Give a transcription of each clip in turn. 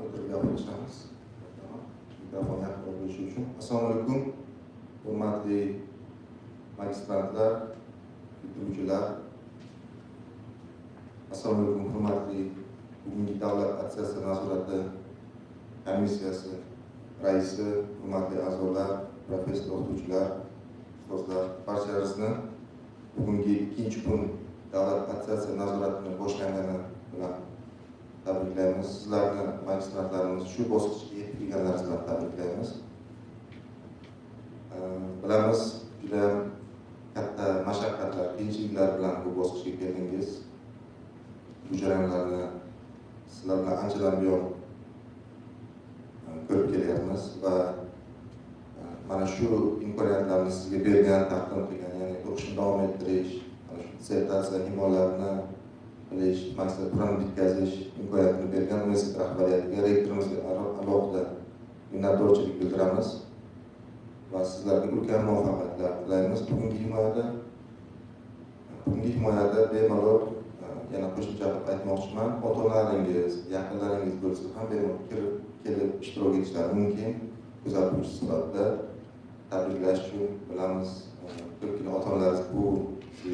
o'tirib gaplashamiz. Mikrofon yaqin bo'lishi uchun. Assalomu alaykum. Hurmatli magistrantlar, bitiruvchilar. Assalomu alaykum, hurmatli bugungi davlat atsessiya nazorati komissiyasi raisi, hurmatli a'zolar, professor o'qituvchilar, ustozlar, barchalaringizni bugungi ikkinchi kun davlat atsessiya nazoratini boshlangani bilan tabriklaymiz. Sizlarni magistrantlarimiz shu bosqichga yetib kelganlaringiz bilan tabriklaymiz. Bilamiz, juda katta mashaqqatlar, qiyinchiliklar bilan bu bosqichga keldingiz. Bu jarayonlarni sizlar bilan anchadan buyon ko'rib kelyapmiz va mana shu imkoniyatlarni sizga bergan, taqdim qilgan, ya'ni o'qishni davom ettirish, mana shu dissertatsiya himoyalarini qilish, magistraturani bitkazish imkoniyatini bergan universitet rahbariyatiga, rektorimizga alohida minnatdorchilik bildiramiz va sizlarga ulkan muvaffaqiyatlar tilaymiz. Bugungi himoyada bemalol yana qo'shimcha qilib aytmoqchiman, ota-onalaringiz, yaqinlaringiz bo'lsa ham bemalol kelib ishtirok etishlari mumkin. Kuzatuvchi sifatida tabriklash uchun bilamiz, ko'pgina ota-onalaringiz bu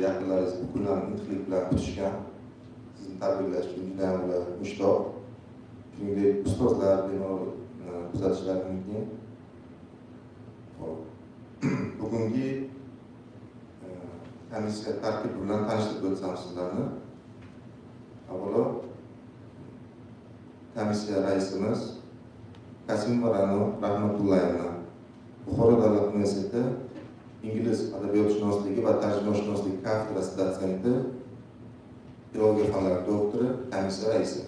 yaqinlaringiz bu kunlarni intiqlik bilan kutishgan. Sizni tabriklash uchun juda ham mushtoq. Shuningdek, ustozlar bemalol kuzatishlari mumkin. Bugungi komissiya tarkibi bilan tanishtirib o'tsam sizlarni. Avvalo, komissiya raisimiz Kasimova Rahmatullayevna, Buxoro davlat universiteti ingliz adabiyotshunosligi va tarjimashunosligi kafedrasi dotsenti, filologiya fanlari doktori, komissiya raisi.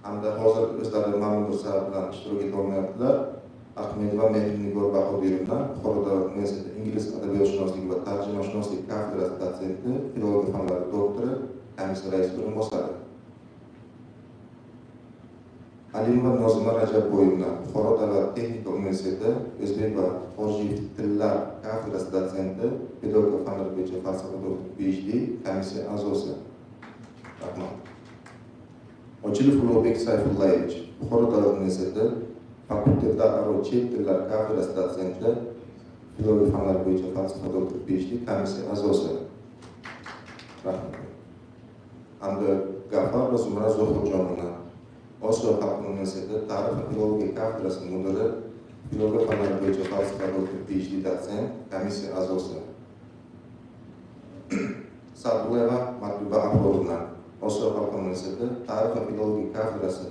Hamda hozir o'zlari ma'lum sabab bilan ishtirok eta olmayaptilar. Ahmedova Mehrnigor Bahodirova, Buxoro davlat universiteti ingliz adabiyotshunosligi va tarjimashunosligi kafedrasi dotsenti, filologiya fanlari doktori, komissiya raisi o'rinbosari. Alimova Nozima Rajabboyevna, Buxoro davlat texnika universiteti o'zbek va xorijiy tillar kafedrasi dotsenti, pedagogika fanlari bo'yicha falsafa doktori, PhD, komissiya a'zosi. Rahmat. Ochilov Ulug'bek Sayfullayevich, Buxoro davlat universiteti fakultetlararo chet tillar kafedrasi dotsenti, filologiya fanlari bo'yicha falsafa doktori, PhD, komissiya a'zosi. Rahmat. Hamda Gafar va Zumra Zohirjonovna, Osiyo xalq universiteti tarix va filologiya kafedrasi mudiri, filologiya fanlari bo'yicha falsafa doktori, PhD, dotsent, komissiya a'zosi. Sa'dullayeva Matluba Ahlovna, Osiyo xalq universiteti tarix va filologiya kafedrasi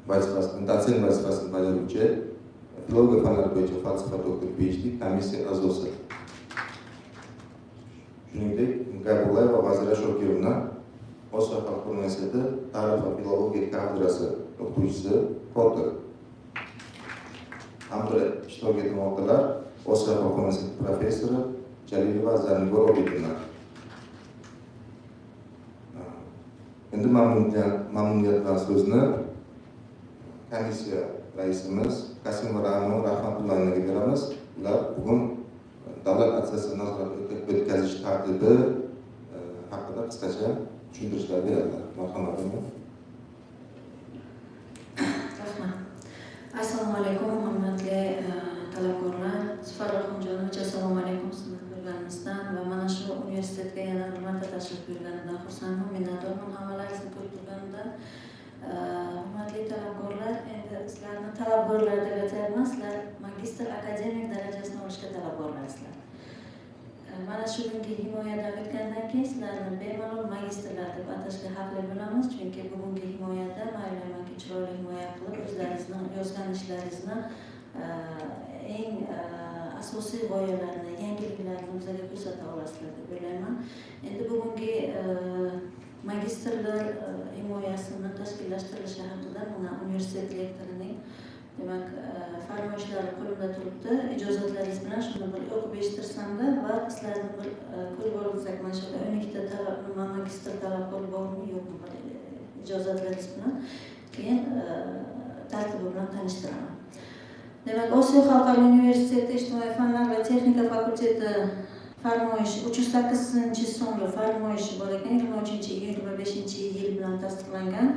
vazifasini, dotsent vazifasini bajaruvchi, filologiya fanlari bo'yicha falsafa doktori, PhD, komissiya a'zosi. Shuningdek, Gaybulayeva Vazira Shokirovna, Osiyo xalq universiteti tarix va filologiya kafedrasi o'qituvchisi, kotir. Hamda ishtirok etmoqdalar Osiyo xalq universiteti professori Jalilova Zarnigor Obidovna. Endi mamnuniyat bilan so'zni komissiya raisimiz Kasimova Rahmatullayevnaga beramiz. Ular bugun davlat atsessiya nazoratini o'tkazish tartibi haqida qisqacha tushuntirishlar beradilar. Marhamat. Rahmat. Assalomu alaykum, hurmatli talabgorlar. Zufar Rahimjonovich, assalomu alaykum xizmat qilganingizdan va mana shu universitetga yana bir marta tashrif buyurganidan xursandman, minnatdorman hammalaringizni ko'rib turganimdan. Hurmatli talabgorlar, endi sizlarni talabgorlar deb aytyapman, sizlar magistr akademik darajasini olishga talabgorlarsizlar. Mana shu kungi himoyadan o'tgandan keyin sizlarni bemalol magistrlar deb atashga haqli bo'lamiz, chunki bugungi himoyada maylimanki chiroyli himoya qilib o'zlaringizni yozgan ishlaringizni eng asosiy g'oyalarni, yangiliklarni bizlarga ko'rsata olasizlar deb o'ylayman. Endi bugungi magistrlar himoyasini tashkillashtirilishi haqida mana universitet rektorining demak farmoyishlari qo'limda turibdi. Ijozatlaringiz bilan shuni bir o'qib eshittirsam-da va sizlarni bir ko'rib olsak, mana shu 12 ta magistr talabgor bormi yo'qmi ijozatlaringiz bilan keyin tartibi bilan tanishtiraman. Demak, Osiyo xalqaro universiteti ijtimoiy fanlar va texnika fakulteti farmoyishi 308-sonli farmoyishi bor ekan, 23-iyun 2025-yil bilan tasdiqlangan.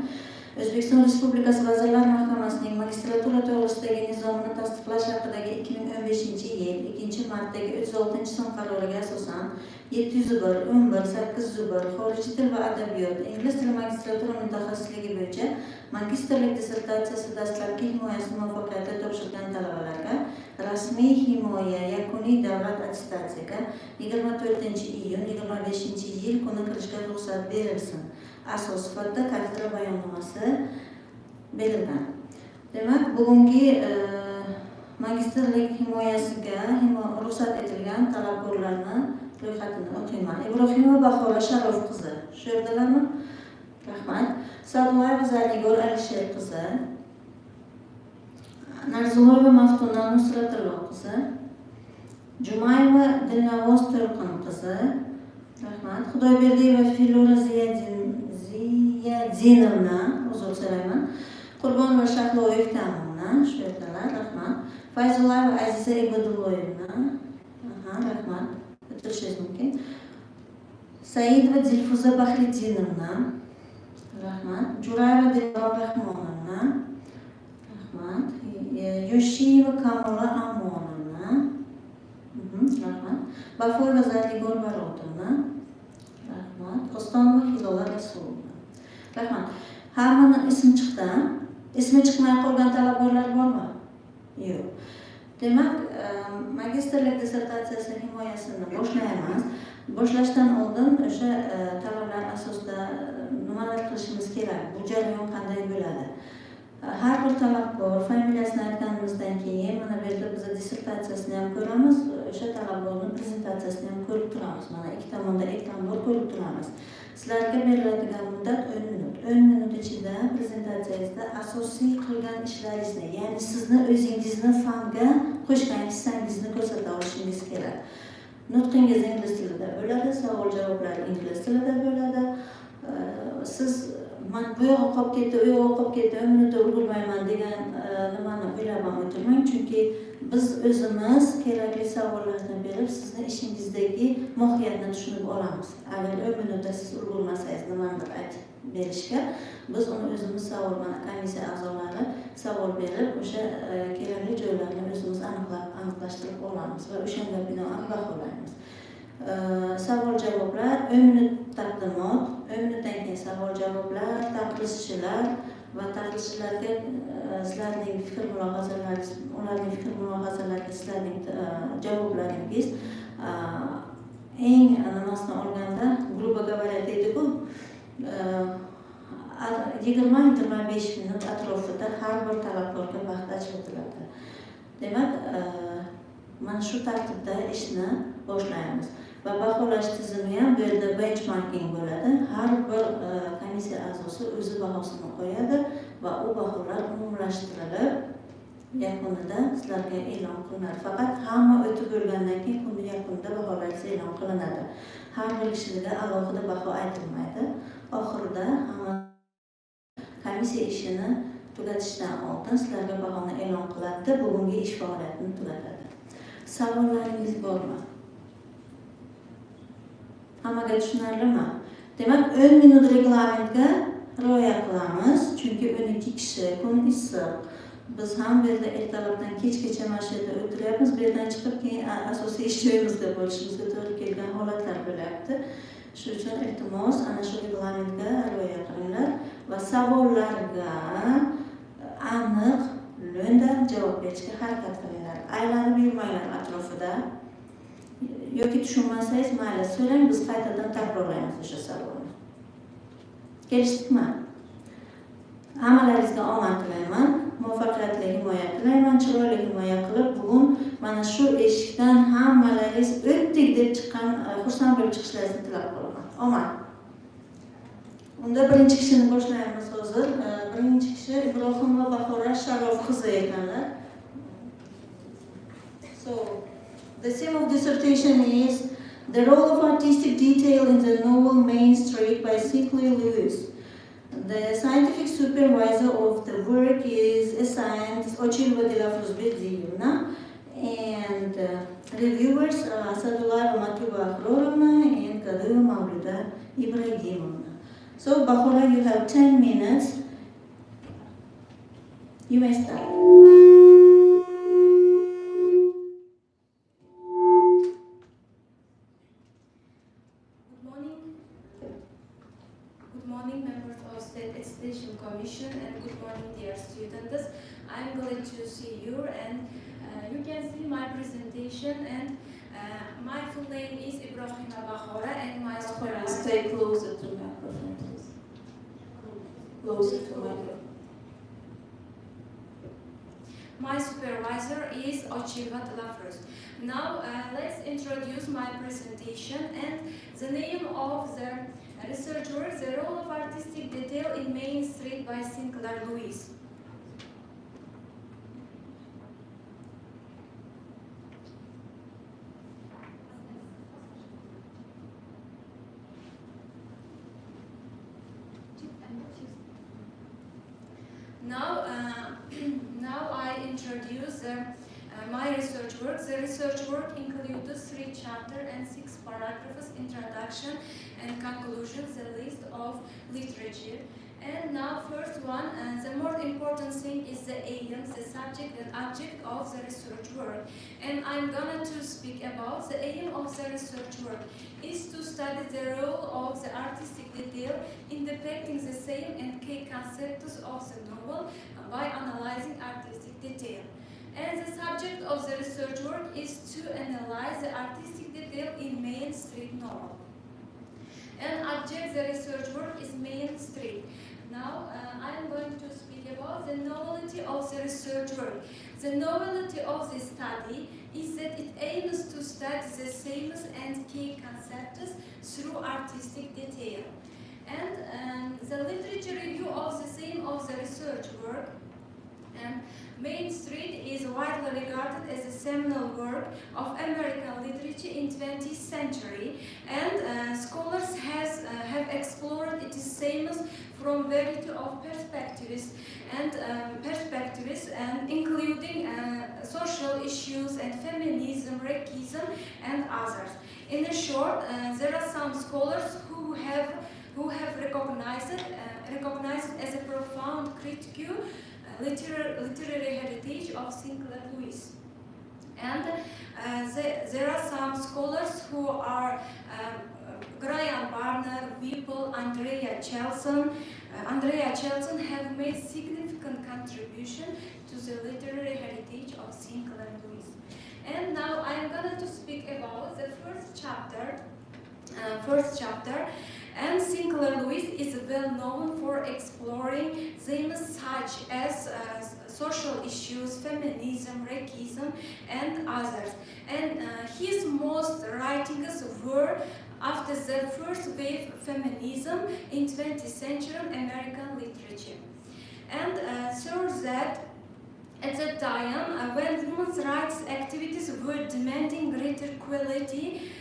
O'zbekiston Respublikasi Vazirlar Mahkamasining magistratura to'g'risidagi nizomini tasdiqlash haqidagi 2015-yil 2-martdagi 36-son qaroriga asosan 701-11-801 xorijiy til va adabiyot, ingliz tili magistratura mutaxassisligi bo'yicha magistrlik dissertatsiyasi dastlabki himoyasi muvaffaqiyatli topshirgan talabalarga rasmiy himoya yakuniy davlat attestatsiyaga 24-iyun 2025-yil kuni kirishga ruxsat berilsin. Asos sifatida kafedra bayonnomasi berilgan. Demak, bugungi magistrlik himoyasiga ruxsat etilgan talabgorlarni ro'yxatini o'qiyman. Ibrohimova Bahora Sharof qizi, shu yerdalarmi? Rahmat. Sa'dullayeva Zarnigor Alisher qizi, Narzuloyeva Maftuna Nusratullo qizi, Jumayeva Dilnavoz To'lqin qizi, rahmat. Xudoyberdiyeva Filora Ziyadinovna, uzr so'rayman. Qurbonova Shahloyev Tamomna, shu yerdalar, rahmat. Fayzullayeva Aziza Ibadulloyevna, rahmat. O'tirishingiz mumkin. Saidova Dilfuza Bahridinovna, rahmat. Jurayeva Dilbar Rahmonovna, rahmat. Yoshiyeva Kamola Amonovna, rahmat. Bafoyeva Zarnigor Barotovna, rahmat. Ostonova Hilola Rasulova, rahmat. Hammani ismi chiqdi. Ismi chiqmay qolgan talabgorlar bormi? Yo'q. Demak, magistrlik dissertatsiyasi himoyasini boshlaymiz. Boshlashdan oldin o'sha talablar asosida nimalar qilishimiz kerak? Bu jarayon qanday bo'ladi? Har bir talabgor familiyasini aytganimizdan keyin mana bu yerda biz dissertatsiyasini ham ko'ramiz, o'sha talabgorning prezentatsiyasini ham ko'rib turamiz. Mana ikki tomonda ekran bor, ko'rib turamiz. Sizlarga beriladigan muddat 10 minut. 10 minut ichida prezentatsiyangizda asosiy qilgan ishlaringizni, ya'ni sizni o'zingizni fanga qo'shgan hissangizni ko'rsata olishingiz kerak. Nutqingiz ingliz tilida bo'ladi, savol-javoblar ingliz tilida bo'ladi. Siz men bu yoqqa qolib ketdi, u yoqqa qolib ketdi, 10 minutda ulgurmayman degan nimani o'ylab ham o'tirmang, chunki biz o'zimiz kerakli savollarni berib, sizni ishingizdagi mohiyatni tushunib olamiz. Agar 10 minutda siz ulgurmasangiz nimanidir aytib berishga, biz uni o'zimiz savol, mana komissiya a'zolari savol berib, o'sha kerakli joylarni o'zimiz aniqlashtirib olamiz va o'shanga binoan baholaymiz. Savol-javoblar, 10 minut taqdimot, 10 minutdan keyin savol-javoblar, taqrizchilar va taqrizchilarga sizlarning fikr-mulohazalaringiz, ularning fikr-mulohazalariga sizlarning javoblaringiz eng nimasini olganda, grubo говоря deydi-ku, 20-25 minut atrofida har bir talabgorga vaqt ajratiladi. Demak, mana shu tartibda ishni boshlaymiz. Va baholash tizimi ham bu yerda benchmarking bo'ladi. Har bir komissiya a'zosi o'zi bahosini qo'yadi va u baholar umumlashtirilib yakunida sizlarga e'lon qilinadi. Faqat hamma o'tib bo'lgandan keyin kun yakunida baholaringiz e'lon qilinadi. Har bir kishiga alohida baho aytilmaydi. Oxirida hamma komissiya ishini tugatishdan oldin sizlarga bahoni e'lon qiladi, bugungi ish faoliyatini tugatadi. Savollaringiz bormi? Hammaga tushunarlimi? Demak, 10 minut reglamentga rioya qilamiz, chunki 12 kishi, kun issiq. Biz ham bu yerda ertalabdan kechgacha mana shu yerda o'tiryapmiz, bu yerdan chiqib keyin asosiy ish joyimizda bo'lishimizga to'g'ri kelgan holatlar bo'lyapti. Shuning uchun iltimos ana shu reglamentga rioya qilinglar va savollarga aniq, lo'nda javob berishga harakat qilinglar. Aylanib yurmanglar atrofida. Yoki tushunmasangiz, mayli so'rang, biz qaytadan takrorlaymiz o'sha savolni. Kelishdikmi? Hammalaringizga omad tilayman, muvaffaqiyatli himoya tilayman, chiroyli himoya qilib, bugun mana shu eshikdan hammalaringiz o'tdik deb chiqqan, xursand bo'lib chiqishlaringizni tilab qolaman. Omad. Unda birinchi kishini boshlaymiz hozir. Birinchi kishi Ibrohimova Bahora Sharof qizi ekanlar. So, the theme of dissertation is The Role of Artistic Detail in the Novel Main Street by C.Clay Lewis. The scientific supervisor of the work is assigned Ochilova Dilafruzbek Ziyevna, and reviewers Sadullayeva Matuba Mavluda Ibragimovna. So, Bahora, you have 10 minutes. You may start. Good morning, members of State Education Commission, and good morning, dear students. I'm glad to see you, and you can see my presentation. And my full name is Ibrahima Bahora, and my Stay closer to the microphone, please. Closer to the microphone. My supervisor is Xorijiy. Now let's introduce my presentation and the name of the research work, The Role of Artistic Detail in Main Street by Sinclair Lewis. Now I introduce my research work. The research work includes 3 chapters and 6 paragraphs, introduction and conclusion, the list of literature. And now first one, the more important thing is the aim, the subject and object of the research work. And I'm gonna to speak about the aim of the research work is to study the role of the artistic detail in depicting the same and key concepts of the novel by analyzing artistic detail. And the subject of the research work is to analyze the artistic detail in Main Street novel. And object the research work is Main Street. Now I'm going to speak about the novelty of the research work. The novelty of the study is that it aims to study the same and key concepts through artistic detail. And the literature review of the same of the research work. And Main Street is widely regarded as a seminal work of American literature in 20th century, and scholars have explored its themes from variety of perspectives, and including social issues and feminism, racism, and others. In short, there are some scholars who have recognized it as a profound critique literary heritage of Sinclair Lewis. And there are some scholars who are Graham Barner, Whipple, Andrea Chelson. Andrea Chelson have made significant contribution to the literary heritage of Sinclair Lewis. And now I am going to speak about the first chapter. And Sinclair Lewis is well known for exploring themes such as social issues, feminism, racism, and others. And his most writings were after the first wave feminism in 20th century American literature. And so that at that time, when women's rights activities were demanding greater equality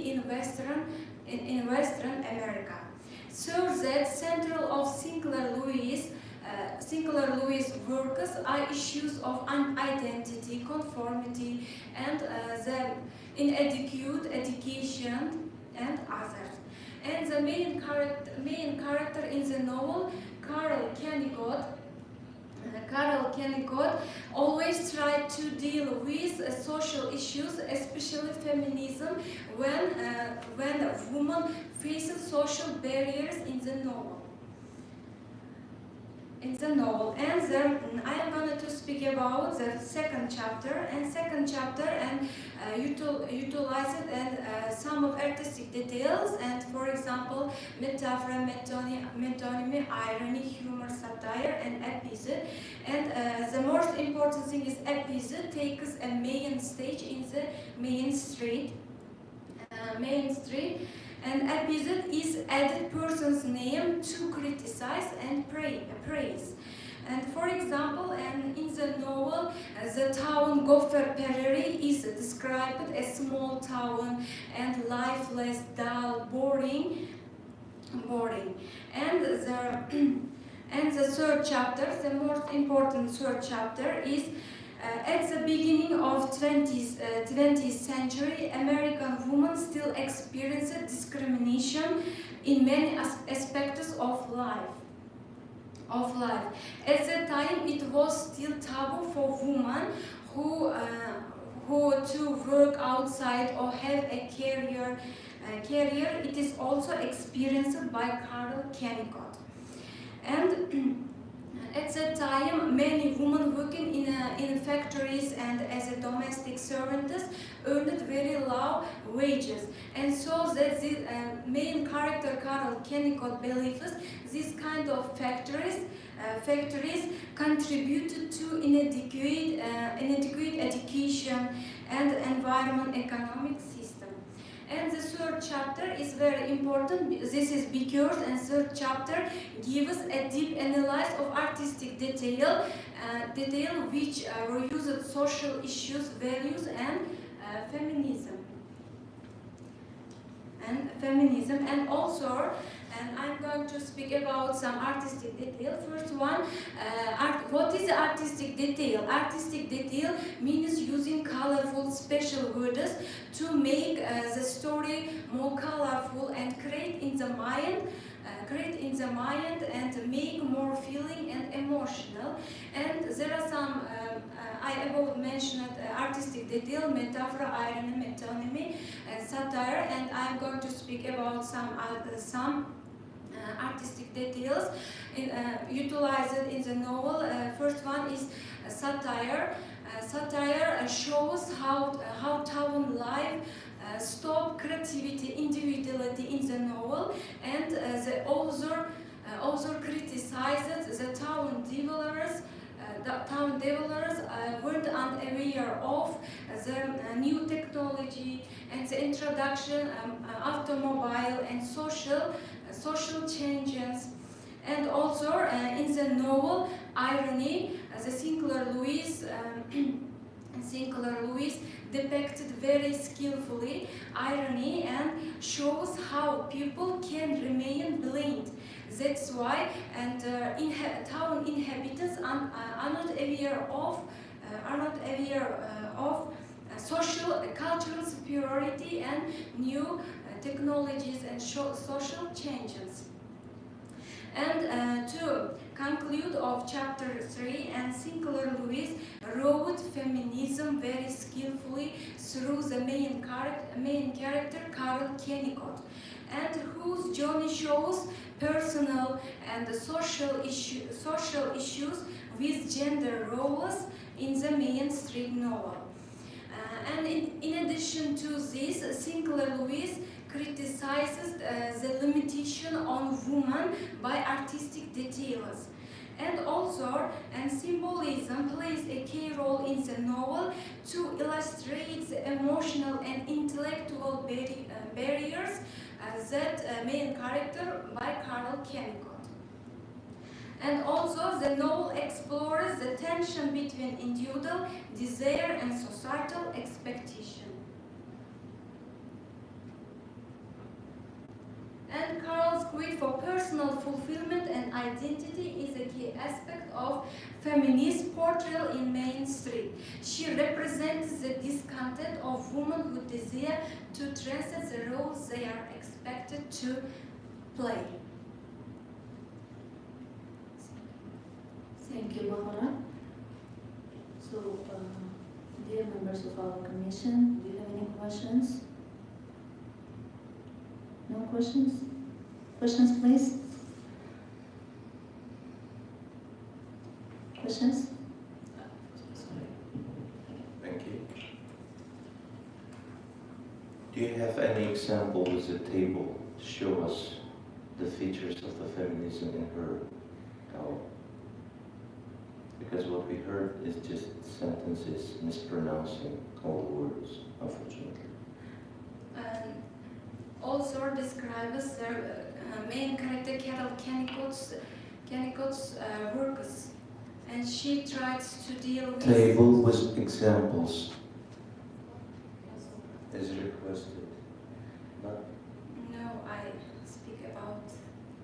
in Western America. So that central of Sinclair Lewis works are issues of identity, conformity, and the inadequate education and others. And the main character in the novel, Carol Kennicott, always tried to deal with social issues, especially feminism, when a woman faces social barriers in the novel. And I am going to speak about the second chapter and utilize it and some of artistic details, and for example metaphor, metonymy, irony, humor, satire, and episode. And the most important thing is episode takes a main stage in the Main Street. And episode is added person's name to criticize and praise. And for example, in the novel, the town Gopher Prairie is described as small town and lifeless, dull, boring. And the third chapter, the most important third chapter, is At the beginning of 20th century, American women still experienced discrimination in many aspects of life. At that time, it was still taboo for women who to work outside or have a career. It is also experienced by Carol Kennicott. And at that time, many women working in factories and as a domestic servants earned very low wages. And so that the main character Carol Kennicott believes this kind of factories contributed to inadequate education and environment economic system. And the third chapter is very important. This is because and third chapter gives a deep analysis of artistic detail which reused social issues, values, and feminism. And also. And I'm going to speak about some artistic detail. First one, what is artistic detail? Artistic detail means using colorful special words to make the story more colorful and create in the mind and make more feeling and emotional. And there are some, I above mentioned artistic detail, metaphor, irony, metonymy, and satire, and I'm going to speak about some artistic details utilized in the novel. First one is satire. Satire shows how town life stop creativity, individuality in the novel, and the author criticizes the town developers. Weren't unaware of the new technology and the introduction automobile and social changes. And also in the novel irony, the Sinclair Lewis depicted very skillfully irony and shows how people can remain blind. That's why, and town inhabitants are not aware of social cultural superiority and new technologies and social changes. And to conclude of chapter 3, and Sinclair Lewis wrote feminism very skillfully through the main character Carol Kennicott, and whose journey shows personal and social issues with gender roles in the mainstream novel. And in addition to this, Sinclair Lewis criticizes the limitation on women by artistic details. And also, symbolism plays a key role in the novel to illustrate the emotional and intellectual barriers that main character by Carol Kennicott. And also, the novel explores the tension between individual desire and societal expectation. And Carol's quest for personal fulfillment and identity is a key aspect of feminist portrayal in mainstream. She represents the discontent of women who desire to transcend the roles they are expected to play. Thank you, Bahara. So, dear members of our commission, do you have any questions? No questions? Questions, please? Questions? Thank you. Do you have any example with a table to show us the features of the feminism in her novel? Because what we heard is just sentences mispronouncing all the words, unfortunately. Also describes their main character Carol Kennicott's works, and she tries to deal with Table with examples is requested. Not No, I speak about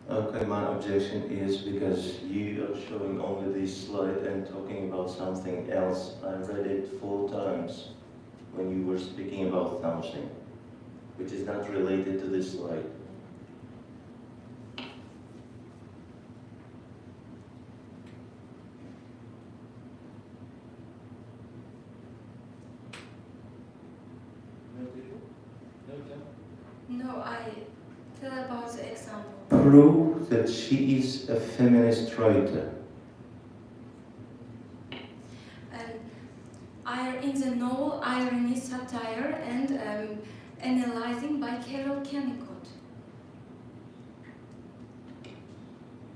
Okay, my objection is because you are showing only this slide and talking about something else. I read it 4 times when you were speaking about something, which is not related to this slide. No, I tell about the example. Prove that she is a feminist writer. In the novel Irony, Satire and Analyzing by Carol Kennicott.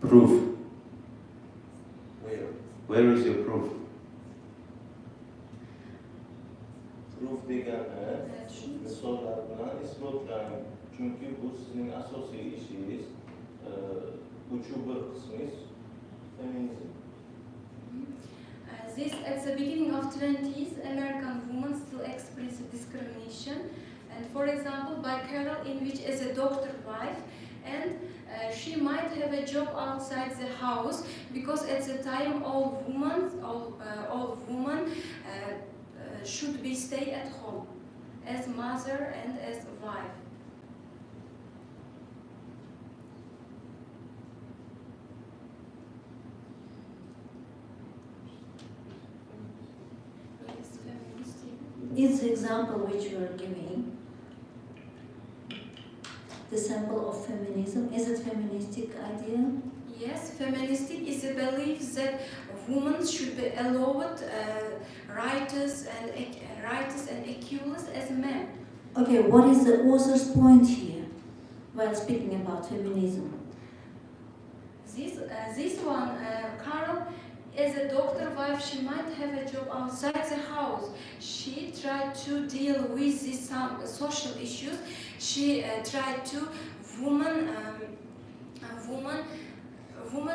Proof. Where is your proof? Proof degani misollar bilan isbotlang. Chunki bu sizning asosiy ishingiz, uchu bir qismingiz feminizm. This, at the beginning of 20s, American women still experience discrimination. And for example, by Carol, in which is a doctor wife, and she might have a job outside the house because at the time all women should be stay at home as mother and as wife. Is the example which you are giving the sample of feminism? Is it feministic idea? Yes, feministic is a belief that women should be allowed rights and equals as men. Okay, what is the author's point here while speaking about feminism? This one, Carol, as a doctor wife, she might have a job outside the house. She tried to deal with these social issues. She tried to women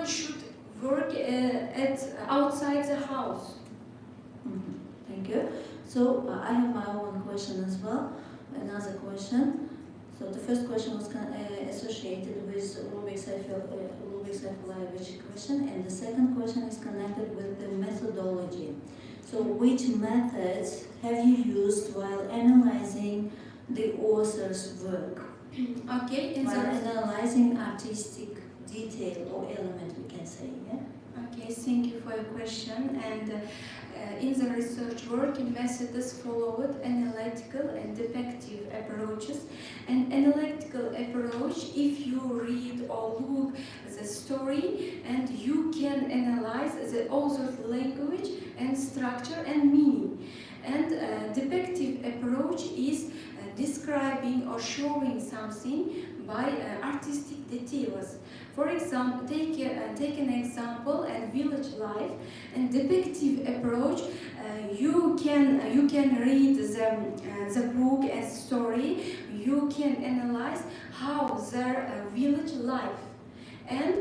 should work outside the house. Mm-hmm. Thank you. So I have my own question as well. Another question. So the first question was associated with Rubik's question, and the second question is connected with the methodology. So which methods have you used while analyzing the author's work? Okay, while analyzing artistic detail or element, we can say, yeah? Okay, thank you for your question. And in the research work, methods followed analytical and depictive approaches. An analytical approach, if you read or look the story, and you can analyze the author's language and structure and meaning. And depictive approach is describing or showing something by artistic details. For example, take an example and village life and depictive approach. You can read the book and story. You can analyze how their village life. And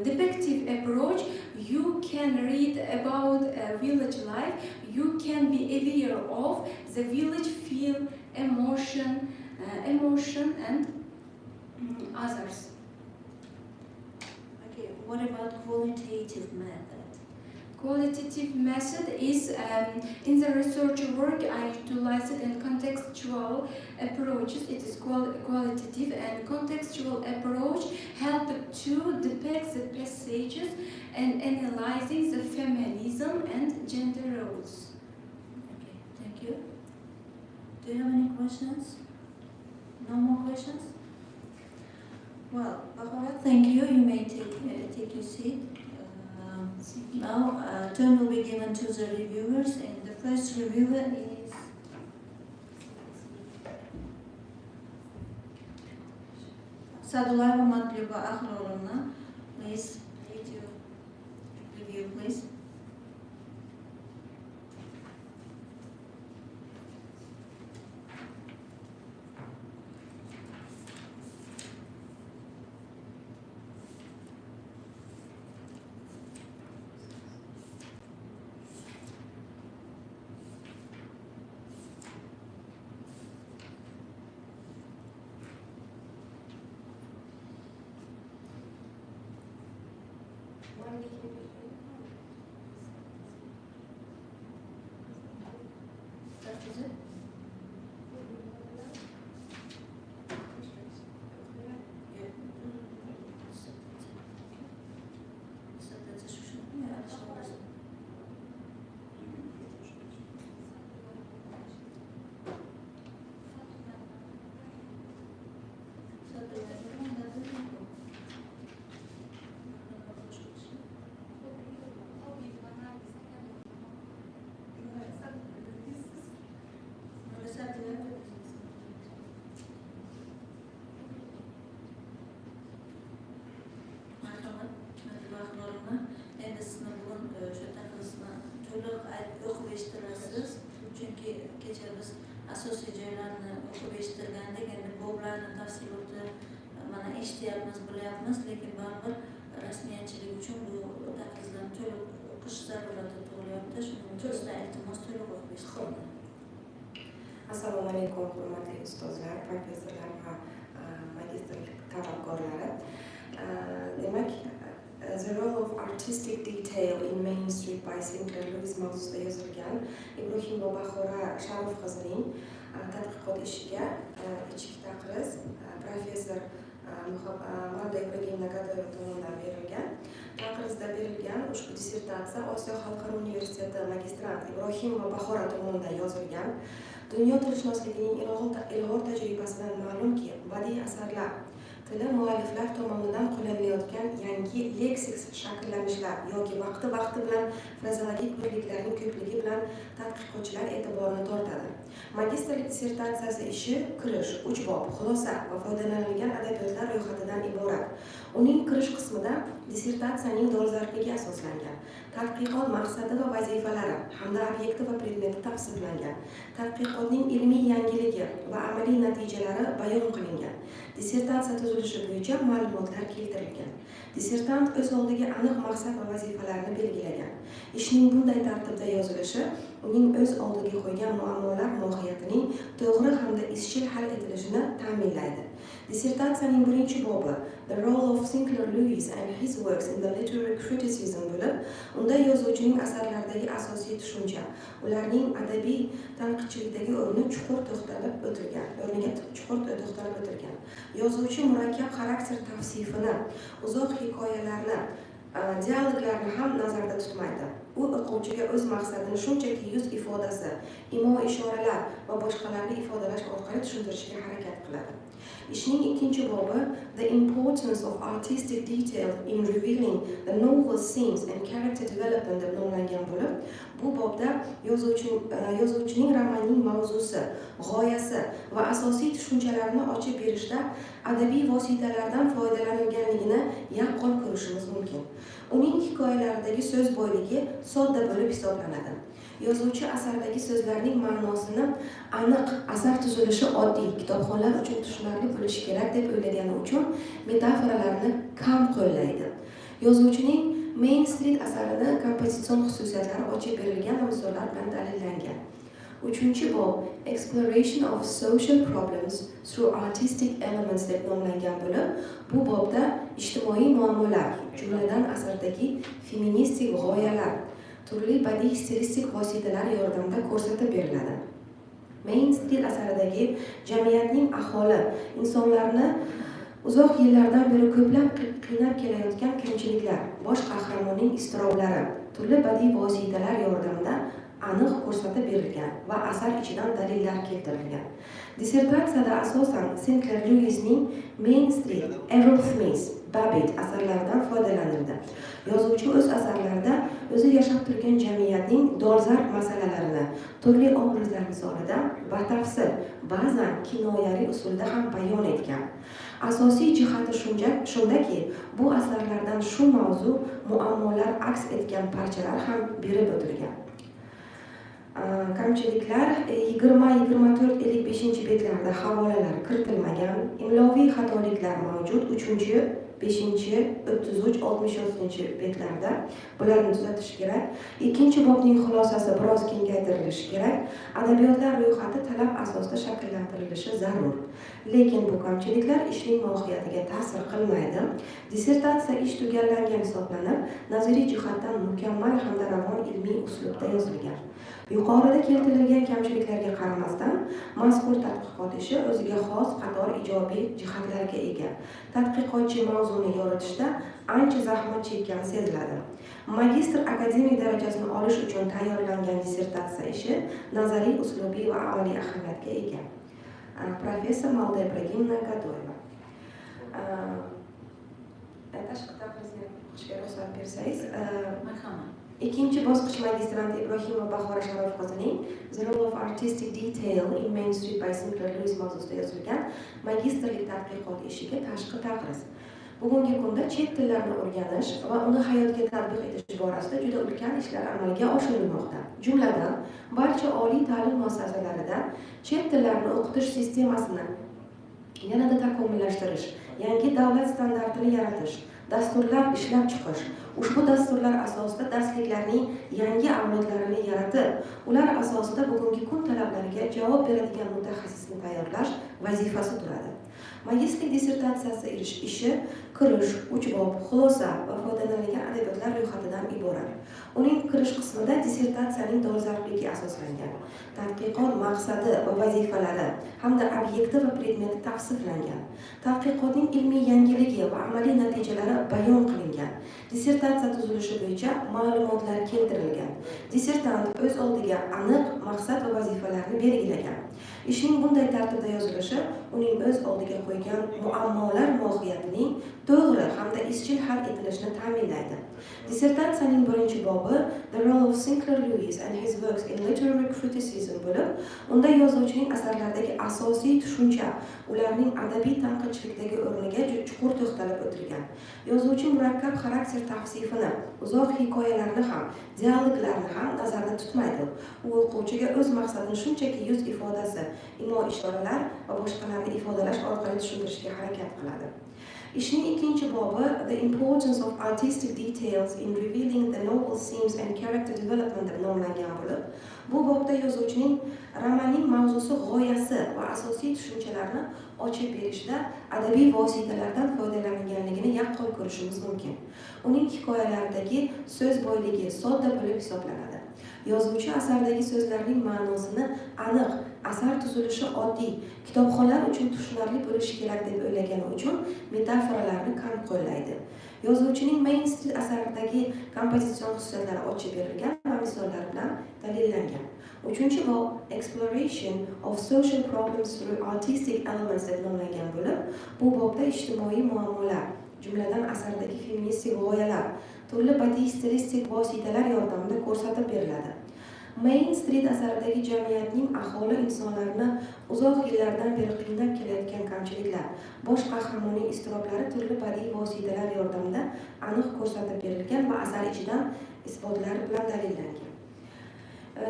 depictive approach, you can read about village life. You can be aware of the village feel, emotion and others. Okay, what about qualitative method? Qualitative method is, in the research work, I utilize it in contextual approaches. It is qualitative and contextual approach help to depict the passages and analyzing the feminism and gender roles. Okay, thank you. Do you have any questions? No more questions? Well, Bahara, thank you. You may take your seat. Now, turn will be given to the reviewers, and the first reviewer is Sadullah Matluba Akhlorona. Please, read your review, please. Endi sizni bugun o'sha taxlisni to'liq o'qib eshittirasiz. Chunki kecha biz asosiy joylarni o'qib eshittirgandik. Endi boblarni tafsiloti mana eshityapmiz, bilyapmiz, lekin baribir rasmiyatchilik uchun bu taxlislarni to'liq o'qish zarurati tug'ilyapti. Shuning uchun sizdan iltimos to'liq o'qib eshittiring. Assalomu alaykum, hurmatli ustozlar, professorlar va magistrlik talabgorlari. Demak, The Role of Artistic Detail in Main Street by Sinclair Lewis mavzusida yozilgan Ibrohim Bobaxo'ra Sharif qizining tadqiqot ishiga ichki taqriz professor Murod Ibragim Nagadov tomonidan berilgan. Taqrizda berilgan ushbu dissertatsiya Osiyo xalqaro universiteti magistrant Ibrohim Bobaxo'ra tomonidan yozilgan. Dunyo tilshunosligining ilg'or tajribasidan ma'lumki, badiiy asarlar tili mualliflar tomonidan qo'llanayotgan yangi leksik shakllanishlar yoki vaqti bilan frazeologik birliklarning ko'pligi bilan tadqiqotchilar e'tiborini tortadi. Magistrlik dissertatsiyasi ishi kirish, 3 bob, xulosa va foydalanilgan adabiyotlar ro'yxatidan iborat. Uning kirish qismida dissertatsiyaning dolzarbligi asoslangan. Tadqiqot maqsadi va vazifalari hamda obyekti va predmeti tavsiflangan. Tadqiqotning ilmiy yangiligi va amaliy natijalari bayon qilingan. Dissertatsiya tuzilishi bo'yicha ma'lumotlar keltirilgan. Dissertant o'z oldiga aniq maqsad va vazifalarni belgilagan. Ishning bunday tartibda yozilishi uning o'z oldiga qo'ygan muammolar mohiyatining to'g'ri hamda izchil hal etilishini ta'minlaydi. Dissertatsiyaning birinchi bobi The Role of Sinclair Lewis and His Works in the Literary Criticism bo'lib, unda yozuvchining asarlaridagi asosiy tushuncha, ularning adabiy tanqidchilikdagi o'rniga chuqur to'xtalib o'tilgan. Yozuvchi murakkab xarakter tavsifini, uzoq hikoyalarni, dialoglarni ham nazarda tutmaydi. U o'quvchiga o'z maqsadini shunchaki yuz ifodasi, imo-ishoralar va boshqalarni ifodalash orqali tushuntirishga harakat qiladi. Ishning ikkinchi bobi The Importance of Artistic Detail in Revealing the Novel Scenes and Character Development deb nomlangan bo'lib, bu bobda yozuvchining romanning mavzusi, g'oyasi va asosiy tushunchalarini ochib berishda adabiy vositalardan foydalanilganligini yaqqol ko'rishimiz mumkin. Uning hikoyalaridagi so'z boyligi sodda bo'lib hisoblanadi. Yozuvchi asardagi so'zlarning ma'nosini aniq, asar tuzilishi oddiy, kitobxonlar uchun tushunarli bo'lishi kerak deb o'ylagani uchun metaforalarni kam qo'llaydi. Yozuvchining Main Street asarini kompozitsion xususiyatlari ochib berilgan va misollar bilan dalillangan. Uchinchi bob Exploration of Social Problems through Artistic Elements deb nomlangan bo'lib, bu bobda ijtimoiy muammolar, jumladan asardagi feministik g'oyalar, turli badiiy stilistik vositalar yordamida ko'rsatib beriladi. Main Street asaridagi jamiyatning aholi, insonlarni uzoq yillardan beri ko'plab qiynab kelayotgan qiyinchiliklar, bosh qahramonning iztiroblari, turli badiiy vositalar yordamida aniq ko'rsatib berilgan va asar ichidan dalillar keltirilgan. Dissertatsiyada asosan Sinclair Lewisning Main Street, Errol Smith, Babbitt asarlaridan foydalanildi. Yozuvchi o'z asarlarida o'zi yashab turgan jamiyatning dolzarb masalalarini turli obrazlar misolida batafsil, ba'zan kinoyali usulda ham bayon etgan. Asosiy jihati shundaki, bu asarlardan shu mavzu, muammolar aks etgan parchalar ham berib o'tilgan. Kamchiliklar 20-24-55 betlarda havolalar kiritilmagan, imloviy xatoliklar mavjud 3-5-33-63 betlarda. Bularni tuzatish kerak. Ikkinchi bobning xulosasi biroz kengaytirilishi kerak. Adabiyotlar ro'yxati talab asosida shakllantirilishi zarur. Lekin bu kamchiliklar ishning mohiyatiga ta'sir qilmaydi. Dissertatsiya ish tugallangan hisoblanib, nazariy jihatdan mukammal hamda ravon ilmiy uslubda yozilgan. Yuqorida keltirilgan kamchiliklarga qaramasdan, mazkur tadqiqot ishi o'ziga xos qator ijobiy jihatlarga ega. Tadqiqotchi mavzuni yoritishda ancha zahmat chekkani seziladi. Magistr akademik darajasini olish uchun tayyorlangan dissertatsiya ishi nazariy, uslubiy va amaliy ahamiyatga ega. Professor Malda Ibragimovna Gadoyeva. Tashqi taqrizga o'qishga ruxsat bersangiz. Marhamat. Ikkinchi bosqich magistranti Ibrohimova Bahora Sharof qizining The Role of Artistic Detail in Main Street by Sinclair Lewis mavzusida yozilgan magistrlik tadqiqot ishiga tashqi taqriz. Bugungi kunda chet tillarini o'rganish va uni hayotga tatbiq etish borasida juda ulkan ishlar amalga oshirilmoqda. Jumladan, barcha oliy ta'lim muassasalarida chet tillarini o'qitish sistemasini yanada takomillashtirish, yangi davlat standartini yaratish, dasturlar ishlab chiqish, ushbu dasturlar asosida darsliklarning yangi avlodlarini yaratib, ular asosida bugungi kun talablariga javob beradigan mutaxassisni tayyorlash vazifasi turadi. Magistrlik dissertatsiyasi ishi kirish, 3 bob, xulosa va foydalanilgan adabiyotlar ro'yxatidan iborat. Uning kirish qismida dissertatsiyaning dolzarbligi asoslangan. Tadqiqot maqsadi va vazifalari hamda obyekti va predmeti tavsiflangan. Tadqiqotning ilmiy yangiligi va amaliy natijalari bayon qilingan. Dissertatsiya tuzilishi bo'yicha ma'lumotlar keltirilgan. Dissertant o'z oldiga aniq maqsad va vazifalarni belgilagan. Ishning bunday tartibda yozilishi uning o'z oldiga qo'ygan muammolar mohiyatining to'g'ri hamda izchil hal etilishini ta'minlaydi. Dissertatsiyaning birinchi bobi The Role of Sinclair Lewis and His Works in Literary Criticism bo'lib, unda yozuvchining asarlaridagi asosiy tushuncha, ularning adabiy tanqidchilikdagi o'rniga chuqur to'xtalib o'tilgan. Yozuvchi murakkab xarakter tavsifini, uzoq hikoyalarni ham, dialoglarni ham nazarda tutmaydi. U o'quvchiga o'z maqsadini shunchaki yuz ifodasi, imo ishoralar va boshqalarni ifodalash orqali tushuntirishga harakat qiladi. Ishning ikkinchi bobi The Importance of Artistic Details in Revealing the Novel Themes and Character Development deb nomlangan bo'lib, bu bobda yozuvchining romanning mavzusi, g'oyasi va asosiy tushunchalarni ochib berishda adabiy vositalardan foydalanilganligini yaqqol ko'rishimiz mumkin. Uning hikoyalaridagi so'z boyligi sodda bo'lib hisoblanadi. Yozuvchi asardagi so'zlarning ma'nosini aniq, asar tuzilishi oddiy, kitobxonlar uchun tushunarli bo'lishi kerak deb o'ylagani uchun metaforalarni kam qo'llaydi. Yozuvchining Main Street asaridagi kompozitsion xususiyatlari ochib berilgan va misollar bilan dalillangan. Uchinchi bob Exploration of Social Problems through Artistic Elements deb nomlangan bo'lib, bu bobda ijtimoiy muammolar, jumladan asardagi feministik g'oyalar, turli badiiy stilistik vositalar yordamida ko'rsatib beriladi. Main Street asaridagi jamiyatning aholi insonlarni uzoq yillardan beri qiynab kelayotgan kamchiliklar, bosh qahramonning iztiroblari turli badiiy vositalar yordamida aniq ko'rsatib berilgan va asar ichidan isbotlar bilan dalillangan.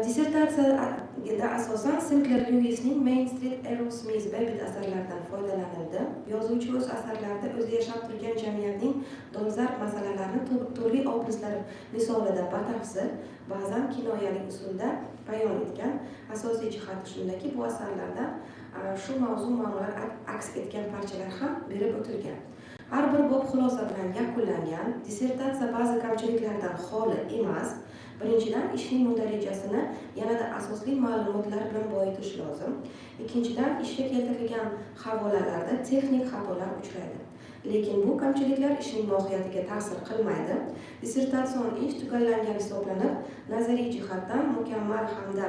Dissertatsiyada asosan Sinclair Lewisning Main Street Arrowsmith Babbitt asarlaridan foydalanildi. Yozuvchi o'z asarlarida o'zi yashab turgan jamiyatning dolzarb masalalarini turli obrazlar misolida batafsil, ba'zan kinoyali usulda bayon etgan. Asosiy jihati shundaki, bu asarlarda shu mavzu muammolar aks etgan parchalar ham berib o'tilgan. Har bir bob xulosa bilan yakunlangan. Dissertatsiya ba'zi kamchiliklardan xoli emas. Birinchidan, ishning mundarijasini yanada asosli ma'lumotlar bilan boyitish lozim. Ikkinchidan, ishga keltirilgan havolalarda texnik xatolar uchraydi. Lekin bu kamchiliklar ishning mohiyatiga ta'sir qilmaydi. Dissertatsion ish tugallangan hisoblanib, nazariy jihatdan mukammal hamda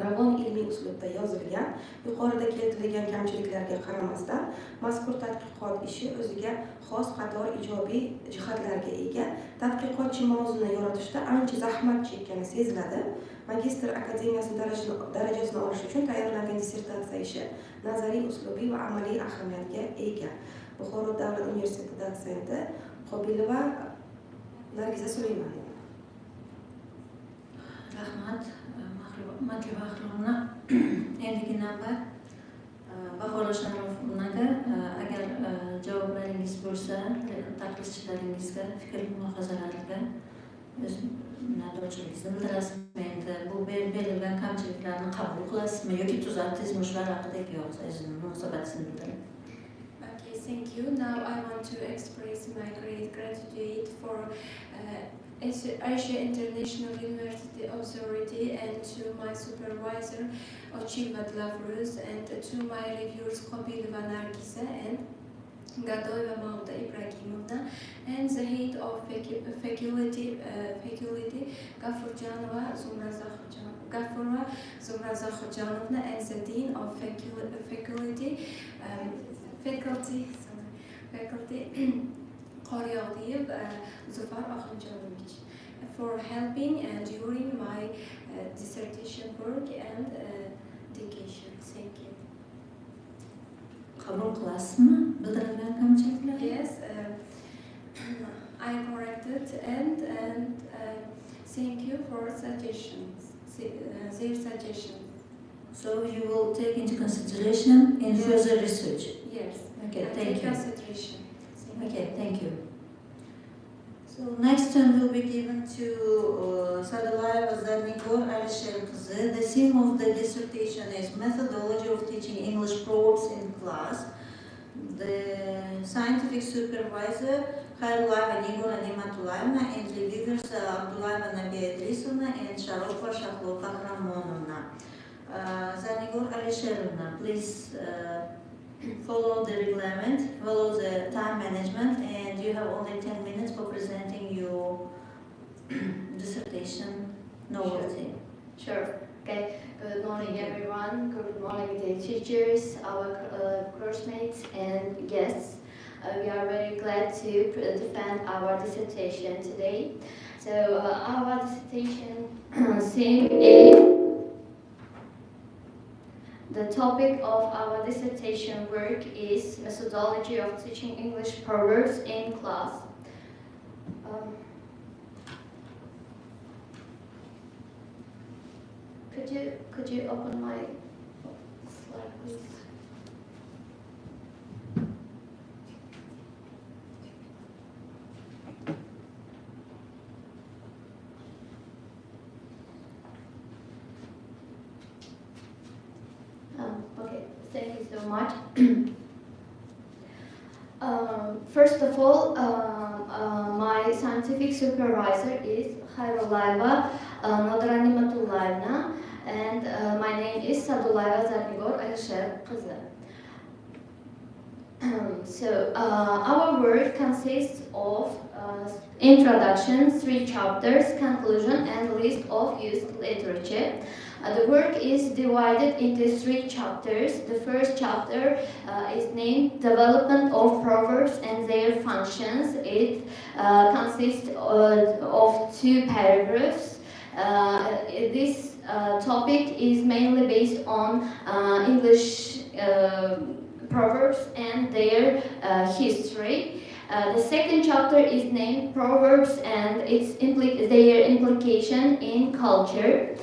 ravon ilmiy uslubda yozilgan. Yuqorida keltirilgan kamchiliklarga qaramasdan, mazkur tadqiqot ishi o'ziga xos qator ijobiy jihatlarga ega. Tadqiqotchi mavzuni yoritishda ancha zahmat chekkani seziladi. Magistr akademiyasi darajasini olish uchun tayyorlangan dissertatsiya ishi nazariy, uslubiy va amaliy ahamiyatga ega. Buxoro davlat universiteti dotsenti Qobilova Nargiza Suleymanova. Rahmat. hurmatli bahro'mlar, endigi navbat baholash o'rniga agar javoblaringiz bo'lsa, taqlidchilaringizga, fikr mulohazalaringizga o'z minnatdorchiligingizni bildirasizmi? Endi bu berilgan kamchiliklarni qabul qilasizmi yoki tuzatdingizmi? Shular haqidagi o'zingizni munosabatingizni bildiring. Okay, thank you. Now I want to express my great gratitude for Asia International University of Xorijiy and to my supervisor Ochilva Dlavruz and to my reviewers Qobilova Nargisa and Gadoyeva Mauda Ibragimovna and the head of faculty Gafurjanova Zumra Zakhojanovna and the dean of faculty Qoryog'diyev Zufar Oxunjonovich for helping during my dissertation work and dedication. Thank you. Qabul qilasizmi bildirilgan kamchiliklarni? Yes, I corrected and thank you for suggestions. Their suggestions. So you will take into consideration in further research. Yes. Okay, I thank take you. consideration. Okay, thank you. So next turn will be given to Sadulayeva Zarnigor Alisherqizi. The theme of the dissertation is methodology of teaching English proverbs in class. The scientific supervisor Khayrulayeva Nigora Nimatullayevna and reviewers Abdullayeva Nabiya Idrisovna and Sharofova Shahlo Kahramonovna. Zarnigor Alisherovna, please follow the reglement, follow the time management, and you have only 10 minutes for presenting your dissertation novelty. Sure. Okay. Good morning, everyone. Good morning, the teachers, our classmates, and guests. We are very glad to defend our dissertation today. So our dissertation theme is. The topic of our dissertation work is methodology of teaching English proverbs in class. Could you open my slide, please? Okay, thank you so much. First of all, my scientific supervisor is Khayrulayeva Nimatullayevna, and my name is Sadulayeva Zarnigor Alisherqizi. So our work consists of introduction, 3 chapters, conclusion, and list of used literature. The work is divided into 3 chapters. The first chapter is named Development of Proverbs and Their Functions. It consists of 2 paragraphs. This topic is mainly based on English proverbs and their history. The second chapter is named Proverbs and their implication in culture.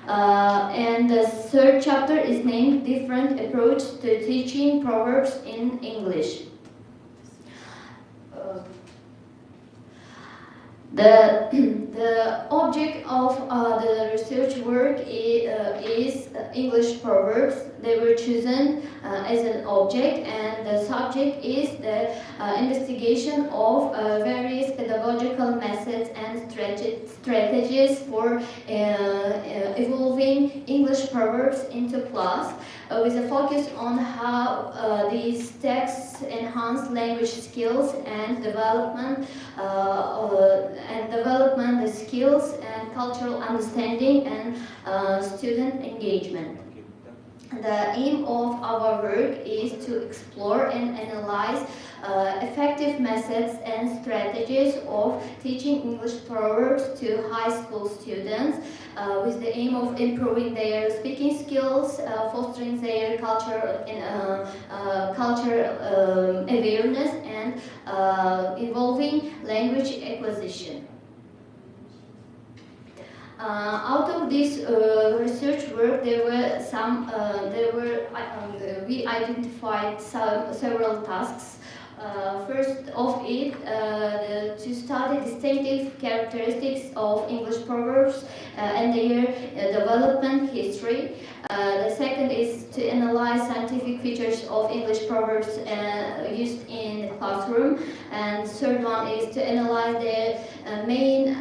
And the third chapter is named Different Approach to Teaching Proverbs in English. The object of the research work is English proverbs. They were chosen as an object, and the subject is the investigation of various pedagogical methods and strategies for evolving English proverbs into class, with a focus on how these texts enhance language skills and development the skills and cultural understanding and student engagement. The aim of our work is to explore and analyze effective methods and strategies of teaching English proverbs to high school students, with the aim of improving their speaking skills, fostering their cultural awareness, and involving language acquisition. Out of this research work, there were some. We identified several tasks. First of it, to study distinctive characteristics of English proverbs and their development history. The second is to analyze scientific features of English proverbs used in the classroom. And the third one is to analyze the main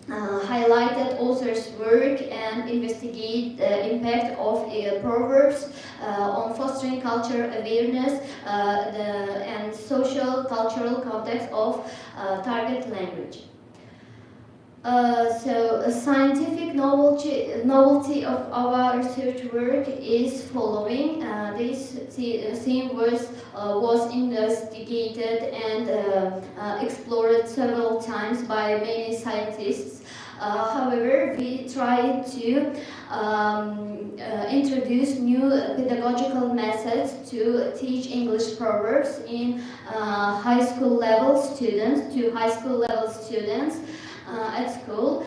highlighted authors' work and investigate the impact of proverbs on fostering cultural awareness and social cultural context of target language. So a scientific novelty of our research work is following. This theme was investigated and explored several times by many scientists. However, we tried to introduce new pedagogical methods to teach English proverbs in high school level students at school,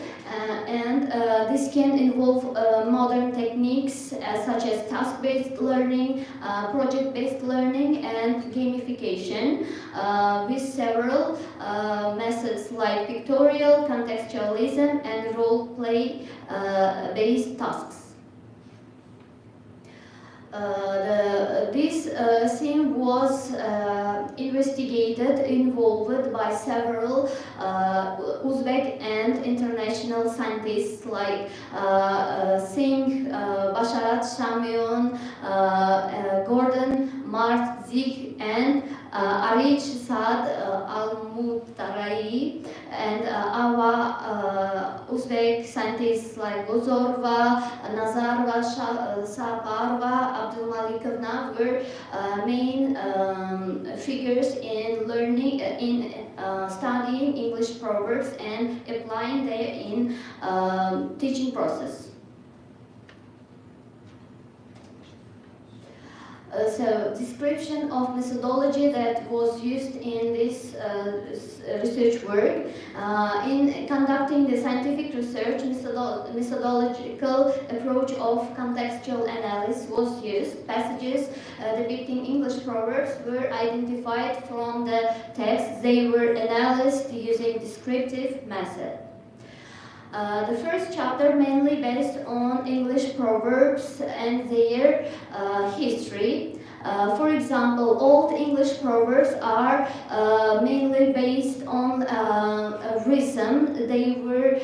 and this can involve modern techniques such as task-based learning, project-based learning, and gamification with several methods like pictorial, contextualism, and role-play based tasks. This theme was involved by several Uzbek and international scientists like Singh, Basharat Shamyon, Gordon Martzig, and Arich Saad Al-Mutarai, and our Uzbek scientists like Gozorova, Nazarova, Saparova, Abdulmalikovna were main figures in learning, studying English proverbs and applying them in teaching process. So, description of methodology that was used in this research work. In conducting the scientific research, methodological approach of contextual analysis was used. Passages depicting English proverbs were identified from the text. They were analyzed using descriptive method. The first chapter mainly based on English proverbs and their history. For example, old English proverbs are mainly based on rhythm. They were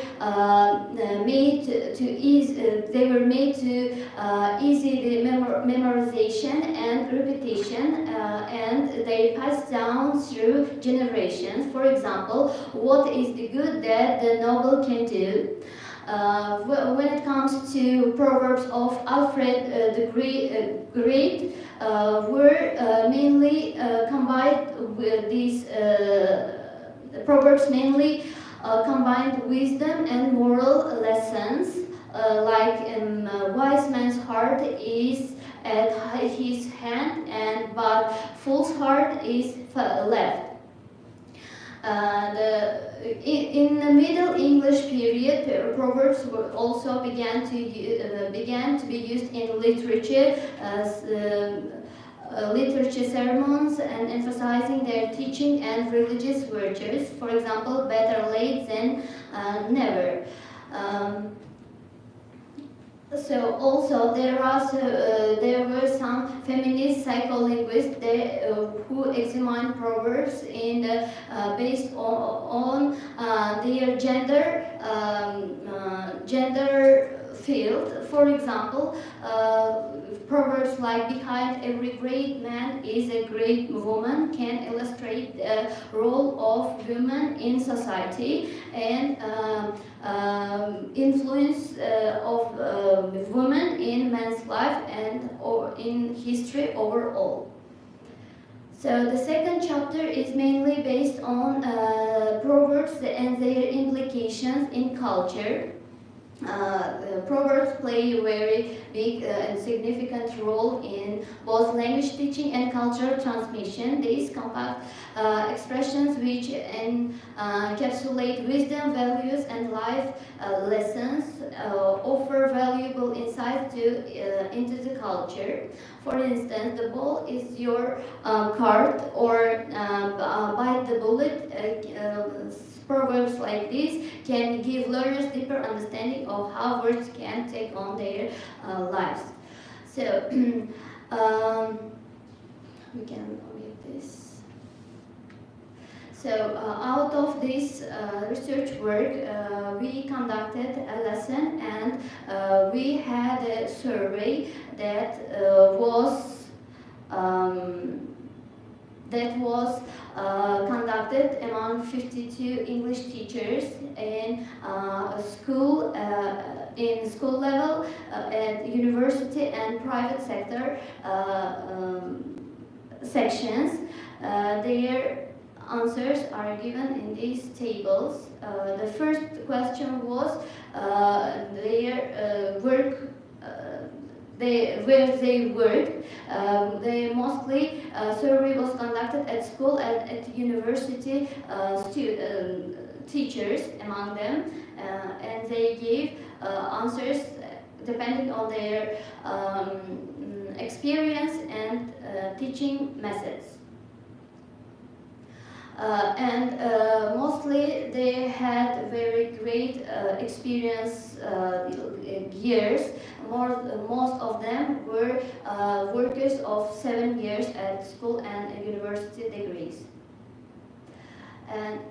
made to ease the memorization and repetition, and they pass down through generations. For example, what is the good that the noble can do? When it comes to proverbs of Alfred the Great, were mainly combined with these proverbs mainly combined wisdom and moral lessons, like wise man's heart is at his hand, but fool's heart is left. In the Middle English period, proverbs were also began to be used in literature as literature sermons and emphasizing their teaching and religious virtues. For example, better late than never. So also there were some feminist psycholinguists who examined proverbs in based on their gender field. For example, proverbs like "behind every great man is a great woman" can illustrate the role of women in society and influence of women in man's life and or in history overall. So the second chapter is mainly based on proverbs and their implications in culture. proverbs play a very big and significant role in both language teaching and cultural transmission. These compact expressions which encapsulate wisdom, values, and life lessons offer valuable insights into the culture. For instance, the ball is your card, or bite the bullet. Proverbs like this can give learners deeper understanding of how words can take on their lives. So we can read this. So out of this research work, we conducted a lesson, and we had a survey that was conducted among 52 English teachers in school level, at university and private sector sections. Their answers are given in these tables. The first question was their work. Where they worked. They mostly survey was conducted at school and at university teachers among them, and they gave answers depending on their experience and teaching methods. Mostly they had very great experience years. Most of them were workers of 7 years at school and university degrees. And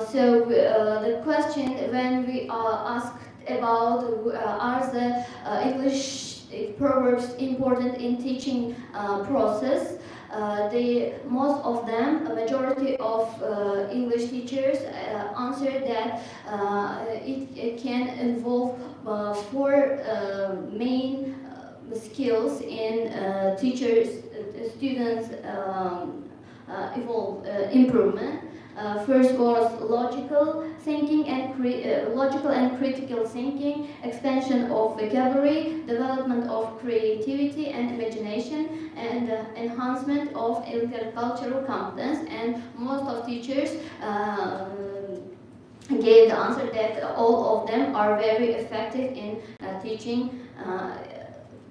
so the question when we asked about are the English proverbs important in teaching process, most of them, a majority of English teachers answered that it can involve 4 main skills in students' improvement. First was logical thinking and critical thinking, expansion of vocabulary, development of creativity and imagination, and enhancement of intercultural competence. And most of teachers gave the answer that all of them are very effective in teaching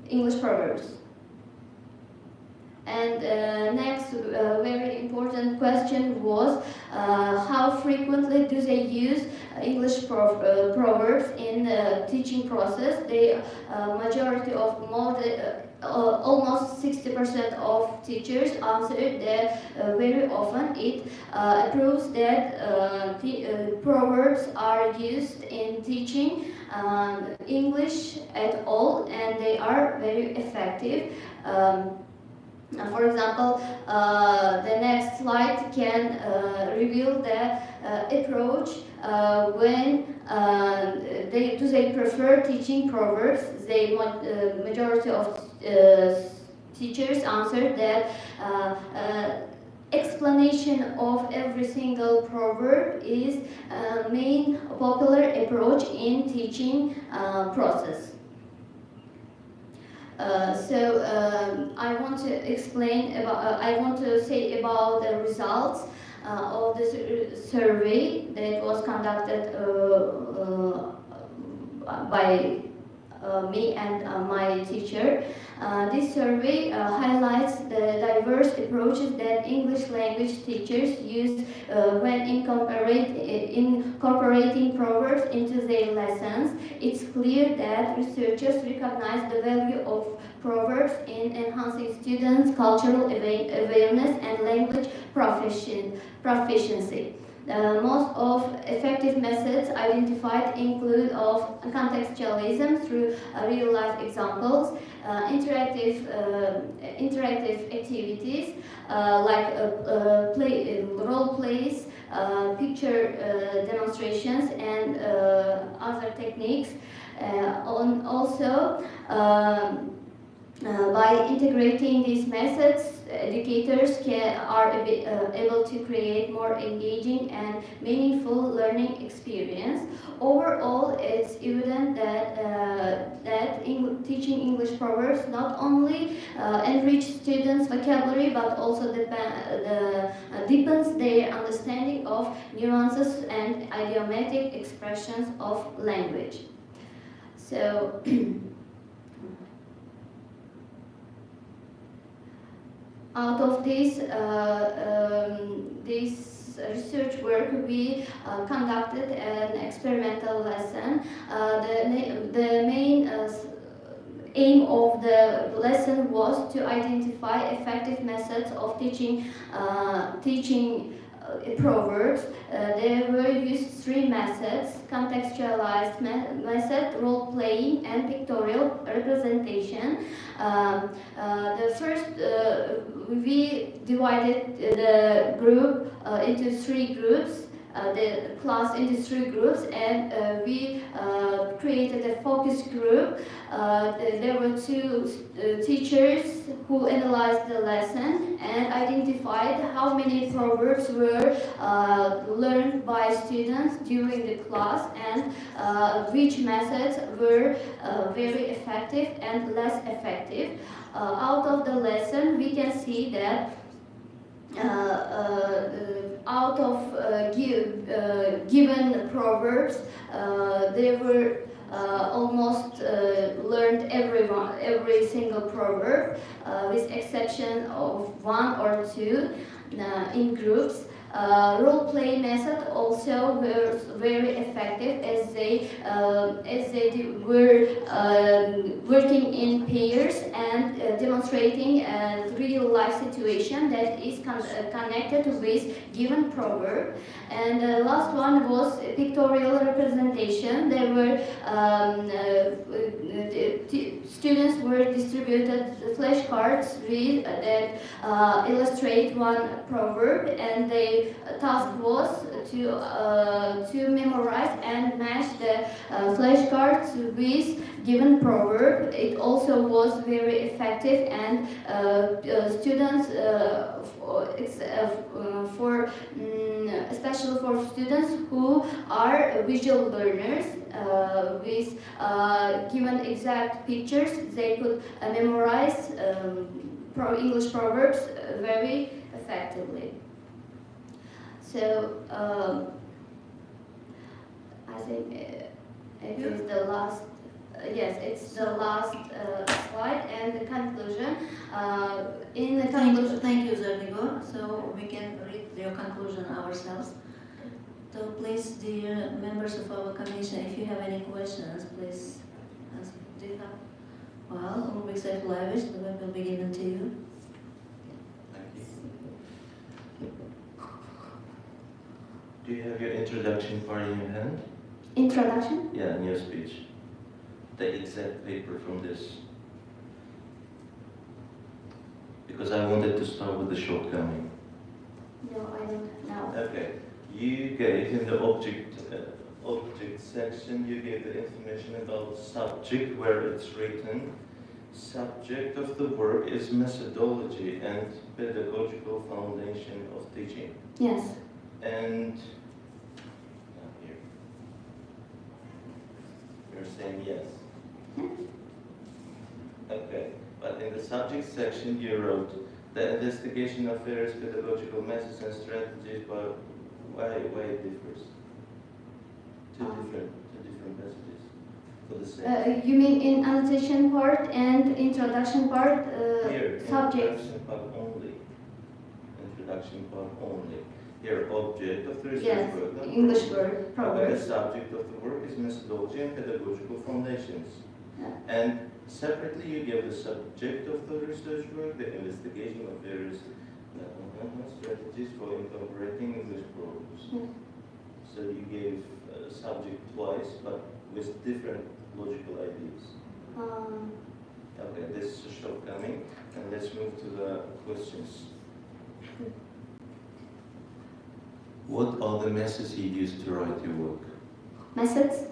English proverbs. And next very important question was how frequently do they use English proverbs in the teaching process. The majority of almost 60% of teachers answered that very often. It proves that proverbs are used in teaching English at all, and they are very effective. For example, the next slide can reveal the approach when they prefer teaching proverbs. The majority of teachers answered that explanation of every single proverb is main popular approach in teaching process. I want to explain about. I want to say about the results of this survey that was conducted by me and my teacher. This survey highlights the diverse approaches that English language teachers use when incorporating proverbs into their lessons. It's clear that researchers recognize the value of proverbs in enhancing students' cultural awareness and language proficiency. Most of effective methods identified include of contextualism through real-life examples, interactive activities like role plays, picture demonstrations, and other techniques. Also, By integrating these methods, educators are able to create more engaging and meaningful learning experience. Overall, it's evident that teaching English proverbs not only enrich students' vocabulary but also deepens their understanding of nuances and idiomatic expressions of language. So. Out of this research work, we conducted an experimental lesson. The main aim of the lesson was to identify effective methods of teaching proverbs. There were used three methods: contextualized method, role-playing, and pictorial representation. The first, we divided the group into three groups, the class into three groups, and we created a focus group. There were two teachers who analyzed the lesson and identified how many proverbs were learned by students during the class and which methods were very effective and less effective. Out of the lesson, we can see that out of given proverbs, they were almost learned every single proverb, with exception of one or two in groups. Role-play method also was very effective as they were working in pairs and demonstrating a real-life situation that is connected with given proverb. And the last one was pictorial representation. There were students were distributed flashcards that illustrate one proverb, and the task was to memorize and match the flashcards with given proverb. It also was very effective, and students especially for students who are visual learners, with given exact pictures, they could memorize English proverbs very effectively. So I think it is the last. Yes, it's the last slide and the conclusion. In the conclusion, Thank you, Xorijiy. So we can read your conclusion ourselves. So please, dear members of our commission, if you have any questions, please ask. Do you have? Well, Umubik Saifullah, the word will be given to you. Thank you. Do you have your introduction part in your hand? Introduction? Yeah, in your speech. The exact paper from this. Because I wanted to start with the shortcoming. No, I don't know. Okay. You gave in the object section, you gave the information about subject where it's written. Subject of the work is methodology and pedagogical foundation of teaching. Yes. And here. You're saying yes. Okay, but in the subject section you wrote the investigation of various pedagogical methods and strategies, but why it differs? Two different messages for the same. You mean in annotation part and introduction part? Here, subject. Introduction part only. Here, object of the research Yes, work. English word, The proverb. subject of the work is methodology and pedagogical foundations. Yeah. And separately, you give the subject of the research work, the investigation of various strategies for incorporating English proverbs. Yeah. So you gave subject twice, but with different logical ideas. Okay, this is a shortcoming, and let's move to the questions. What are the methods you used to write your work? Methods?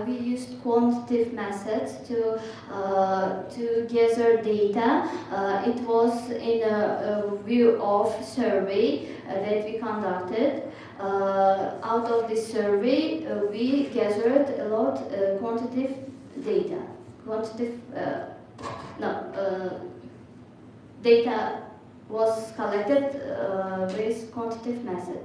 we used quantitative methods to gather data. It was in a view of survey that we conducted. Out of this survey, we gathered a lot quantitative data. Data was collected with quantitative method.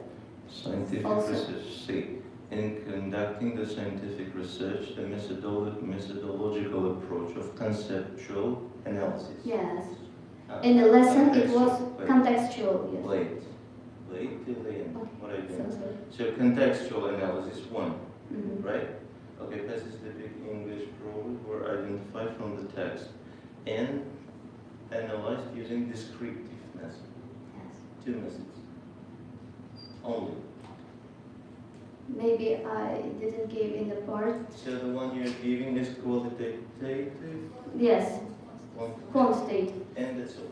Scientific Also. research. See, in conducting the scientific research, the methodological approach of conceptual analysis. Yes. In the lesson, it was Contextual. contextual. Yes. Wait till the end. What I So do. sorry. So contextual analysis 1, Mhm. right? Okay, this is the big English proverb were identified from the text and analyzed using descriptive method. Yes. 2 methods. Only. Maybe I didn't give in the part. So the one you're giving is qualitative Yes, one, quantitative. and that's all.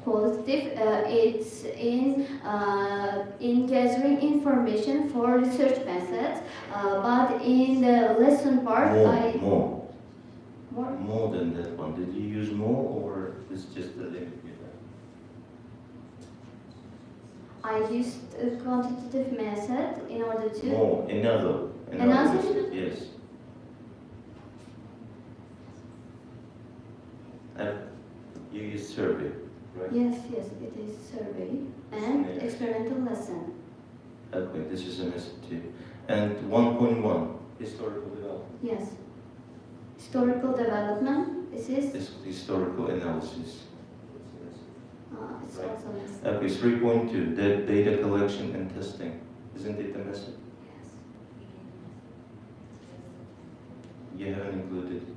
Qualitative, it's in gathering information for research methods, but in the lesson part, More than that one. Did you use more, or is just the limit you I used a quantitative method in order have? to. More, another Another? yes. You use survey, right? Yes, it is survey and Yeah. experimental lesson. Okay, this is a method too. And 1.1, historical development. Yes. Historical development. This is. This historical analysis. It's Right. also lesson. Okay, 3.2, data collection and testing. Isn't it the method? Yes. You haven't included it.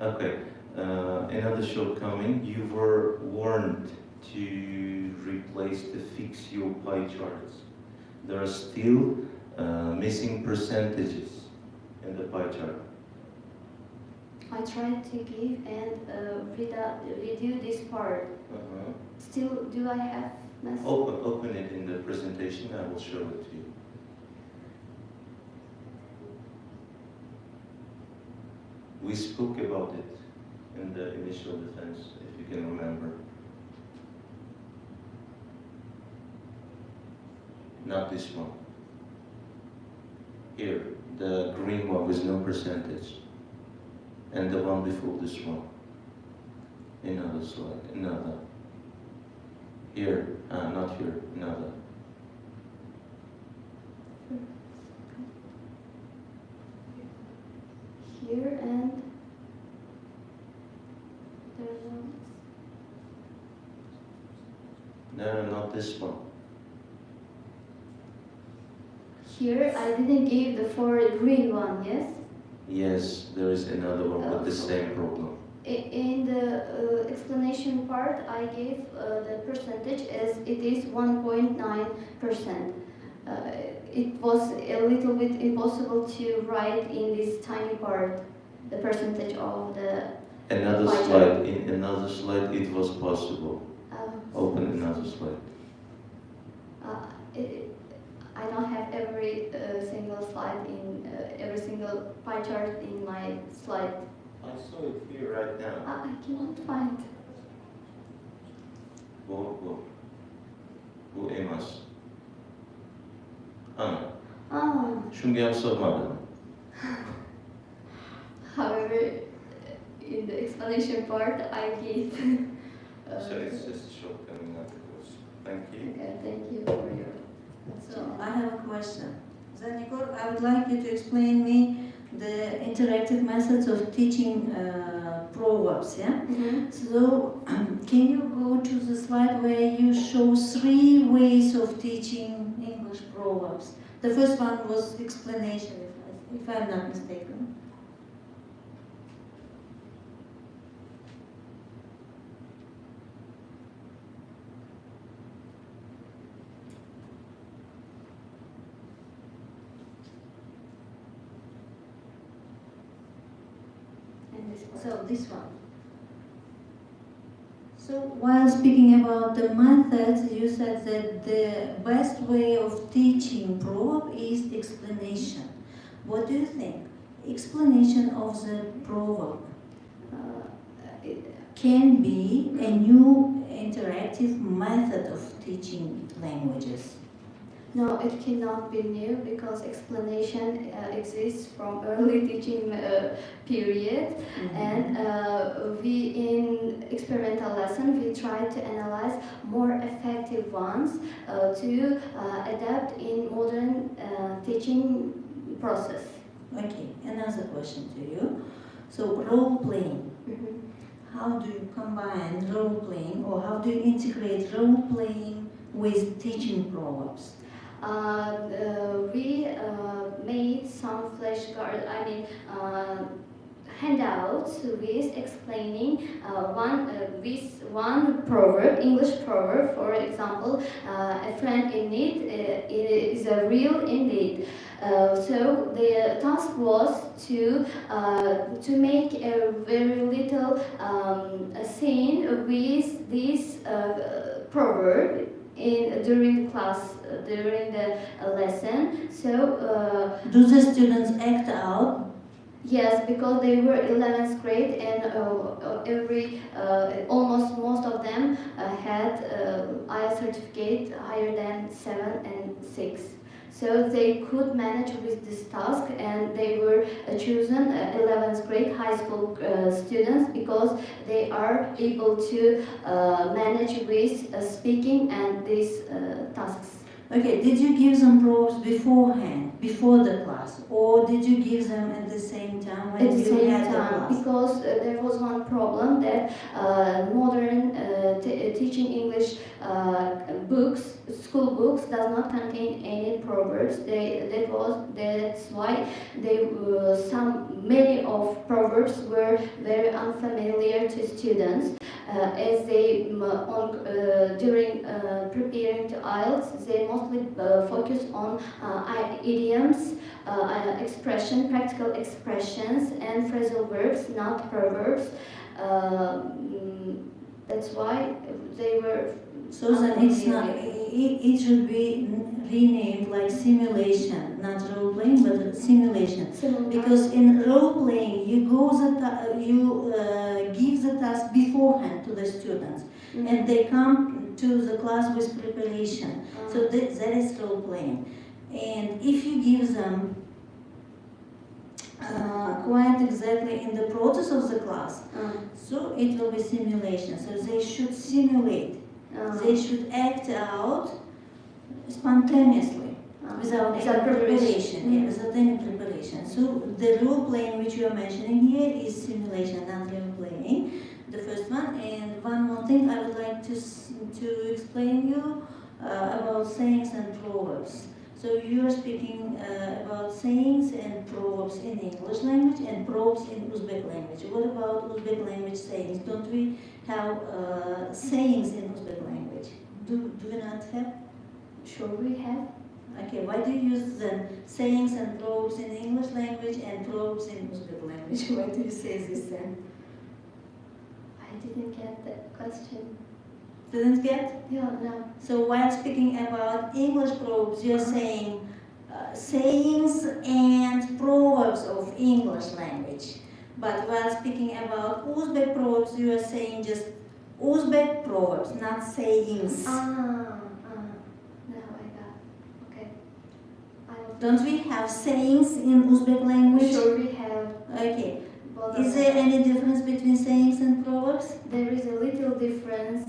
Okay, another shortcoming, you were warned to replace the fix your pie charts. There are still missing percentages in the pie chart. I tried to give and redo this part. Still, do I have message? Open it in the presentation, I will show it to you. We spoke about it in the initial defense, if you can remember. Not this one. Here, the green one with no percentage. And the one before this one. Another slide, another. Here, not here, another. Here and there's No, not this one. here I didn't give the green one, yes? Yes, there is another one with the same problem. In the explanation part, I gave the percentage as it is 1.9%. It was a little bit impossible to write in this tiny part the percentage of the Another pie slide, chart. in another slide it was possible. Open another slide. I don't have every single slide in every single pie chart in my slide. I saw it here right now. I cannot find. Bu emas. Shunga ham sig'madi. However, in the explanation part, I gave. So it's just a shortcoming of the course. Thank you. Okay, thank you for your. So I have a question. Zanigor, I would like you to explain me the interactive methods of teaching proverbs, yeah? So can you go to the slide where you show 3 ways of teaching English proverbs? The first one was explanation, if I'm not mistaken. So this one. So while speaking about the methods, you said that the best way of teaching proverb is explanation. What do you think? Explanation of the proverb can be a new interactive method of teaching languages. No, it cannot be new because explanation exists from early teaching period, and we in experimental lesson we try to analyze more effective ones to adapt in modern teaching process. Okay, another question to you. So role playing. How do you combine role playing, or how do you integrate role playing with teaching proverbs? We made some handouts with explaining one proverb, English proverb. For example, a friend in need is a real indeed. So the task was to make a very little scene with this proverb during class, during the lesson. So do the students act out? Yes, because they were 11th grade, and almost most of them had IELTS certificate higher than 7 and 6. So they could manage with this task, and they were chosen 11th grade high school students because they are able to manage with speaking and these tasks. Okay, did you give them proverbs beforehand, before the class, or did you give them at the same time when you had the class? Because there was one problem that modern teaching English books, school books, does not contain any proverbs. That's why many of proverbs were very unfamiliar to students. As they during preparing to IELTS, they mostly focus on idioms, practical expressions, and phrasal verbs, not proverbs. That's why they were. So then it's not. It should be renamed like simulation, not role playing, but simulation. Because in role playing, you give the task beforehand to the students, and they come to the class with preparation. So that is role playing. And if you give them quite exactly in the process of the class, so it will be simulation. So they should simulate. They should act out spontaneously, without any preparation, without any preparation. So the role playing which you are mentioning here is simulation, not role playing. The first one. And one more thing I would like to explain you about sayings and proverbs. So you are speaking about sayings and proverbs in English language and proverbs in Uzbek language. What about Uzbek language sayings? Don't we have sayings in Uzbek language? Do we not have? Sure, we have. Okay, why do you use then sayings and proverbs in English language and proverbs in Uzbek language? Why do you say this then? I didn't get that question. Didn't get? Yeah, no. So while speaking about English proverbs, you're saying sayings and proverbs of English language. But while speaking about Uzbek proverbs, you are saying just Uzbek proverbs, not sayings. Now I got. Okay. Don't we have sayings in Uzbek language? Sure, we have. Okay. Is there any difference between sayings and proverbs? There is a little difference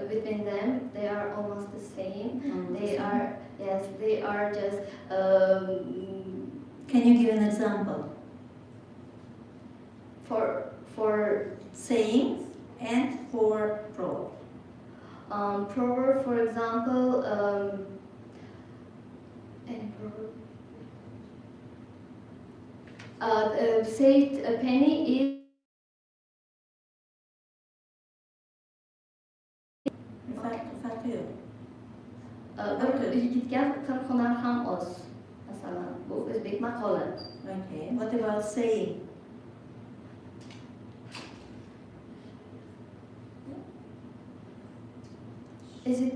between them. They are almost the same. They are just. Can you give an example? For sayings and for proverb. Proverb, for example, any proverb. Say a penny is. Farqi yo'q. Bir yigitga 40 hunar ham oz. Masalan, bu o'zbek maqoli. Okay. What about saying? Is it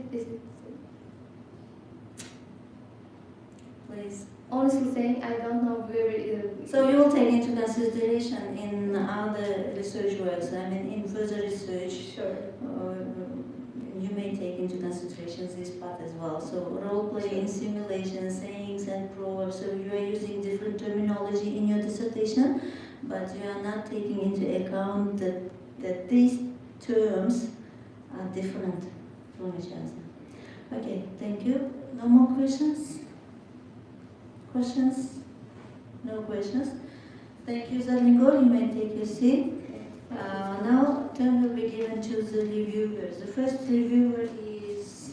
please. Honestly saying, I don't know very. So you will take into consideration in other research works, I mean in further research, Sure. you may take into consideration this part as well. So role playing, simulation, sayings and proverbs, so you are using different terminology in your dissertation, but you are not taking into account that these terms are different from each other. Okay, thank you. No more questions? Questions? No questions? Thank you, Zarnigor. You may take your seat. Now, turn will be given to the reviewers. The first reviewer is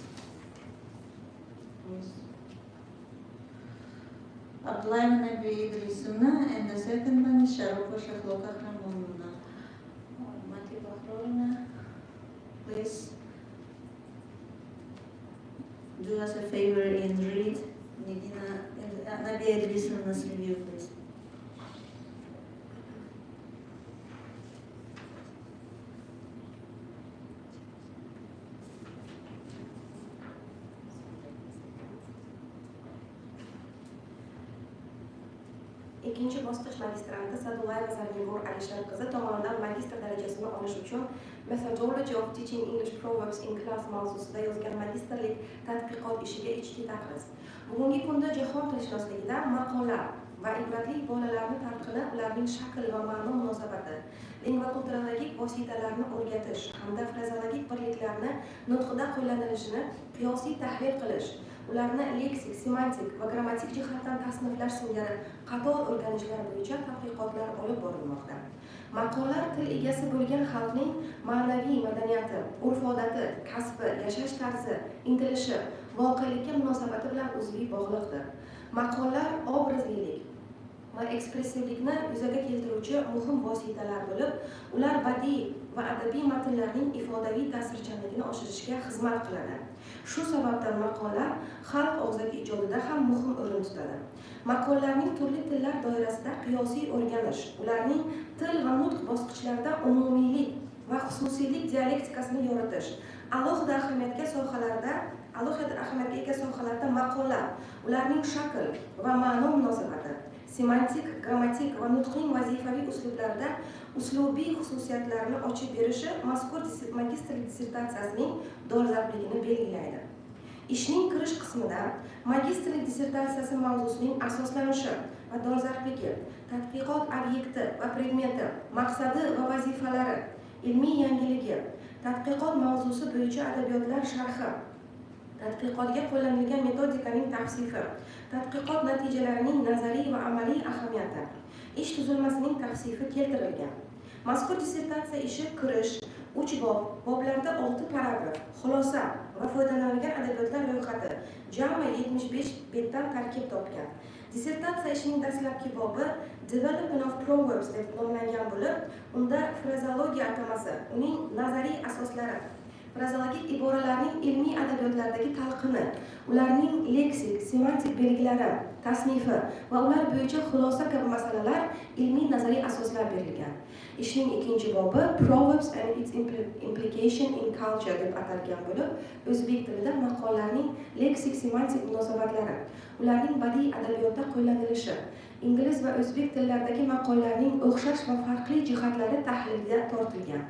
Abdullayev Nabi Idrisovna, and the second one is Sharokova Shahloka Khramovna. Mati Bakhrovna, please do us a favor and read Nigina Nabi Idrisovna's review, please. Ikkinchi bosqich magistranti Sadullayeva Zarnigor Alisher qizi tomonidan magistr darajasini olish uchun Methodology of Teaching English Proverbs in Class mavzusida yozgan magistrlik tadqiqot ishiga ichki taqriz. Bugungi kunda jahon tilshunosligida maqollar va ibratli bolalarni talqini, ularning shakl va ma'no munosabati, lingvokulturologik vositalarni o'rgatish hamda frazeologik birliklarni nutqida qo'llanilishini qiyosiy tahlil qilish, ularni leksik, semantik va grammatik jihatdan tasniflash singari qator o'rganishlar bo'yicha tadqiqotlar olib borilmoqda. Maqollar til egasi bo'lgan xalqning ma'naviy madaniyati, urf-odati, kasbi, yashash tarzi, intilishi, voqelikka munosabati bilan uzviy bog'liqdir. Maqollar obrazlilik va ekspressivlikni yuzaga keltiruvchi muhim vositalar bo'lib, ular badiiy va adabiy matnlarning ifodaviy ta'sirchanligini oshirishga xizmat qiladi. Shu sababdan maqollar xalq og'zaki ijodida ham muhim o'rin tutadi. Maqollarning turli tillar doirasida qiyosiy o'rganish, ularning til va nutq bosqichlarida umumiylik va xususiylik dialektikasini yoritish, alohida ahamiyatga ega sohalarda maqollar, ularning shakl va ma'no munosabati, semantik, grammatik va nutqning vazifaviy uslublarida uslubiy xususiyatlarni ochib berishi mazkur magistrlik dissertatsiyasining dolzarbligini belgilaydi. Ishning kirish qismida magistrlik dissertatsiyasi mavzusining asoslanishi va dolzarbligi, tadqiqot obyekti va predmeti, maqsadi va vazifalari, ilmiy yangiligi, tadqiqot mavzusi bo'yicha adabiyotlar sharhi, tadqiqotga qo'llanilgan metodikaning tavsifi, tadqiqot natijalarining nazariy va amaliy ahamiyati, ish tuzilmasining tavsifi keltirilgan. Mazkur dissertatsiya ishi kirish, 3 boblarda 6 paragraf, xulosa va foydalanilgan adabiyotlar ro'yxati jami 75 betdan tarkib topgan. Dissertatsiya ishining dastlabki bobi Development of Proverbs deb nomlangan bo'lib, unda frazeologiya atamasi, uning nazariy asoslari, frazeologik iboralarning ilmiy adabiyotlardagi talqini, ularning leksik, semantik belgilari, tasnifi va ular bo'yicha xulosa kabi masalalar ilmiy nazariy asoslar berilgan. Ishning ikkinchi bobi Proverbs and its implication in culture deb atalgan bo'lib, o'zbek tilida maqollarning leksik, semantik munosabatlari, ularning badiiy adabiyotda qo'llanilishi, ingliz va o'zbek tillardagi maqollarning o'xshash va farqli jihatlari tahlilga tortilgan.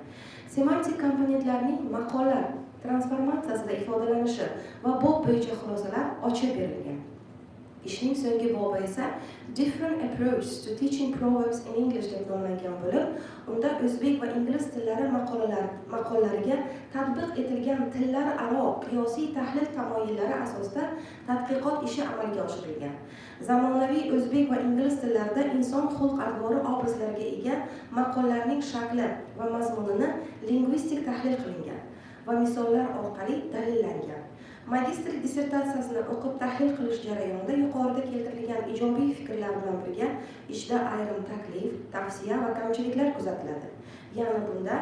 Semantik komponentlarning maqollar transformatsiyasida ifodalanishi va bob bo'yicha xulosalar ochib berilgan. Ishning so'nggi bobi esa Different Approach to Teaching Proverbs in English deb nomlangan bo'lib, unda o'zbek va ingliz tillari maqollariga tatbiq etilgan tillararo qiyosiy tahlil tamoyillari asosida tadqiqot ishi amalga oshirilgan. Zamonaviy o'zbek va ingliz tillarida inson xulq-atvori obrazlariga ega maqollarning shakli va mazmunini lingvistik tahlil qilingan va misollar orqali dalillangan. Magistrlik dissertatsiyasini o'qib tahlil qilish jarayonida yuqorida keltirilgan ijobiy fikrlar bilan birga ishda ayrim taklif, tavsiya va kamchiliklar kuzatiladi. Ya'ni bunda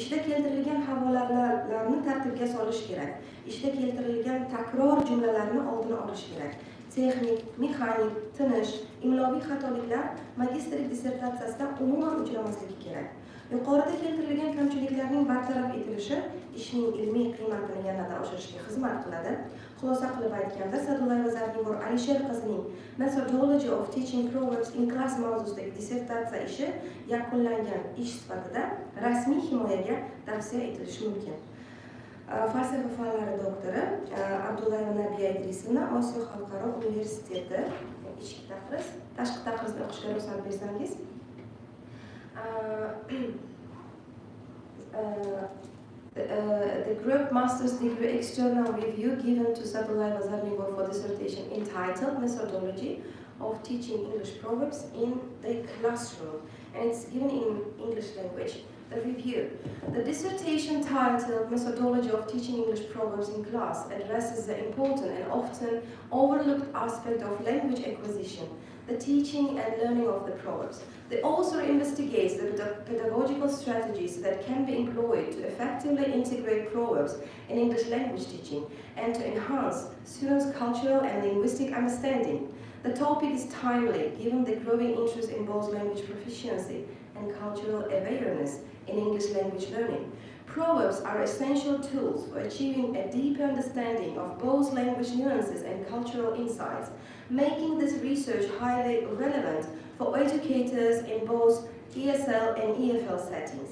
ishda keltirilgan havolalarni tartibga solish kerak. Ishda keltirilgan takror jumlalarni oldini olish kerak. Texnik, mexanik, tinish, imloviy xatoliklar magistrlik dissertatsiyasida umuman uchramasligi kerak. Yuqorida keltirilgan kamchiliklarning bartaraf etilishi ishning ilmiy qiymatini yanada oshirishga xizmat qiladi. Xulosa qilib aytganda, Sa'dullayeva Zarnigor Alisher qizining Methodology of Teaching Proverbs in Class mavzusidagi dissertatsiya ishi yakunlangan ish sifatida rasmiy himoyaga tavsiya etilishi mumkin. Falsafa fanlari doktori Abdullayeva Nabiya Idrisovna Osiyo xalqaro universiteti ichki tadris, tashqi tadrisni o'qishga ruxsat bersangiz. The group master's degree external review given to Sa'dullayeva Zarnigor for dissertation entitled Methodology of Teaching English Proverbs in the Classroom, and it's given in English language. The review. The dissertation titled Methodology of Teaching English Proverbs in Class addresses the important and often overlooked aspect of language acquisition, the teaching and learning of the proverbs. The author investigates the pedagogical strategies that can be employed to effectively integrate proverbs in English language teaching and to enhance students' cultural and linguistic understanding. The topic is timely given the growing interest in both language proficiency and cultural awareness in English language learning. Proverbs are essential tools for achieving a deeper understanding of both language nuances and cultural insights, making this research highly relevant for educators in both ESL and EFL settings.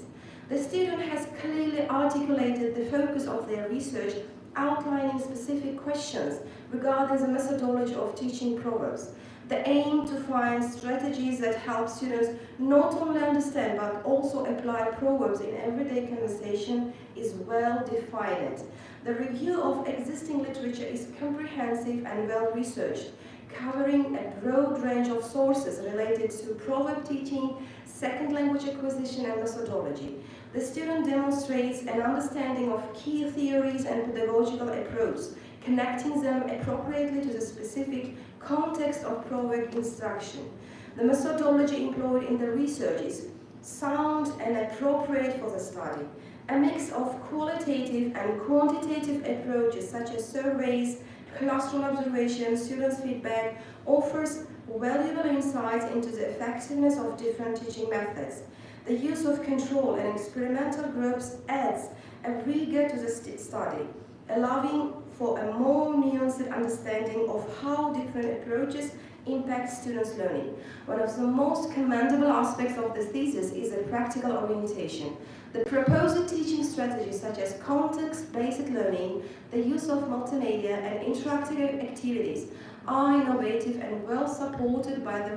The student has clearly articulated the focus of their research, outlining specific questions regarding the methodology of teaching proverbs. The aim to find strategies that help students not only understand but also apply proverbs in everyday conversation is well defined. The review of existing literature is comprehensive and well researched, covering a broad range of sources related to proverb teaching, second language acquisition and methodology. The student demonstrates an understanding of key theories and pedagogical approaches, connecting them appropriately to the specific context of proverb instruction. The methodology employed in the research is sound and appropriate for the study. A mix of qualitative and quantitative approaches such as surveys, classroom observations, students' feedback offers valuable insights into the effectiveness of different teaching methods. The use of control and experimental groups adds a rigor to the study, allowing for a more nuanced understanding of how different approaches impact students' learning. One of the most commendable aspects of the thesis is the practical orientation. The proposed teaching strategies such as context-based learning, the use of multimedia and interactive activities are innovative and well supported by the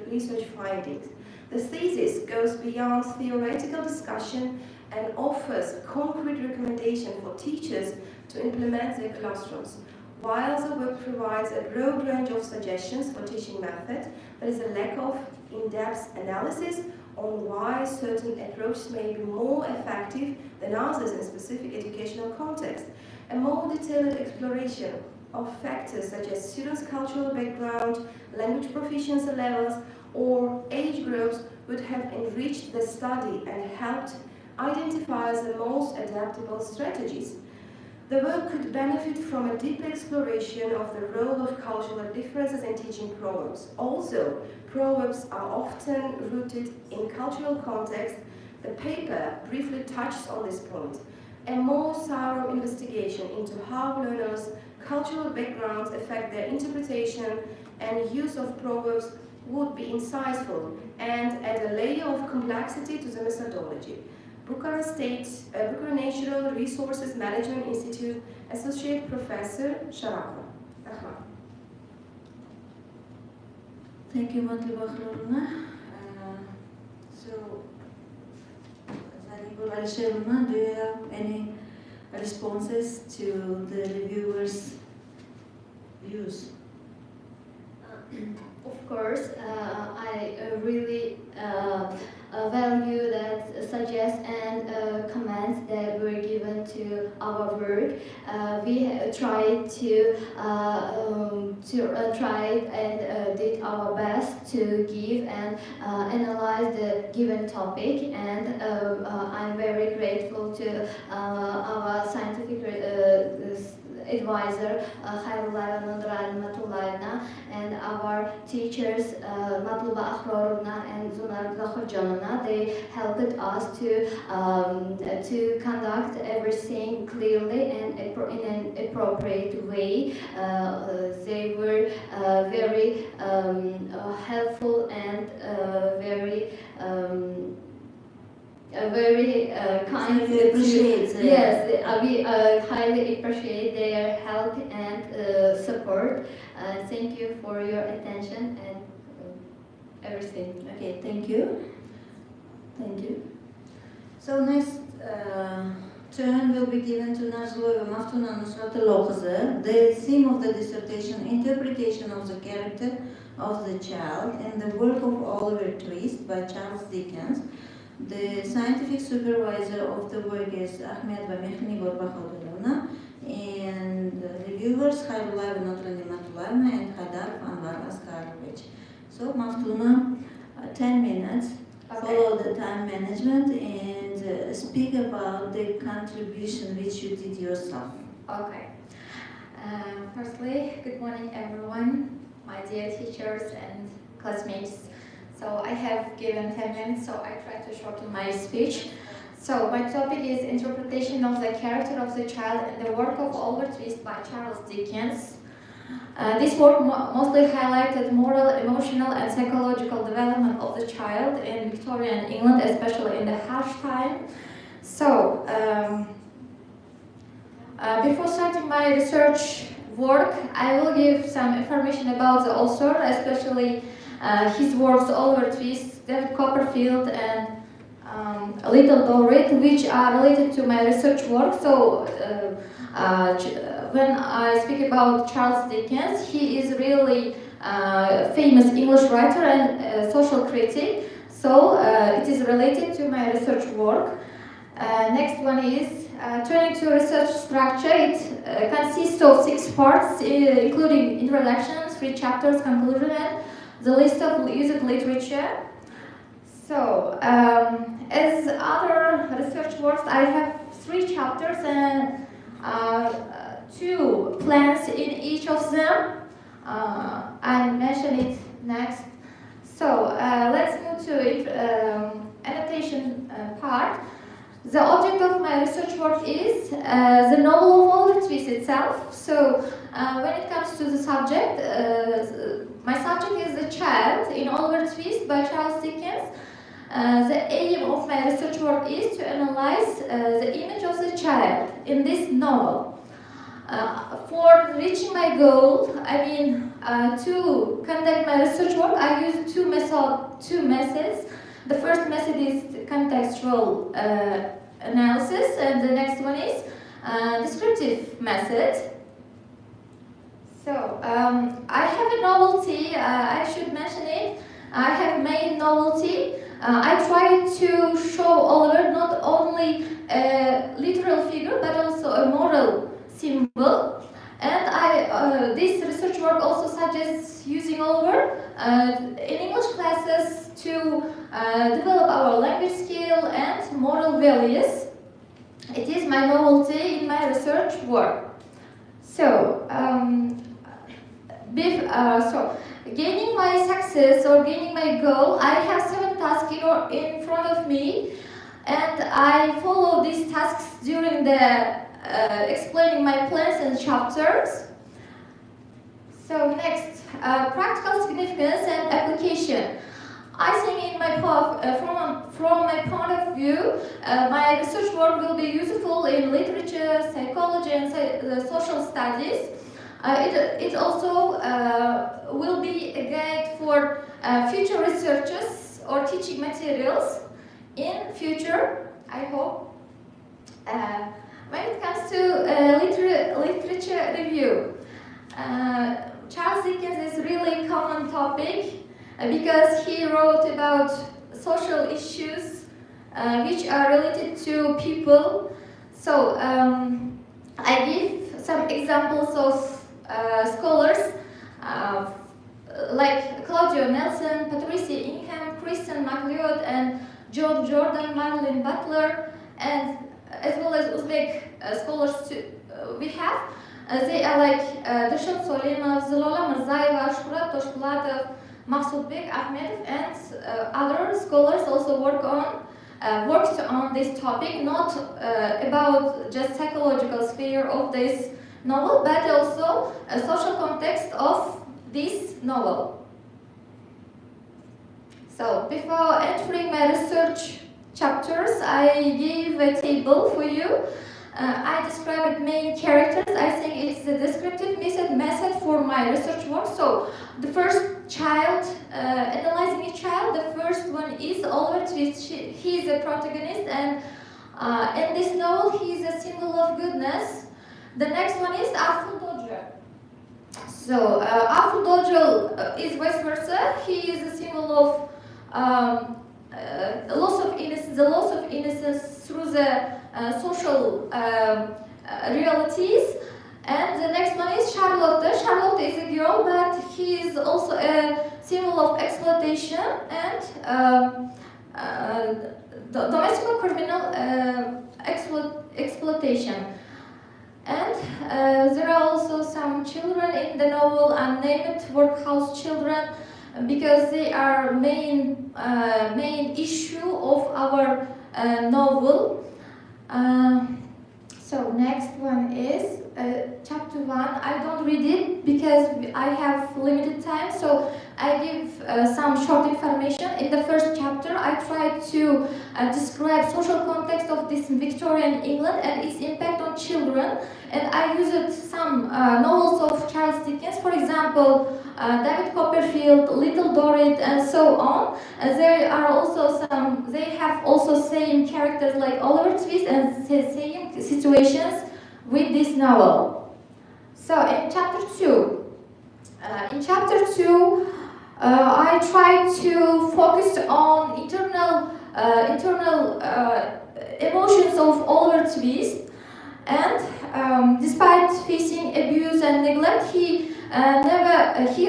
research findings. The thesis goes beyond theoretical discussion and offers concrete recommendations for teachers to implement their classrooms. While the work provides a broad range of suggestions for teaching methods, there is a lack of in-depth analysis on why certain approaches may be more effective than others in specific educational contexts. A more detailed exploration of factors such as students' cultural background, language proficiency levels, or age groups would have enriched the study and helped identify the most adaptable strategies. The work could benefit from a deep exploration of the role of cultural differences in teaching proverbs. Also, proverbs are often rooted in cultural context. The paper briefly touches on this point. A more thorough investigation into how learners' cultural backgrounds affect their interpretation and use of proverbs would be insightful and add a layer of complexity to the methodology. Bucharest Natural Resources Management Institute Associate Professor Sharakova. Thank you, Matliba Khlorna. So, Zarnigor Alisherna, do you have any responses to the reviewers' views? Of course, I really value that suggests and comments that were given to our work. We tried to try and did our best to give and analyze the given topic, and I'm very grateful to our scientific advisor, and our teachers, Matluba Akhrorovna and Zunar Zakhurjanovna. They helped us to conduct everything clearly and in an appropriate way. They were very helpful and very kind. We appreciate yes, we highly appreciate their help and support. Thank you for your attention and everything. Okay, thank you. Thank you. So next turn will be given to Nazloeva Maftuna Nusratullah. The theme of the dissertation, interpretation of the character of the child, and the work of Oliver Twist by Charles Dickens. The scientific supervisor of the work is Ahmed Vamehni Gorbakhodilovna, and the reviewers Khairullah Notrani Matulana and Hadar Anwar Askarovich. So Maftuna, 10 minutes. Okay. Follow the time management and speak about the contribution which you did yourself. Okay. Firstly, good morning everyone, my dear teachers and classmates. So I have given 10 minutes, so I try to shorten my speech. So my topic is interpretation of the character of the child and the work of Oliver Twist by Charles Dickens. This work mostly highlighted moral, emotional and psychological development of the child in Victorian England, especially in the harsh time. So, before starting my research work, I will give some information about the author, especially his works Oliver Twist, David Copperfield and Little Dorrit, which are related to my research work. So when I speak about Charles Dickens, he is really famous English writer and social critic. So it is related to my research work. Next one is turning to research structure. It consists of 6 parts, including introduction, 3 chapters, conclusion, and the list of used literature. So, as other research works, I have 3 chapters and 2 plans in each of them. I'll mention it next. So, let's move to annotation part. The object of my research work is the novel of Oliver Twist itself. So, when it comes to the subject, my subject is the child in Oliver Twist by Charles Dickens. The aim of my research work is to analyze the image of the child in this novel. For reaching my goal, to conduct my research work, I use two methods. The first method is contextual analysis, and the next one is descriptive method. So, I have a novelty, I should mention it. I have made novelty. I try to show Oliver not only a literal figure, but also a moral symbol. And this research work also suggests using Oliver in English classes to develop our language skill and moral values. It is my novelty in my research work. So, gaining my success or gaining my goal, I have 7 tasks in front of me, and I follow these tasks during the explaining my plans and chapters. So next, practical significance and application. I think in my from my point of view, my research work will be useful in literature, psychology, and social studies. It also will be a guide for future researchers or teaching materials in future, I hope. When it comes to literature review, Charles Dickens is really a common topic because he wrote about social issues which are related to people. So I give some examples of scholars like Claudio Nelson, Patricia Ingham, Kristen MacLeod, and John Jordan, Marilyn Butler, and as well as Uzbek scholars we have. They are like Dilshod Solimov, Zilola Mirzayeva, Shuhrat Toshpo'latov, Maqsudbek Ahmedov, and other scholars also worked on this topic, not about just psychological sphere of this novel, but also a social context of this novel. So before entering my research chapters, I gave a table for you. I described main characters. I think it's a descriptive method for my research work. So the first child, analyzing each child, the first one is Oliver Twist. He is a protagonist, and in this novel he is a symbol of goodness. The next one is Arthur Dodger. So Arthur Dodger is vice versa. He is a symbol of loss of innocence, the loss of innocence through the social realities. And the next one is Charlotte. Charlotte is a girl, but he is also a symbol of exploitation and domestic criminal exploitation. And there are also some children in the novel, unnamed workhouse children, because they are main issue of our novel. So next one is chapter 1. I don't read it because I have limited time, so I give some short information. In the first chapter, I try to describe social context of this Victorian England and its impact on children. And I used some novels of Charles Dickens, for example, David Copperfield, Little Dorrit, and so on. There are also some. They have also same characters like Oliver Twist and same situations with this novel. So in chapter 2, I try to focus on internal emotions of Oliver Twist, and despite facing abuse and neglect, he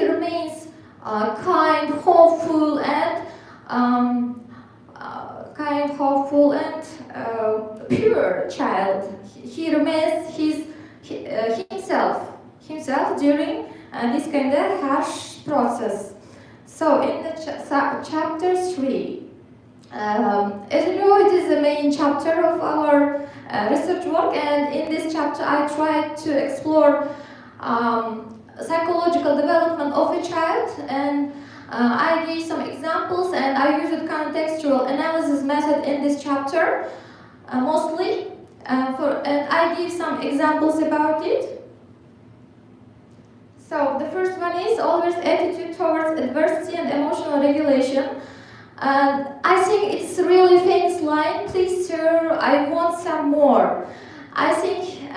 remains kind, hopeful, and pure child. He remains himself during this kind of harsh process. So in the chapter 3, as you know, it is the main chapter of our research work, and in this chapter I tried to explore psychological development of a child, and I gave some examples, and I used contextual analysis method in this chapter mostly, and I give some examples about it. So the first one is Oliver's attitude towards adversity and emotional regulation. I think it's a really famous line, "Please sir, I want some more." I think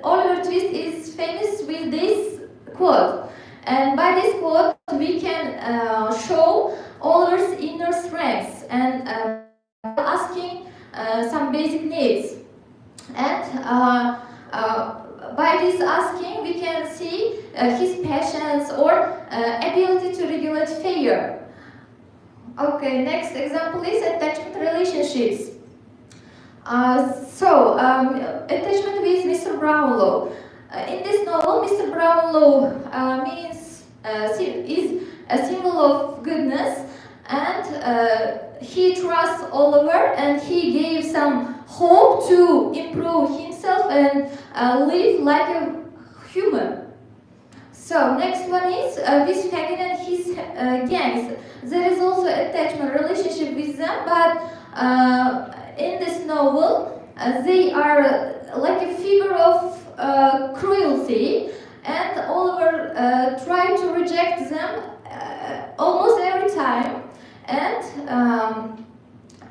Oliver Twist is famous with this quote. And by this quote, we can show Oliver's inner strengths and asking some basic needs. And by this asking, we can see his patience or ability to regulate fear. Okay, next example is attachment relationships. Attachment with Mr. Brownlow. In this novel, Mr. Brownlow is a symbol of goodness, and he trusts Oliver, and he gave some hope to improve himself and live like a human. So next one is with Fagin and his gangs. There is also attachment relationship with them, but in this novel, they are like a figure of cruelty, and Oliver tried to reject them almost every time, and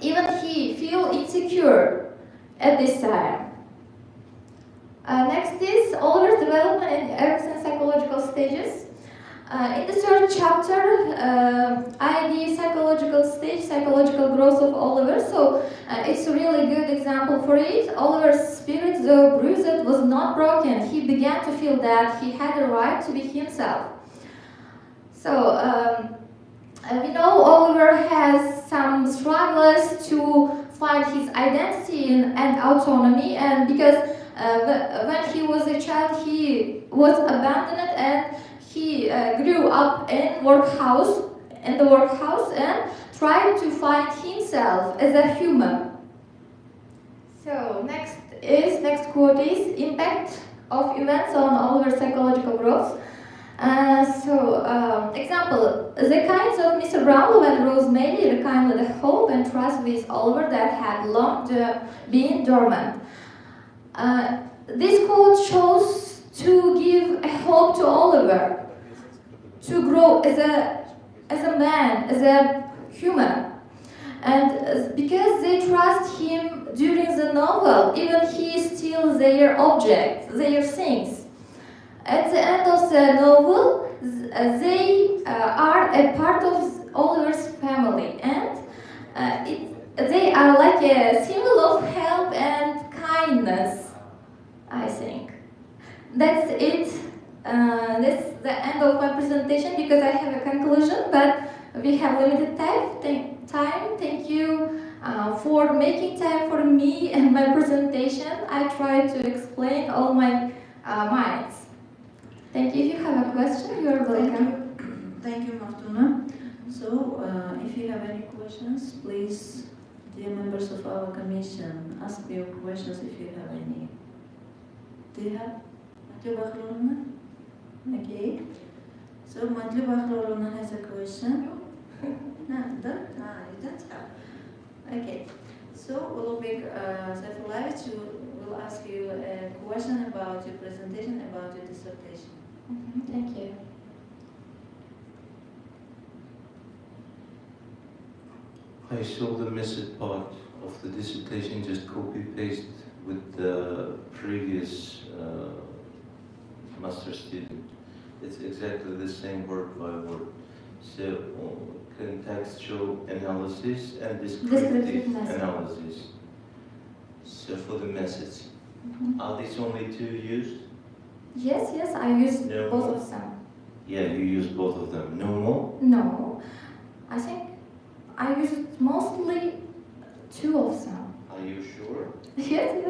even he feel insecure at this time. Next is Oliver's development in Erickson's psychological stages. In the third chapter, I give psychological growth of Oliver, so it's a really good example for it. Oliver's spirit, though bruised, was not broken. He began to feel that he had a right to be himself. So we know Oliver has some struggles to find his identity and autonomy, and because When he was a child, he was abandoned and he grew up in the workhouse and tried to find himself as a human. So next quote is impact of events on Oliver's psychological growth. Example, the kinds of Mr. Brownlow and Rosemary rekindled the hope and trust with Oliver that had long been dormant. This quote shows to give a hope to Oliver to grow as a man, as a human. And because they trust him during the novel, even he is still their object, their things. At the end of the novel, they are a part of Oliver's family, and they are like a symbol of help and kindness, I think. That's it. That's the end of my presentation because I have a conclusion, but we have limited time. Thank you for making time for me and my presentation. I tried to explain all my minds. Thank you. If you have a question, you are welcome. Thank you, Maftuna. So, if you have any questions, please, dear members of our commission, ask your questions if you have any. Do you have? Okay. So, Matli Bakhlorona has a question. No, don't? You don't have. Okay. So, Ulubek Saifulovich will ask you a question about your presentation, about your dissertation. Thank you. I saw the missing part of the dissertation just copy-paste with the previous master student. It's exactly the same word by word. So, contextual analysis and descriptive analysis. So for the message, are these only two used? Yes, I used No both more? of them. Yeah, you use both of them. No more? No, I think I used mostly two of them. Are you sure? Yes.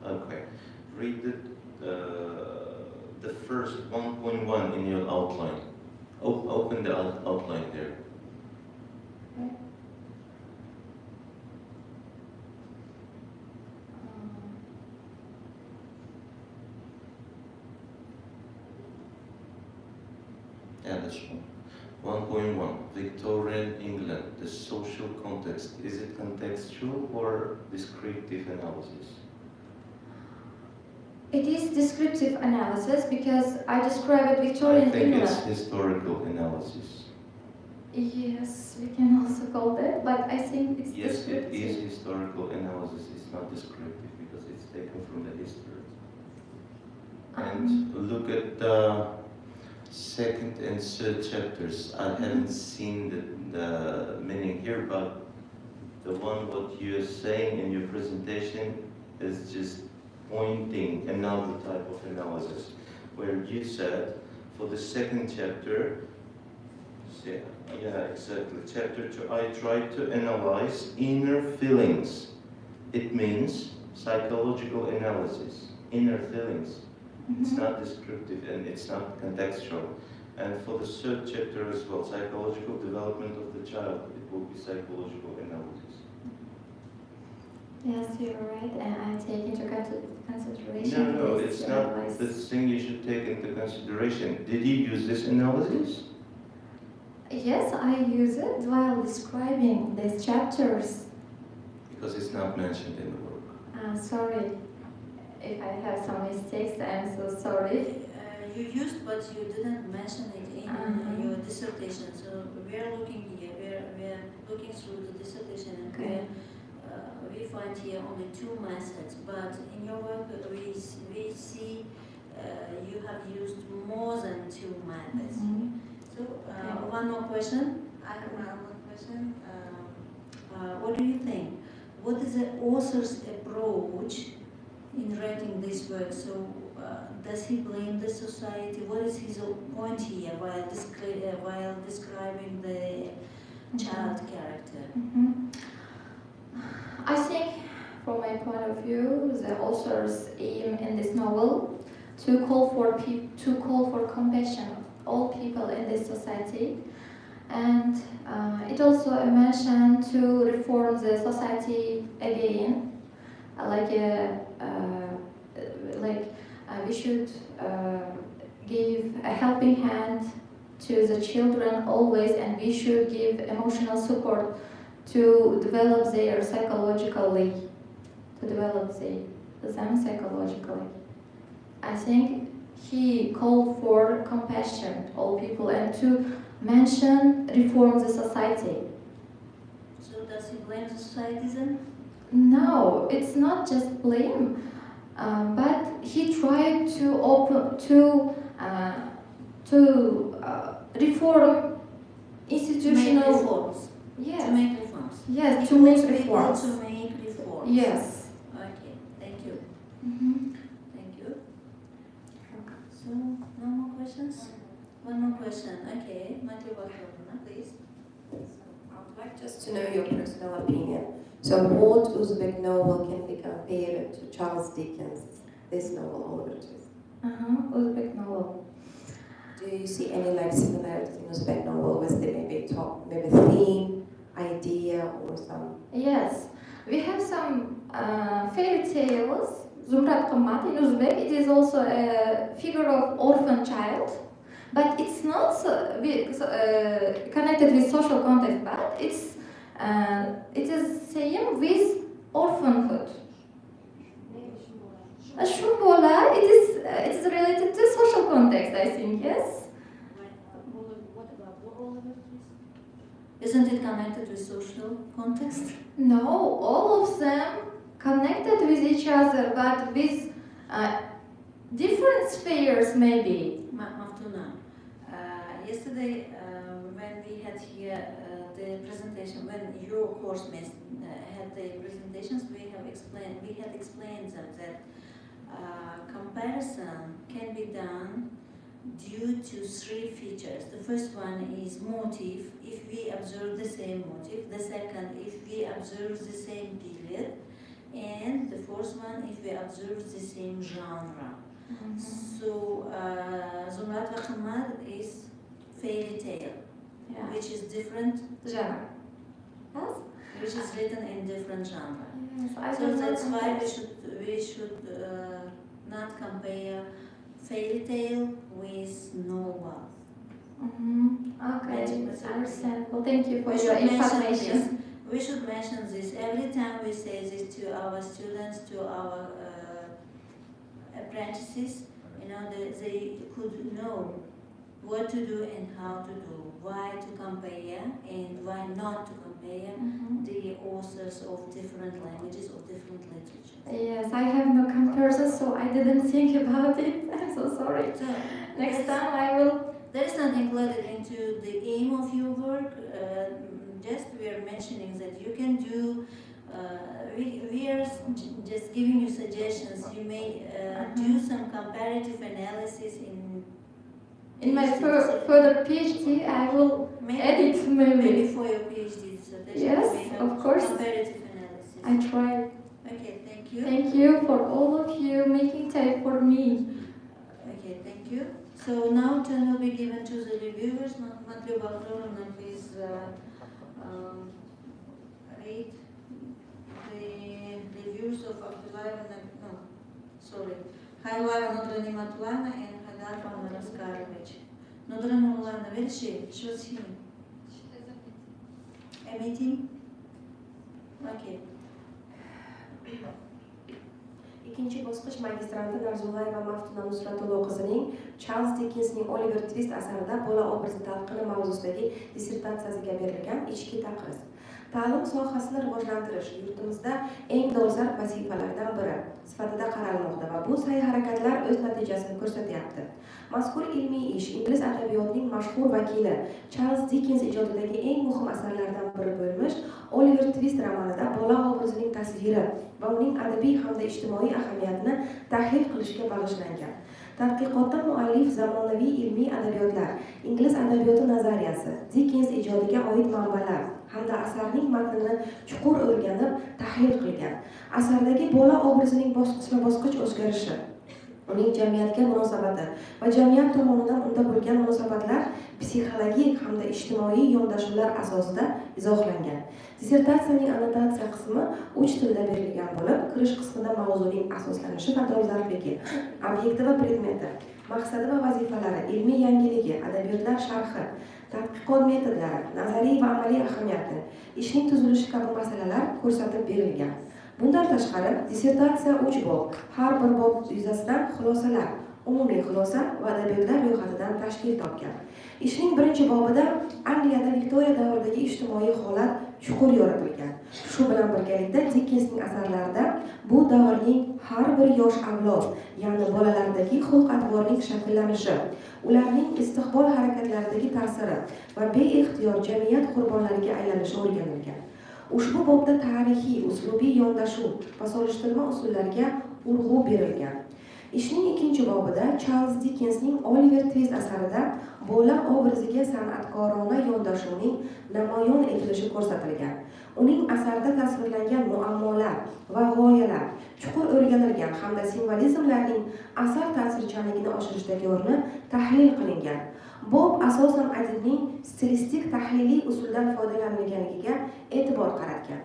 Okay. Read the first 1.1 in your outline. Open the outline there. Okay. Yeah, that's one. 1.1, Victorian England, the social context. Is it contextual or descriptive analysis? It is descriptive analysis because I described Victorian I think England. it's historical analysis. Yes, we can also call that, but I think it's Yes, descriptive. it is historical analysis. It's not descriptive because it's taken from the history. And look at the second and third chapters. I haven't seen the meaning here, but the one what you are saying in your presentation is just pointing another type of analysis, where you said for the second chapter, yeah, exactly. Chapter 2, I tried to analyze inner feelings. It means psychological analysis, inner feelings. It's not descriptive and it's not contextual. And for the third chapter as well, psychological development of the child, it will be psychological analysis. Yes, you're right, and I take into consideration. No, this it's not advice. the thing you should take into consideration. Did you use this analysis? Yes, I use it while describing these chapters. Because it's not mentioned in the work. Sorry if I have some mistakes. I'm so sorry. You used, but you didn't mention it in your dissertation. So we are looking here. We are looking through the dissertation, and Okay. we find here only two methods. But in your work, we see you have used more than two methods. So one more question. I have one more question. What do you think? What is the author's approach in writing this work? So does he blame the society? What is his point here while describing the child character? I think from my point of view, the author's aim in this novel to call for compassion of all people in this society, and it also mentioned to reform the society again, we should give a helping hand to the children always, and we should give emotional support to develop them psychologically. I think he called for compassion all people and to mention reform the society. So does he blame the society then? No, it's not just blame, but he tried to reform institutional reforms. Yes. To make reforms. Yes, He to make wants people reforms. to make reforms. Yes. Okay, thank you. Mhm. Thank you. So, no more questions? One more question. Okay, Magistratura, please. I would like just to know your personal opinion. So what Uzbek novel can be compared to Charles Dickens, this novel, Oliver Twist? Uzbek novel. Do you see any similarities in Uzbek novel with the maybe theme, idea, or some? Yes, we have some fairy tales. Zumrat Qammat in Uzbek, it is also a figure of orphan child, but it's not connected with social context, but it is same with orphanhood. Shumbola, it is related to social context, I think, yes? What about Oliver Twist? Isn't it connected with social context? No, all of them connected with each other, but with different spheres, maybe. Maftuna, yesterday when we had here the presentation, when your coursemates had the presentations, we had explained them that comparison can be done due to three features. The first one is motive, if we observe the same motive. The second, if we observe the same period. And the fourth one, if we observe the same genre. So, Zumrat Qammat is fairy tale, which is different Genre. Yes? which is written in different genre. Yes, I So don't that's know. why we should not compare fairy tale with novel. Okay, That's understand. Well, thank you for We your should mention information. this. We should mention this every time we say this to our students, to our apprentices. They could know what to do and how to do, why to compare and why not to compare the authors of different languages, of different literature. Yes, I have no comparison, so I didn't think about it. I'm so sorry. So, Next time I will. there is nothing included into the aim of your work. Just we are mentioning that you can do. We are just giving you suggestions. You may do some comparative analysis In my further PhD, I will edit maybe maybe. for your PhD dissertation. Yes, you may have of course. Comparative analysis. I try. Okay, thank you. Thank you for all of you making time for me. Okay, thank you. So now turn will be given to the reviewers. Magistratura, please read the reviews of Himoyasi Matulana and Hadar Raskarovich. Nodra Mulana, where is she? She was here. A meeting? Okay. Ikkinchi bosqich magistranti Narzulayeva Maftuna Nusratullo qizining Charles Dickensning Oliver Twist asarida bola obrazi talqini mavzusidagi dissertatsiyasiga berilgan ichki taqriz. Ta'lim sohasini rivojlantirish yurtimizda eng dolzarb vazifalardan biri sifatida qaralmoqda va bu sa'y-harakatlar o'z natijasini ko'rsatyapti. Mazkur ilmiy ish ingliz adabiyotining mashhur vakili Charles Dickens ijodidagi eng muhim asarlardan biri bo'lmish Oliver Twist romanida bola obrazining tasviri va uning adabiy hamda ijtimoiy ahamiyatini tahlil qilishga bag'ishlangan. Tadqiqotda muallif zamonaviy ilmiy adabiyotlar, ingliz adabiyoti nazariyasi, Dickens ijodiga oid manbalar, hamda asarning matnini chuqur o'rganib, tahlil qilgan. Asardagi bola obrazining bosqichma-bosqich o'zgarishi, uning jamiyatga munosabati va jamiyat tomonidan unda bo'lgan munosabatlar psixologik hamda ijtimoiy yondashuvlar asosida izohlangan. Dissertatsiyaning annotatsiya qismi 3 tilda berilgan bo'lib, kirish qismida mavzuning asoslanishi va dolzarbligi, obyekti va predmeti, maqsadi va vazifalari, ilmiy yangiligi, adabiyotlar sharhi, tadqiqot metodlari, nazariy va amaliy ahamiyati, ishning tuzilishi kabi masalalar ko'rsatib berilgan. Bundan tashqari, dissertatsiya 3 bob, har bir bob yuzasidan xulosalar, umumiy xulosa va adabiyotlar ro'yxatidan tashkil topgan. Ishning birinchi bobida Angliyada Viktoriya davridagi ijtimoiy holat chuqur yoritilgan. Shu bilan birgalikda Dickensning asarlarida bu davrning har bir yosh avlod, ya'ni bolalardagi xulq-atvorning shakllanishi, ularning istiqbol harakatlaridagi ta'siri va beixtiyor jamiyat qurbonlariga aylanishi o'rganilgan. Ushbu bobda tarixiy, uslubiy yondashuv va solishtirma usullariga urg'u berilgan. Ishning ikkinchi bobida Charles Dickensning Oliver Twist asarida bola obraziga san'atkorona yondashuvning namoyon etilishi ko'rsatilgan. Uning asarda tasvirlangan muammolar va g'oyalar chuqur o'rganilgan hamda simvolizmlarning asar ta'sirchanligini oshirishdagi o'rni tahlil qilingan. Bob asosan adibning stilistik tahliliy usuldan foydalanilganiga e'tibor qaratgan.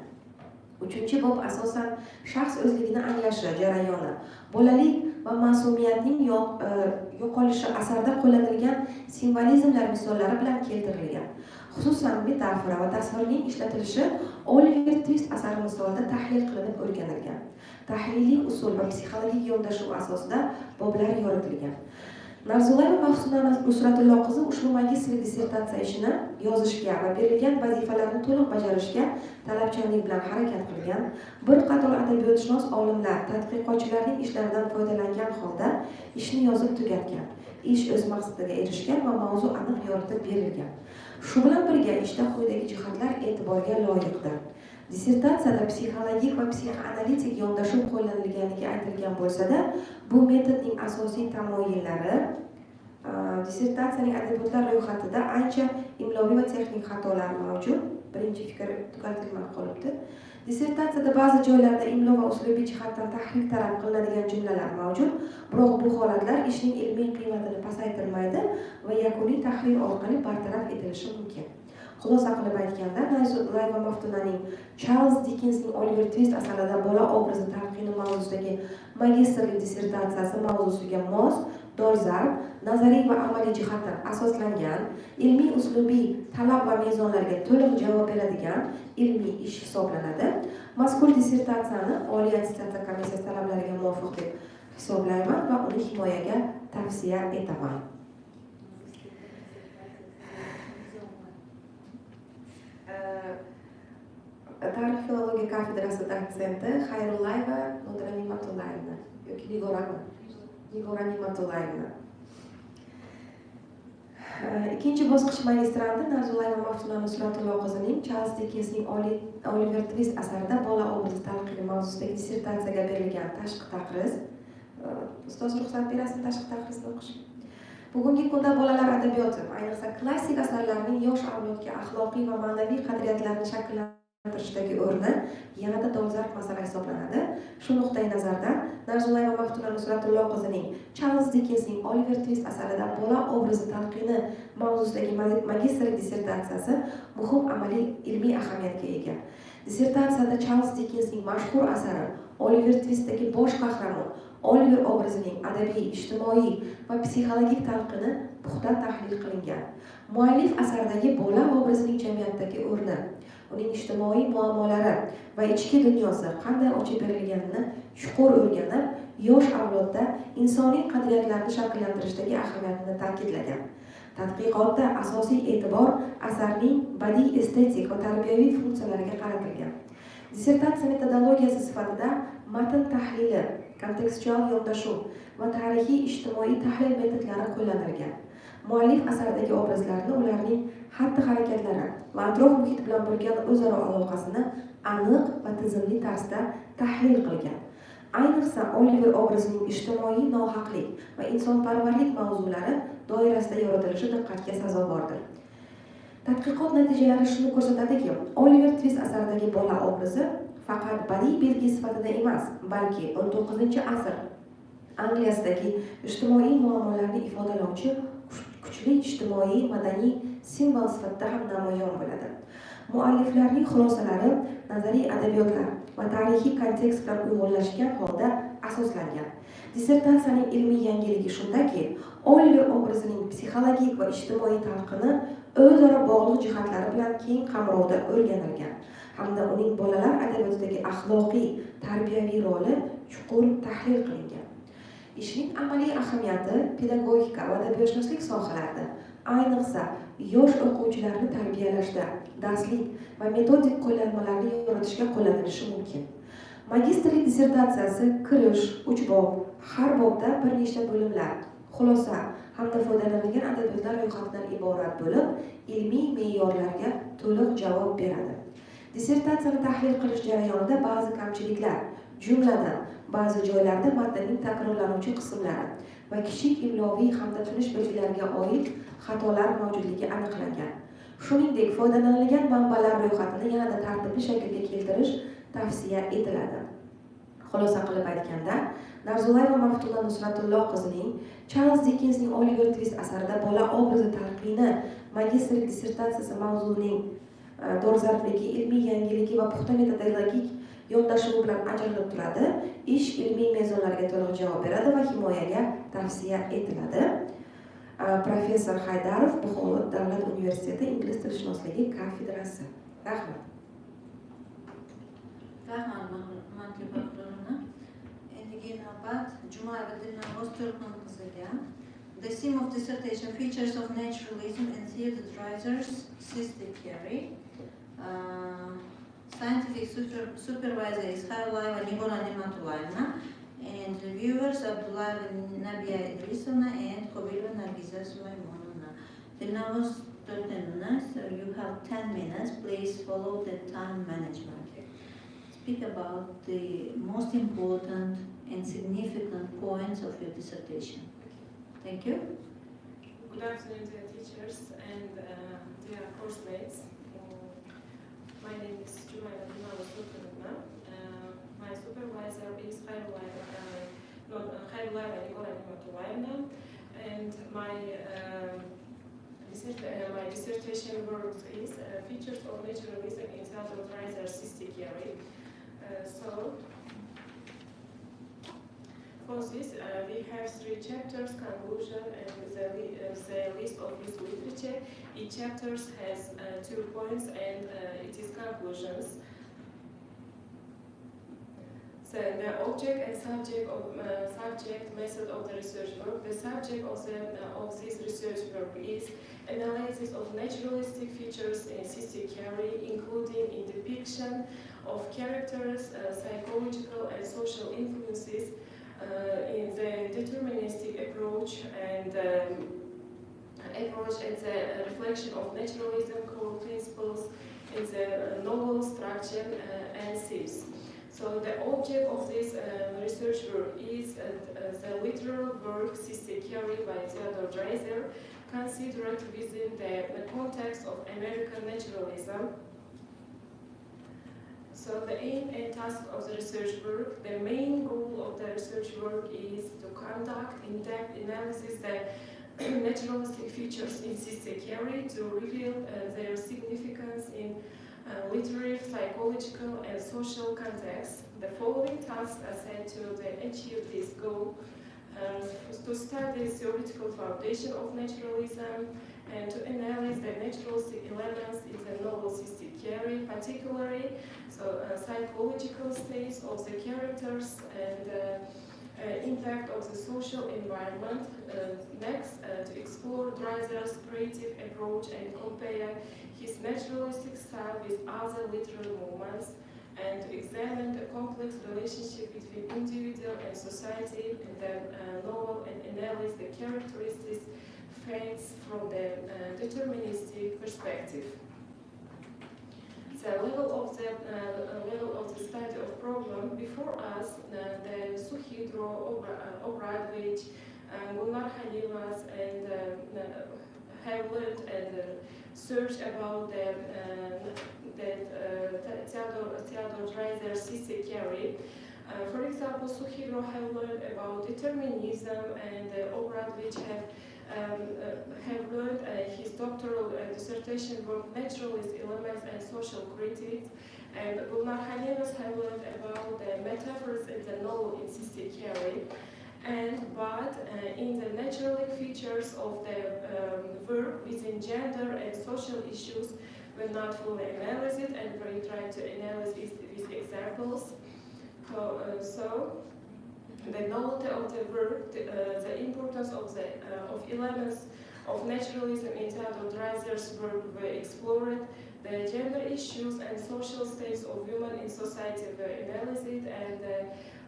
Uchinchi bob asosan shaxs o'zligini anglashi jarayoni, bolalik va mas'uliyatning yo'qolishi asarda qo'llanilgan simvolizmlar misollari bilan keltirilgan. Xususan metafora va tasvirning ishlatilishi Oliver Twist asari misolida tahlil qilinib o'rganilgan. Tahliliy usul va psixologik yondashuv asosida boblar yoritilgan. Narzullayeva Mafsuna Nusratullo qizi ushbu magistrlik dissertatsiya ishini yozishga va berilgan vazifalarni to'liq bajarishga talabchanlik bilan harakat qilgan. Bir qator adabiyotshunos olimlar, tadqiqotchilarning ishlaridan foydalangan holda ishni yozib tugatgan. Ish o'z maqsadiga erishgan va mavzu aniq yoritib berilgan. Shu bilan birga ishda quyidagi jihatlar e'tiborga loyiqdir. Dissertatsiyada psixologik va psixoanalitik yondashuv qo'llanilganligi aytilgan bo'lsa-da, bu metodning asosiy tamoyillari dissertatsiyaning adabiyotlar ro'yxatida ancha imloviy va texnik xatolar mavjud. Birinchi fikr tugatilmay qolibdi. Dissertatsiyada ba'zi joylarda imlo va uslubiy jihatdan tahrik talab qilinadigan jumlalar mavjud, biroq bu holatlar ishning ilmiy qiymatini pasaytirmaydi va yakuniy tahlil orqali bartaraf etilishi mumkin. Xulosa qilib aytganda, Narzullayeva Maftunaning Charles Dickensning Oliver Twist asarida bola obrazi talqini mavzusidagi magistrlik dissertatsiyasi mavzusiga mos, dolzarb, nazariy va amaliy jihatdan asoslangan, ilmiy uslubiy talab va mezonlarga to'liq javob beradigan ilmiy ish hisoblanadi. Mazkur dissertatsiyani Oliy attestatsiya komissiyasi talablariga muvofiq deb hisoblayman va uni himoyaga tavsiya etaman. Tarix filologiya kafedrasi dotsenti Xayrullayeva Nodira Ne'matullayevna yoki Nigora Ne'matullayevna. Ikkinchi bosqich magistranti Narzullayeva Mafsuna Nusratullo qizining Charles Dickensning Oliver Twist asarida bola obrazi talqini mavzusidagi dissertatsiyaga berilgan tashqi taqriz. Ustoz ruxsat berasizmi tashqi taqrizni o'qishga? Bugungi kunda bolalar adabiyoti, ayniqsa klassik asarlarning yosh avlodga axloqiy va ma'naviy qadriyatlarni shakllantirishdagi o'rni yanada dolzarb masala hisoblanadi. Shu nuqtai nazardan Narzullayeva Maftuна Nusratullo qizining Charles Dickensning Oliver Twist asarida bola obrazi talqini mavzusidagi magistrlik dissertatsiyasi muhim amaliy ilmiy ahamiyatga ega. Dissertatsiyada Charles Dickensning mashhur asari Oliver Twistdagi bosh qahramon Oliver obrazining adabiy, ijtimoiy va psixologik talqini puxta tahlil qilingan. Muallif asardagi bola obrazining jamiyatdagi o'rni, uning ijtimoiy muammolari va ichki dunyosi qanday ochib berilganini chuqur o'rganib, yosh avlodda insoniy qadriyatlarni shakllantirishdagi ahamiyatini ta'kidlagan. Tadqiqotda asosiy e'tibor asarning badiiy, estetik va tarbiyaviy funksiyalariga qaratilgan. Dissertatsiya metodologiyasi sifatida matn tahlili, kontekstual yondashuv va tarixiy ijtimoiy tahlil metodlari qo'llanilgan. Muallif asardagi obrazlarni, ularning xatti-harakatlari va atrof muhit bilan bo'lgan o'zaro aloqasini aniq va tizimli tarzda tahlil qilgan. Ayniqsa Oliver obrazining ijtimoiy nohaqlik va insonparvarlik mavzulari doirasida yoritilishi diqqatga sazovordir. Tadqiqot natijalari shuni ko'rsatadiki, Oliver Twist asaridagi bola obrazi faqat badiiy belgi sifatida emas, balki 19-asr Angliyasidagi ijtimoiy muammolarni ifodalovchi kuchli ijtimoiy madaniy simbol sifatida ham namoyon bo'ladi. Mualliflarning xulosalari nazariy adabiyotlar va tarixiy kontekst bilan uyg'unlashgan holda asoslangan. Dissertatsiyaning ilmiy yangiligi shundaki, Oliver obrazining psixologik va ijtimoiy talqini o'zaro bog'liq jihatlari bilan keng qamrovda o'rganilgan hamda uning bolalar adabiyotidagi axloqiy, tarbiyaviy roli chuqur tahlil qilingan. Ishning amaliy ahamiyati pedagogika va adabiyotshunoslik sohalarida, ayniqsa yosh o'quvchilarni tarbiyalashda, darslik va metodik qo'llanmalarni yaratishga qo'llanilishi mumkin. Magistrlik dissertatsiyasi kirish, 3 bob, har bobda bir nechta bo'limlar, xulosa hamda foydalanilgan adabiyotlar ro'yxatidan iborat bo'lib, ilmiy me'yorlarga to'liq javob beradi. Dissertatsiyani tahlil qilish jarayonida ba'zi kamchiliklar, jumladan ba'zi joylarda matnning takrorlanuvchi qismlari va kichik imloviy hamda tunish belgilariga oid xatolar mavjudligi aniqlangan. Shuningdek, foydalanilgan manbalar ro'yxatini yanada tartibli shaklga keltirish tavsiya etiladi. Xulosa qilib aytganda, Narzullayeva Maftulla Nusratulloh qizining Charles Dickensning Oliver Twist asarida bola obrazi talqini magistrlik dissertatsiyasi mavzuining dolzarbligi, ilmiy yangiligi va puxta metodologik yondashuvi bilan ajralib turadi. Ish ilmiy mezonlarga to'liq javob beradi va himoyaga tavsiya etiladi. Professor Haydarov, Buxoro davlat universiteti ingliz tilshunosligi kafedrasi. Rahmat. Rahmatli Bahronova. Endigi navbat Jumayeva Dilnavoz Turkman qiziga. The theme of dissertation, features of naturalism and theaterizers, Sister Carey. Scientific supervisor is Xayrulayeva Nigora Ne'matulayevna, and reviewers Abdullayeva Nabiya Idrisovna and Qobilova Nargiza Sulaymonovna. Dilnavoz Turkmenovna, so you have 10 minutes. Please follow the time management. Speak about the most important and significant points of your dissertation. Thank you. Good afternoon, dear teachers and dear course mates. My name is Jumayeva Dilnavoz Turkmenova. My supervisor is Xayrulayeva Nigora Ne'matulayevna, and my dissertation work is features of naturalism in theaterizers Sister Carey. So, for this, we have 3 chapters, conclusion, and the list of this literature. Each chapter has 2 points, and it is conclusions. So, the object and subject method of the research work. The subject of this research work is analysis of naturalistic features in Sister Carey, including in depiction of characters, psychological and social influences, in the deterministic approach and the reflection of naturalism core principles in the novel structure and themes. So the object of this research work is the literal work Sister Carey by Theodore Dreiser, considered within the context of American naturalism. So the aim and task of the research work, the main goal of the research work is to conduct in-depth analysis of the naturalistic features in Sister Carey to reveal their significance in literary, psychological, and social context. The following tasks are set to achieve this goal: to study the theoretical foundation of naturalism and to analyze the naturalistic elements in the novel Sister Carey, particularly psychological states of the characters and impact of the social environment. Next, to explore Dreiser's creative approach and compare his naturalistic style with other literary movements, and to examine the complex relationship between individual and society in the novel and analyze the characteristics facts from the deterministic perspective. The level of the study of problem before us, the Suhidro, Obradovich, Gunnar Hanivas, and have learned and search about Theodor Dreiser's system theory. For example, Sukhiro have learned about determinism, and Obradovich have learned his doctoral dissertation work, Naturalist Elements and Social Critics, and Gulnar Hanemas have learned about the metaphors and the novel in system theory. But in the naturalistic features of the work within gender and social issues were not fully analyzed, and we tried to analyze it with examples. So the novelty of the work, the importance of elements of naturalism in Theodor Dreiser's work were explored. The gender issues and social states of women in society were analyzed, and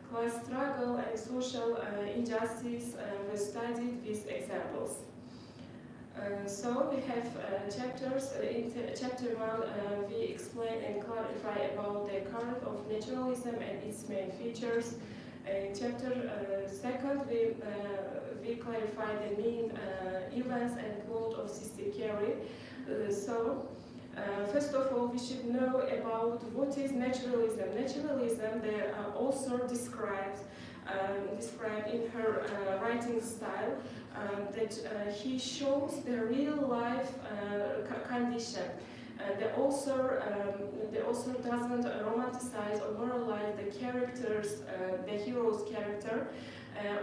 class struggle and social injustice were studied with examples. So we have chapters. In chapter 1, we explain and clarify about the current of naturalism and its main features. In chapter 2, we clarify the main events and plot of system theory. First of all, we should know about what is naturalism. Naturalism, the author described in her writing style that he shows the real life condition. The author doesn't romanticize or moralize the characters, the hero's character.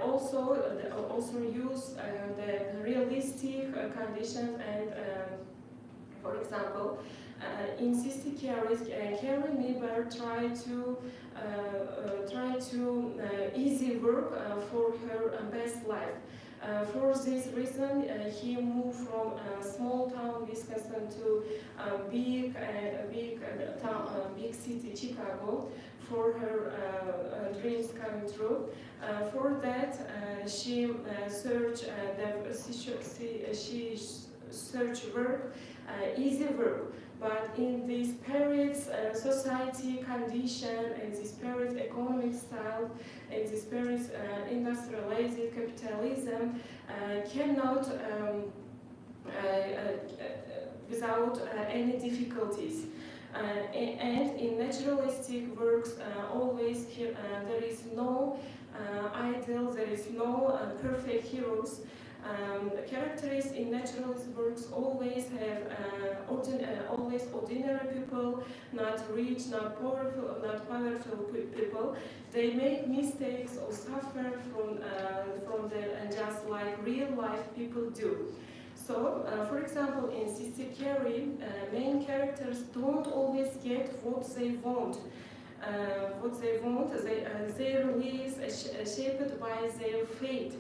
Also, the author use the realistic conditions, and for example, in system theories, Carrie Meiber tried to easy work for her best life. For this reason, he moved from small town Wisconsin to big city Chicago for her dreams coming true. For that, she searched work, easy work. But in this period's society condition, and this period's economic style, and this period's industrialized capitalism cannot without any difficulties. And in naturalistic works, always there is no ideal, there is no perfect heroes. Characters in naturalist works always have always ordinary people, not rich, not powerful people. They make mistakes or suffer from the just like real life people do. So, for example, in system theory, main characters don't always get what they want. Their lives are shaped by their fate.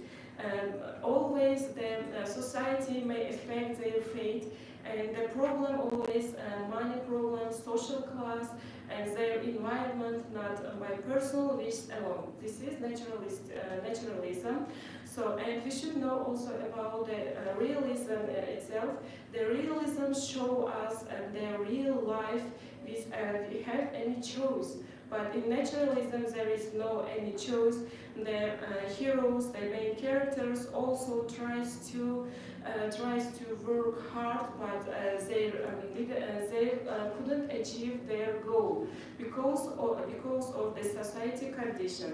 Always the society may affect their fate, and the problem always money problem, social class, and their environment, not by personal wish alone. This is naturalism. So, and we should know also about the realism itself. The realism show us their real life with we have any choice. But in naturalism, there is no any choice. The heroes, the main characters, also tries to work hard, but they couldn't achieve their goal because of the society condition.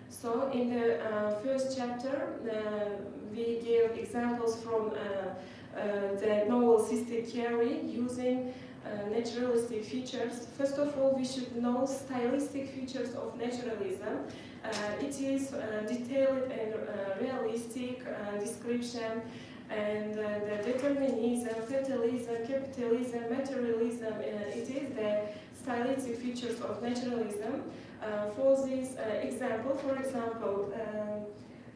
So in the first chapter, we give examples from the novel system theory using naturalistic features. First of all, we should know stylistic features of naturalism. It is detailed and realistic description, and the determinism, fatalism, capitalism, materialism, it is the stylistic features of naturalism. For this example,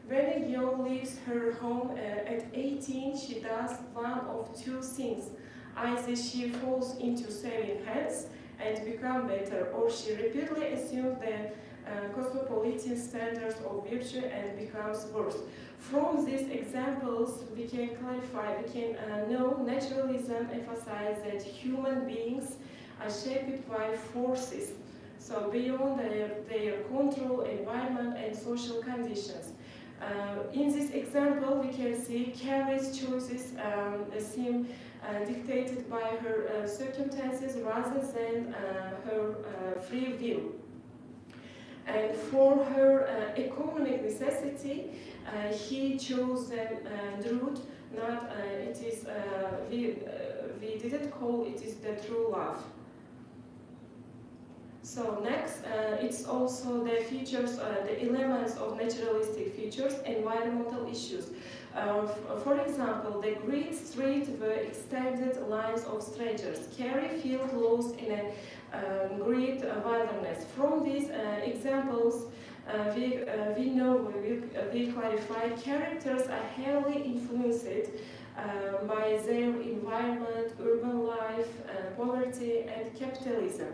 when a girl leaves her home at 18, she does one of two things. Either she falls into saving hands and become better, or she repeatedly assumes the cosmopolitan standards of virtue and becomes worse. From these examples, we can clarify, we can know naturalism emphasizes that human beings are shaped by forces, so beyond their control, environment, and social conditions. In this example, we can see Carrie's choices seem dictated by her circumstances rather than her free will. And for her economic necessity, he chose the route. Not it is we didn't call it is the true love. So next, it's also the features, the elements of naturalistic features, environmental issues. For example, the great street were extended lines of strangers. Carrie felt lost in a great wilderness. From these examples, we know, we clarify, characters are heavily influenced by their environment, urban life, poverty, and capitalism.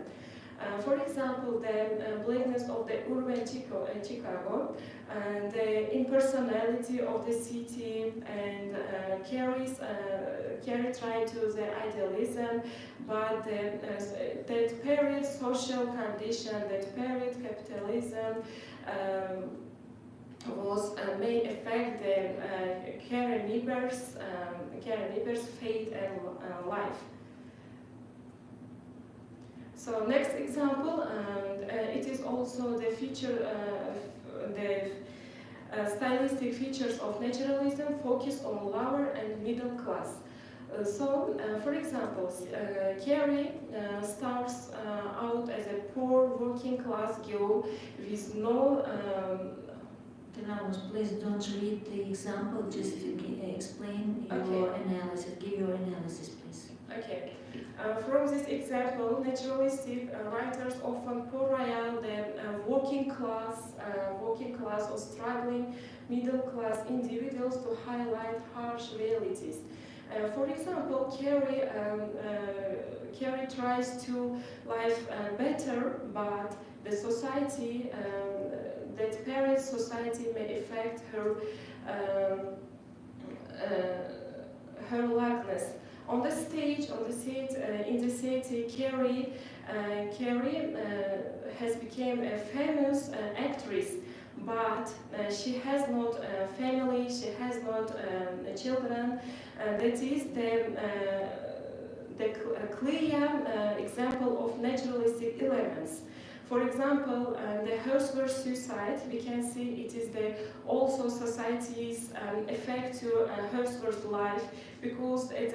For example, the blackness of the urban Chicago, and the impersonality of the city, and Carrie tried to the idealism, but that period social condition, that period capitalism may affect the Carrie Niebuhr's fate and life. So next example, it is also the feature, the stylistic features of naturalism focus on lower and middle class. For example, Carrie starts out as a poor working class girl with no. Please don't read the example, just explain your analysis, give your analysis, please. Okay. From this example, naturalistic writers often portray the working class or struggling middle class individuals to highlight harsh realities. For example, Carrie tries to live better, but the society, that parent society may affect her her likeness. On the stage, in the city, Carrie has become a famous actress, but she has not a family, she has not children. That is the clear example of naturalistic elements. For example, the Hurstworth suicide, we can see it is also society's effect to Hurstworth's life, because at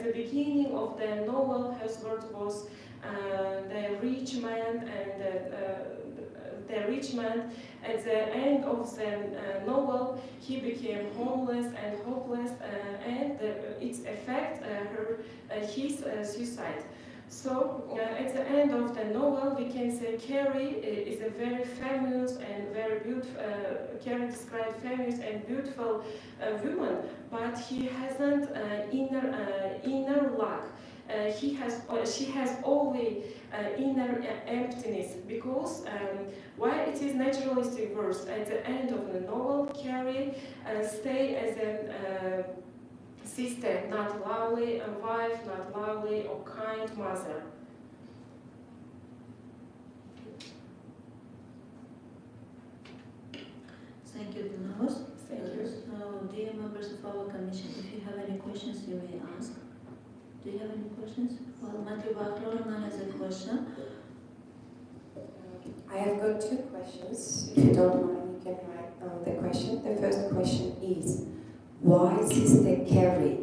the beginning of the novel, Hurstworth was the rich man, and the rich man. At the end of the novel, he became homeless and hopeless, and its effect his suicide. So at the end of the novel, we can say Carrie is a very famous and very beautiful. Carrie described famous and beautiful woman, but he hasn't inner luck. She has only inner emptiness, because while it is naturalistic verse, at the end of the novel, Carrie stay as a sister, not lovely, a wife, not lovely, or kind mother. Thank you, Dilnaz. Thank you. So, dear members of our commission, if you have any questions, you may ask. Do you have any questions? Well, Matthew Bachlorna has a question. I have got two questions. If you don't mind, you can write the question. The first question is, why Sister Carrie?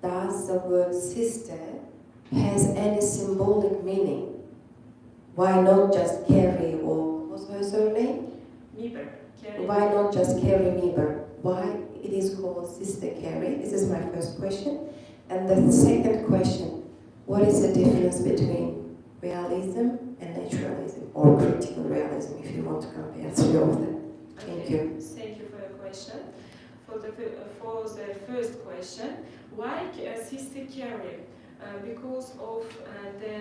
Does the word sister has any symbolic meaning? Why not just Carrie, or what was her surname? Niebuhr. Why not just Carrie Niebuhr? Why it is called Sister Carrie? This is my first question. And the second question, what is the difference between realism and naturalism, or critical realism, if you want to compare three of them? Thank you. Thank you for your question. For the first question, why Sister Carrie? Because of the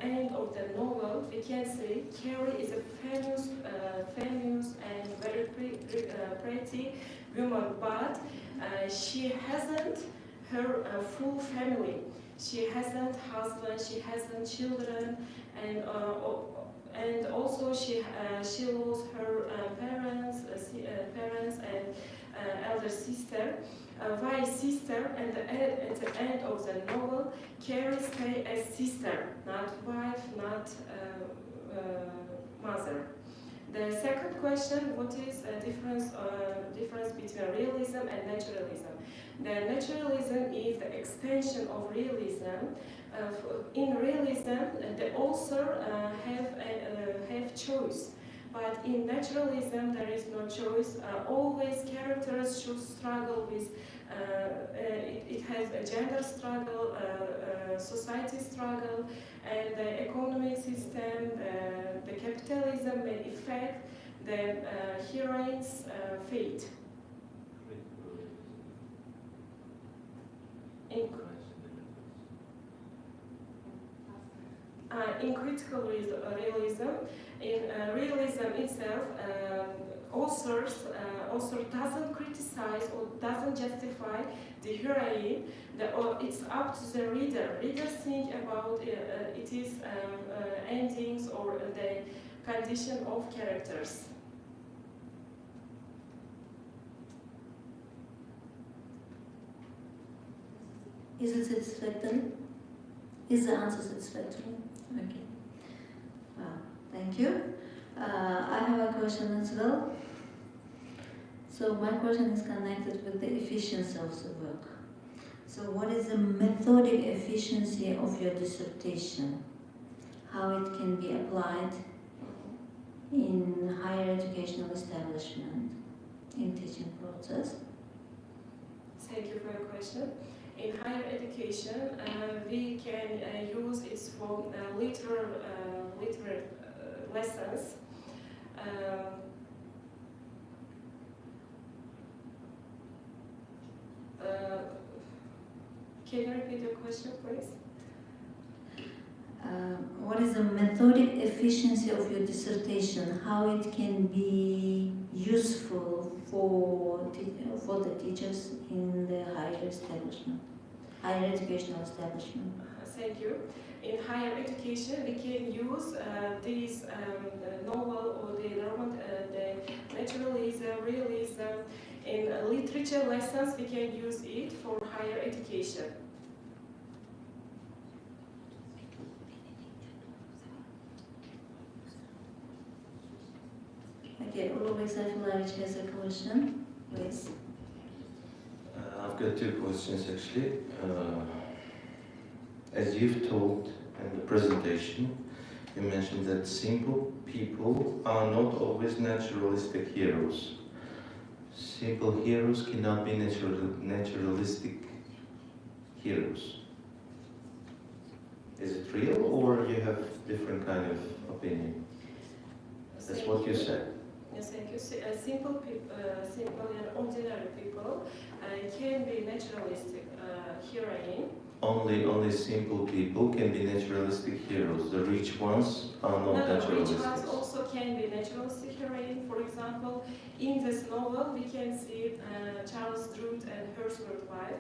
end of the novel, we can say Carrie is a famous and very pretty woman, but she hasn't her full family. She hasn't husband, she hasn't children, and also she lost her parents and elder sister. Why sister? And at the end of the novel, Carrie stays as sister, not wife, not mother. The second question: what is the difference between realism and naturalism? The naturalism is the extension of realism. In realism, the author have choice, but in naturalism there is no choice. Always characters should struggle with. It has a gender struggle, society struggle, and the economic system, the capitalism may affect the heroine's fate. In critical realism, in realism itself, author doesn't criticize or doesn't justify the heroine. It's up to the reader. Readers think about it is endings or the condition of characters. Is it satisfactory? Is the answer satisfactory? Okay. Thank you. I have a question as well. So my question is connected with the efficiency of the work. So what is the methodic efficiency of your dissertation? How it can be applied in higher educational establishment, in teaching process? Thank you for your question. In higher education, we can use it for literary lessons. Can you repeat your question, please? What is the methodic efficiency of your dissertation? How it can be useful for the teachers in the higher establishment, higher educational establishment? Thank you. In higher education, we can use this novel or the naturalism, realism. In literature lessons, we can use it for higher education. Okay, Ulubek Sayfullaevich has a question, please. I've got two questions actually. As you've told in the presentation, you mentioned that simple people are not always naturalistic heroes. Simple heroes cannot be naturalistic heroes. Is it real, or you have different kind of opinion? That's what you said. Yes, thank you. Simple and ordinary people can be naturalistic heroine. Only simple people can be naturalistic heroes. The rich ones are not naturalistic. Rich ones also can be naturalistic heroine. For example, in this novel, we can see Charles Drude and Hertzberg's wife.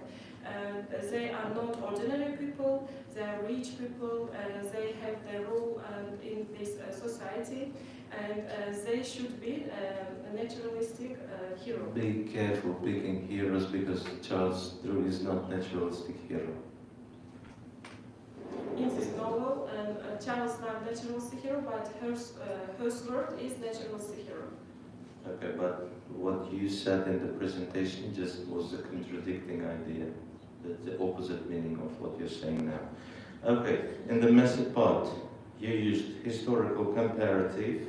They are not ordinary people. They are rich people. They have their role in this society, and they should be a naturalistic hero. Be careful picking heroes because Charles Drude is not naturalistic hero. In this novel, Charles is not naturalistic hero, but Hertzberg is naturalistic hero. Okay, but what you said in the presentation just was a contradicting idea. That's the opposite meaning of what you're saying now. Okay, in the method part, you used historical comparative,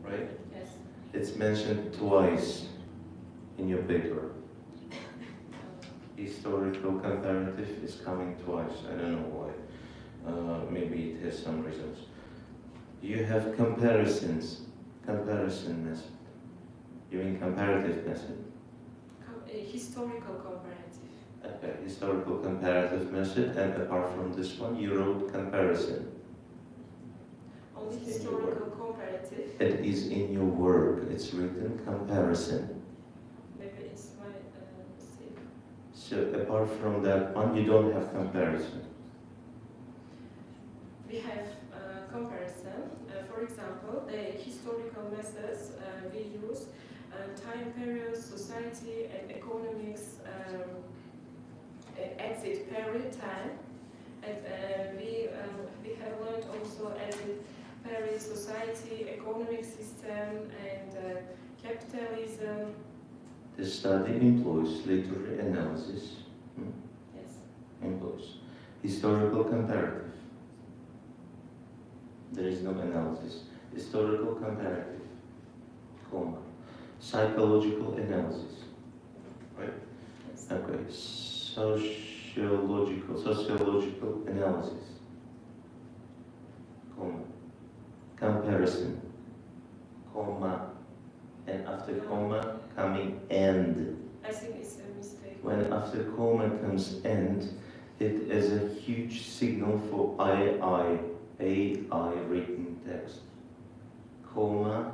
right? Yes. It's mentioned twice in your paper. Historical comparative is coming twice. I don't know why. Maybe it has some reasons. You have comparisons, comparison method. You mean comparative method? Historical comparative. Okay, historical comparative method, and apart from this one, you wrote comparison. Only historical comparative. It is in your work. It's written comparison. Maybe it's my mistake. So apart from that one, you don't have comparison. We have comparison. For time period, society, and economics exit period time. And we have learned also exit period, society, economic system, and capitalism. The study employs literary analysis. Yes. Employs historical comparative. There is no analysis. Historical comparative, comma, psychological analysis, right? Yes. Okay, sociological analysis, comma, comparison, comma, and after comma coming end. I think it's a mistake. When after comma comes end, it is a huge signal for AI written text. Comma,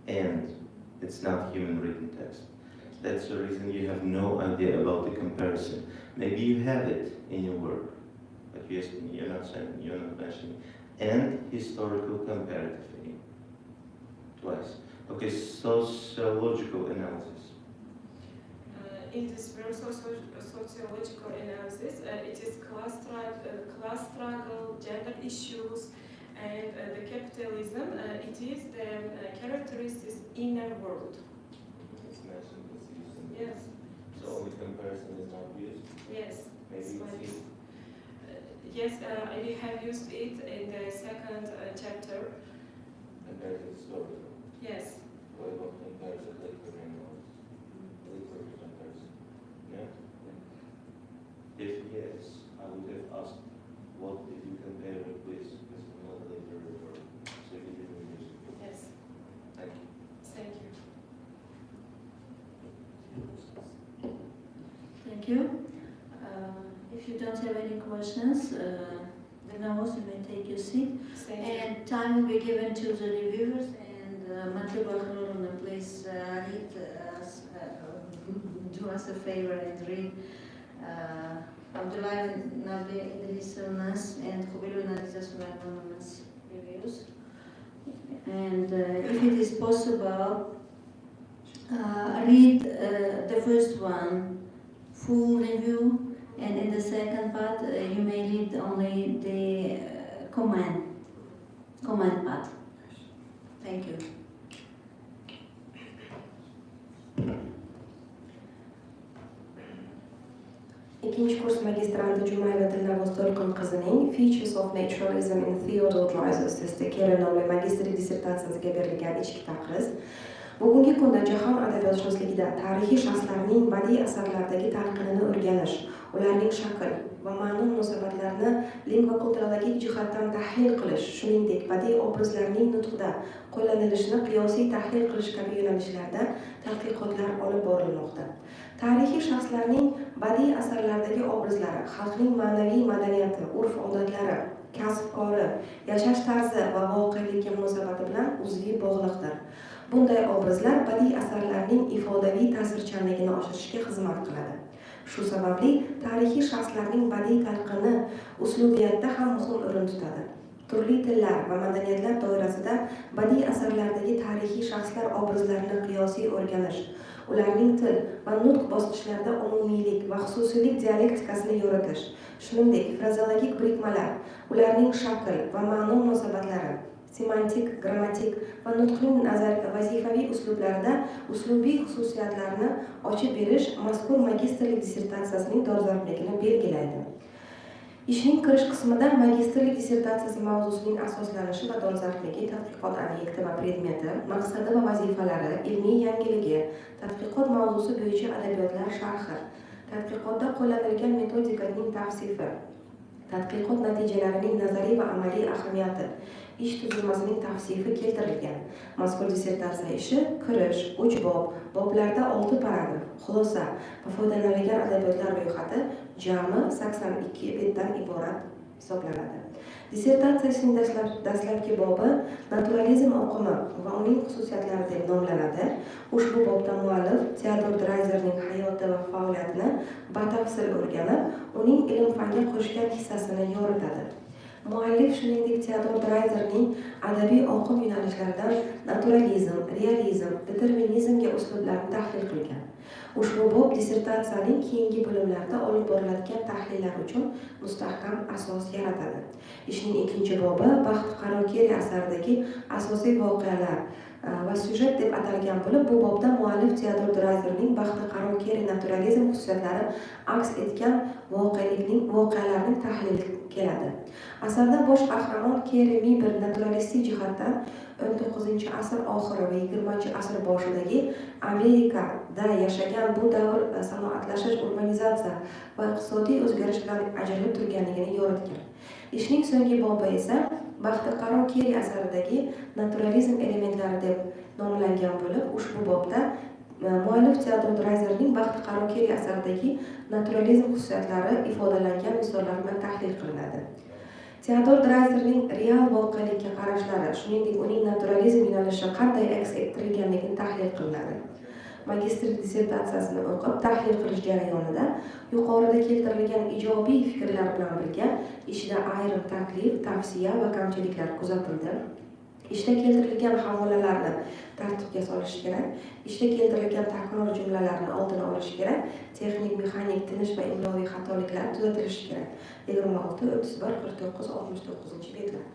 end. It's not human written text. That's the reason you have no idea about the comparison. Maybe you have it in your work, but you're not saying, you're not mentioning. And historical comparative twice. Okay, sociological analysis. In this very sociological analysis, it is class struggle, gender issues, and the capitalism. It is the characteristics inner world. It's nice and confusing. Yes. So only comparison is not used? Yes. Maybe it's used. Yes, we have used it in the second chapter. Comparative historical. Yes. What about comparative literary analysis? Literary comparison? No? If yes, I would have asked, what did you compare it with? Because it's not a literary word. So you didn't use it. Yes. Thank you. Thank you. Thank you. If you don't have any questions, then now you may take your seat. Thank you. And time will be given to the reviewers. And Matthew, please read do us a favor and read Abdullah Nabi Idris Nas and Kubilu Nazis Anonymous reviews. And if it is possible, read the first one, full review, and in the second part, you may read only the comment part. Thank you. İkinci kurs magistranti Jumayeva Dilnavoz To'lqin qizining Features of Naturalism in Theodore Dreiser's Dissertatsiya nomli magistrik dissertatsiyasiga berilgan ichki taqriz. Bugungi kunda jahon adabiyotshunosligida tarixiy shaxslarning badiiy asarlardagi talqinini o'rganish, ularning shakl va ma'no munosabatlarini lingva-kulturologik jihatdan tahlil qilish, shuningdek badiiy obrazlarning nutqda qo'llanilishini qiyosiy tahlil qilish kabi yo'nalishlarda tadqiqotlar olib borilmoqda. Tarixiy shaxslarning badiiy asarlardagi obrazlari xalqning ma'naviy madaniyati, urf-odatlari, kasb-kori, yashash tarzi va voqelikka munosabati bilan uzviy bog'liqdir. Bunday obrazlar badiiy asarlarning ifodaviy ta'sirchanligini oshirishga xizmat qiladi. Shu sababli tarixiy shaxslarning badiiy talqini uslubiyatda ham muhim o'rin tutadi. Turli tillar va madaniyatlar doirasida badiiy asarlardagi tarixiy shaxslar obrazlarini qiyosiy o'rganish, ularning til va nutq bosqichlarida umumiylik va xususiylik dialektikasini yoritish, shuningdek frazologik birikmalar, ularning shakl va ma'no munosabatlari, semantik, grammatik va nutqning vazifaviy uslublarida uslubiy xususiyatlarni ochib berish mazkur magistrlik dissertatsiyasining dolzarbligini belgilaydi. Ishning kirish qismida magistrlik dissertatsiyasi mavzusining asoslanishi va dolzarbligi, tadqiqot obyekti va predmeti, maqsadi va vazifalari, ilmiy yangiligi, tadqiqot mavzusi bo'yicha adabiyotlar sharhi, tadqiqotda qo'llanilgan metodikaning tavsifi, tadqiqot natijalarining nazariy va amaliy ahamiyati, ish tuzilmasining tavsifi keltirilgan. Mazkur dissertatsiya ishi kirish, 3 bob, boblarda 6 paragraf, xulosa va foydalanilgan adabiyotlar ro'yxati jami 82 betdan iborat hisoblanadi. Dissertatsiyasining dastlabki bobi naturalizm oqimi va uning xususiyatlari deb nomlanadi. Ushbu bobda muallif Theodore Dreiserning hayoti va faoliyatini batafsil o'rganib, uning ilm-fanga qo'shgan hissasini yoritadi. Muallif shuningdek Teodor Dreizerning adabiy oqim yo'nalishlaridan naturalizm, realizm, determinizmga uslublarni tahlil qilgan. Ushbu bob dissertatsiyaning keyingi bo'limlarida olib boriladigan tahlillar uchun mustahkam asos yaratadi. Ishning ikkinchi bobi Baxti qaro Keri asaridagi asosiy voqealar va syujet deb atalgan bo'lib, bu bobda muallif Teodor Dreizerning Baxti qaro Keri naturalizm xususiyatlari aks etgan voqealarning tahlili keladi. Asarda bosh qahramon Keremi bir naturalistik jihatdan 19-asr oxiri va 20-asr boshidagi Amerikada yashagan bu davr sanoatlashish, urbanizatsiya va iqtisodiy o'zgarishlar ajralib turganligini yoritgan. Ishning so'nggi bobi esa Baxti qaro Keri asaridagi naturalizm elementlari deb nomlangan bo'lib, ushbu bobda muallif Teodor Dreizerning Baxti qaro Keri asaridagi naturalizm xususiyatlari ifodalangan misollar bilan tahlil qilinadi. Teodor Dreizerning real voqelikka qarashlari, shuningdek uning naturalizm yo'nalishi qanday aks ettirilganligini tahlil qilinadi. Magistrlik dissertatsiyasini o'qib, tahlil qilish jarayonida yuqorida keltirilgan ijobiy fikrlar bilan birga ishda ayrim taklif, tavsiya va kamchiliklar kuzatildi. Ishda keltirilgan havolalarni tartibga solish kerak. Ishda keltirilgan takror jumlalarni oldini olish kerak. Texnik, mexanik, tinish va imloviy xatoliklar tuzatilishi kerak. 26, 31, 49, 69-betlar.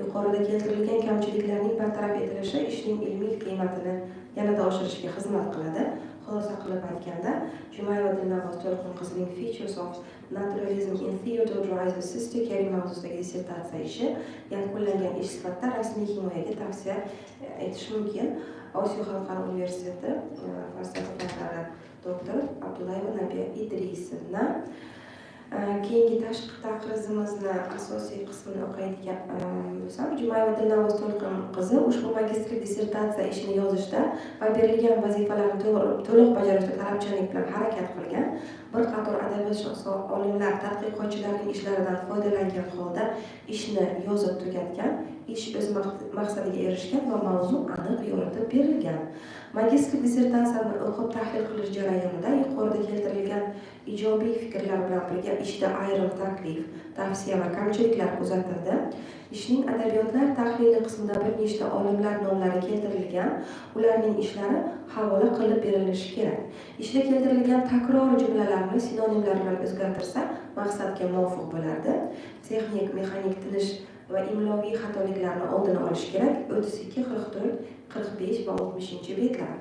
Yuqorida keltirilgan kamchiliklarning bartaraf etilishi ishning ilmiy qiymatini yanada oshirishga xizmat qiladi. Xulosa qilib aytganda, Jumayeva Dilnavoz To'lqin qizining Features of Naturalism in Theodor Dreizer's Sister Keri mavzusidagi dissertatsiya ishi yakunlangan ish sifatida rasmiy himoyaga tavsiya etish mumkin. Osiyo xalqaro universiteti falsafa fanlari doktori Abdullayeva Nabiya Idrisovna. Keyingi tashqi taqrizimizni asosiy qismini o'qiydigan bo'lsam, Jumayeva Dilnavoz To'lqin qizi ushbu magistrlik dissertatsiya ishini yozishda va berilgan vazifalarni to'liq bajarishda talabchanlik bilan harakat qilgan. Bir qator adabiyotshunos olimlar, tadqiqotchilarning ishlaridan foydalangan holda ishni yozib tugatgan, ish o'z maqsadiga erishgan va mavzu aniq yoritib berilgan. Magistrlik dissertatsiyani o'qib tahlil qilish jarayonida yuqorida keltirilgan ijobiy fikrlar bilan birga ishda ayrim taklif, tavsiya va kamchiliklar kuzatildi. Ishning adabiyotlar tahlili qismida bir nechta olimlar nomlari keltirilgan, ularning ishlari havola qilib berilishi kerak. Ishda keltirilgan takror jumlalarni sinonimlar bilan o'zgartirsa, maqsadga muvofiq bo'lardi. Texnik, mexanik, tinish va imloviy xatoliklarni oldini olish kerak. 32, 44, 45 va 60-betlar.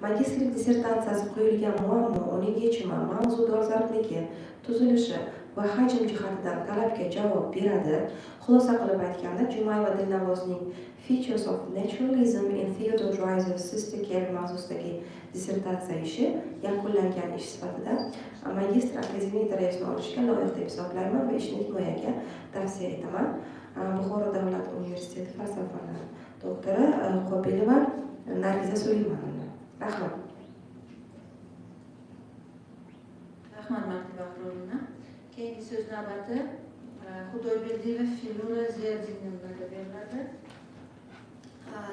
Magistrlik dissertatsiyasi qo'yilgan muammo, uning yechimi, mavzu dolzarbligi, tuzilishi va hajm jihatidan talabga javob beradi. Xulosa qilib aytganda, Jumayeva Dilnavozning Features of Naturalism in Theodor Dreizer's Sister Keri mavzusidagi dissertatsiya ishi yakunlangan ish sifatida magistr akademik darajasini olishga loyiq deb hisoblayman va ishni himoyaga tavsiya etaman. Buxoro davlat universiteti falsafa fanlari doktori Qobilova Nargiza Suleymanovna. Rahmat. Rahmat Maktuba. Keyingi so'z navbati Xudoyberdiyeva Filula Ziyaddinovnaga beriladi.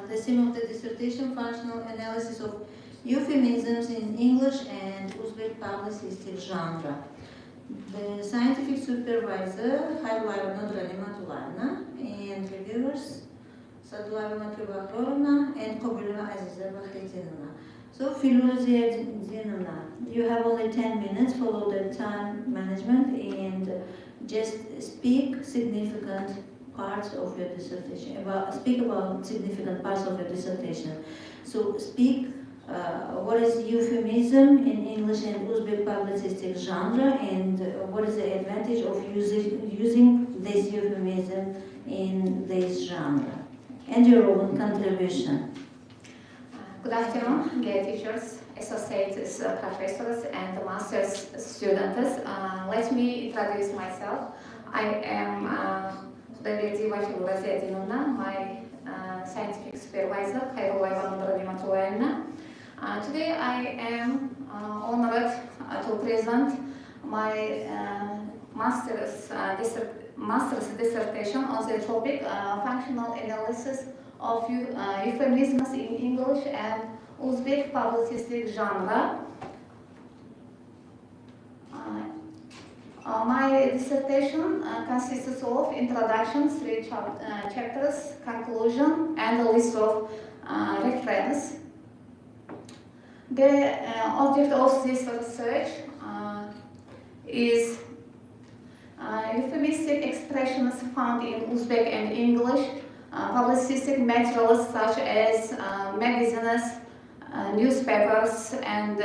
The theme of the dissertation, functional analysis of euphemisms in English and Uzbek publicistic genre. The scientific supervisor, Xayrulayeva Nodira Ne'matulayevna, and reviewers, Sadulayeva Matluba and Qobilova Aziza Bahridinovna. So, Filula Ziyaddinovna, you have only 10 minutes, follow the time management, and just speak significant parts of your dissertation. Speak about significant parts of your dissertation. So, speak what is euphemism in English and Uzbek publicistic genre, and what is the advantage of using this euphemism in this genre, and your own contribution. Good afternoon, dear teachers, associates, professors, and master's students. Let me introduce myself. I am Xudoyberdiyeva Filula Ziyaddinovna, my scientific supervisor, Xayrulayeva Nodira Ne'matulayevna. Today I am honored to present my master's dissertation on the topic functional analysis of euphemisms in English and Uzbek publicistic genre. My dissertation consists of introduction, 3 chapters, conclusion, and a list of reference. The object of this research is euphemistic expressions found in Uzbek and English, publicistic materials such as magazines, newspapers, and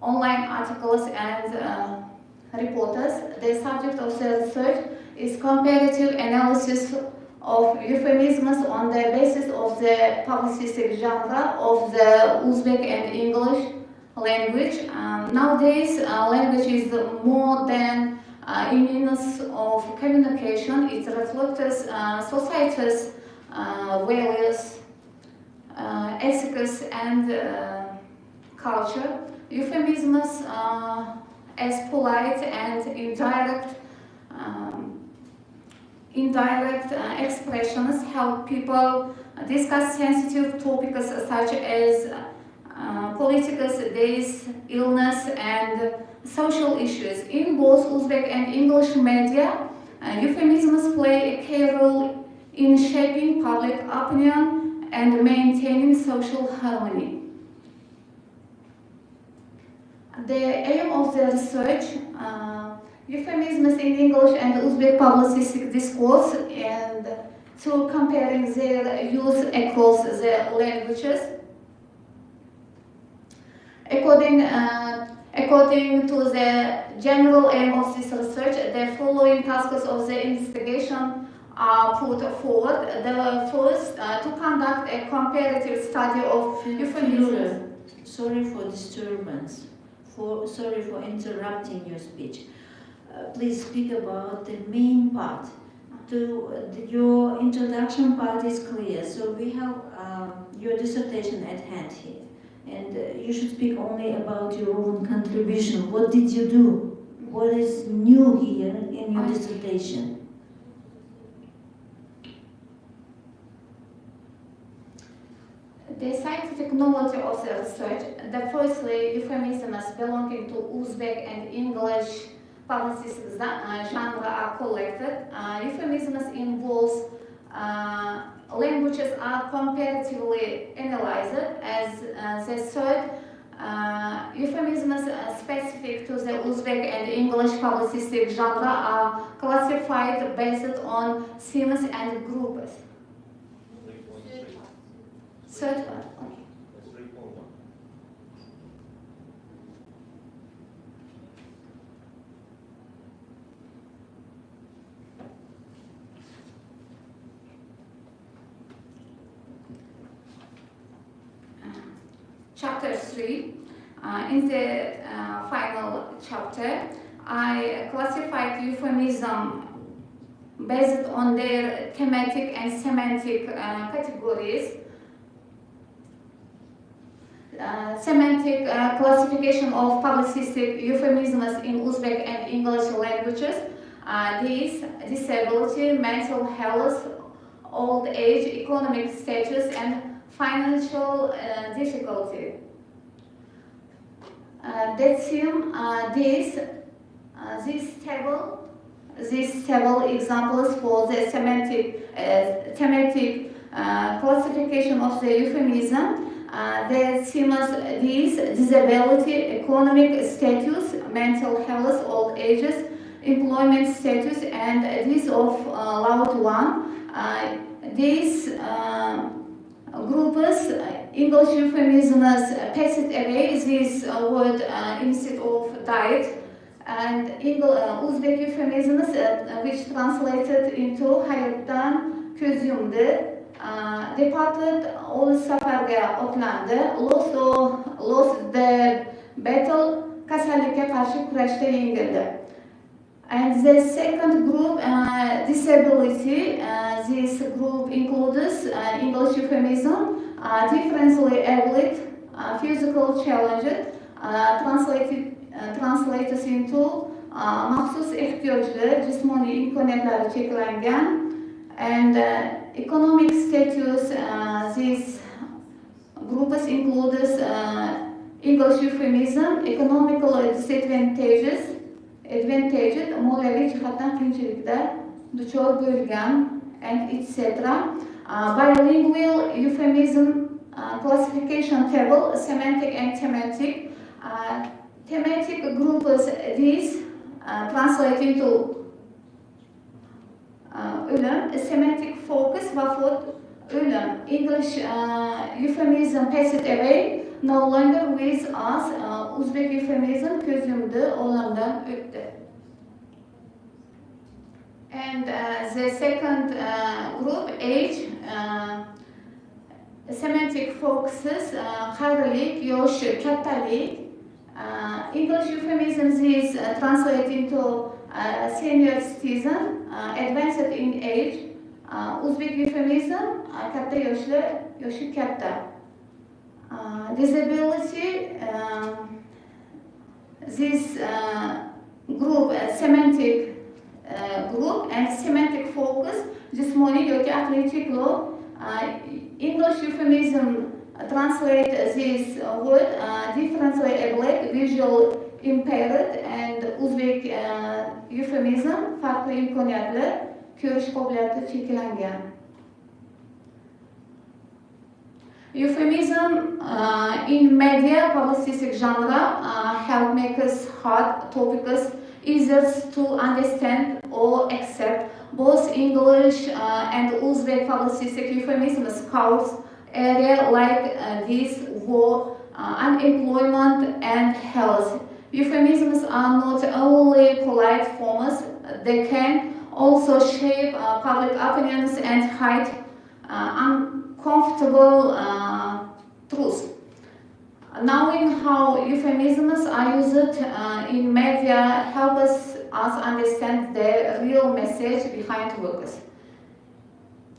online articles and reporters. The subject of the research is comparative analysis of euphemisms on the basis of the publicistic genre of the Uzbek and English language. Nowadays, language is more than a means of communication. It reflects society's values, ethics, and culture. Euphemisms as polite and indirect expressions help people discuss sensitive topics such as politics, death, illness, and social issues. In both Uzbek and English media, euphemisms play a key role in shaping public opinion and maintaining social harmony. The aim of the research, euphemisms in English and Uzbek publicistic discourse, and to comparing their use across the languages. According to the general aim of this research, the following tasks of the investigation are put forward. The first, to conduct a comparative study of euphemisms. Sorry for disturbance. Sorry for interrupting your speech. Please speak about the main part. Your introduction part is clear, so we have your dissertation at hand here. And you should speak only about your own contribution. What did you do? What is new here in your dissertation? The scientific knowledge of the research, the firstly euphemisms belonging to Uzbek and English publicistic genre are collected. Euphemisms involve languages are comparatively analyzed. As the third, euphemisms specific to the Uzbek and English publicistic genre are classified based on themes and groups. Third one. Chapter 3. In the final chapter, I classified euphemism based on their thematic and semantic categories. Semantic classification of publicistic euphemisms in Uzbek and English languages. These disability, mental health, old age, economic status, and financial difficulty. That theme, these table examples for the thematic classification of the euphemism. The themes, these disability, economic status, mental health, old ages, employment status, and this of loved one. These groups, English euphemisms passed away this word instead of died, and Uzbek euphemisms which translated into hayotdan ko'z yumdi, departed, o'z safarga otlandı, lost the battle, kasallikka qarshi kurashda yengildi. And the second group, disability, this group includes English euphemism, differently abled, physical challenges, translated into maxsus ehtiyojli, jismoniy imkoniyatlari cheklangan, and economic status. This group includes English euphemism, economical disadvantages, advantaged, moliyaviy jihatdan qiyinchiliklar duchor bo'lgan, and etc. Bilingual euphemism classification table, semantic and thematic. Thematic groups, these translate into o'lim, semantic focus, vafot, o'lim. English euphemism passed away, no longer with us. Uzbek euphemism ko'z yumdi, olamdan o'tdi. And the second group, age, semantic focuses, qarilik, yosh, kattalik. English euphemisms is translated into senior citizen, advanced in age. Uzbek euphemism, katta yoshli, yoshi katta. Disability, this group, semantic group and semantic focus, jismoniy yoki aqliy cheklov. English euphemism translate this word differently able, visual impaired, and Uzbek euphemism farqli imkoniyatli, ko'rish qobiliyati cheklangan. Euphemism in media publicistic genre help make us hard topics easier to understand or accept. Both English and Uzbek publicistic euphemisms covers area like this war, unemployment, and health. Euphemisms are not only polite forms, they can also shape public opinions and hide uncomfortable truths. Knowing how euphemisms are used in media helps us understand the real message behind works.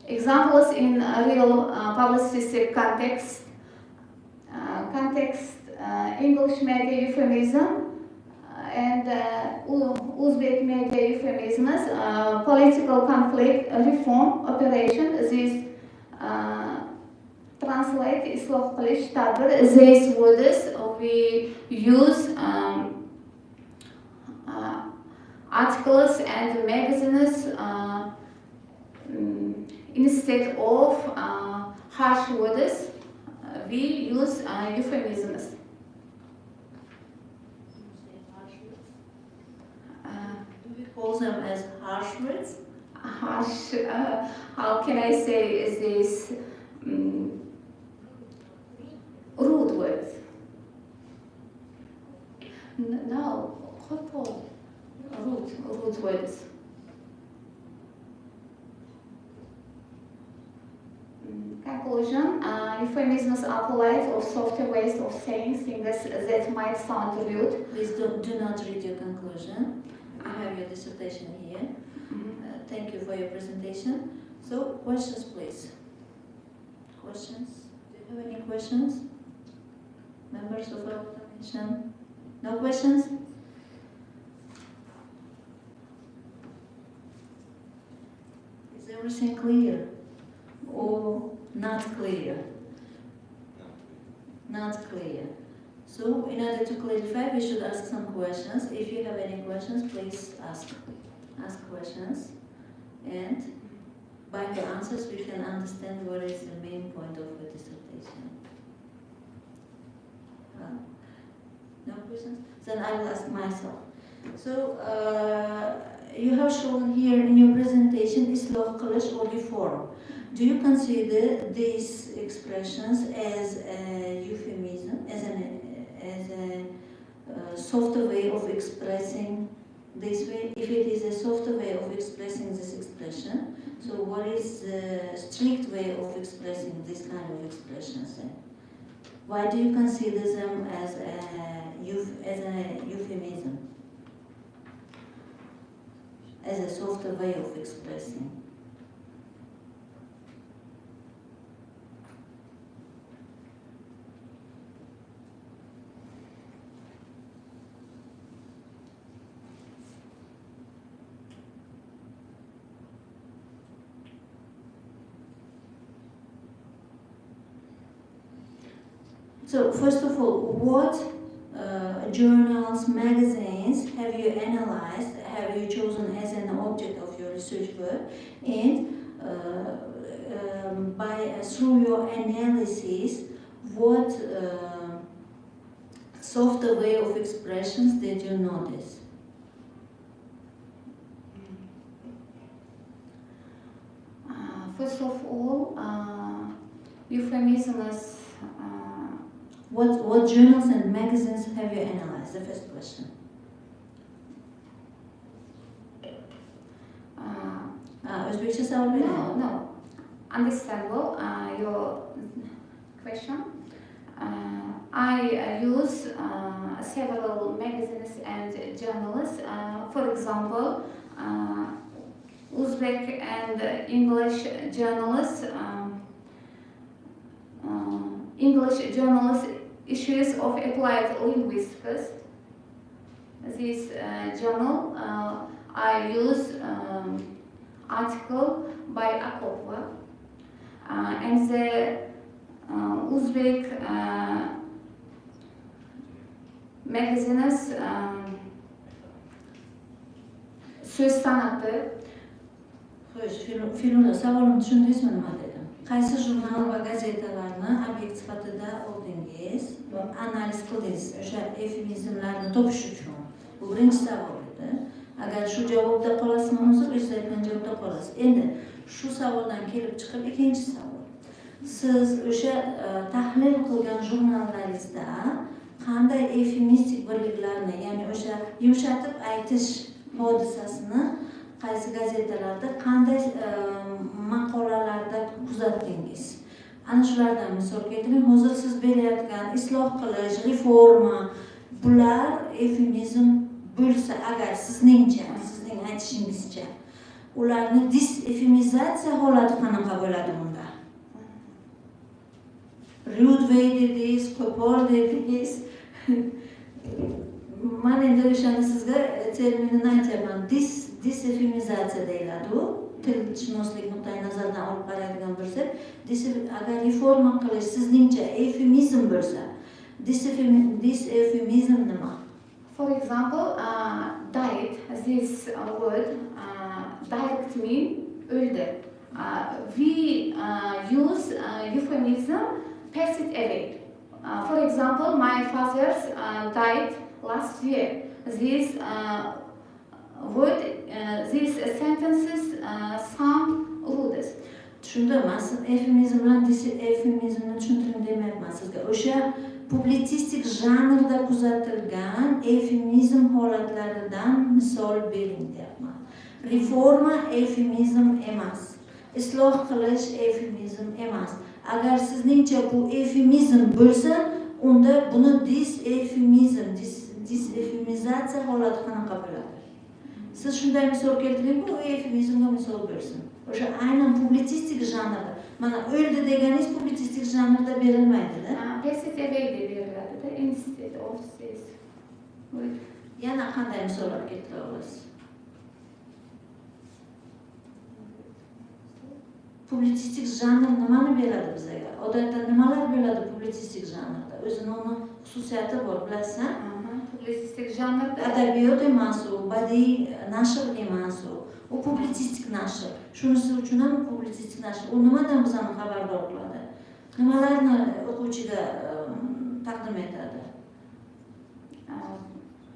Examples in real publicistic context, English media euphemism and Uzbek media euphemisms, political conflict, reform operation. These translate isloh qilish tadbir. These words we use articles and magazines instead of harsh words. We use euphemisms. Do we call them as harsh words? Harsh, how can I say is this? Rude words. No, rude words. Conclusion, euphemisms are polite or softer ways of saying things that might sound rude. Please do not read your conclusion. I have your dissertation here. Thank you for your presentation. So, questions, please. Questions? Do you have any questions? Members of our commission? No questions? Is everything clear? Or not clear? Not clear. So, in order to clarify, we should ask some questions. If you have any questions, please ask questions. And by the answers, we can understand what is the main point of the dissertation. No questions? Then I will ask myself. So, you have shown here in your presentation isloh qilish or reform. Do you consider these expressions as a euphemism, as a softer way of expressing this way? If it is a softer way of expressing this expression, so what is the strict way of expressing this kind of expressions then? Why do you consider them as a euphemism? As a softer way of expressing? So, first of all, what journals, magazines have you analyzed, have you chosen as an object of your research work, and through your analysis, what softer way of expressions did you notice? First of all, euphemisms. What journals and magazines have you analyzed? The first question. Uzbekcha savol beradi. No. Understandable. Your question. I use several magazines and journals. For example, Uzbek and English journalists. English journalists issues of applied linguistics. This journal I use article by Akopova, and the Uzbek magazines Söz Sanatı. Xo'sh, Filuna, savolimni tushundingizmi nima dedim? Qaysi jurnal va gazetalarni obyekt sifatida oldingiz va analiz qildingiz o'sha efemizmlarni topish uchun? Bu birinchi savol edi. Agar shu javobda qolasizmi, hozir o'zingiz aytgan javobda qolasiz. Endi shu savoldan kelib chiqib ikkinchi savol. Siz o'sha tahlil qilgan jurnallaringizda qanday efemistik birliklarni, ya'ni o'sha yumshatib aytish hodisasini qaysi gazetalarda, qanday maqolalarda kuzatdingiz? Ana shulardan misol keltiring. Hozir siz berayotgan isloh qilish, reforma, bular efemizm bo'lsa, agar sizningcha, sizning aytishingizcha, ularni disefemizatsiya holati qanaqa bo'ladi unda? Rude way dedingiz, qo'pol dedingiz. Men endi o'shani sizga terminini aytyapman. Disefemizatsiya deyiladi u. Tilshunoslik nuqtai nazaridan olib qaraydigan bo'lsak, agar reforma qilish sizningcha efemizm bo'lsa, disefemizm nima? For example, diet, this word, direct mean öldü. We use euphemism, pass it away. For example, my father's died last year. This word, these sentences sound rude. Tushundim. Men efemizm bilan disefemizmni tushuntiring demayapman sizga. O'sha publitsistik janrda kuzatilgan efemizm holatlaridan misol bering deyapman. Reforma efemizm emas. Isloh qilish efemizm emas. Agar sizningcha bu efemizm bo'lsa, unda buni disefemizatsiya holati qanaqa bo'ladi? Siz shunday misol keltiring, bu efemizmga misol bo'lsin. O'sha aynan publitsistik janrda. Mana o'ldi deganingiz publitsistik janrda berilmaydi-da. Pass it away deb beriladi-da, instead of this. Yana qanday misollar keltira olasiz? Publitsistik janr nimani beradi bizga? Odatda nimalar bo'ladi publitsistik janrda? O'zini uni xususiyati bor, bilasizmi? Publisistik janrda Adabiyot emas u, badiiy nashr emas u. U publitsistik nashr. Shunisi uchun ham publitsistik nashr. U nimadan bizani xabardor qiladi? Nimalarni o'quvchiga taqdim etadi?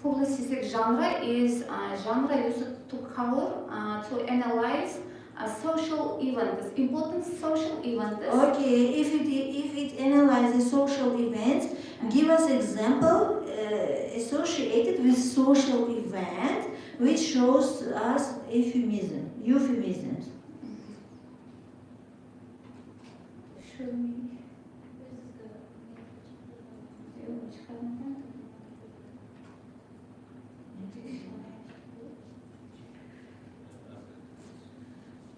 Publicistic genre is a genre used to cover, to analyze social events, important social events. Okay, if it analyzes social events, give us example associated with social event which shows us euphemisms. Show me.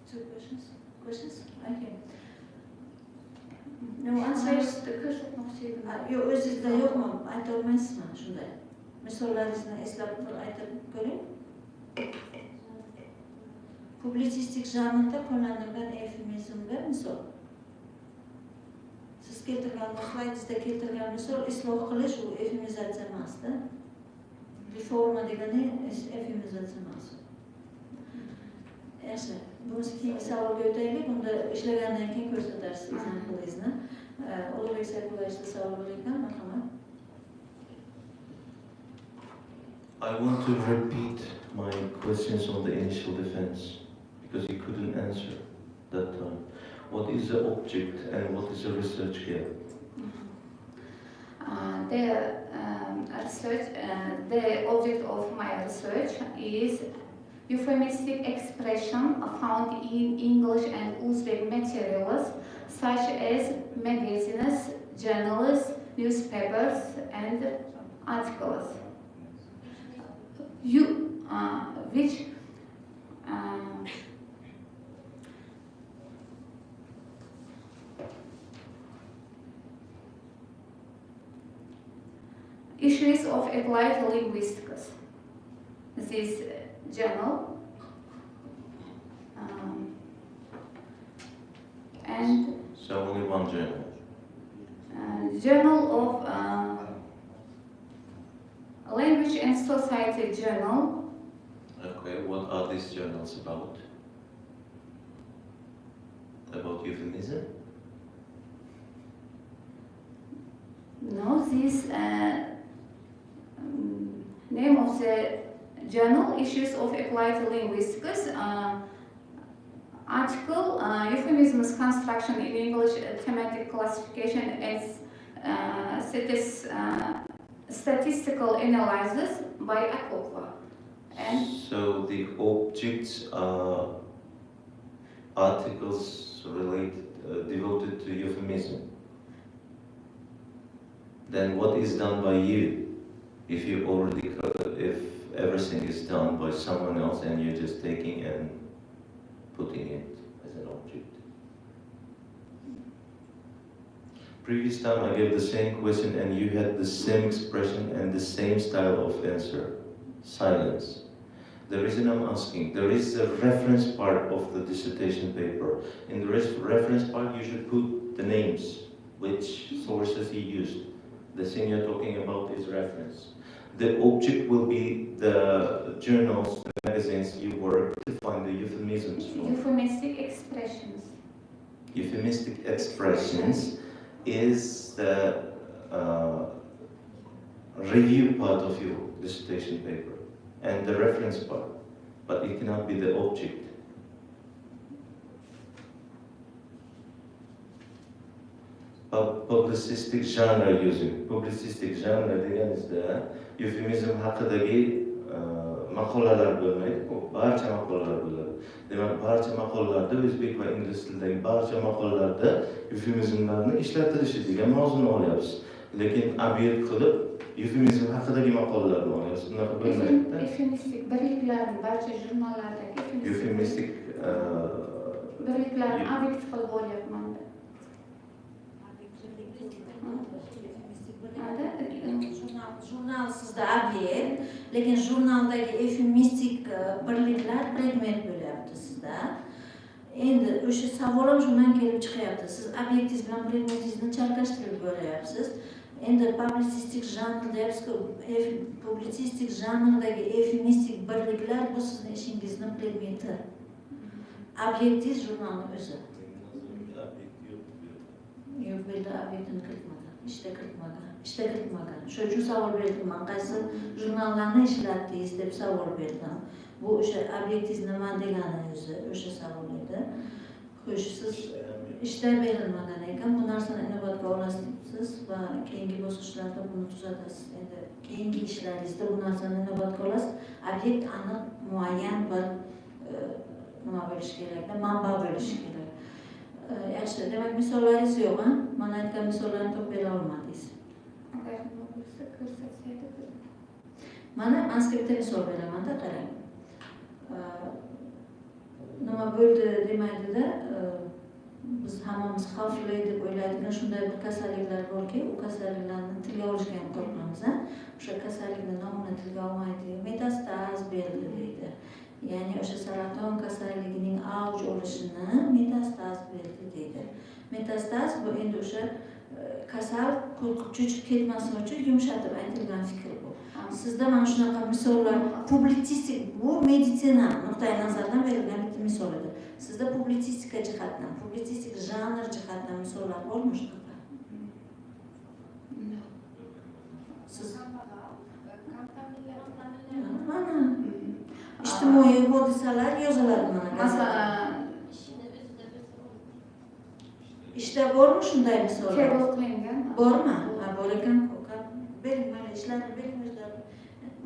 Two questions? Okay. No answers. Yo'q, o'zingizda yo'qmi? Ayta olmaysizmi shunday? Misollaringizni eslab aytib ko'ring. Publitsistik janrda qo'llanilgan efemizmga misol. Siz keltirgan slaydingizda keltirgan misol isloh qilish u efemizatsiya emasda. Reforma degani efemizatsiya emas. Yaxshi, bo'lmasa keyingi savolga o'taylik. Unda ishlagandan keyin ko'rsatarsiz ekzemplingizni. Ulug'bek Sayfullayevda savol bor ekan, marhamat. I want to repeat my questions on the initial defense because he couldn't answer that time. What is the object and what is the research here? The object of my research is euphemistic expression found in English and Uzbek materials such as magazines, journals, newspapers, and articles. Which issues of applied linguistics. This journal and So only one journal. Journal of Language and Society Journal. Okay, what are these journals about? About euphemism? No, this name of the journal, Issues of Applied Linguistics, article, Euphemisms Construction in English Thematic Classification as Statistical Analysis by Akokwa. And so the objects are articles related, devoted to euphemism. Then what is done by you? If everything is done by someone else and you're just taking and putting it as an object. Previous time I gave the same question and you had the same expression and the same style of answer. Silence. The reason I'm asking, there is a reference part of the dissertation paper. In the reference part you should put the names, which sources he used. The thing you're talking about is reference. The object will be the journals, the magazines you work to find the euphemisms from. euphemistic expressions. Euphemistic expressions is the review part of your dissertation paper and the reference part, but it cannot be the object. Publicistic genre using. Publicistic genre deganimizda eufemizm haqidagi maqolalar bo'lmaydi, barcha maqolalar bo'ladi. Demak, barcha maqolalarda o'zbek va ingliz tilidagi barcha maqolalarda eufemizmlarni ishlatilishi degan mavzuni olyapsiz. Lekin obyekt qilib eufemizm haqidagi maqolalarni olyapsiz. Unaqa bo'lmaydi-da. Eufemistik birliklarni barcha jurnallardagi Eufemistik birliklarni obyekt qilib olyapman. Jurnal sizda obyekt, lekin jurnaldagi eufemistik birliklar predmet bo'lyapti sizda. Endi o'sha savol ham shundan kelib chiqyapti. Siz obyektingiz bilan predmetingizni chalkashtirib ko'ryapsiz. Endi publisistik janr deyapsiz-ku, publisistik janrdagi eufemistik birliklar bu sizning ishingizning predmeti. Obyektingiz jurnalning o'zi. Yo'q, bu yerda obyektni kiritmagan, ishda kiritmagan. Shuning uchun savol berdim. Men qaysi jurnallarni ishlatdingiz deb savol berdim. Bu o'sha obyektingiz nima degani o'zi o'sha savol edi. Xo'sh, siz ishda berilmagan ekan, bu narsani inobatga olasiz va keyingi bosqichlarda buni tuzatasiz. Endi keyingi ishlaringizda bu narsani inobatga olasiz. Obyekt aniq muayyan bir nima bo'lishi kerak, manba bo'lishi kerak. Yaxshi, demak misollaringiz yo'q, ha? Mana aytgan misollarni topib bera olmadingiz. Mana manuskriptda misol beraman-da, qarang. Nima bo'ldi demaydi-da, biz hammamiz xavfli deb o'ylaydigan shunday bir kasalliklar borki, u kasalliklarni tilga olishga ham qo'rqamiz. O'sha kasallikning nomini tilga olmaydi, metastaz berdi deydi. Ya'ni o'sha saraton kasalligining avj olishini metastaz berdi deydi. Metastaz bu endi o'sha kasal cho'chib ketmasligi uchun yumshatib aytilgan fikr bu. Sizda mana shunaqa misollar publitsistik, bu meditsina nuqtai nazaridan berilgan bitta misol edi. Sizda publitsistika jihatdan, publitsistik janr jihatdan misollar bormi shunaqa? Siz mana ijtimoiy hodisalar yoziladi mana. Masalan, ishda bormi shunday misollar? Kabul qilingan. Bormi? Ha, bor ekan. Bering mana ishlarni bering o'zlari.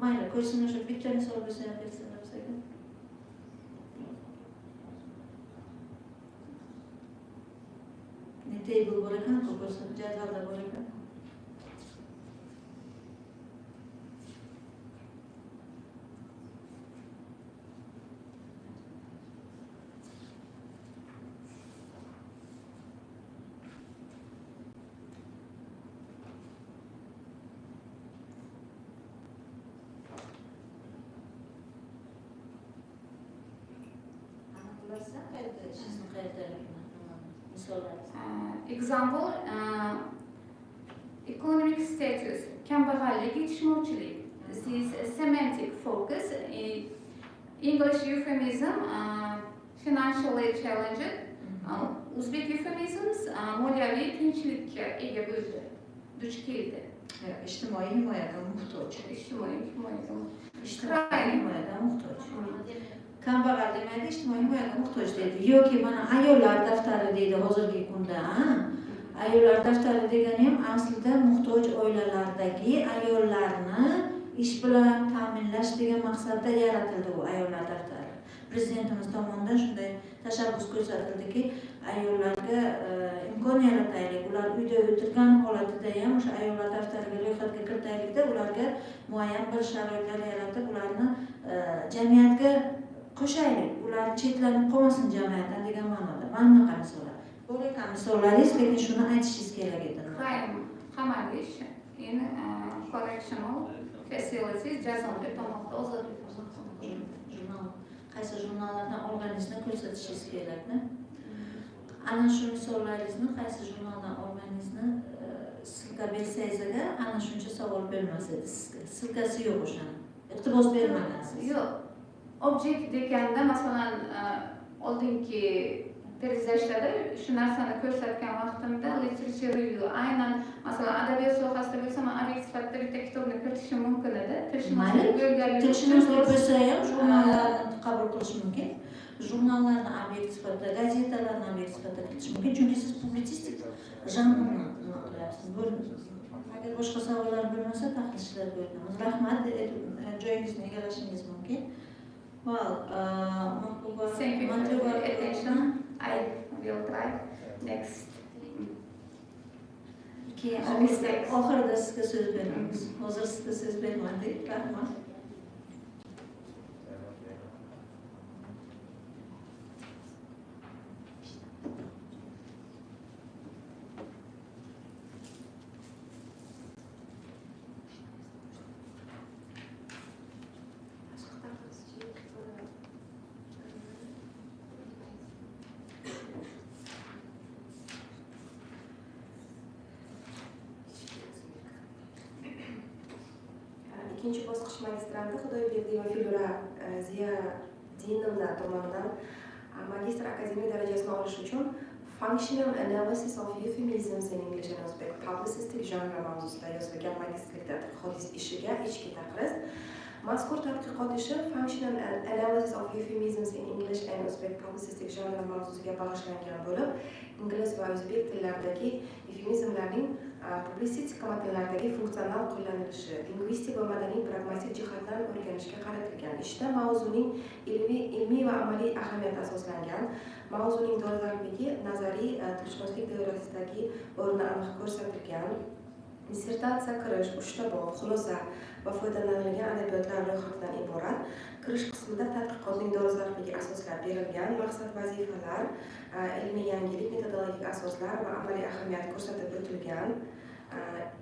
Mayli, ko'rsin o'sha bitta misol bo'lsa ham bersinlar bizga. Table bor ekan, ko'rsin jadvalda bor ekan. Example, economic status, kambag'allik, yetishmovchilik. This is a semantic focus. English euphemism, financially challenged. Uzbek euphemisms, moliyaviy qiyinchilikka ega bo'ldi, duch keldi. Ijtimoiy himoyaga muhtoj. Ijtimoiy himoyaga muhtoj. Kambag'al demaydi, ijtimoiy himoyaga muhtoj deydi. Yoki mana ayollar daftari deydi hozirgi kunda. Ayollar daftari degani ham aslida muhtoj oilalardagi ayollarni ish bilan ta'minlash degan maqsadda yaratildi bu ayollar daftari. Prezidentimiz tomonidan shunday tashabbus ko'rsatildiki, ayollarga imkon yarataylik, ular uyda o'tirgan holatida ham o'sha ayollar daftariga ro'yxatga kiritaylikda, ularga muayyan bir sharoitlar yaratib, ularni jamiyatga qo'shaylik, ular chetlanib qolmasin jamiyatdan degan ma'noda. Mana bunaqa misollar. Bor ekan misollaringiz, lekin shuni aytishingiz kerak edi. Qamalga in correctional facilities jazoni tomoqda ozodlik jurnal. Qaysi jurnallardan olganingizni ko'rsatishingiz kerakmi? Ana shu misollaringizni qaysi jurnaldan olganingizni silka bersangiz agar, ana shuncha savol bermas edi sizga. Silkasi yo'q o'shani. Iqtibos bermagansiz. Yo'q. Objekt deganda masalan oldingi prezidentlarda shu narsani ko'rsatgan vaqtimda literature review aynan masalan adabiyot sohasida bo'lsa men obyekt sifatida bitta kitobni kiritishim mumkin edi. Tilshunoslik bo'lsa ham jurnallarni qabul qilish mumkin. Jurnallarni obyekt sifatida, gazetalarni obyekt sifatida kiritish mumkin, chunki siz publitsistik janrni qilyapsiz. Agar boshqa savollar bo'lmasa, tahlilchilar buyuramiz. Rahmat, joyingizni egallashingiz mumkin. Well, thank you for your attention. I will try next. Keyin oxirida sizga so'z beramiz. Hozir sizga so'z bermadik. Rahmat. Ikkinchi bosqich magistranti Xudoyberdiyeva Filura Ziyadinovna tomonidan magistr akademik darajasini olish uchun Functional Analysis of Euphemisms in English and Uzbek Publicistic Genre mavzusida yozilgan magistrlik tadqiqot ishiga ichki taqriz. Mazkur tadqiqot ishi Functional Analysis of Euphemisms in English and Uzbek Publicistic Genre mavzusiga bag'ishlangan bo'lib, ingliz va o'zbek tillaridagi eufemizmlarning publisistika matnlaridagi funksional qo'llanilishi, lingvistik va madaniy pragmatik jihatdan o'rganishga qaratilgan. Ishda mavzuning ilmiy va amaliy ahamiyati asoslangan, mavzuning dolzarbligi nazariy tilshunoslik teoriyasidagi o'rni aniq ko'rsatilgan. Dissertatsiya kirish, 3 ta bob, xulosa va foydalanilgan adabiyotlar ro'yxatidan iborat. Kirish qismida tadqiqotning dolzarbligi asoslab berilgan, maqsad vazifalar, ilmiy yangilik, metodologik asoslar va amaliy ahamiyat ko'rsatib o'tilgan.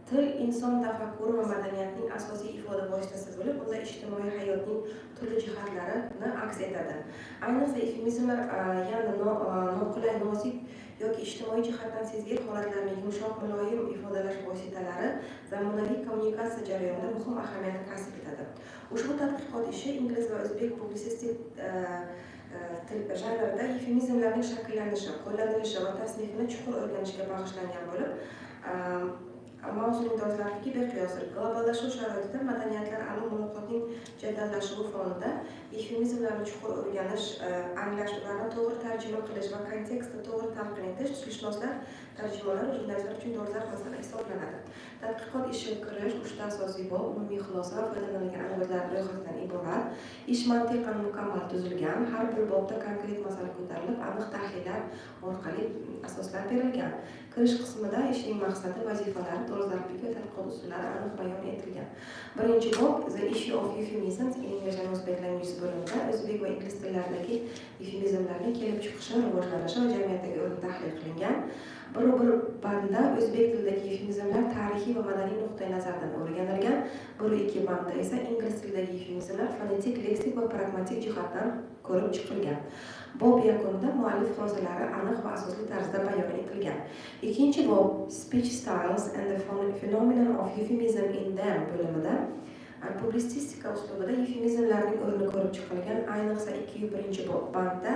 Til inson tafakkuri va madaniyatning asosiy ifoda vositasi bo'lib, unda ijtimoiy hayotning turli jihatlarini aks etadi. Ayniqsa eufemizmlar yana noqulay, nozik yoki ijtimoiy jihatdan sezgir holatlarni yumshoq muloyim ifodalash vositalari zamonaviy kommunikatsiya jarayonida muhim ahamiyat kasb etadi. Ushbu tadqiqot ishi ingliz va o'zbek publitsistik janrida efemizmlarning shakllanishi, qo'llanilishi va tasnifini chuqur o'rganishga bag'ishlangan bo'lib, mavzuning dolzarbligi beqiyosdir. Globallashuv sharoitida madaniyatlararo muloqotning jadallashuvi fonida efemizmlarni chuqur o'rganish, anglash, ularni to'g'ri tarjima qilish va kontekstda to'g'ri talqin etish tilshunoslar, tarjimonlar va jurnalistlar uchun dolzarb masala hisoblanadi. Tadqiqot ishi kirish 3 ta asosiy bob, umumiy xulosa va foydalanilgan an'analar ro'yxatidan iborat. Ish mantiqan mukammal tuzilgan, har bir bobda konkret masala ko'tarilib, aniq tahlillar orqali asoslar berilgan. Kirish qismida ishning maqsadi, vazifalari, dolzarbligi va tadqiqot usullari aniq bayon etilgan. Birinchi bob The Issue of Euphemisms in English and Uzbek Languages bo'limida o'zbek va ingliz tillaridagi eufemizmlarning kelib chiqishi, rivojlanishi va jamiyatdagi o'rni tahlil qilingan. Bir bandda o'zbek tilidagi eufemizmlar tarixiy va madaniy nuqtai nazardan o'rganilgan. 1-2 bandda esa ingliz tilidagi eufemizmlar fonetik, leksik va pragmatik jihatdan ko'rib chiqilgan. Bob yakunida muallif xulosalari aniq va asosli tarzda bayon etilgan. Ikkinchi bob Speech Styles and the Phenomenon of Euphemism in Them bo'limida publitsistika uslubida eufemizmlarning o'rni ko'rib chiqilgan. Ayniqsa 2-bandda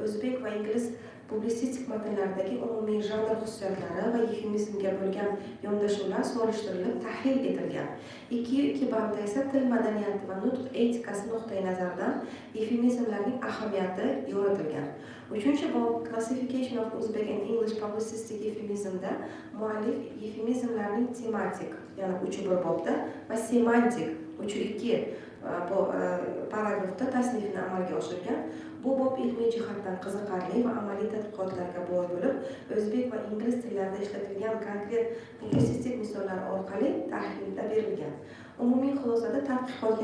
o'zbek va ingliz publitsistik matnlaridagi umumiy janr xususiyatlari va eufemizmga bo'lgan yondashuvlar solishtirilib tahlil etilgan. 2 bandda esa til madaniyati va nutq etikasi nuqtai nazaridan eufemizmlarning ahamiyati yoritilgan. 3-bob Classification of Uzbek and English Publicistic Euphemismda muallif eufemizmlarning tematik, ya'ni 3 bobda va semantik 3-2 paragrafda tasnifini amalga oshirgan. Bu bob ilmiy jihatdan qiziqarli va amaliy tadqiqotlarga boy bo'lib, o'zbek va ingliz tillarida ishlatilgan konkret publitsistik misollar orqali tahlilda berilgan. Umumiy xulosada tadqiqot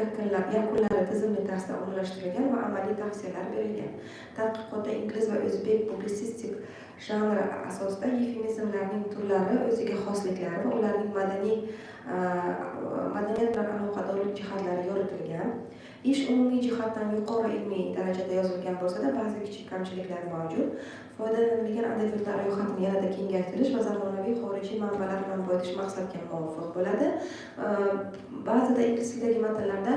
yakunlari tizimli tarzda umumlashtirilgan va amaliy tavsiyalar berilgan. Tadqiqotda ingliz va o'zbek publitsistik janri asosida eufemizmlarning turlari, o'ziga xosliklari va ularning madaniyat bilan aloqadorlik jihatlari yoritilgan. Ish umumiy jihatdan yuqori ilmiy darajada yozilgan bo'lsa-da, ba'zi kichik kamchiliklar mavjud. Foydalanilgan adabiyotlar ro'yxatini yanada kengaytirish va zamonaviy xorijiy manbalar bilan boyitish maqsadga muvofiq bo'ladi. Ba'zida ingliz tilidagi matnlarda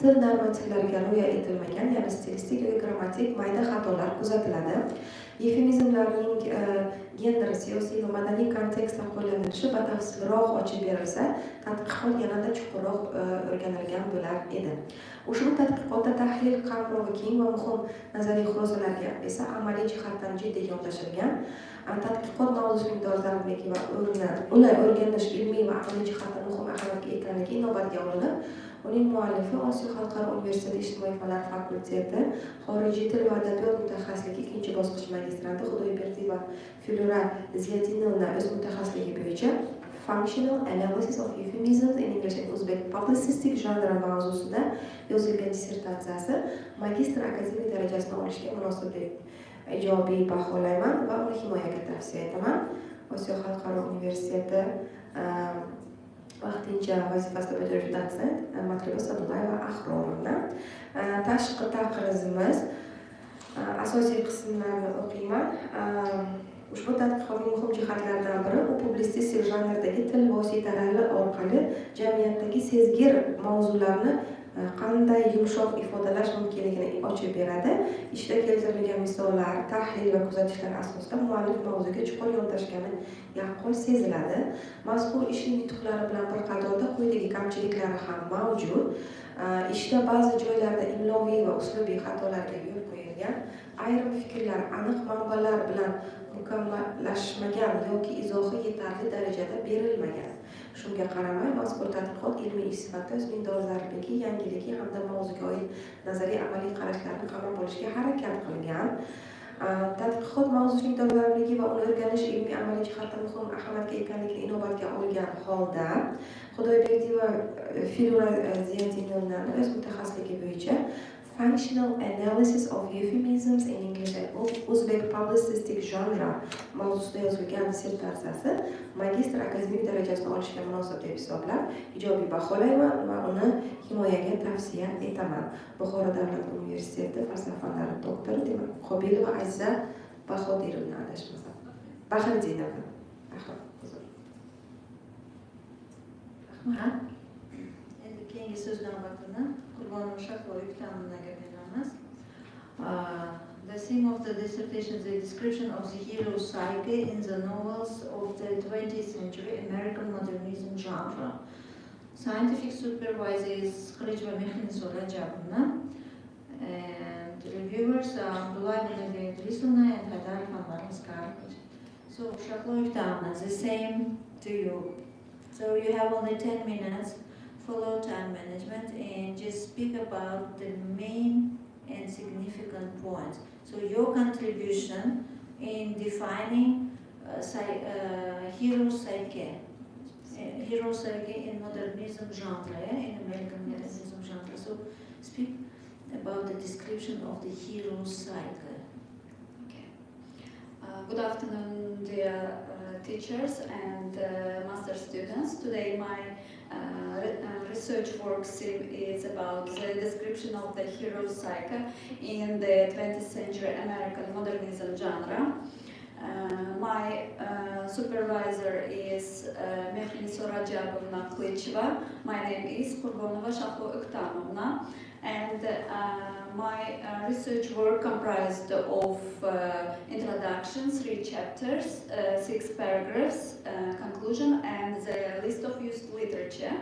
til normativlariga rioya etilmagan, ya'ni stilistik va grammatik mayda xatolar kuzatiladi. Eufemizmlarning gender, siyosiy va madaniy kontekstda qo'llanilishi batafsilroq ochib berilsa, tadqiqot yanada chuqurroq o'rganilgan bo'lar edi. Ushbu tadqiqotda tahlil qamrovi keng va muhim nazariy xulosalarga esa amaliy jihatdan jiddiy yondashilgan. Tadqiqot mavzusining dolzarbligi va uni o'rganish ilmiy va amaliy jihatdan muhim ahamiyatga egaligi inobatga olinib, uning muallifi Osiyo xalqaro universiteti ijtimoiy fanlar fakulteti xorijiy til va adabiyot mutaxassisligi 2-bosqich magistranti Xudoyberdiyeva Filura Ziyadinovna o'z mutaxassisligi bo'yicha Functional Analysis of Euphemisms in English and Uzbek Publicistic Genre mavzusida yozilgan dissertatsiyasi magistr akademik darajasini olishga munosib deb ijobiy baholayman va uni himoyaga tavsiya etaman. Osiyo xalqaro universiteti vaqtincha vazifasida bajaruvchi dotsent Matluba Sadulayeva Ahrorovna. Tashqi taqrizimiz asosiy qismlarini o'qiyman. Ushbu tadqiqotning muhim jihatlaridan biri u publitsistik janrdagi til vositalari orqali jamiyatdagi sezgir mavzularni qanday yumshoq ifodalash mumkinligini ochib beradi. Ishda keltirilgan misollar, tahlil va kuzatishlar asosida muallif mavzuga chuqur yondashgani yaqqol seziladi. Mazkur ishning yutuqlari bilan bir qatorda quyidagi kamchiliklari ham mavjud. Ishda ba'zi joylarda imloviy va uslubiy xatolarga yo'l qo'yilgan. Ayrim fikrlar aniq manbalar bilan mukammallashmagan yoki izohi yetarli darajada berilmagan. Shunga qaramay, mazkur tadqiqot ilmiy ish sifatida o'zining dolzarbligi, yangiligi hamda mavzuga oid nazariy amaliy qarashlarni qamrab olishga harakat qilgan. Tadqiqot mavzusining dolzarbligi va uni o'rganish ilmiy amaliy jihatdan muhim ahamiyatga egaligini inobatga olgan holda Xudoyberdiyeva Filura Ziyadinovna o'z mutaxassisligi bo'yicha Functional Analysis of Euphemisms in English and Uzbek Publicistic Genre mavzusida yozilgan dissertatsiyasi magistr akademik darajasini olishga munosib deb hisoblab, ijobiy baholayman va uni himoyaga tavsiya etaman. Buxoro davlat universiteti falsafa fanlari doktori demak Qobilova Aziza Bahodirovna adashmasam. Bahridinova. Rahmat. Endi keyingi so'z navbatini Qurbonova Shahlo Yuktaminaga beramiz. The theme of the dissertation is the description of the hero's psyche in the novels of the 20th century American modernism genre. Scientific supervisor is Xorijiy Sora, and reviewers are Abdullah Islamna and Hadar Fanmarinskar. So, Shahlo Yuktamina, the same to you. So you have only 10 minutes, follow time management, and just speak about the main and significant points. So your contribution in defining hero psyche in modernism genre, in American modernism genre. So speak about the description of the hero psyche. Good afternoon, dear teachers and master students. Today my research work is about the description of the hero psyche in the 20th century American modernism genre. My supervisor is Xorijiy. My name is Qurbonova Shahlo Yuktamovna, and my research work comprised of introduction, 3 chapters, 6 paragraphs, conclusion, and the list of used literature.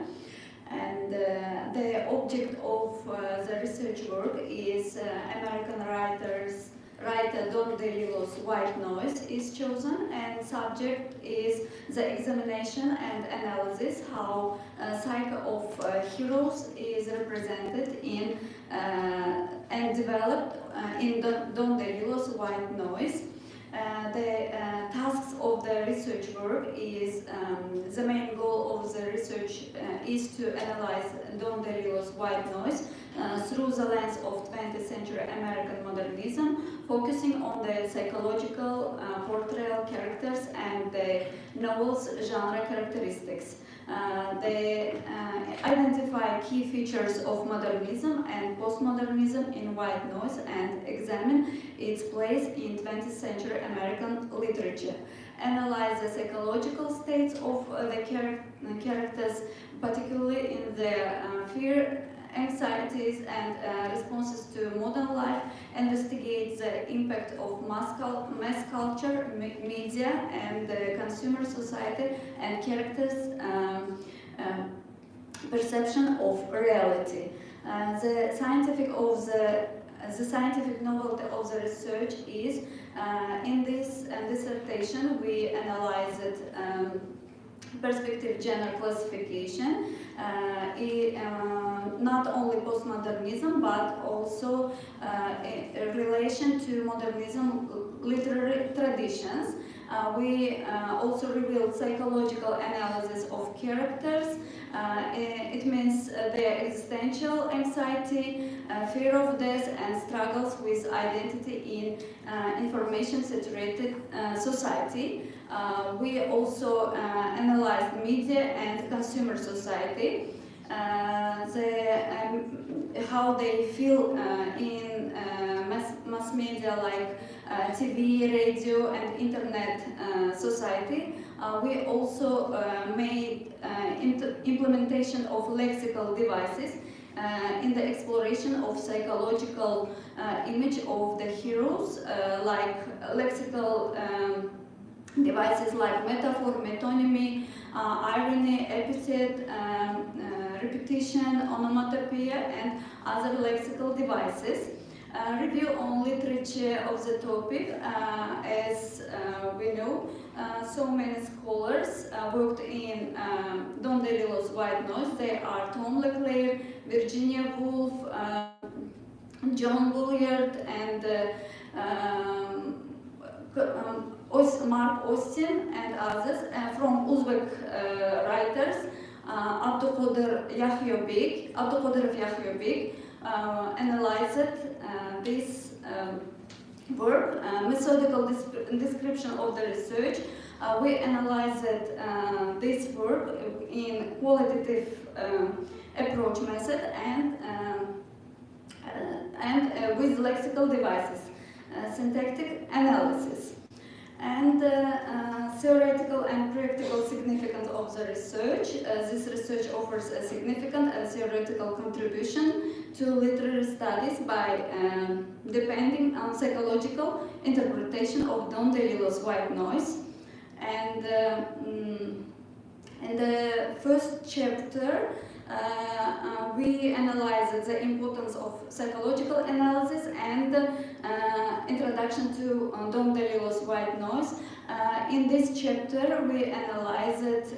And the object of the research work is American writer Don DeLillo's White Noise is chosen, and subject is the examination and analysis how psyche of heroes is represented in and developed in Don DeLillo's White Noise. The tasks of the research work is the main goal of the research is to analyze Don DeLillo's White Noise through the lens of 20th century American modernism, focusing on the psychological portrayal characters and the novel's genre characteristics. They identify key features of modernism and postmodernism in White Noise and examine its place in 20th century American literature. Analyze the psychological states of the characters, particularly in their fear, anxieties, and responses to modern life. Investigate the impact of mass culture, media, and consumer society, and characters' perception of reality. The scientific novelty of the research is in this dissertation we analyzed perspective gender classification, not only postmodernism but also in relation to modernism literary traditions. We also revealed psychological analysis of characters. It means their existential anxiety, fear of death, and struggles with identity in information-saturated society. We also analyzed media and consumer society, how they feel in mass media like TV, radio, and internet society. We also made implementation of lexical devices in the exploration of psychological image of the heroes, like lexical devices like metaphor, metonymy, irony, epithet, repetition, onomatopoeia, and other lexical devices. Review on literature of the topic. As we know, so many scholars worked in Don DeLillo's White Noise. They are Tom LeClaire, Virginia Woolf, John Bulliard, and Mark Austin, and others. From Uzbek writers, Abduqodir Yahyobek analyzed this work, methodical description of the research. We analyzed this work in qualitative approach method and with lexical devices, syntactic analysis. and theoretical and practical significance of the research. This research offers a significant and theoretical contribution to literary studies by depending on psychological interpretation of Don DeLillo's white noise. And in the first chapter, we analyzed the importance of psychological analysis and introduction to Don DeLillo's white noise. In this chapter, we analyzed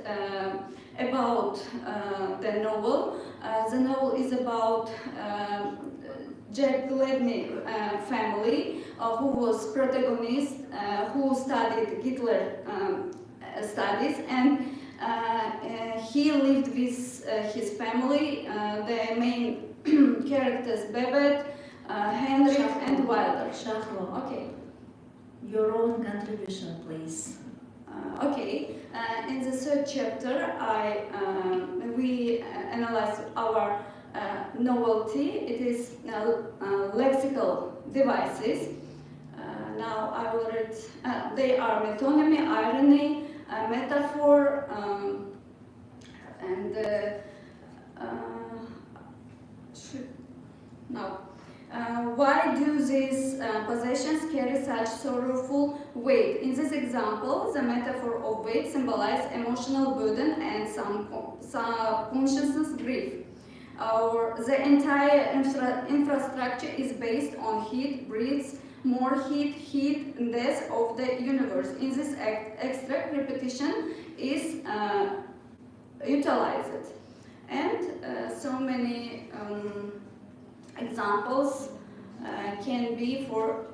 about the novel. The novel is about Jack Gladney family, who was protagonist, who studied Hitler studies, and he lived with his family. The main characters, Babette, Henry, and Wilder. Shahlo, Okay. your own contribution, please. Okay. In the third chapter, we analyzed our novelty. It is lexical devices. Now I will read. They are metonymy, irony, metaphor, and now. Why do these possessions carry such sorrowful weight? In this example, the metaphor of weight symbolizes emotional burden and some consciousness grief. The entire infrastructure is based on heat, breeds more heat, and death of the universe. In this extract, repetition is utilized. And so many examples can be for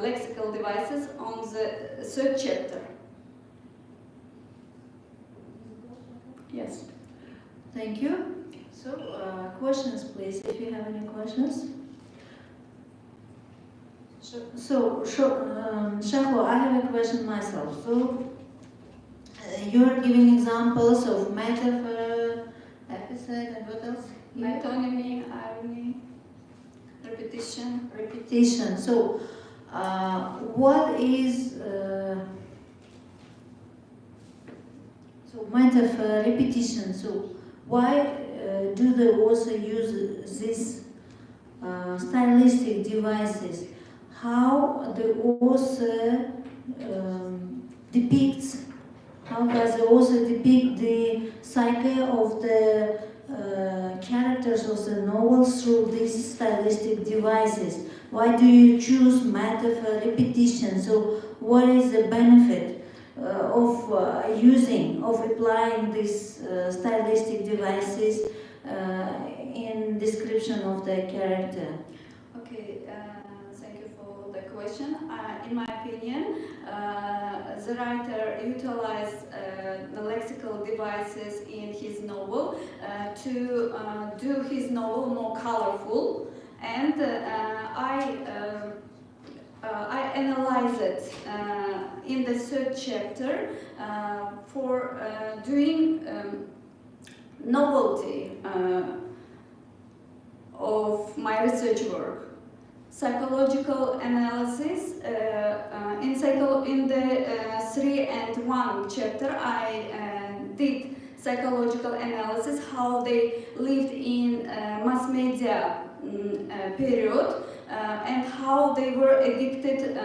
lexical devices on the third chapter. Yes. Thank you. So, questions, please, if you have any questions. So, Shahlo, I have a question myself. So, you're giving examples of metaphor, episode, and what else? Metonymy, irony, repetition. Repetition. So, what is so metaphor, repetition? So, why do they also use these stylistic devices? How the author depicts? How does the author depict the psyche of the characters of the novel through these stylistic devices? Why do you choose metaphor, repetition? So what is the benefit of applying these stylistic devices in description of the character? Okay, thank you for the question. In my opinion, the writer utilized the lexical devices in his novel to do his novel more colorful, and I analyzed it in the third chapter for doing novelty of my research work. Psychological analysis. In the 3 and 1 chapter, I did psychological analysis, how they lived in mass media period, and how they were addicted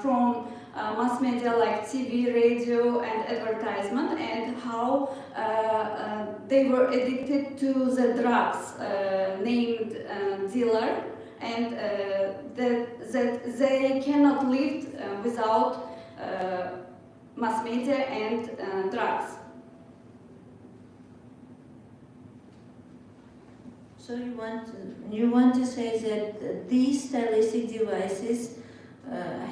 from mass media like TV, radio, and advertisement, and how they were addicted to the drugs named dealer, and that they cannot live without mass media and drugs. So you want to say that these stylistic devices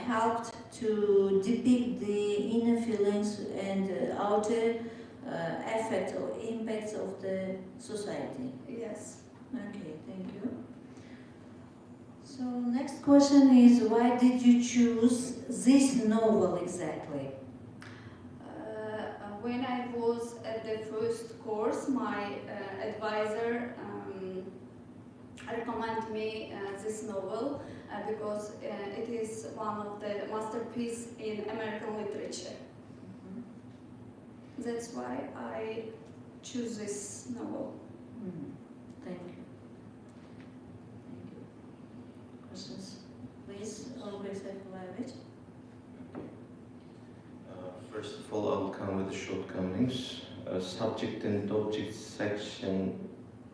helped to depict the inner feelings and outer effects or impacts of the society? Yes. Okay, thank you. So next question is, why did you choose this novel exactly? When I was at the first course, my advisor recommend me this novel because it is one of the masterpieces in American literature. That's why I choose this novel. Thank you. Thank you. Questions? Please, Olga Sefcovic. First of all, I'll come with the shortcomings. Subject and object section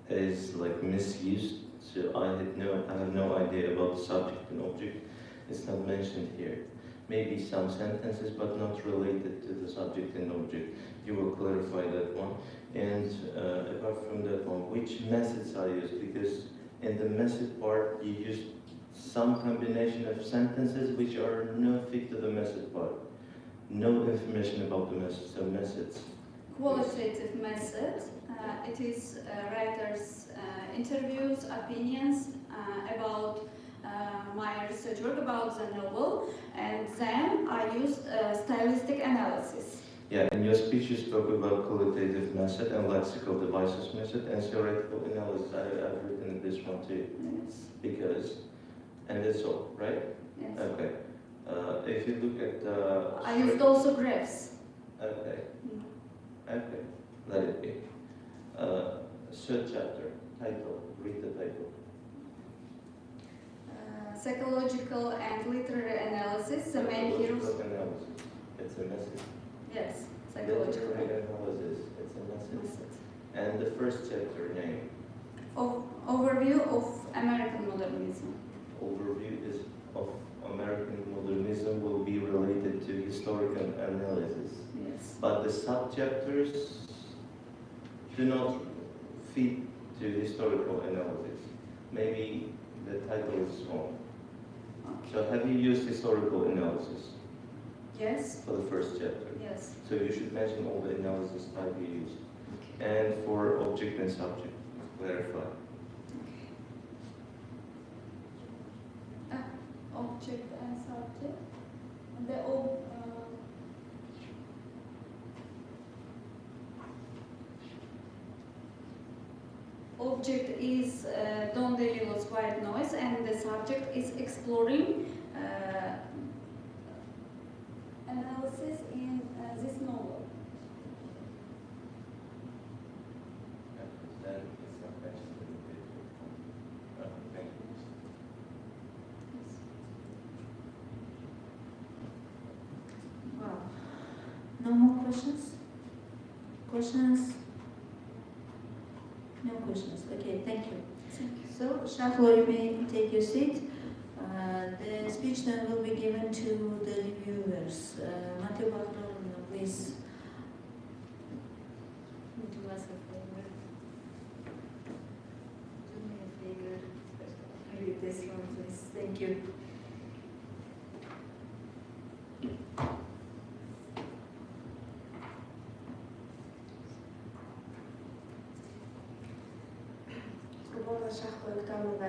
is like misused, so I have no idea about subject and object. It's not mentioned here. Maybe some sentences, but not related to the subject and object. You will clarify that one. And apart from that one, which methods are used? Because in the method part, you use some combination of sentences which are not fit to the method part. No information about the method, so methods. Qualitative method. It is writers' interviews, opinions about my research work about the novel, and then I used stylistic analysis. Yeah, in your speech you spoke about qualitative method and lexical devices method and theoretical analysis. I've written this one too. Yes. Because, and that's all, right? Yes. Okay. If you look at I used also graphs. Okay. Okay. Let it be. Third chapter, title. Read the title. Psychological and literary analysis. The main heroes. Psychological analysis. It's a message. Yes, psychological. Literary analysis. It's a message. And the first chapter name. Overview of American modernism. Overview is of American modernism will be related to historical analysis. Yes. But the subchapters do not fit to historical analysis. Maybe the title is wrong. Okay. So have you used historical analysis Yes. for the first chapter? Yes. So you should mention all the analysis type you used. And for object and subject, clarify. Object and subject. Object is Don DeLillo's white noise, and the subject is exploring analysis in this novel. Then it's not mentioned in the paper. Thank you. Wow. No more questions? Questions? No questions. Okay, thank you. So, Shahlo, you may take your seat. The speech then will be given to the reviewers. Matthew Bachman, please. Do us a favor. Do me a favor. Read this one, please. Thank you.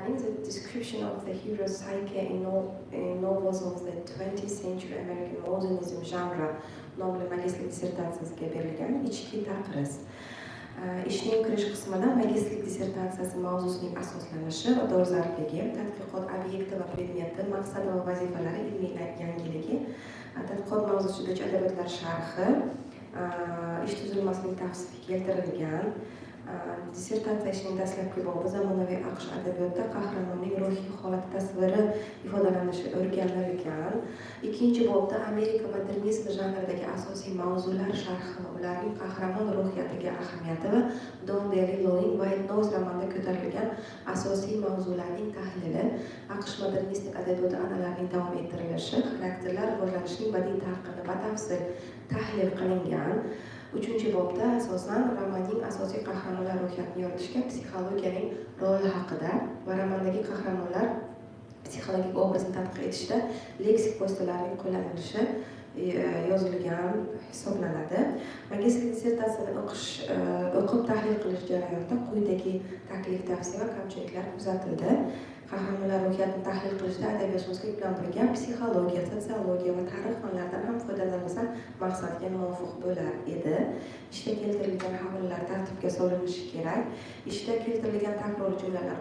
The description of the hero's psyche in novels of the 20th century American modernism genre nomli magistrlik dissertatsiyasiga berilgan ichki taqriz. Ishning kirish qismida magistrlik dissertatsiyasi mavzusining asoslanishi va dolzarbligi, tadqiqot obyekti va predmeti, maqsadi va vazifalari, ilmiy yangiligi, tadqiqot mavzusidagi adabiyotlar sharhi, ish tuzilmasining tavsifi keltirilgan. Dissertatsiya ishining dastlabki bobi zamonaviy AQSh adabiyotida qahramonning ruhiy holati tasviri ifodalanishi o'rganilgan. Ikkinchi bobda Amerika modernizmi janridagi asosiy mavzular sharhi va ularning qahramon ruhiyatiga ahamiyati va Don DeLilloning White Noise romanida ko'tarilgan asosiy mavzularning tahlili, AQSh modernistik adabiyoti an'analarining davom ettirilishi, xarakterlar rivojlanishining badiiy tarqini batafsil tahlil qilingan. Uchinchi bobda asosan romanning asosiy qahramonlar ruhiyatini yoritishga psixologiyaning roli haqida va romandagi qahramonlar psixologik obrazni tadqiq etishda leksik vositalarning qo'llanilishi yozilgan hisoblanadi. Magistrlik dissertatsiyani o'qib tahlil qilish jarayonida quyidagi taklif, tavsiya va kamchiliklar kuzatildi. qahramonlar ruhiyatini tahlil qilishda adabiyotshunoslik bilan birga psixologiya, sotsiologiya va tarix fanlaridan ham foydalanilsa maqsadga muvofiq bo'lar edi. Ishda keltirilgan havolalar tartibga solinishi kerak. Ishda keltirilgan takroriy jumlalar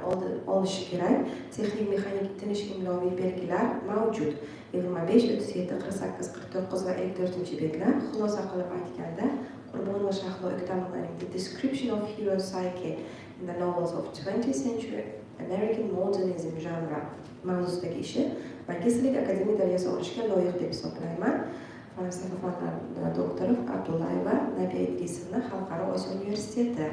olishi kerak. Texnik mexanik tinish imloviy belgilar mavjud. 25, 37, 48, 49 va 54-betlar. Xulosa qilib aytganda, Qurbon va Shahlo O'ktamovlarning The Description of Hero Psyche in the Novels of 20th Century American Modernism genre mavzusidagi ishi magistrlik akademik darajasi olishga loyiq deb hisoblayman. Falsafa fanlari doktori Abdullayeva Nabiya Idrisovna Xalqaro Osiyo universiteti.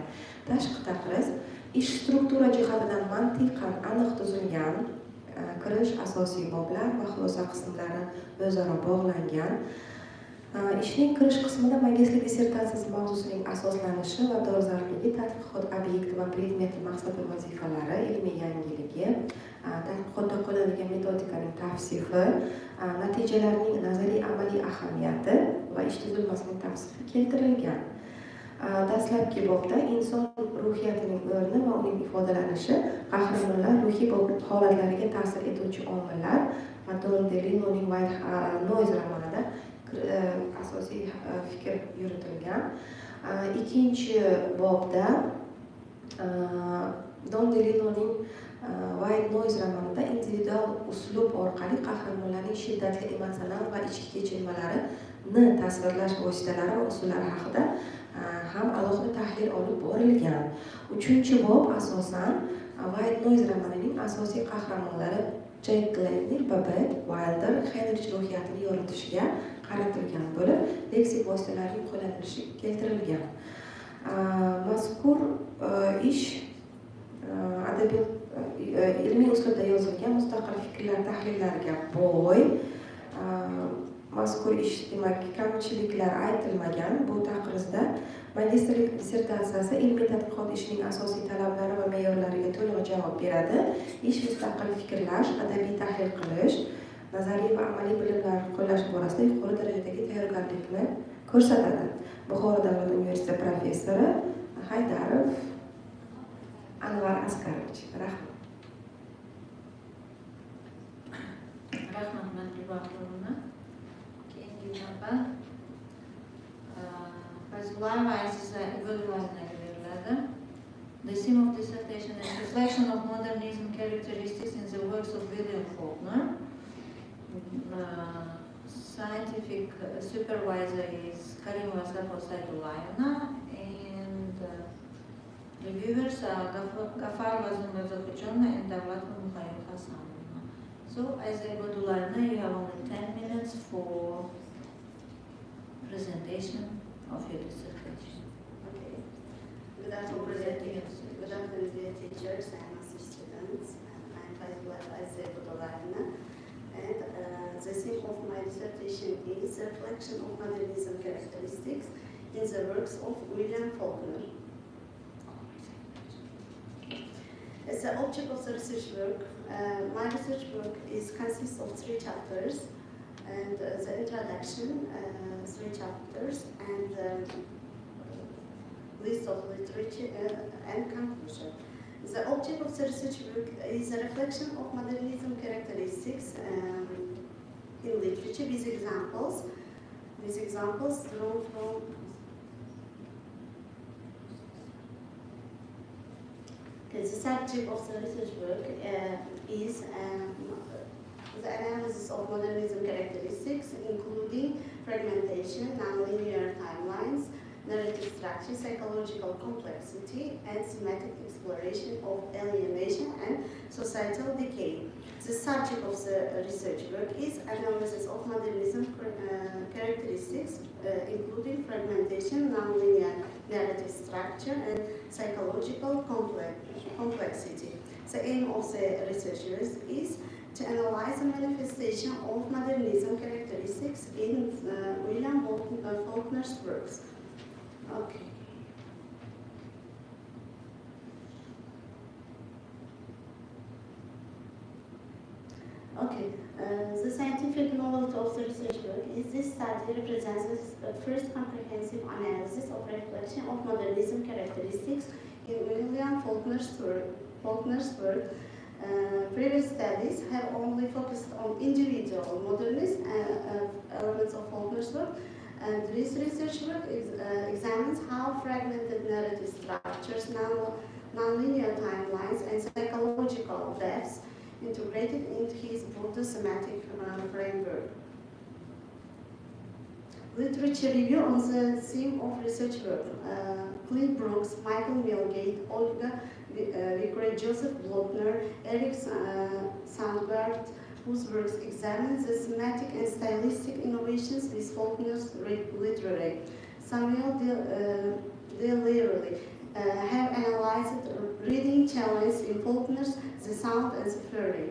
Tashqi taqriz ish struktura jihatidan mantiqan aniq tuzilgan, kirish asosiy boblar va xulosa qismlari o'zaro bog'langan. Ishning kirish qismida magistrlik dissertatsiyasi mavzusining asoslanishi va dolzarbligi, tadqiqot obyekti va predmeti maqsad va vazifalari, ilmiy yangiligi, tadqiqotda qo'llanilgan metodikaning tavsifi, natijalarning nazariy amaliy ahamiyati va ish tuzilmasining tavsifi keltirilgan. Dastlabki bobda inson ruhiyatining o'rni va uning ifodalanishi, qahramonlar ruhiy holatlariga ta'sir etuvchi omillar va Don DeLilloning White Noise romanida asosiy fikr yuritilgan. Ikkinchi bobda Don DeLilloning White Noise romanida individual uslub orqali qahramonlarning shiddatli emotsional va ichki kechinmalarini tasvirlash vositalari va usullari haqida ham alohida tahlil olib borilgan. Uchinchi bob asosan White Noise romanining asosiy qahramonlari Jack Glenning, Babette, Wilder, Heinrich ruhiyatini yoritishga qaratilgan bo'lib, leksik vositalarning qo'llanilishi keltirilgan. Mazkur ish adabiyot ilmiy uslubda yozilgan mustaqil fikrlar tahlillariga boy. Mazkur ish demak kamchiliklar aytilmagan. Bu taqrizda magistrlik dissertatsiyasi ilmiy tadqiqot ishining asosiy talablari va me'yorlariga to'liq javob beradi. Ish mustaqil fikrlash, adabiy tahlil qilish, nazariy va amaliy bilimlarni qo'llash borasida yuqori darajadagi tayyorgarlikni ko'rsatadi. Buxoro davlat universiteti professori Haydarov Anvar Askarovich. Rahmat. Rahmat Matluba. Keyingi navba Fazlullayeva Aziza Ibadullayevnaga beriladi. The theme of dissertation is reflection of modernism characteristics in the works of William Faulkner. Scientific supervisor is Karimova Saidullayevna, and reviewers are Gafarova Zumba and Davlatova Mikhail Hasanovna. So, Aziza Ibadullayevna, you have only 10 minutes for presentation of your dissertation. Okay. Good afternoon, dear teachers and master students. I'm Aziza Ibadullayevna, and the theme of my dissertation is reflection of modernism characteristics in the works of William Faulkner. As the object of the research work, my research work consists of 3 chapters, and the introduction, 3 chapters, and the list of literature and conclusion. The object of the research work is a reflection of modernism characteristics in literature with examples drawn from the subject of the research work is the analysis of modernism characteristics, including fragmentation, nonlinear timelines, narrative structure, psychological complexity, and thematic exploration of alienation and societal decay. The subject of the research work is analysis of modernism characteristics, including fragmentation, nonlinear narrative structure, and psychological complexity. The aim of the researchers is to analyze the manifestation of modernism characteristics in William Faulkner's works. Okay. Okay. The scientific novelty of the research work is this study represents the first comprehensive analysis of reflection of modernism characteristics in William Faulkner's work Previous studies have only focused on individual modernist elements of Faulkner's work, and this research work examines how fragmented narrative structures, nonlinear timelines, and psychological depths integrated into his broader semantic framework. Literature review on the theme of research work. Clint Brooks, Michael Milgate, Olga Vickery, Joseph Blotner, Eric Sandberg, whose works examine the thematic and stylistic innovations with Faulkner's literary. Samuel DeLeary have analyzed reading challenge in Faulkner's The Sound and the Fury.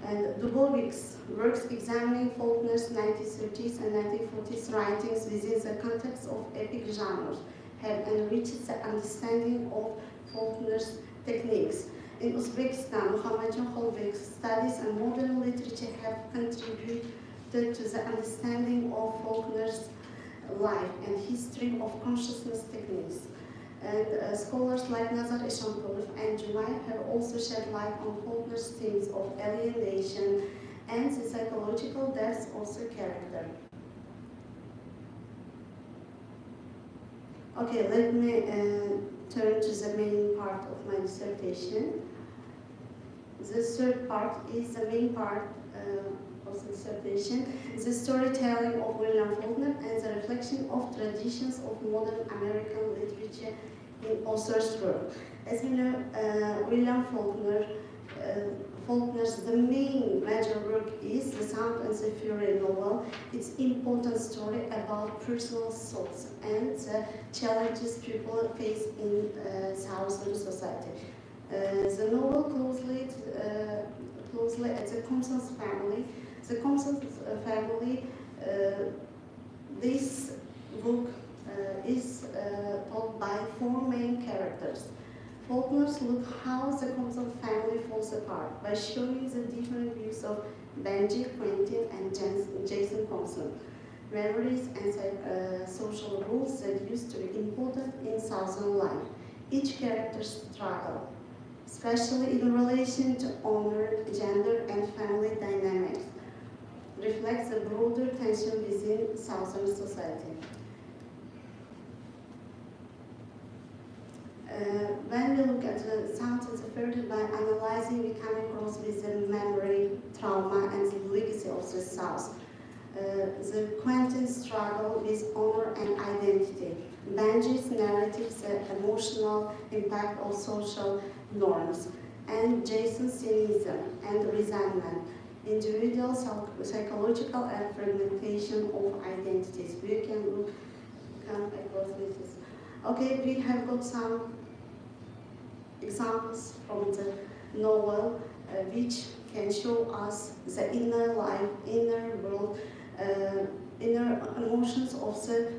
And Dubovic's works examining Faulkner's 1930s and 1940s writings within the context of epic genres have enriched the understanding of Faulkner's techniques. In Uzbekistan, Muhammadjon Kholbek's studies and modern literature have contributed to the understanding of Faulkner's life and history of consciousness techniques. And scholars like Nazar Eshampourov and Junaid have also shed light on Faulkner's themes of alienation and the psychological depths of the character. Okay, let me turn to the main part of my dissertation. The third part is the main part of the dissertation, the storytelling of William Faulkner and the reflection of traditions of modern American literature in author's work. As you know, William Faulkner's the main major work is The Sound and the Fury novel. Its important story about personal thoughts and the challenges people face in Southern society. The novel closely at the Compson's family. The Compson's family, this book is told by four main characters. Faulkner's look how the Compson family falls apart by showing the different views of Benji, Quentin, and Jason Compson, memories and social rules that used to be important in Southern life. Each character's struggle, especially in relation to honor, gender, and family dynamics, reflects the broader tension within Southern society. When we look at the Sound and the Fury by analyzing, we come across with the memory, trauma, and the legacy of the South. The Quentin's struggle with honor and identity. Benji's narrative, the emotional impact of social norms. And Jason's cynicism and resentment. Individual psychological and fragmentation of identities. We can come across with this. Okay, we have got some examples from the novel which can show us the inner life, inner world, inner emotions of the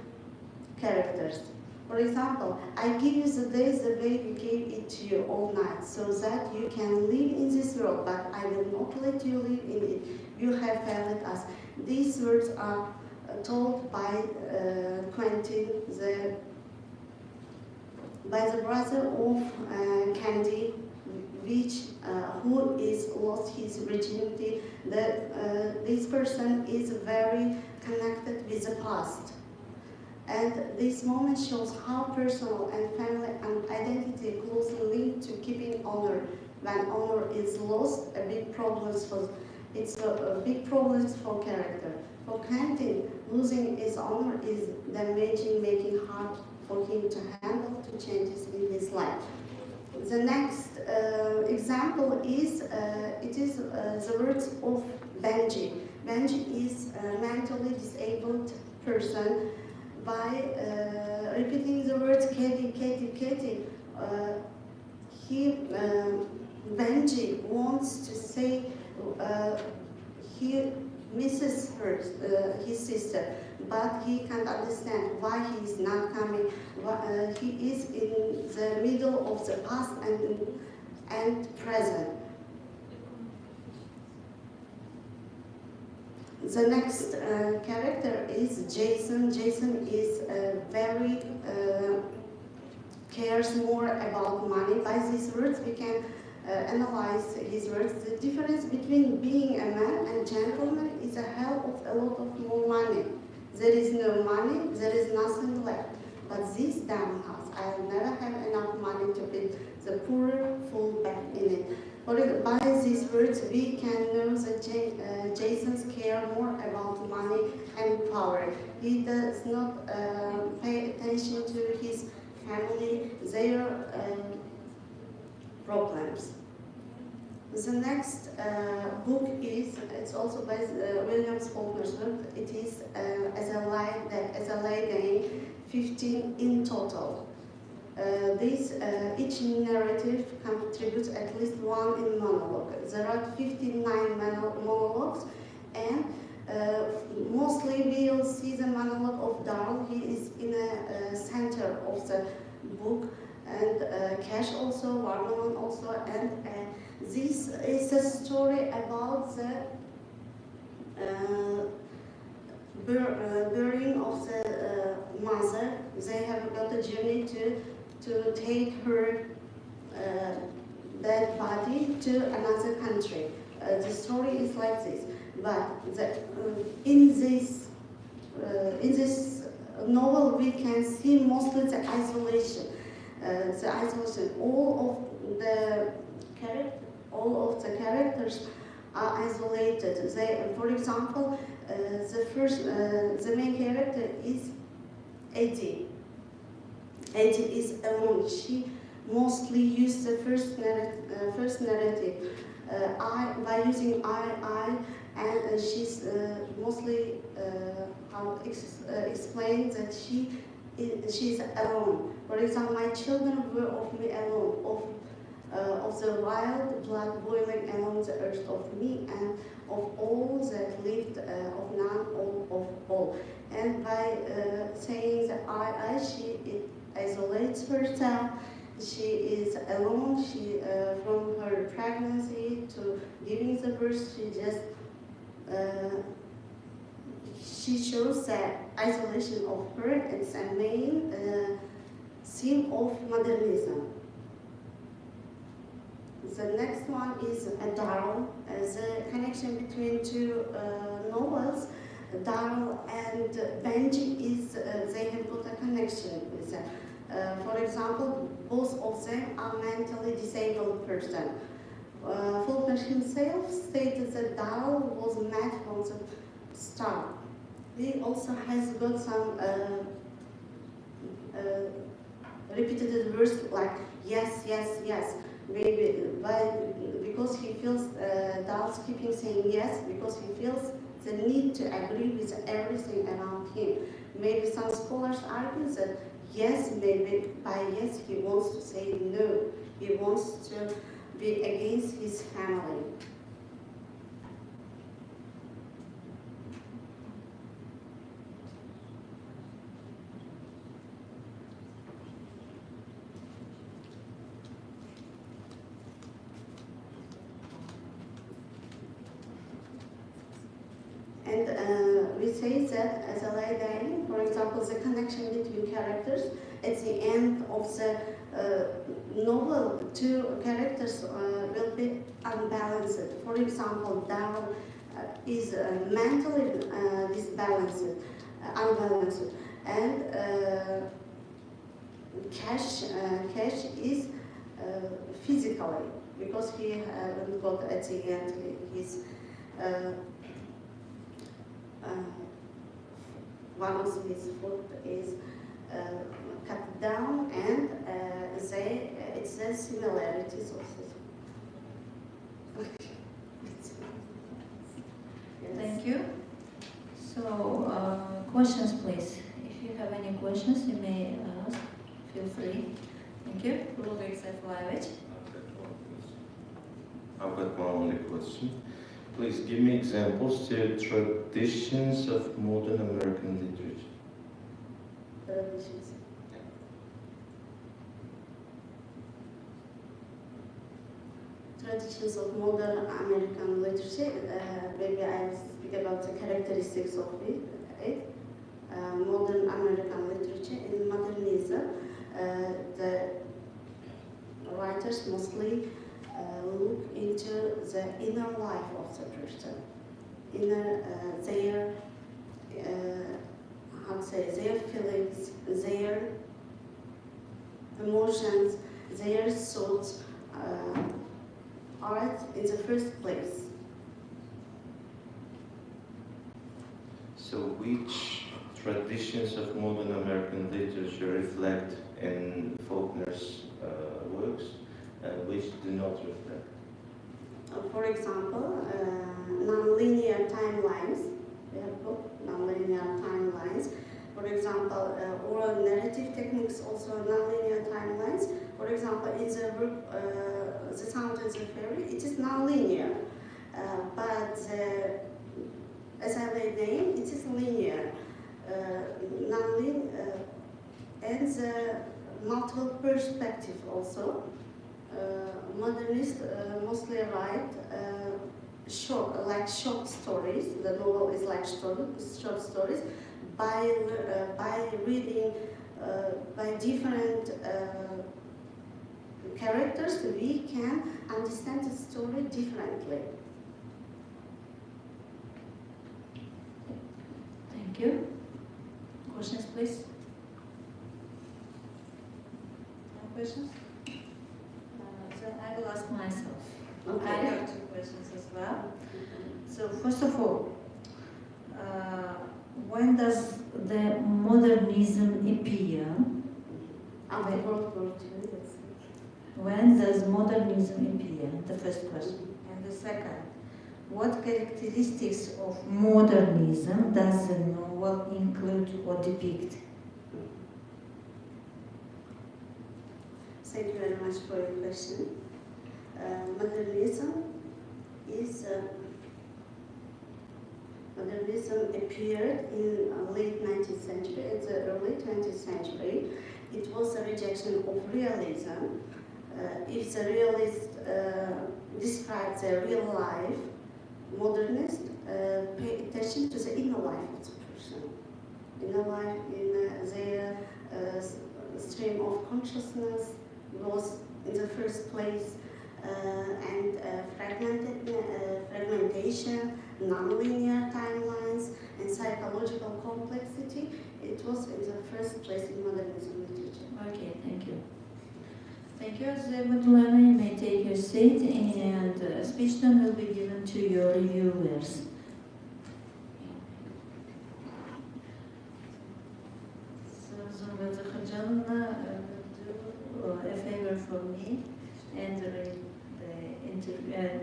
characters. For example, I give you the days the way we gave it to you all night, so that you can live in this world, but I will not let you live in it. You have failed us. These words are told by Quentin, by the brother of Candy, who is lost his virginity. This person is very connected with the past. And this moment shows how personal and family and identity closely linked to keeping honor. When honor is lost, a big problem for character. For Quentin, losing his honor is damaging, making hard for him to handle the changes in his life. The next example is the words of Benji. Benji is a mentally disabled person. By repeating the words Katie, Katie, Katie, Benji wants to say he misses his sister, but he can't understand why he is not coming. He is in the middle of the past and present. The next character is Jason. Jason is very cares more about money. By these words, we can analyze his words. The difference between being a man and gentleman is a hell of a lot of more money. There is no money, there is nothing left. But this damn house, I'll never have enough money to put the poorer fall back in it. By these words, we can know that Jason's care more about money and power. He does not pay attention to his family, their problems. The next book is, it's also by William Faulkner's work. It is As a Lay Day, 15 in total. Each narrative contributes at least one in monologue. There are 59 monologues, and mostly we will see the monologue of Darrell. He is in the center of the book, and Cash also, Warman also, and this is a story about the burying of the mother. They have got a journey to take her dead body to another country. The story is like this, but in this novel we can see mostly the isolation. All of the characters are isolated. For example, the main character is Eddie. Eddie is alone. She mostly used the first narrative by using I, and she's mostly explains that she's alone. For example, my children were of me alone, of the wild blood boiling along the earth, of me and of all that lived, of none, of all. And by saying the I, she isolates herself. She is alone. She, from her pregnancy to giving the birth, she shows that isolation of her. It's a main theme of modernism. The next one is Darrell. The connection between two novels, Darrell and Benji, is they have got a connection with them. For example, both of them are mentally disabled person. Faulkner himself stated that Darrell was mad from the start. He also has got some repeated words like yes, yes, yes. Maybe because he feels Darrell's keeping saying yes because he feels the need to agree with everything around him. Maybe some scholars argue that yes, maybe by yes he wants to say no. He wants to be against his family. And we say that as a lay dining, for example, the connection between characters at the end of the novel, two characters will be unbalanced. For example, Darrell is mentally unbalanced, and Cash is physically, because he got at the end his one of his foot is cut down, and it's the similarities also. Thank you. So, questions, please. If you have any questions, you may ask. Feel free. Thank you. Ulug'bek Sayfullaevich. I've got one only question. Please give me examples to traditions of modern American literature. Traditions. Traditions of modern American literature. Maybe I'll speak about the characteristics of it. Modern American literature. In modernism, the writers mostly look into the inner life of the person, their how to say, their feelings, their emotions, their thoughts are in the first place. So which traditions of modern American literature reflect in Faulkner's works and which do not reflect? For example, non-linear timelines. We have both non-linear timelines. For example, oral narrative techniques, also non-linear timelines. For example, in the book, The Sound of the Fairy, it is non-linear, but as I laid name, it is linear, non-linear, and the multiple perspective also. Modernists mostly write short stories. The novel is like short stories. By reading by different characters, we can understand the story differently. Thank you. Questions, please? No questions? Then I will ask myself. Okay. I have two questions as well. So first of all, when does the modernism appear? After World War II, yes. When does modernism appear? The first question. And the second, what characteristics of modernism does the novel include or depict? Thank you very much for your question. Modernism appeared in late 19th century, in the early 20th century. It was a rejection of realism. If the realist describes the real life, modernists pay attention to the inner life of the person. Inner life in their stream of consciousness was in the first place, and fragmentation, non-linear timelines, and psychological complexity. It was in the first place in modernism literature. Okay, thank you. Thank you, Adabiyot. You may take your seat, and speech time will be given to your reviewers. So, Zumba Zakhajanna, do a favor for me and the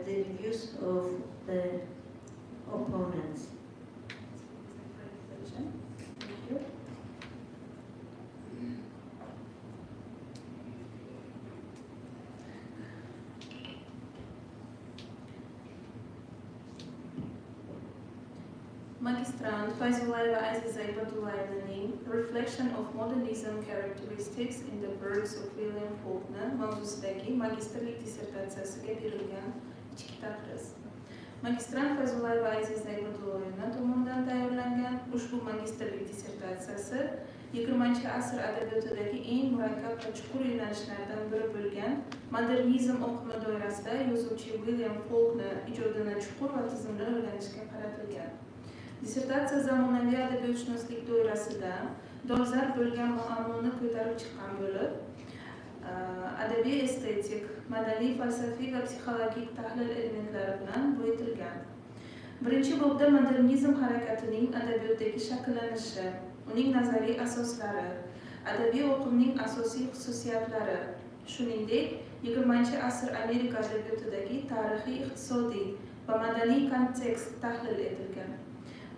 reviews of the opponents. Thank you. Magistrant Fayzullaeva Azizay Batullayevaning Reflection of Modernism Characteristics in the Works of William Faulkner mavzusidagi magistrlik dissertatsiyasiga berilgan ichki taqriz. Magistrant Fayzullaeva Azizay Batullayevaning tomonidan tayyorlangan ushbu magistrlik dissertatsiyasi 20-asr adabiyotidagi eng murakkab va chuqur yo'nalishlardan biri bo'lgan modernizm oqimi doirasida yozuvchi William Faulkner ijodini chuqur va tizimli o'rganishga qaratilgan. Dissertatsiya zamonaviy adabiyotshunoslik doirasida dolzarb bo'lgan muammoni ko'tarib chiqqan bo'lib, adabiy estetik, madaniy, falsafiy va psixologik tahlil elementlari bilan boyitilgan. Birinchi bobda modernizm harakatining adabiyotdagi shakllanishi, uning nazariy asoslari, adabiy o'qimning asosiy xususiyatlari, shuningdek 20-asr Amerika adabiyotidagi tarixiy, iqtisodiy va madaniy kontekst tahlil etilgan.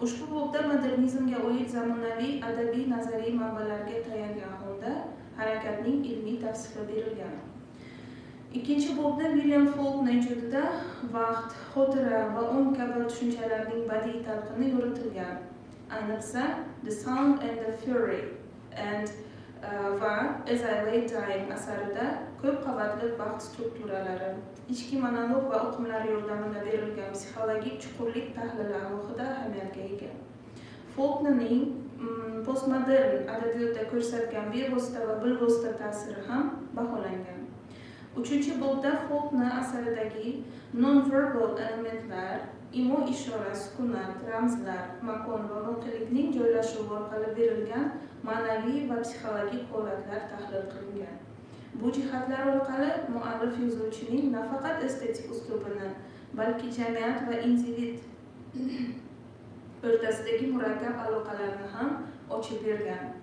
Ushbu bobda modernizmga oid zamonaviy adabiy nazariy manbalarga tayangan holda harakatning ilmiy tavsifi berilgan. Ikkinchi bobda William Faulkner ijodida vaqt, xotira va ong kabi tushunchalarning badiiy talqini yoritilgan. Ayniqsa The Sound and the Fury va As I Lay Dying asarida ko'p qavatli vaqt strukturalari, ichki monolog va o'qimlar yordamida berilgan psixologik chuqurlik tahlili alohida ahamiyatga ega. Faulknerning postmodern adabiyotda ko'rsatgan bevosita va bilvosita ta'siri ham baholangan. Uchinchi bobda Faulkner asaridagi non-verbal elementlar, imo-ishora, sukunat, ramzlar, makon va voqelikning joylashuvi orqali berilgan ma'naviy va psixologik holatlar tahlil qilingan. Bu jihatlar orqali muallif yozuvchining nafaqat estetik uslubini, balki jamiyat va individ o'rtasidagi murakkab aloqalarni ham ochib bergan.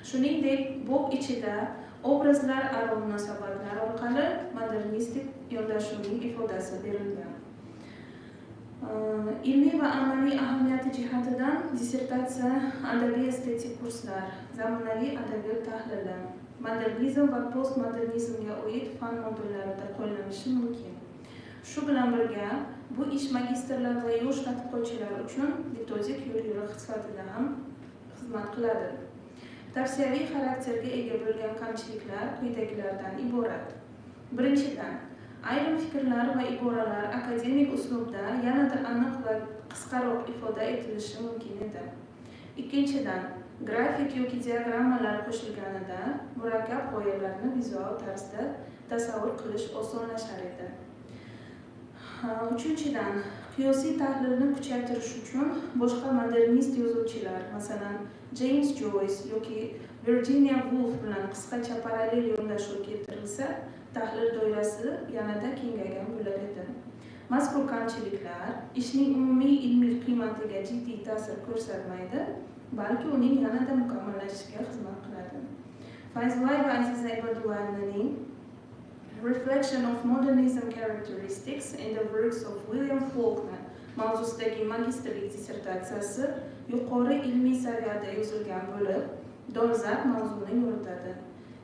Shuningdek, bob ichida obrazlar aro munosabatlar orqali modernistik yondashuvning ifodasi berilgan. Ilmiy va amaliy ahamiyati jihatidan dissertatsiya, adabiy estetik kurslar, zamonaviy adabiyot tahlili, modernizm va postmodernizmga oid fan modullarida qo'llanishi mumkin. Shu bilan birga, bu ish magistrlar va yosh tadqiqotchilar uchun metodik yo'l-yo'riq sifatida ham xizmat qiladi. Tavsiyaviy xarakterga ega bo'lgan kamchiliklar quyidagilardan iborat. Birinchidan, ayrim fikrlar va iboralar akademik uslubda yanada aniq va qisqaroq ifoda etilishi mumkin edi. Ikkinchidan, grafik yoki diagrammalar qo'shilganida murakkab g'oyalarni vizual tarzda tasavvur qilish osonlashar edi. Uchinchidan, qiyosiy tahlilni kuchaytirish uchun boshqa modernist yozuvchilar, masalan, James Joyce yoki Virginia Woolf bilan qisqacha parallel yondashuv keltirilsa, tahlil doirasi yanada kengaygan bo'lar edi. Mazkur kamchiliklar ishning umumiy ilmiy qiymatiga jiddiy ta'sir ko'rsatmaydi, balki uning yanada mukammallashishiga xizmat qiladi. Fayzulay va Aziza Ibodullayevaning Reflection of Modernism Characteristics in the Works of William Faulkner mavzusidagi magistrlik dissertatsiyasi yuqori ilmiy saviyada yozilgan bo'lib, dolzarb mavzuni yoritadi.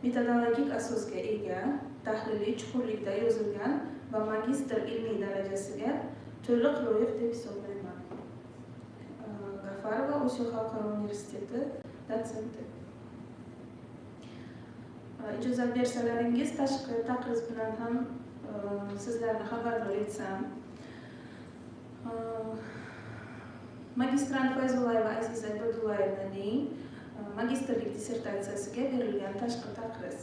Metodologik asosga ega, tahliliy chuqurlikda yozilgan va magistr ilmiy darajasiga to'liq loyiq deb hisoblayman. G'afarova Osiyo xalqaro universiteti dotsenti. Ijozat bersalaringiz, tashqi taqriz bilan ham sizlarni xabardor etsam. Magistrant Fayzulayeva Aziza Ibodullayevaning magistrlik dissertatsiyasiga berilgan tashqi taqriz.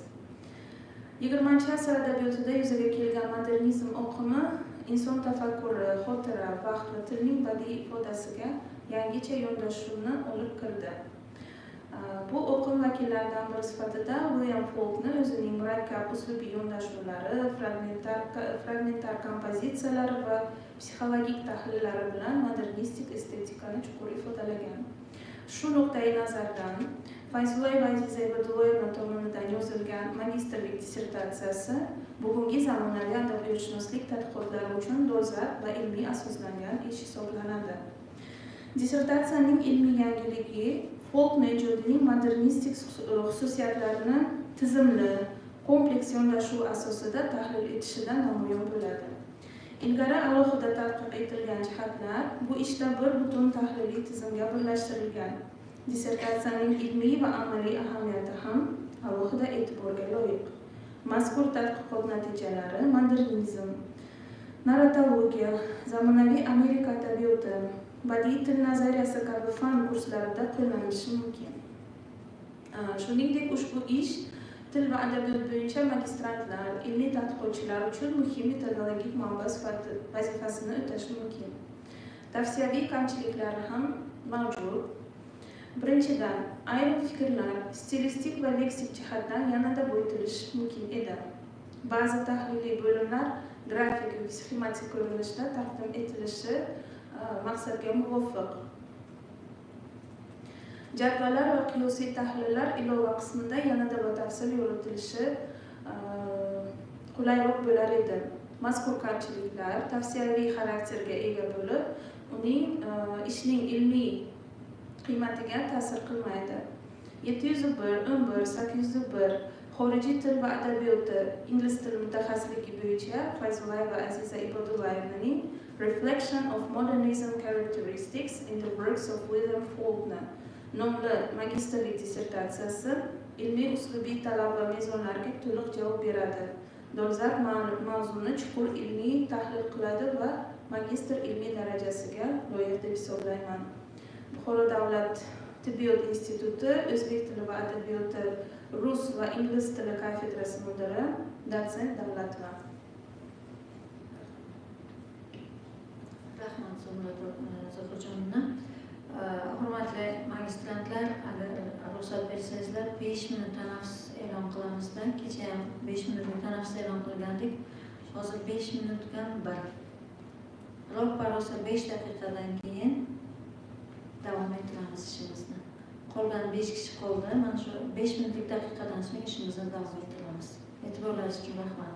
20-asr adabiyotida yuzaga kelgan modernizm oqimi inson tafakkuri, xotira, vaqt va tilning badiiy ifodasiga yangicha yondashuvni olib kirdi. Bu oqim vakillaridan biri sifatida William Faulkner o'zining murakkab uslubiy yondashuvlari, fragmentar kompozitsiyalari va psixologik tahlillari bilan modernistik estetikani chuqur ifodalagan. Shu nuqtai nazardan Fayzulay va Aziza Ibodullayeva tomonidan yozilgan magistrlik dissertatsiyasi bugungi zamonaviy adabiyotshunoslik tadqiqotlari uchun dolzarb va ilmiy asoslangan ish hisoblanadi. Dissertatsiyaning ilmiy yangiligi Faulkner ijodining modernistik xususiyatlarini tizimli, kompleks yondashuv asosida tahlil etishidan namoyon bo'ladi. Ilgari alohida tadqiq etilgan jihatlar bu ishda bir butun tahliliy tizimga birlashtirilgan. Dissertatsiyaning ilmiy va amaliy ahamiyati ham alohida e'tiborga loyiq. Mazkur tadqiqot natijalari modernizm, narratologiya, zamonaviy Amerika adabiyoti, badiiy til nazariyasi kabi fan kurslarida qo'llanishi mumkin. Shuningdek, ushbu ish til va adabiyot bo'yicha magistrantlar, ilmiy tadqiqotchilar uchun muhim metodologik manba sifatida vazifasini o'tashi mumkin. Tavsiyaviy kamchiliklari ham mavjud. Birinchidan, ayrim fikrlar stilistik va leksik jihatdan yanada boyitilishi mumkin edi. Ba'zi tahliliy bo'limlar grafik yoki sxematik ko'rinishda taqdim etilishi maqsadga muvofiq. Jadvallar va qiyosiy tahlillar ilova qismida yanada batafsil yoritilishi qulayroq bo'lar edi. Mazkur kamchiliklar tavsiyaviy xarakterga ega bo'lib, uning ishning ilmiy qiymatiga ta'sir qilmaydi. 701, 801 xorijiy til va adabiyoti ingliz tili mutaxassisligi bo'yicha Fayzulay va Aziza Ibodullayevaning Reflection of Modernism Characteristics in the Works of William Faulkner nomli magistrlik dissertatsiyasi ilmiy uslubiy talab va mezonlarga to'liq javob beradi. Dolzarb mavzuni chuqur ilmiy tahlil qiladi va magistr ilmiy darajasiga loyiq deb hisoblayman. Buxoro davlat tibbiyot instituti o'zbek tili va adabiyoti rus va ingliz tili kafedrasi mudiri dotsent Davlatova. Rahmat Zohirjonova. Hurmatli magistrantlar, agar ruxsat bersangizlar 5 minut tanaffus e'lon qilamizda. Kecha ham 5 minutlik tanaffus e'lon qilgandik. Hozir 5 minutga 1. Ro'pa rosa 5 daqiqadan keyin davom ettiramiz ishimizni. Qolgan 5 kishi qoldi. Mana shu 5 minutlik daqiqadan so'ng ishimizni davom ettiramiz. E'tiborlaringiz uchun rahmat.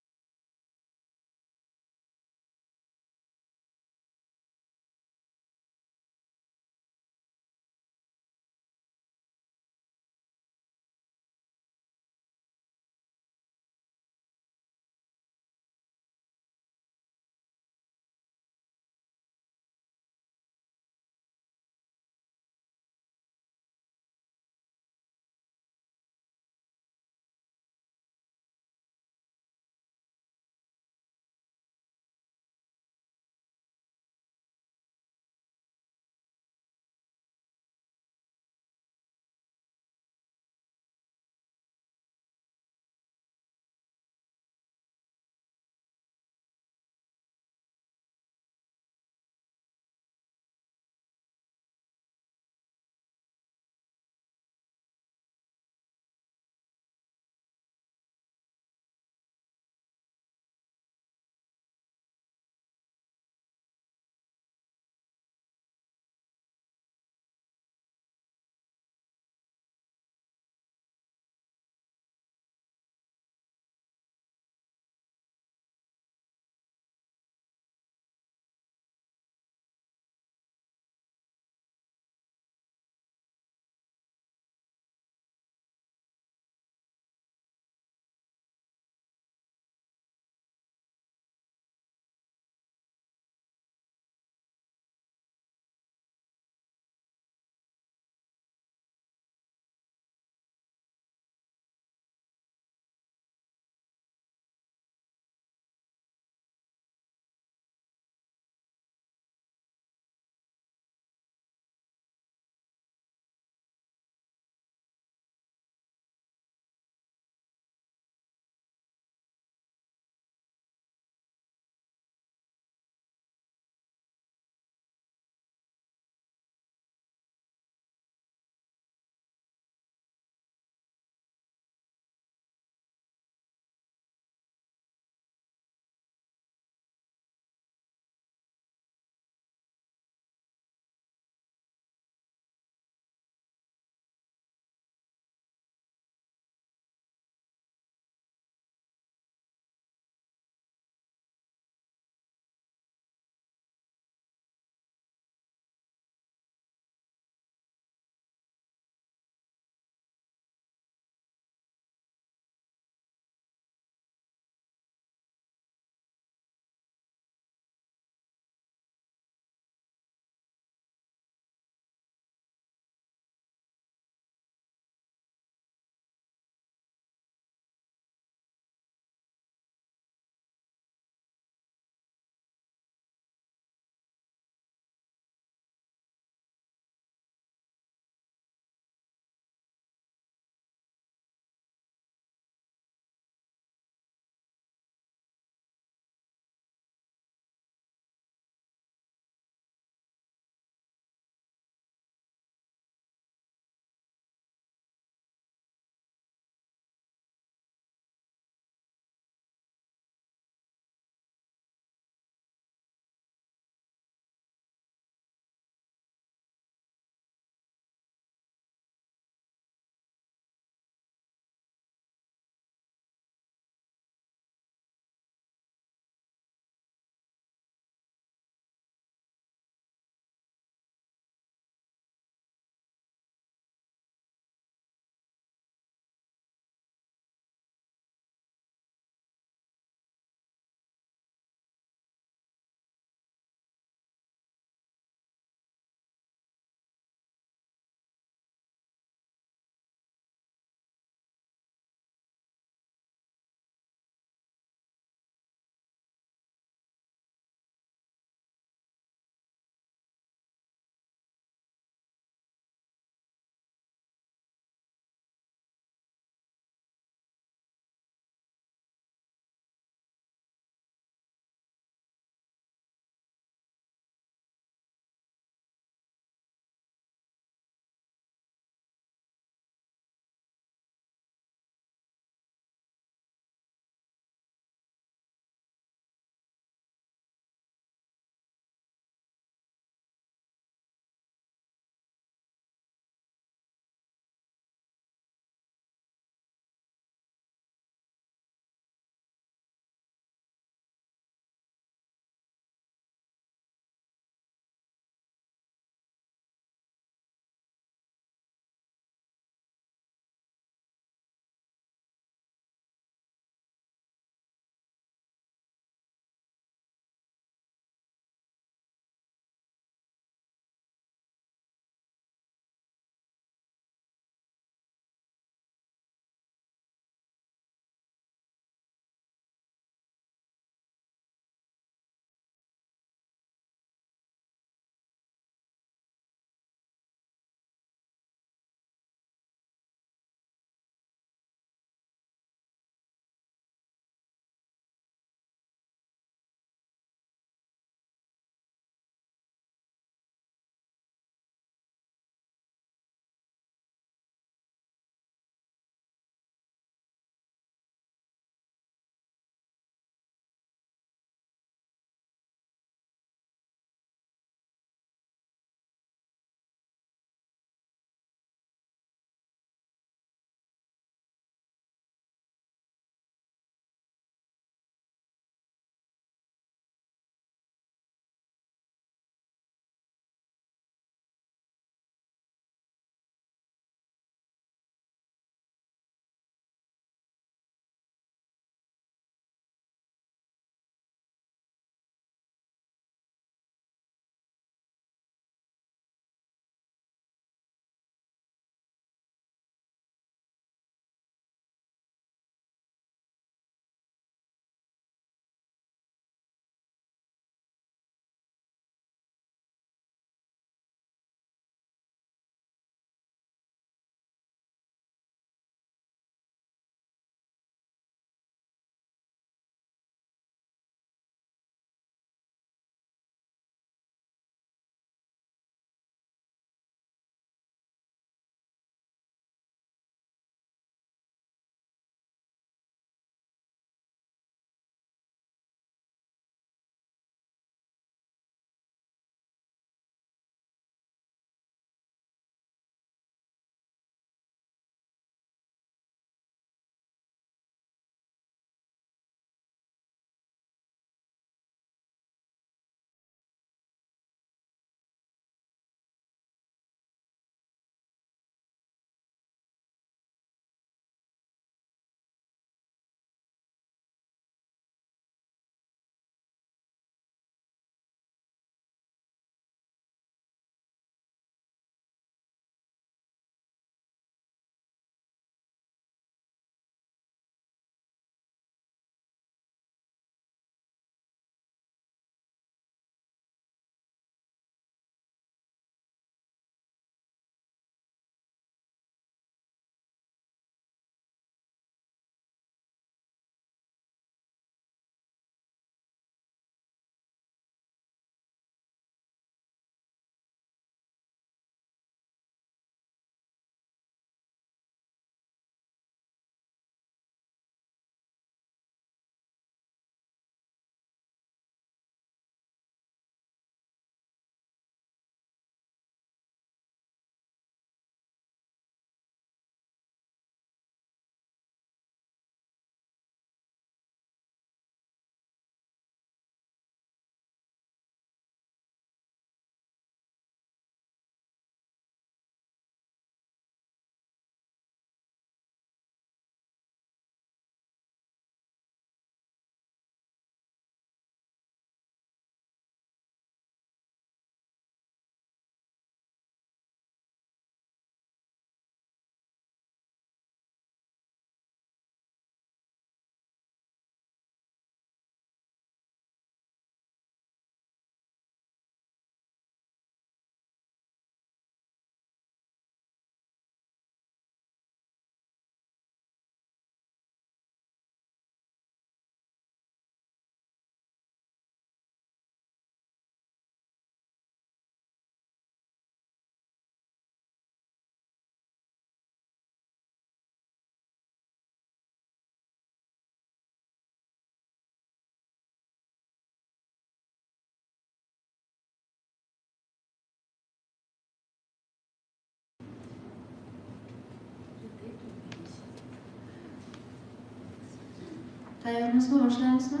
Tayyormizmi? Boshlamizmi?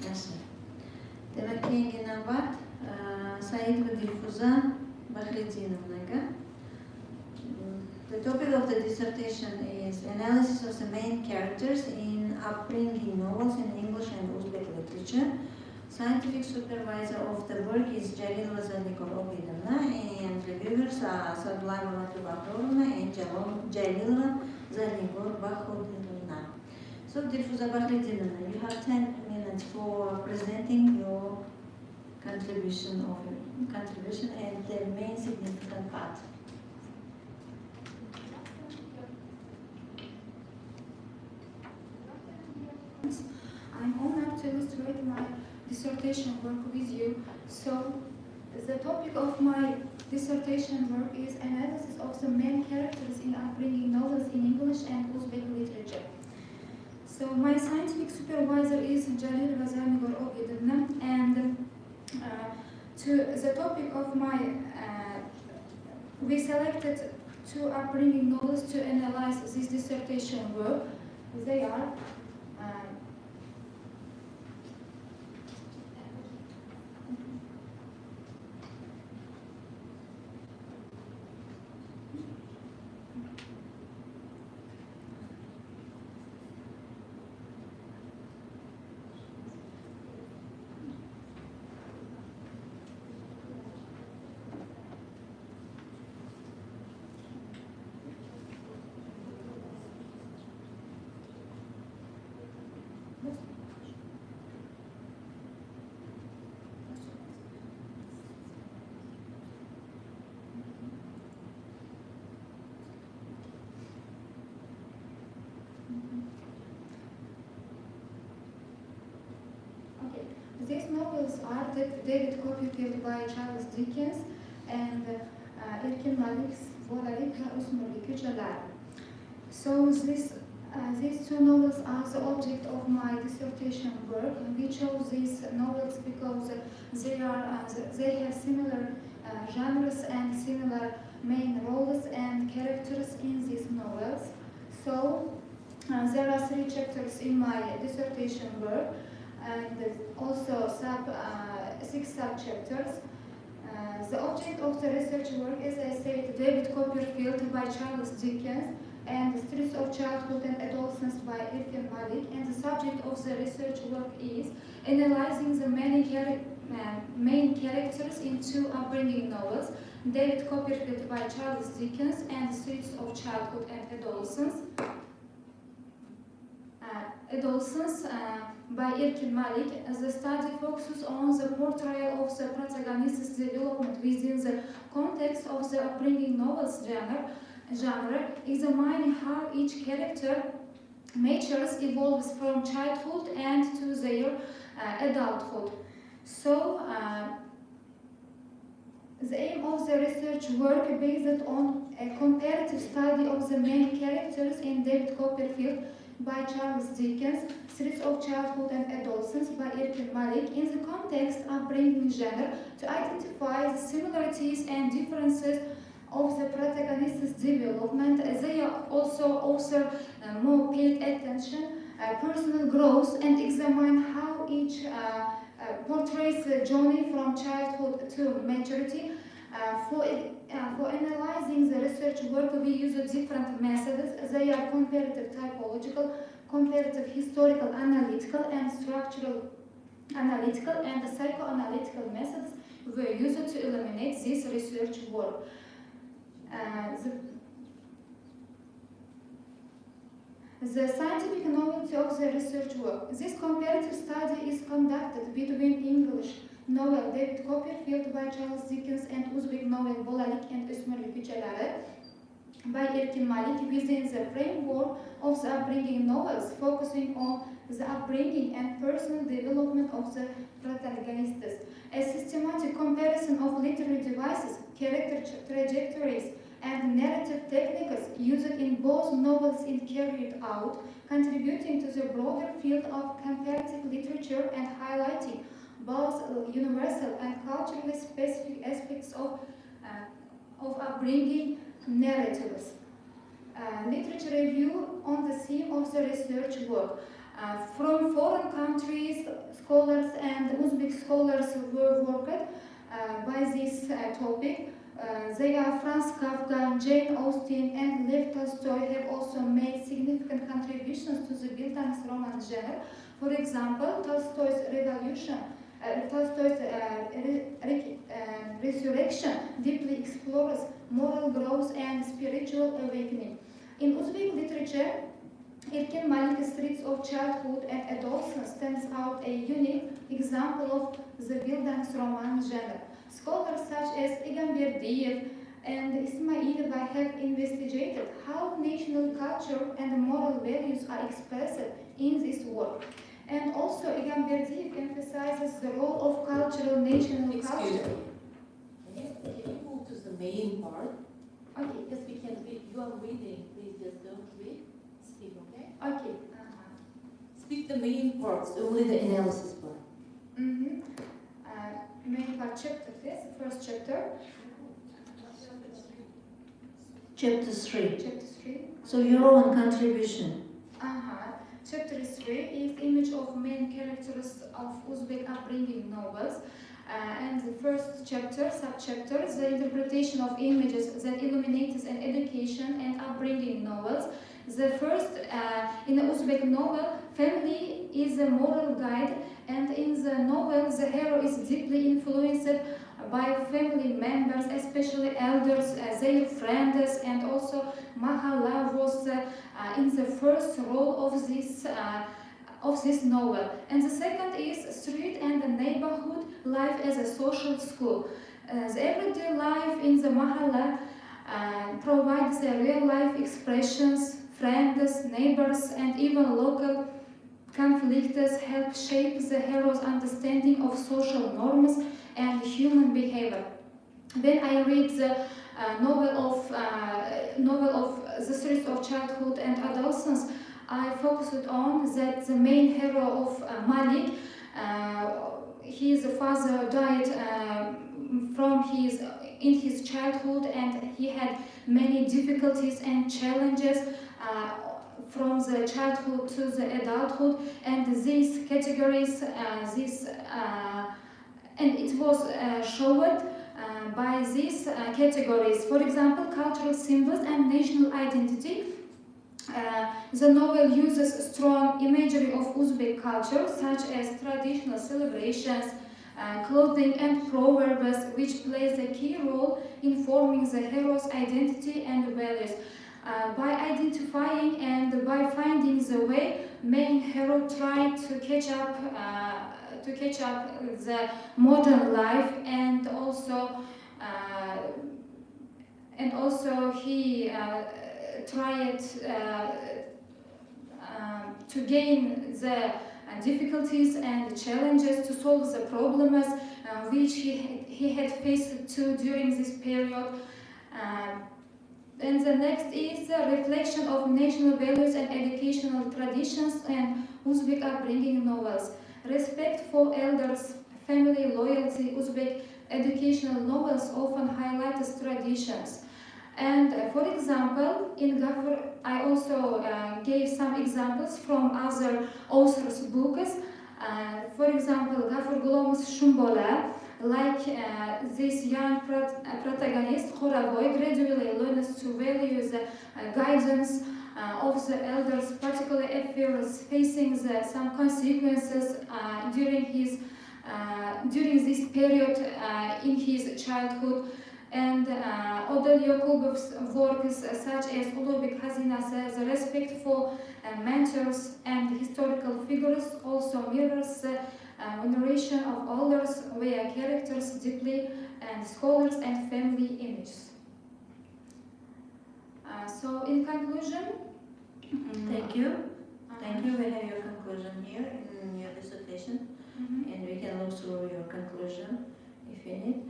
Yaxshi. Demak, keyingi navbat Said va Dilfuza Bahriddinovnaga. The topic of the dissertation is analysis of the main characters in upbringing novels in English and Uzbek literature. Scientific supervisor of the work is Jalilova Zarnigor-Obidovna, and reviewers are Sadulava Matlubatovna and Jalilova Zarnigor-Bakhodinovna. So, Dilfuza Bahriddinovna, you have 10 minutes for presenting your contribution and the main significant part. I'm honored to illustrate my dissertation work with you. So, the topic of my dissertation work is analysis of the main characters in upbringing novels in English and Uzbek literature. So, my scientific supervisor is Jalilova Zarnigor-Obidovna, and to the topic of my, we selected 2 upbringing novels to analyze this dissertation work. They are these novels are David Copperfield by Charles Dickens and Erkin Malik's Bolalik ve Osmanlı Köçeler. So these 2 novels are the object of my dissertation work, and we chose these novels because they have similar genres and similar main roles and characters in these novels. So there are 3 chapters in my dissertation work, and also 6 sub-chapters. The object of the research work is, I said, David Copperfield by Charles Dickens and The Streets of Childhood and Adolescence by Erkin Malik, and the subject of the research work is analyzing the main characters in 2 upbringing novels, David Copperfield by Charles Dickens and The Streets of Childhood and Adolescence by Erkin Malik. The study focuses on the portrayal of the protagonist's development within the context of the upbringing novels genre, examining how each character matures, evolves from childhood and to their adulthood. So, the aim of the research work based on a comparative study of the main characters in David Copperfield by Charles Dickens, Streets of Childhood and Adolescence by Erkin Malik, in the context of upbringing genre, to identify the similarities and differences of the protagonist's development. They also offer more paid attention, personal growth, and examine how each portrays the journey from childhood to maturity. For analyzing the research work, we use different methods. They are comparative typological, comparative historical analytical, and structural analytical, and the psychoanalytical methods were used to eliminate this research work. The scientific novelty of the research work. This comparative study is conducted between English novel David Copperfield by Charles Dickens and Uzbek novel Bolalik and Osmanlı Köçeler by Erkin Malik within the framework of the upbringing novels, focusing on the upbringing and personal development of the protagonists. A systematic comparison of literary devices, character trajectories, and narrative techniques used in both novels is carried out, contributing to the broader field of comparative literature and highlighting both universal and culturally specific aspects of upbringing narratives. Literature review on the theme of the research work. From foreign countries, scholars and Uzbek scholars were worked by this topic. They are Franz Kafka, Jane Austen, and Lev Tolstoy have also made significant contributions to the Bildungsroman genre. For example, Tolstoy's Resurrection deeply explores moral growth and spiritual awakening. In Uzbek literature, Erkin Malik's Streets of Childhood and Adolescence stands out a unique example of the Bildungsroman genre. Scholars such as Egamberdiyev and Ismailova have investigated how national culture and moral values are expressed in this work. And also Egamberdiyev emphasizes the role of cultural national culture. Can you move to the main part? Okay. Because we can read. You are reading. Please just don't read. Speak, okay? Okay. Speak the main parts, only the analysis part. Main part chapter, yes, first chapter. Chapter 3. Chapter 3. So your own contribution. Chapter 3 is image of main characters of Uzbek upbringing novels. And the first chapter, subchapter, the interpretation of images that illuminates an education and upbringing novels. The first, in the Uzbek novel, family is a moral guide, and in the novel, the hero is deeply influenced by family members, especially elders, their friends, and also Mahalla was in the first role of this novel. And the second is street and the neighborhood life as a social school. The everyday life in the Mahalla provides real life expressions. Friends, neighbors, and even local conflicts help shape the hero's understanding of social norms and human behavior. When I read the novel of the Streets of Childhood and Adolescence, I focused on that the main hero of Malik, his father died in his childhood, and he had many difficulties and challenges from the childhood to the adulthood, and these categories, and it was showed by these categories. For example, cultural symbols and national identity. The novel uses strong imagery of Uzbek culture, such as traditional celebrations, clothing, and proverbs, which plays a key role in forming the hero's identity and values. By identifying and by finding the way, main hero tried to catch up the modern life, and also he tried to gain the difficulties and challenges to solve the problems which he had faced during this period. And the next is the reflection of national values and educational traditions and Uzbek upbringing novels. Respect for elders, family loyalty. Uzbek educational novels often highlight these traditions. And for example, in Gafur, I also gave some examples from other authors' books. For example, Gafur Gulom's Shumbola, like this young protagonist, Khoravoy, gradually learns to value the guidance of the elders, particularly if he was facing some consequences during this period in his childhood. And Odel Yakubov's works such as Ulubek Hazinasi, the respect for mentors and historical figures also mirrors the veneration of elders via characters deeply and scholars and family images. So in conclusion, thank you. Thank you. We have your conclusion here in your dissertation, and we can look through your conclusion if you need.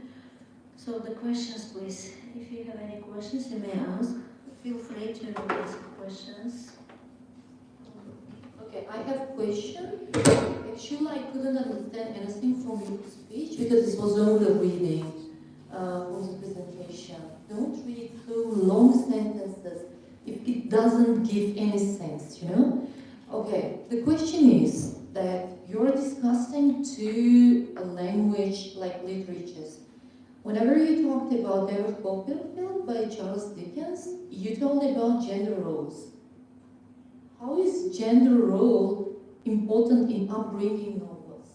So the questions, please. If you have any questions, you may ask. Feel free to ask questions. Okay, I have a question. Actually, I couldn't understand anything from your speech because this was only reading from the presentation. Don't read so long sentences if it doesn't give any sense, you know? Okay, the question is that you're discussing two language like literatures. Whenever you talked about David Copperfield by Charles Dickens, you told about gender roles. How is gender role important in upbringing novels?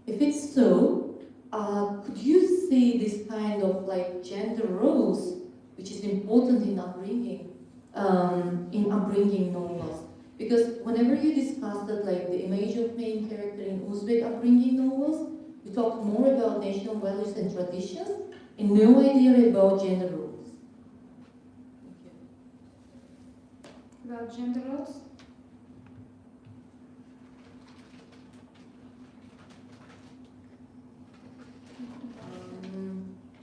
If it's so, could you see this kind of like gender roles, which is important in upbringing novels? Because whenever you discuss that, like the image of main character in Uzbek upbringing novels, we talk more about national values and traditions, and no idea about gender roles. About gender roles?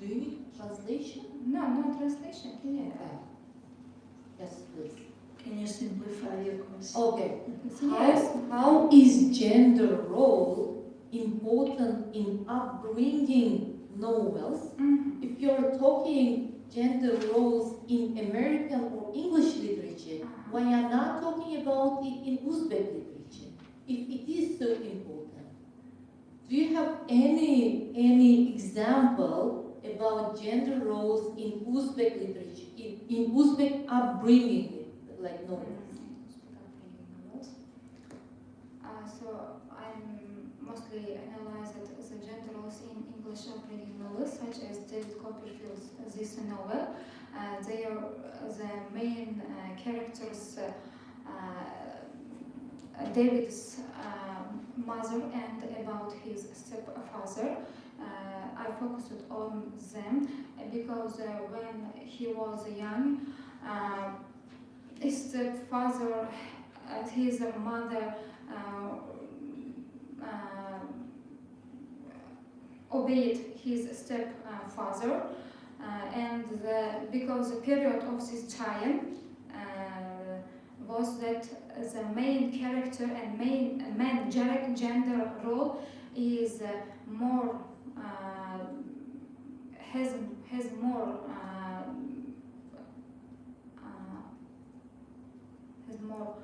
Do you need translation? No, no translation. Yeah. Yes, please. Can you simplify your question? Okay. Yes. How is gender role important in upbringing novels? If you're talking gender roles in American or English literature, why are you not talking about it in Uzbek literature? If it is so important, do you have any example about gender roles in Uzbek literature, in Uzbek upbringing, like novels? So I'm mostly analyzed the gender roles in English upbringing novels, such as David Copperfield's this novel. They are the main characters, David's mother and about his stepfather. I focused on them because when he was young, his stepfather and his mother obeyed his stepfather, and because the period of this time was that the main character and main gender role is more has more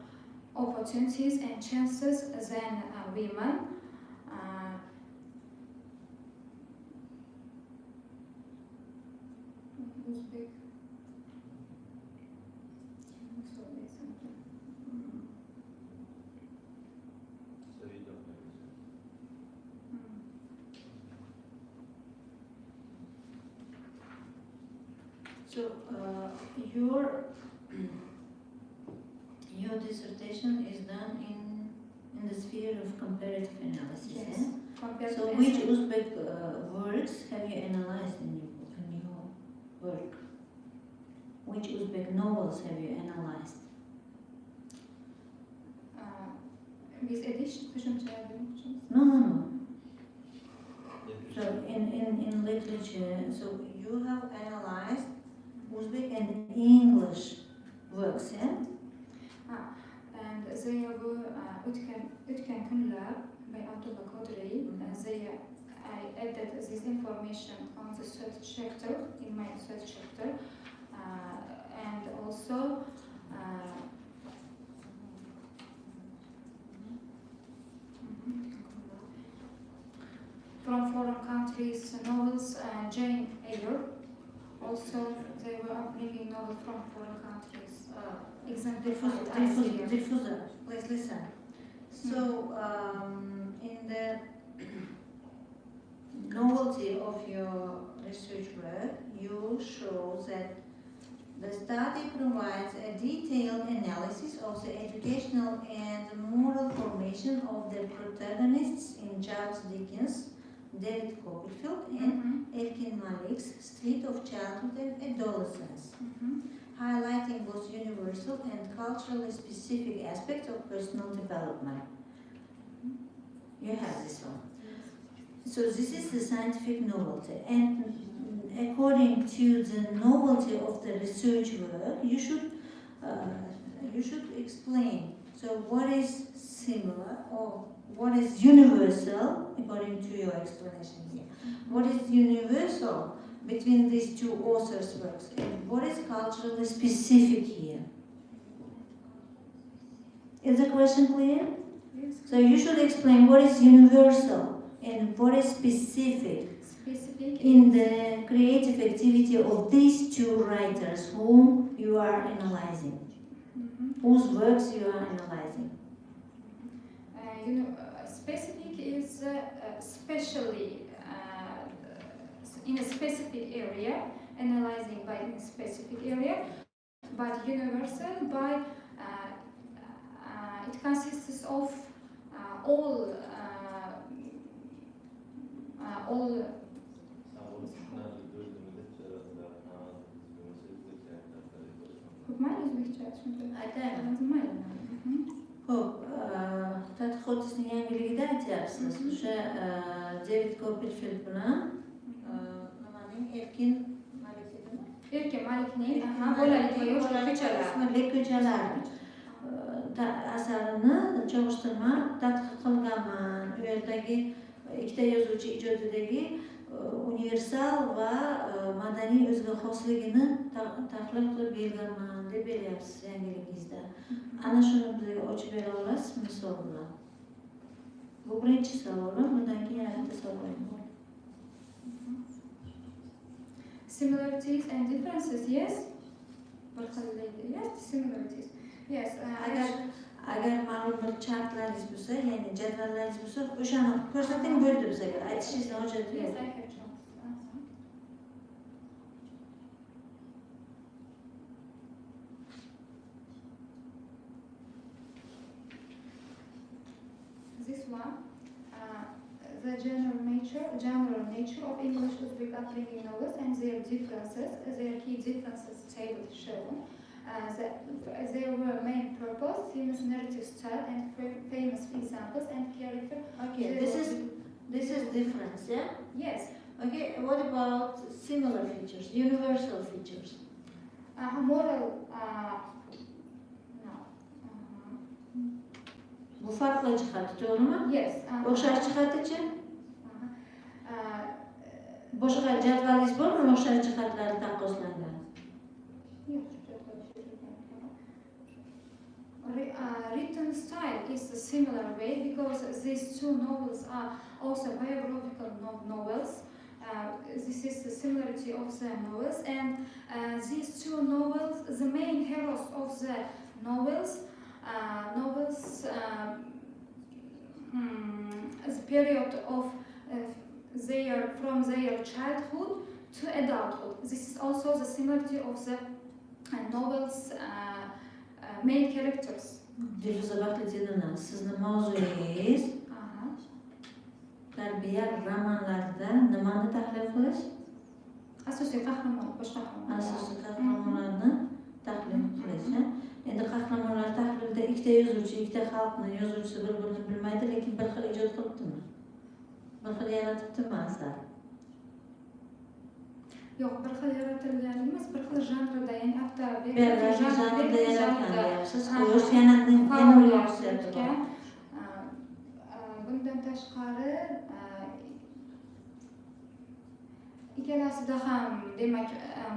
opportunities and chances than women. Uzbek. So your dissertation is done in the sphere of comparative analysis. Yes. Eh? So which Uzbek works have you analyzed in your work? Which Uzbek novels have you analyzed? With edition, No. So in literature, so you have analyzed Uzbek and English works, yeah? And they were Utkan Kunla by Abdullah Qadri. I added this information on the third chapter, in my third chapter, and also from foreign countries novels, Jane Eyre. Also, they were upbringing novels from foreign countries. Diffuser. Let's listen. So, in the novelty of your research work, you show that the study provides a detailed analysis of the educational and moral formation of the protagonists in Charles Dickens, David Copperfield, and Elkin Malik's Street of Childhood and Adolescence, highlighting both universal and culturally specific aspects of personal development. You have this one. So this is the scientific novelty, and according to the novelty of the research work, you should explain. So what is similar or what is universal according to your explanation here? What is universal between these two authors' works, and what is culturally specific here? Is the question clear? Yes. So you should explain what is universal and what is specific in the creative activity of these two writers whom you are analyzing, whose works you are analyzing. Specific is especially in a specific area, analyzing by a specific area, but universal by it consists of all Ho'p, tadqiqotingizni yangiligida aytyapsiz. O'sha David Copperfield bilan nimaning Erkin Malikning bolalik va yoshlik ko'chalari asarini chalg'ishtirma tadqiq qilganman. U yerdagi ikkita yozuvchi ijodidagi universal va madaniy o'ziga xosligini tahlil qilib berganman deb beryapsiz yangiligingizda. Ana shuni bizga ochib bera olasizmi misol bilan? Bu birinchi savolim, bundan keyin yana bitta savolim bor. Similarities and differences, yes? Yes, similarities. Yes, agar ma'lum bir chartlaringiz bo'lsa, ya'ni jadvallaringiz bo'lsa, o'shani ko'rsating bo'ldi bizga. Aytishingizni hojati yo'q. Yes, I have charts. This one, the general nature of English Uzbek upbringing novels and their differences, their key differences table shown. There were main purpose, famous narrative style, and famous examples and character. Okay, this is difference, yeah? Yes. Okay, what about similar features, universal features? Moral. Bu farklı jihati, to'g'rimi? Yes. O'xshash jihatichi? Boshqa jadvalingiz bormi o'xshash jihatlari taqqoslangan? Written style is a similar way because these two novels are also biographical novels. This is the similarity of the novels, and these two novels, the main heroes of the novels, the period of from their childhood to adulthood. This is also the similarity of the novels' main characters. Dilfuza Baxtlijedovna, sizni mavzuyingiz tarbiya romanlarida nimani tahlil qilish? Asosiy qahramon, bosh qahramon. Asosiy qahramonlarni tahlil qilish. Endi qahramonlar tahlilida ikkita yozuvchi, ikkita xalqni yozuvchisi bir-birini bilmaydi, lekin bir xil ijod qilibdimi? Bir xil yaratibdimi asar? Yo'q, bir xil yaratilgan emas, bir xil janrda, ya'ni janrda yaratgan deyapsiz. Xo'sh, yana xususiyati. Bundan tashqari ikkalasida ham demak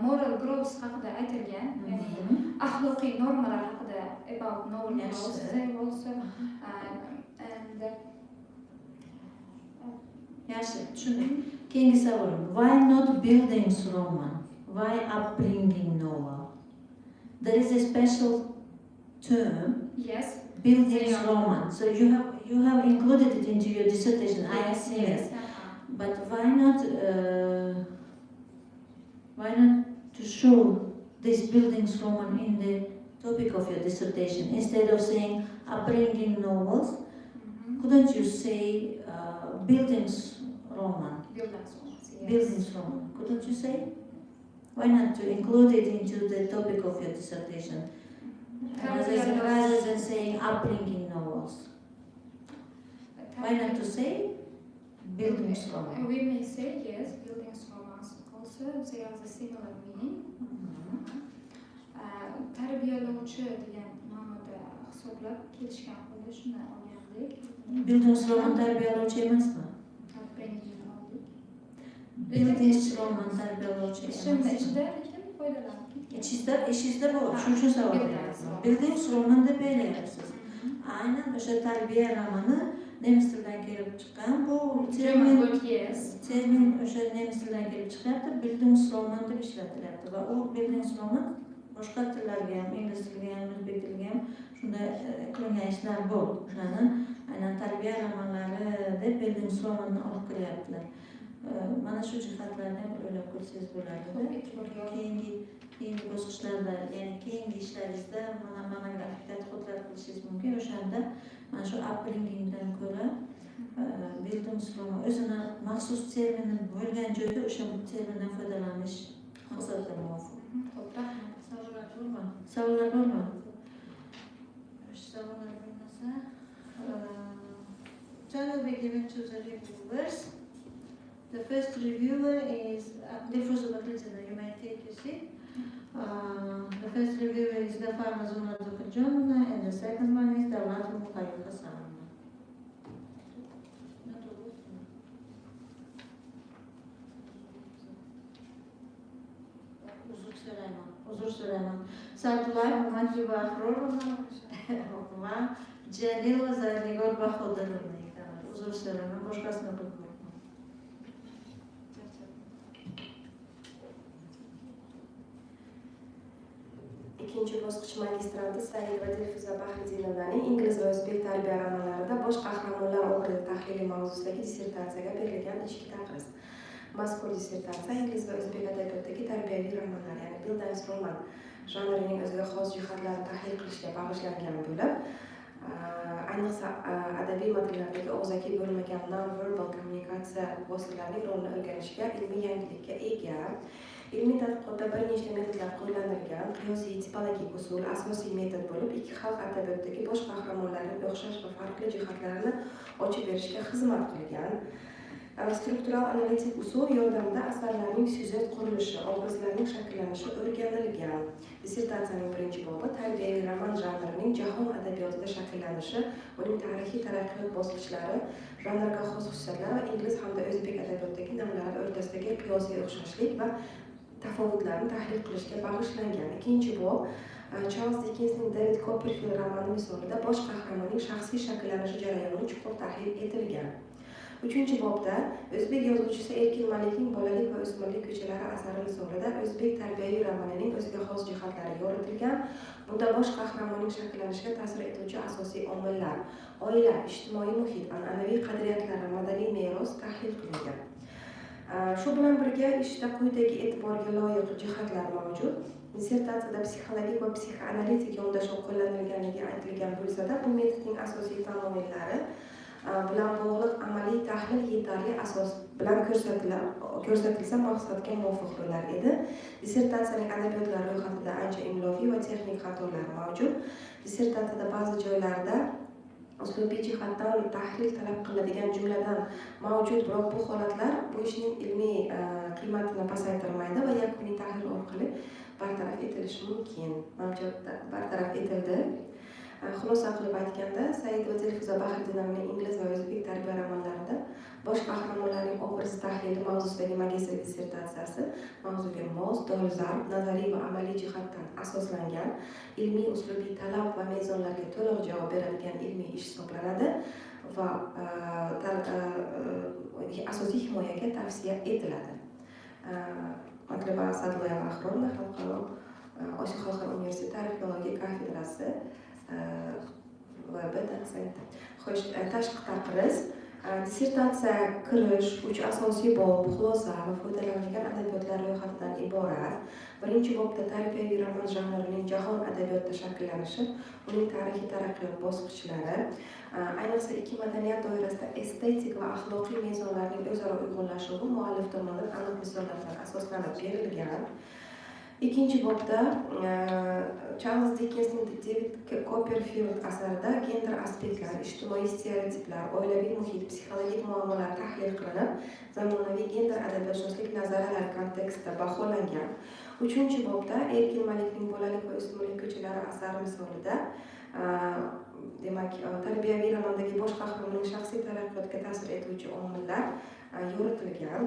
moral growth haqida aytilgan, ya'ni axloqiy normalar haqida about moral growth also and yaxshi, tushundim. Keyingi savolim. Why not buildings roman? Why upbringing novel? There is a special term. Yes. Buildings roman. So you have included it into your dissertation. I have seen it. But why not to show this buildings roman in the topic of your dissertation instead of saying upbringing novels? Couldn't you say buildings roman? Buildings roman. Couldn't you say? Why not to include it into the topic of your dissertation rather than saying upbringing novels? Why not to say buildings roman? We may say yes, buildings romans also. They have the similar meaning. Tarbiyalovchi degan ma'noda hisoblab kelishgan holda shuni olgandik. Buildings roman tarbiyalovchi emasmi? Buildings roman tarbiyalovchi emasmi? Ichida lekin foydalanib ketgan. Ishingizda bor, shu savol beraman. Buildings roman deb beryapsiz. Aynan o'sha tarbiya romani nemis tilidan kelib chiqqan. Bu German word, yes. termin o'sha nemis tilidan kelib chiqyapti. Bildungsroman deb ishlatilyapti va u bildungsroman boshqa tillarga ham, ingliz tiliga ham, o'zbek tiliga ham shunday qilingan ishlar bor. O'shani aynan tarbiya romanlari deb bildungsromanni olib kiryaptilar. Mana shu jihatlarni ham o'ylab ko'rsangiz bo'ladi. Keyingi bosqichlarda, ya'ni keyingi ishlaringizda mana monografik tadqiqotlar qilishingiz mumkin. O'shanda mana shu upbringingdan ko'ra bildungsroman o'zini maxsus termini bo'lgan joyda o'sha termindan foydalanish maqsadga muvofiq. Savollar bormi? Savollar bormi? Savollar bo'lmasa, John will be given to the reviewers. The first reviewer is you might take your seat. The first reviewer is the Farmazona Zukajonova, and the second one is the Latu Mukayu Hassan. Uzr so'rayman. Satulay Hurmatli Bahrorovna va Jalilova Zarnigor Bahodirovna aytaman. Uzr so'rayman, boshqasini bilmayman. Ikkinchi bosqich magistranti Said va Dilfuza Bahridinovnaning ingliz va o'zbek tarbiya romanlarida bosh qahramonlar obraz tahlili mavzusidagi dissertatsiyaga berilgan ichki taqriz. Mazkur dissertatsiya ingliz va o'zbek adabiyotidagi tarbiyaviy romanlar, ya'ni bildungsroman janrining o'ziga xos jihatlarini tahlil qilishga bag'ishlangan bo'lib, ayniqsa adabiy matnlardagi og'zaki bo'lmagan non-verbal kommunikatsiya vositalarining rolini o'rganishga ilmiy yangilikka ega. Ilmiy tadqiqotda bir nechta metodlar qo'llanilgan. Qiyosiy tipologik usul asosiy metod bo'lib, ikki xalq adabiyotidagi bosh qahramonlarning o'xshash va farqli jihatlarini ochib berishga xizmat qilgan. Struktural analitik usul yordamida asarlarning syujet qurilishi, obrazlarning shakllanishi o'rganilgan. Dissertatsiyaning birinchi bobi tarbiyaviy roman janrining jahon adabiyotida shakllanishi, uning tarixiy taraqqiyot bosqichlari, janrga xos xususiyatlari va ingliz hamda o'zbek adabiyotidagi nomlar o'rtasidagi qiyosiy o'xshashlik va tafovutlarni tahlil qilishga bag'ishlangan. Ikkinchi bob Charles Dickensning David Copperfield romani misolida bosh qahramonning shaxsiy shakllanishi jarayoni chuqur tahlil etilgan. Uchinchi bobda o'zbek yozuvchisi Erkin Malikning Bolalik va o'smirlik ko'chalari asari misolida o'zbek tarbiyaviy romanining o'ziga xos jihatlari yoritilgan. Bunda bosh qahramonning shakllanishiga ta'sir etuvchi asosiy omillar, oila, ijtimoiy muhit, an'anaviy qadriyatlar va madaniy meros tahlil qilingan. Shu bilan birga ishda quyidagi e'tiborga loyiq jihatlar mavjud. Dissertatsiyada psixologik va psixoanalitik yondashuv qo'llanilganligi aytilgan bo'lsa-da, bu metodning asosiy tamoyillari bilan bog'liq amaliy tahlil yetarli asos bilan ko'rsatilsa maqsadga muvofiq bo'lar edi. Dissertatsiyaning adabiyotlar ro'yxatida ancha imloviy va texnik xatolar mavjud. Dissertatsiyada ba'zi joylarda uslubiy jihatdan tahlil talab qiladigan jumladan mavjud, biroq bu holatlar bu ishning ilmiy qiymatini pasaytirmaydi va yakuniy tahlil orqali bartaraf etilishi mumkin. Manimcha bartaraf etildi. Xulosa qilib aytganda, Said va Dilfuza Bahridinovnaning ingliz va o'zbek tarbiya romanlarida bosh qahramonlarning obraz tahlili mavzusidagi magistr dissertatsiyasi mavzuga mos, dolzarb, nazariy va amaliy jihatdan asoslangan, ilmiy uslubiy talab va mezonlarga to'liq javob beradigan ilmiy ish hisoblanadi va asosiy himoyaga tavsiya etiladi. Matlaba Sadloya Bahrovna Xalqaro Osiyo Xalqaro universiteti arxeologiya kafedrasi dotsenti. Xo'sh, tashqi taqriz, dissertatsiya kirish, 3 asosiy bob, xulosa va foydalanilgan adabiyotlar ro'yxatidan iborat. Birinchi bobda tarbiyaviy roman janrining jahon adabiyotida shakllanishi, uning tarixiy taraqqiyot bosqichlari, ayniqsa ikki madaniyat doirasida estetik va axloqiy mezonlarning o'zaro uyg'unlashuvi muallif tomonidan aniq misollardan asoslanib berilgan. Ikkinchi bobda Charles Dickensning David Copperfield asarida gender aspektlar, ijtimoiy stereotiplar, oilaviy muhit, psixologik muammolar tahlil qilinib, zamonaviy gender adabiyotshunoslik nazariyalari kontekstida baholangan. Uchinchi bobda Erkin Malikning Bolalik va o'smirlik ko'chalari asari misolida demak, tarbiyaviy romandagi bosh qahramonning shaxsiy taraqqiyotiga ta'sir etuvchi omillar yoritilgan.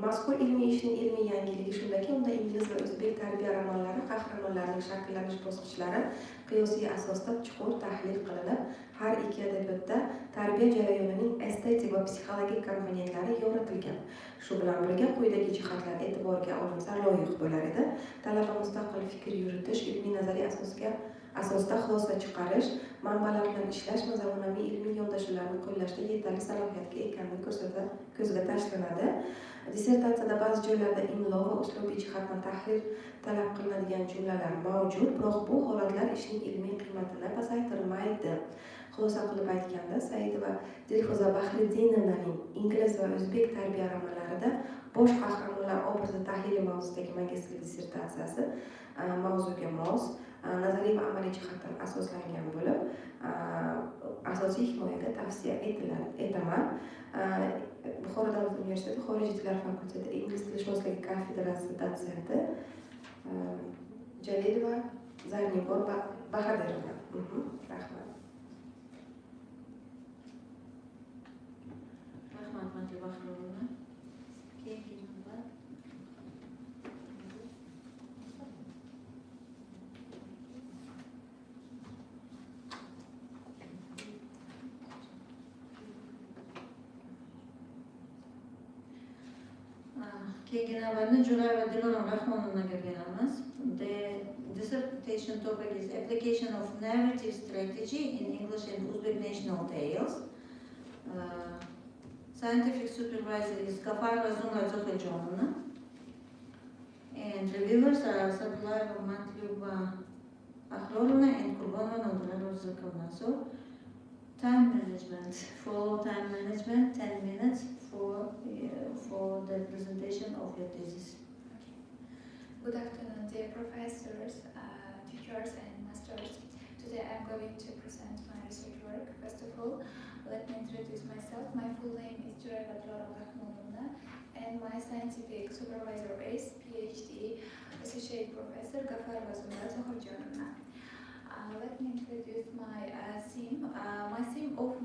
Mazkur ilmiy ishning ilmiy yangiligi shundaki, unda ingliz va o'zbek tarbiya romanlari qahramonlarining shakllanish bosqichlari qiyosiy asosda chuqur tahlil qilinib, har ikki adabiyotda tarbiya jarayonining estetik va psixologik komponentlari yoritilgan. Shu bilan birga quyidagi jihatlar e'tiborga olinsa loyiq bo'lar edi. Talaba mustaqil fikr yuritish, ilmiy nazariy asosda xulosa chiqarish, manbalar bilan ishlash va zamonaviy ilmiy yondashuvlarni qo'llashda yetarli salohiyatga ekanini ko'zga tashlanadi. Dissertatsiyada ba'zi joylarda imlo va uslubiy jihatdan tahlil talab qilinadigan jumlalar mavjud, biroq bu holatlar ishning ilmiy qiymatini pasaytirmaydi. Xulosa qilib aytganda, Saidova Dilfuza Bahridinovaning ingliz va o'zbek tarbiya romanlarida bosh qahramonlar obrazi tahlili mavzusidagi magistrlik dissertatsiyasi mavzuga mos, nazariy va amaliy jihatdan asoslangan bo'lib, asosiy himoyaga tavsiya etaman. Buxoro davlat universiteti xorijiy tillar fakulteti ingliz tilshunosligi kafedrasi dotsenti Jalilova Zarnigor Bahadirova. Rahmat. Rahmat, Matli Bahrovna. Keyingi navbat. Keyingi navbatni Jo'rayeva Dilora Rahmonovnaga beramiz. The dissertation topic is application of narrative strategy in English and Uzbek national tales. Scientific supervisor is Gafarova Zumra Zokhiljonovna. And reviewers are Sadullayeva Matlyuba Akhlorovna and Kurbanova Nodularo Zakovna. So, time management. Follow time management, 10 minutes for the presentation of your thesis. Good afternoon, dear professors, teachers and masters. Today I'm going to present my research work. First of all, let me introduce myself. My full name is Jo'rayeva Dilora Rahmonovna, and my scientific supervisor is PhD Associate Professor Gafarova Zumra Zokhiljonovna. Let me introduce my theme. My theme of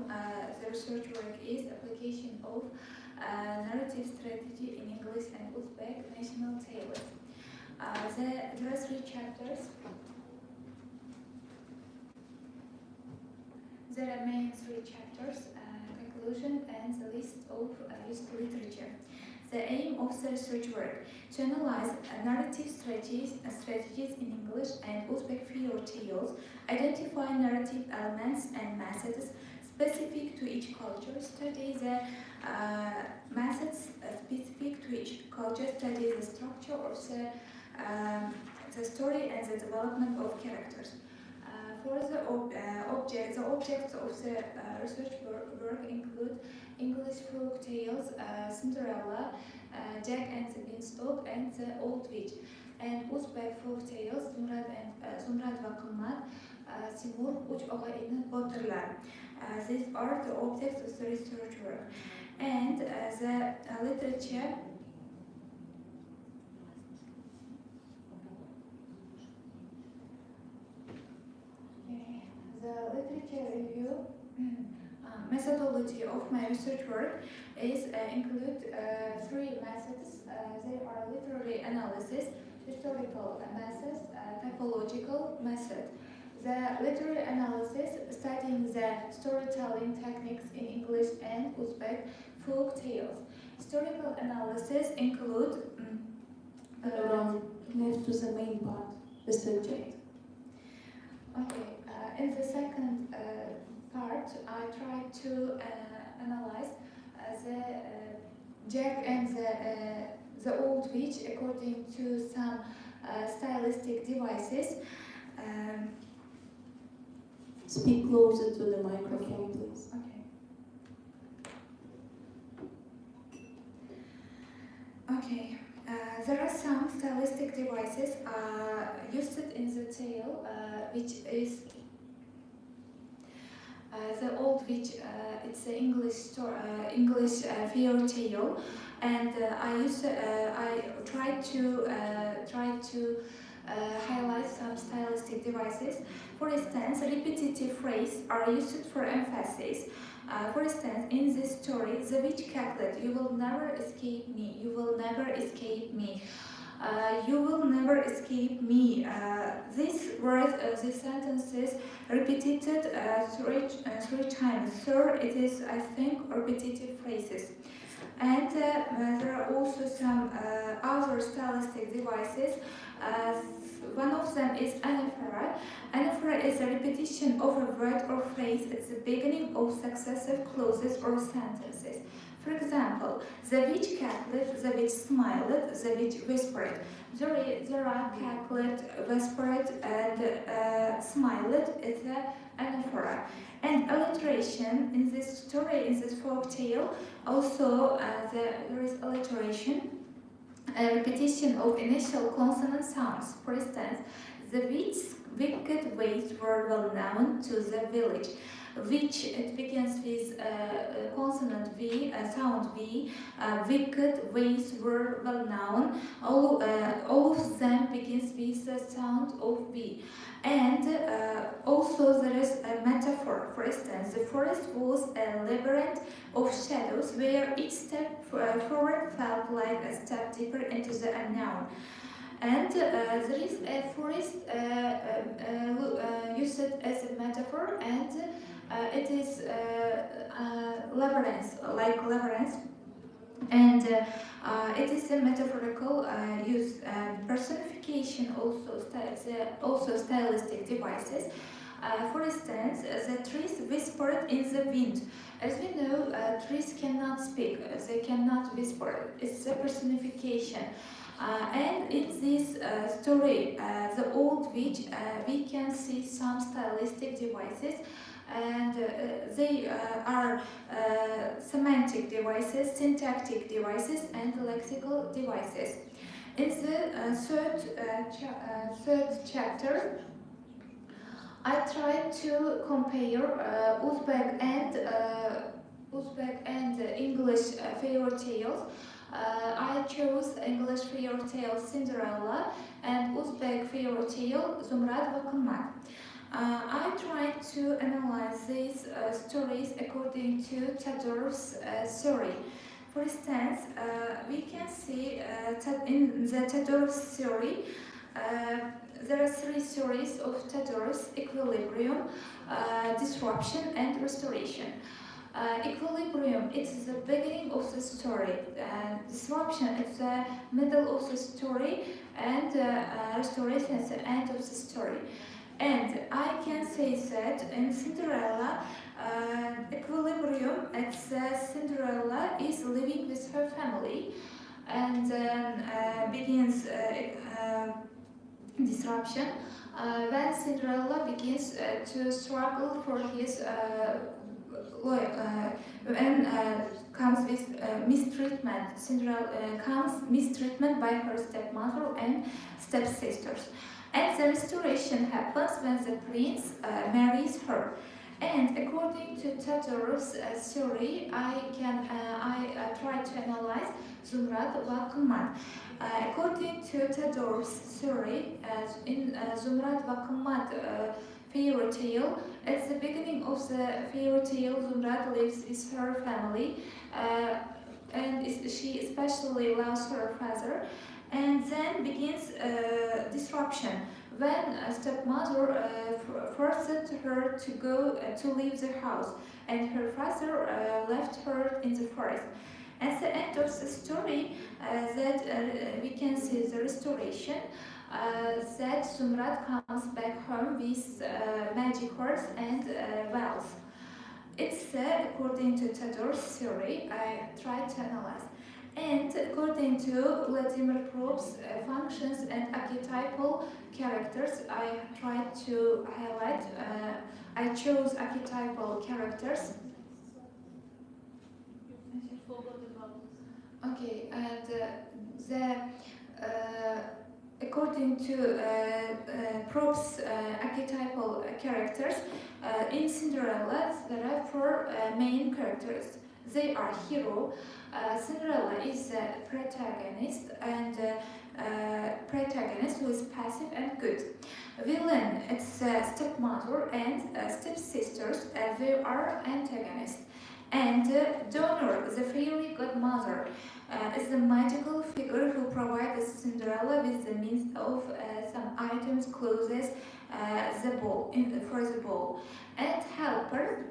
the research work is application of narrative strategy in English and Uzbek national tales. There are 3 chapters. There are main 3 chapters, conclusion and the list of used literature. The aim of the research work to analyze narrative strategies in English and Uzbek fairy tales, identify narrative elements and methods specific to each culture, study the methods specific to each culture, study the structure of the story and the development of characters. For the objects of the research work include English folk tales, Cinderella, Jack and the Beanstalk, and the Old Witch, and Uzbek folk tales, Zumrad va Qimmat, Timur, Uch Og'ayni Botirlar. These are the objects of the research work, and the literature. The literature review methodology of my research work is include 3 methods. They are literary analysis, historical methods, typological method. The literary analysis studying the storytelling techniques in English and Uzbek folk tales. Historical analysis include move to the main part, the subject. Okay. In the second part, I tried to analyze the Jack and the Old Witch according to some stylistic devices. Speak closer to the microphone, please. Okay. There are some stylistic devices used in the tale, which is the Old Witch. It's an English fairy tale, and I tried to highlight some stylistic devices. For instance, repetitive phrases are used for emphasis. For instance, in this story, the witch cackled, "You will never escape me, you will never escape me. You will never escape me." This word, these sentences repeated three times. So it is, I think, repetitive phrases. And there are also some other stylistic devices. One of them is anaphora. Anaphora is a repetition of a word or phrase at the beginning of successive clauses or sentences. For example, the witch cackled, the witch smiled, the witch whispered. There are cackled, whispered, and smiled is the anaphora. And alliteration in this story, in this folk tale, also there is alliteration, a repetition of initial consonant sounds. For instance, the witch's wicked ways were well known to the village. Which it begins with consonant V, sound V. Wicked ways were well known. All of them begins with the sound of V. And also there is a metaphor. For instance, the forest was a labyrinth of shadows where each step forward felt like a step deeper into the unknown. And there is a forest used as a metaphor, and it is labyrinth, like labyrinth, and it is a metaphorical use. Personification also stylistic devices. For instance, the trees whispered in the wind. As we know, trees cannot speak; they cannot whisper. It's a personification. And in this story, the old witch, we can see some stylistic devices, and they are semantic devices, syntactic devices, and lexical devices. In the third chapter, I tried to compare Uzbek and English fairy tales. I chose English fairy tale Cinderella and Uzbek fairy tale Zumrad va Qimmat. I tried to analyze these stories according to Tador's theory. For instance, we can see in the Tador's theory, there are three theories of Tador's: equilibrium, disruption, and restoration. Equilibrium, it's the beginning of the story. Disruption, it's the middle of the story, and restoration is the end of the story. And I can say that in Cinderella, equilibrium, it's Cinderella is living with her family, and then begins disruption when Cinderella begins to struggle for his when comes with mistreatment. Cinderella comes mistreatment by her stepmother and stepsisters. And the restoration happens when the prince marries her. And according to Tador's theory, I try to analyze Zumrad va Qimmat. According to Tador's theory, in Zumrad va Qimmat fairy tale, at the beginning of the fairy tale, Zumrad lives with her family, and she especially loves her father. And then begins disruption when a stepmother forced her to go to leave the house, and her father left her in the forest. At the end of the story, we can see the restoration. That Zumrad comes back home with magic horse and wealth. It's according to Tador's theory. I tried to analyze. And according to Vladimir Probst's functions and archetypal characters, I tried to highlight, I chose archetypal characters. Okay, and according to Probst's archetypal characters, in Cinderella there are four main characters. They are hero. Cinderella is the protagonist, and protagonist who is passive and good. Villain, it's stepmother and stepsisters, they are antagonists. And Donor, the fairy godmother, is the magical figure who provides Cinderella with the means of some items, clothes, for the ball. And Helper,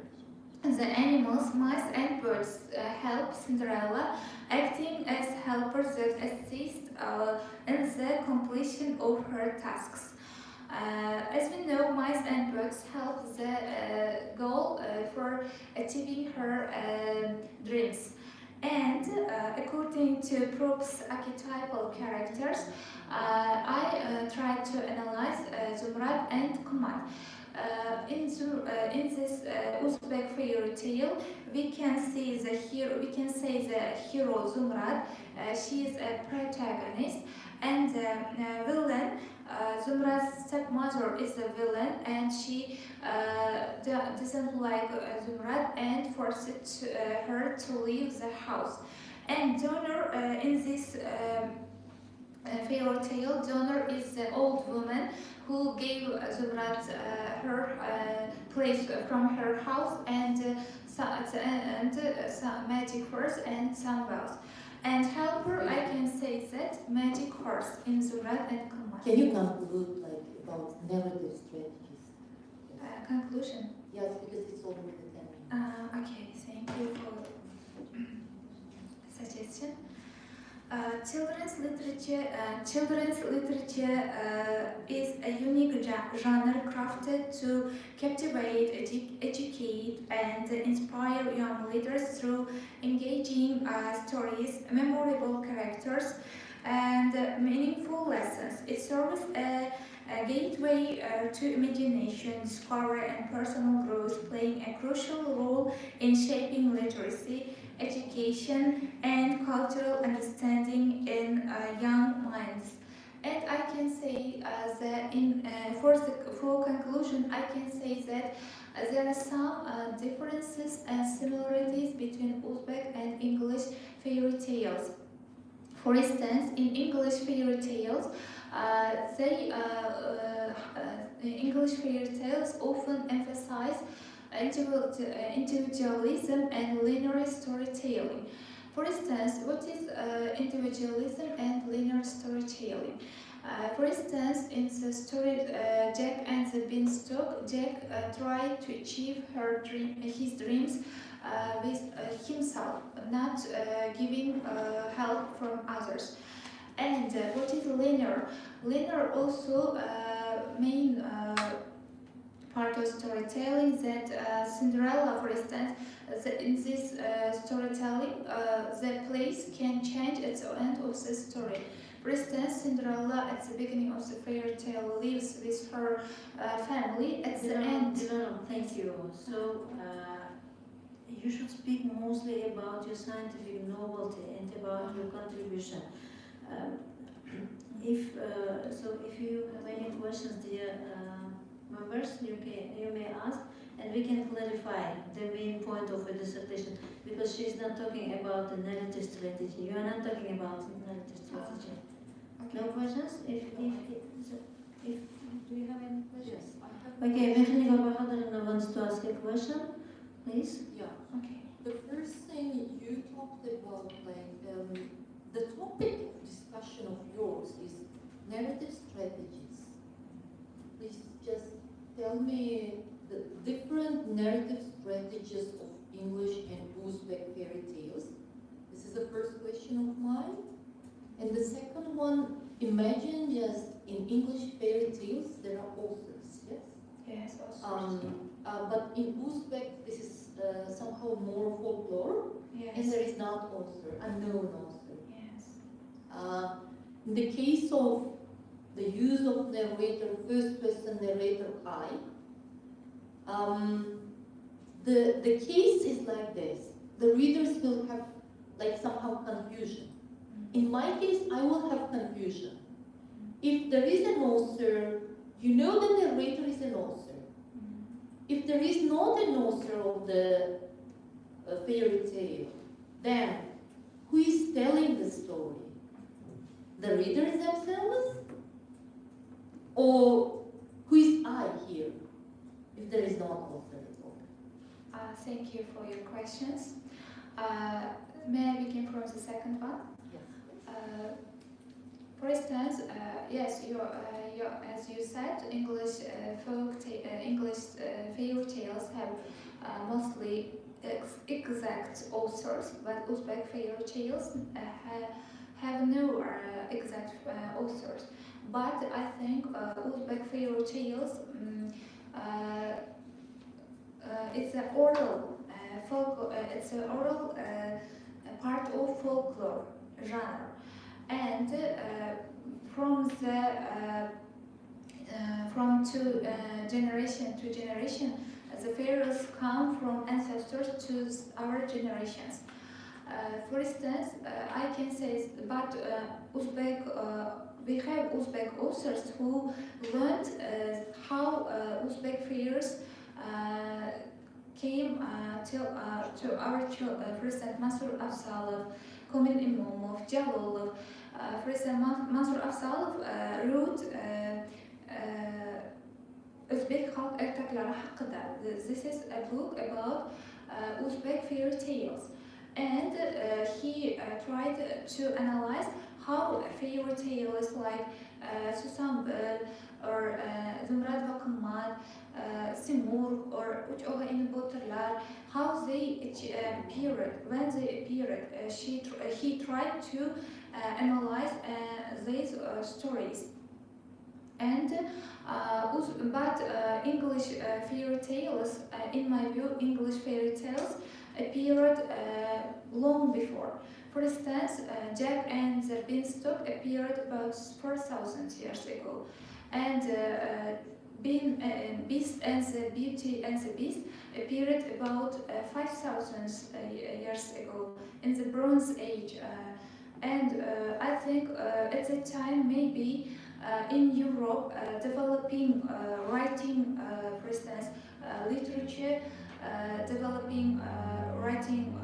the animals, mice and birds help Cinderella, acting as helpers that assist in the completion of her tasks. As we know, mice and birds help the goal for achieving her dreams. And according to Probst's archetypal characters, I tried to analyze Zumrad and Kumat. In this Uzbek fairy tale, we can see the hero. We can say the hero Zumrad. She is a protagonist, and the villain. Zumrad's stepmother is the villain, and she doesn't like Zumrad and forces her to leave the house. And Donor, in this fairy tale, Donor is the old woman who gave Zumrad her place from her house and some magic horse and some bells. And Helper, I can say that magic horse in Zumrad and Kumat. Can you conclude about narrative strategies? Conclusion? Yes, because it's already 10 minutes. Okay, thank you for suggestion. Children's literature is a unique genre crafted to captivate, educate, and inspire young readers through engaging stories, memorable characters, and meaningful lessons. It serves a gateway to imagination, discovery, and personal growth, playing a crucial role in shaping literacy, education, and cultural understanding in young minds. And I can say that for conclusion, I can say that there are some differences and similarities between Uzbek and English fairy tales. For instance, in English fairy tales, English fairy tales often emphasize individualism and linear storytelling. For instance, what is individualism and linear storytelling? For instance, in the story Jack and the Beanstalk, Jack tried to achieve his dreams with himself, not giving help from others. And what is linear? Linear also main part of storytelling that Cinderella, for instance, in this storytelling, the place can change at the end of the story. For instance, Cinderella at the beginning of the fairy tale lives with her family. At the end, thank you. So you should speak mostly about your scientific novelty and about your contribution. If you have any questions, dear members, you may ask, and we can clarify the main point of a dissertation, because she's not talking about the narrative strategy. You are not talking about narrative strategy. Okay. No questions? If do you have any questions? Yes. Okay, Mehriba Bahadur wants to ask a question, please. Yeah. Okay. The first thing you talked about, the topic of discussion of yours is narrative strategies. Please just tell me the different narrative strategies of English and Uzbek fairy tales. This is the first question of mine. And the second one, imagine just in English fairy tales there are authors, yes? Yes, authors. But in Uzbek this is somehow more folklore, Yes. and there is not author, unknown author. Yes. In the case of the use of narrator, first person narrator I, the case is like this. The readers will have somehow confusion. In my case, I will have confusion. If there is an author, you know the narrator is an author. If there is not an author of the fairy tale, then who is telling the story? The readers themselves? Or who is I here, if there is no author at all? Thank you for your questions. May I begin from the second one? Yes. For instance, yes, as you said, English fairy tales have mostly exact authors, but Uzbek fairy tales have no exact authors. But I think Uzbek fairy tales it's an oral part of folklore genre, and from generation to generation, the fairies come from ancestors to our generations. For instance, I can say, but we have Uzbek authors who learned how Uzbek fairies came to our for instance, Mansur Afzalov, Komil Imomov, Jalolov. For instance, Mansur Afzalov wrote Uzbek Halk Ertakları Hakkıda. This is a book about Uzbek fairy tales, and he tried to analyze how fairy tales like Susam or Zumrad Vakımman, Simur or Uç Oğa İni Botırlar, how they appeared, when they appeared. He tried to analyze these stories. And but English fairy tales, in my view, English fairy tales appeared long before. For instance, Jack and the Beanstalk appeared about 4,000 years ago, and Beast and the Beauty and the Beast appeared about 5,000 years ago in the Bronze Age. And I think at that time maybe in Europe developing writing, for instance, literature, developing writing,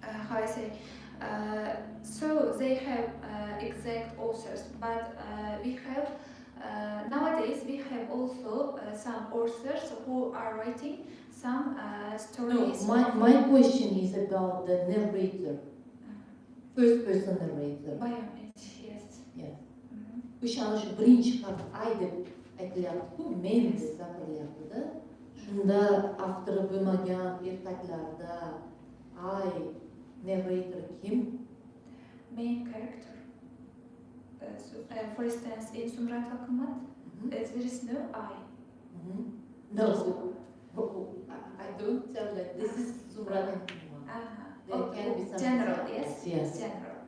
how I say, so they have exact authors, but we have nowadays we have also some authors who are writing some stories. No, my question is about the narrator, first person narrator. Bioimage, yes. Yes. O'shani shu birinchi harf ay deb aytilyapti-ku, men deb gapirilyapti-da. Shunda avtori bo'lmagan ertaklarda ay narrator kim? Main character. For instance, in Sumrat Hakumat, there is no I. No, I don't tell that this is Sumrat Hakumat. There can be some general, yes? Yes. General.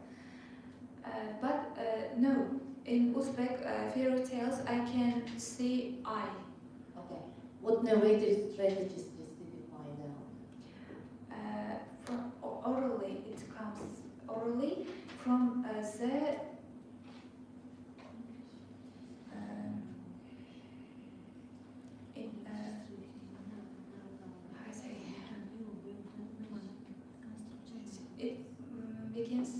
But no, in Uzbek fairy tales, I can see I. Okay. What narrative strategies did you find out? From orally, it comes orally from the how I say, it begins.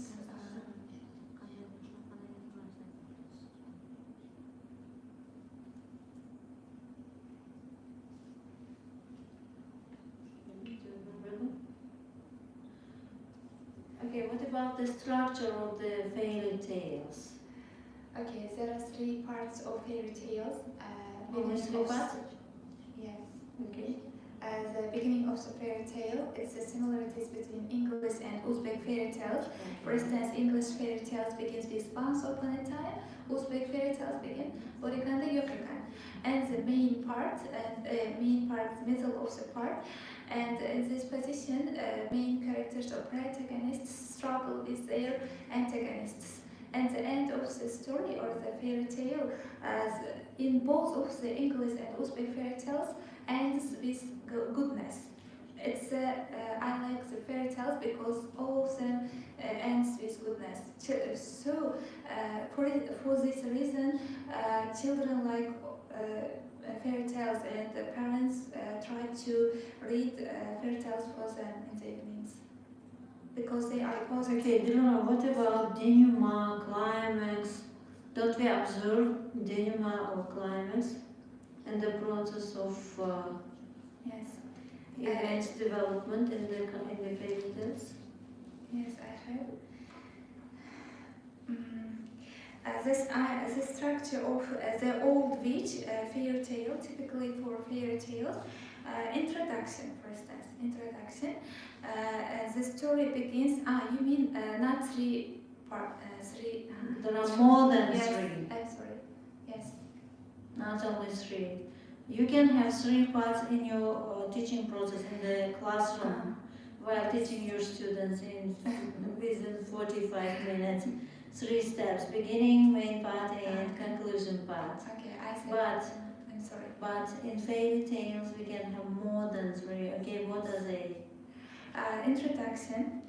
Okay, what about the structure of the fairy tales? Okay, there are three parts of fairy tales. Only three parts? Yes. Okay. The beginning of the fairy tale, it's the similarities between English and Uzbek fairy tales. For instance, English fairy tales begins with Once Upon a Time. Uzbek fairy tales begin Borikanda Yokakan. And the main part, middle of the part, and in this position, main characters or protagonists struggle with their antagonists. And the end of the story or the fairy tale, in both of the English and Uzbek fairy tales, ends with goodness. It's I like the fairy tales because all of them ends with goodness. So for this reason, children like fairy tales, and the parents try to read fairy tales for them in the evenings. because they are positive. Okay, Dilana, what about denouement, climax? Don't we observe denouement or climax in the process of Yes. events development in the fairy tales? Yes, I have. The structure of the old witch fairy tale, typically for fairy tales, introduction, for instance, introduction. The story begins. You mean not three part? Three. There are more than yes, three. I'm sorry. Yes. Not only three. You can have 3 parts in your teaching process in the classroom while teaching your students in within 45 minutes. 3 steps: beginning, main part, and conclusion part. Okay, I see. But I'm sorry. But in fairy tales we can have more than 3. Okay, what are they? Introduction,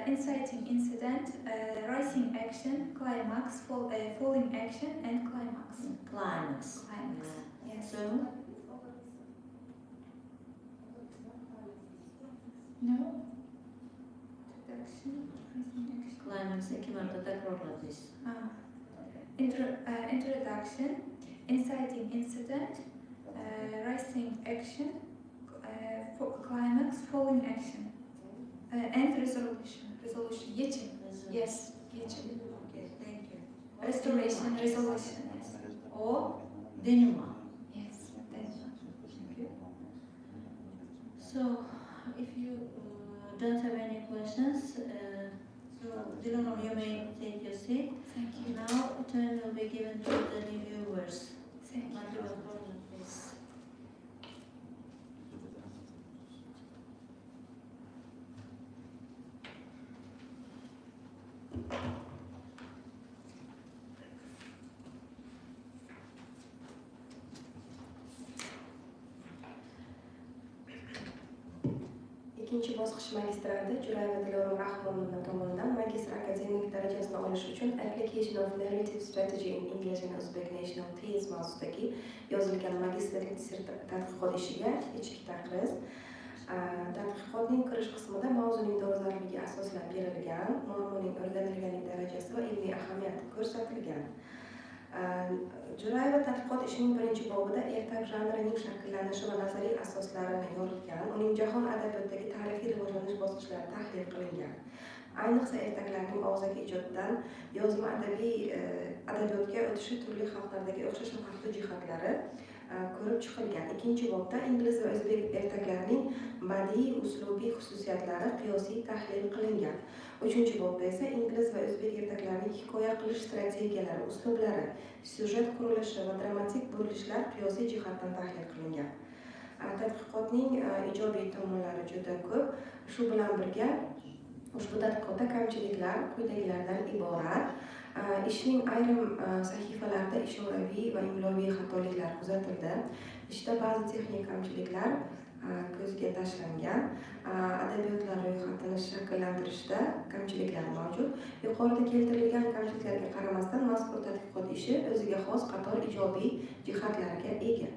inciting incident, rising action, climax, falling action, and climax. Climax. Climax. Yes. So no. Introduction, rising action. climax iki marta takrorladingiz. Introduction, inciting incident, rising action, climax, falling action, and resolution. Yechim. Yes. Yechim. Okay, thank you. Restoration, resolution. Yes. Or denouement. Yes. Denouement. Thank you. So, if you don't have any questions, so Dilana, you may take your seat. Thank you. Now, turn will be given to the reviewers. Thank you. Please. Ikkinchi bosqich magistrantı Xorijiy Dilora tomonidan magistr akademik darajasini olish uchun Application of Narrative Strategy in English and Uzbek National Tales mavzusidagi yozilgan magistrlik tadqiqot ishiga ichki taqriz. Tadqiqotning kirish qismida mavzuning dolzarbligi asoslab berilgan, muammoning o'rganilganlik darajasi va ilmiy ahamiyati ko'rsatilgan. Xorijiy tadqiqot ishining birinchi bobida ertak janrining shakllanishi va nazariy asoslarini yoritgan, uning jahon adabiyotidagi tarixiy rivojlanish bosqichlari tahlil qilingan. Ayniqsa ertaklarning og'zaki ijodidan yozma adabiyotga o'tishi turli xalqlardagi o'xshash va farqli jihatlari ko'rib chiqilgan. Ikkinchi bobda ingliz va o'zbek ertaklarining badiiy uslubiy xususiyatlari qiyosiy tahlil qilingan. Uchinchi bobda esa ingliz va o'zbek ertaklarining hikoya qilish strategiyalari, uslublari, syujet qurilishi va dramatik burilishlar qiyosiy jihatdan tahlil qilingan. Tadqiqotning ijobiy tomonlari juda ko'p. Shu bilan birga ushbu tadqiqotda kamchiliklar quyidagilardan iborat. Ishning ayrim sahifalarida ishoraviy va imloviy xatoliklar kuzatildi. Ishda ba'zi texnik kamchiliklar ko'zga tashlangan. Adabiyotlar ro'yxatini shakllantirishda kamchiliklar mavjud. Yuqorida keltirilgan kamchiliklarga qaramasdan mazkur tadqiqot ishi o'ziga xos qator ijobiy jihatlarga ega.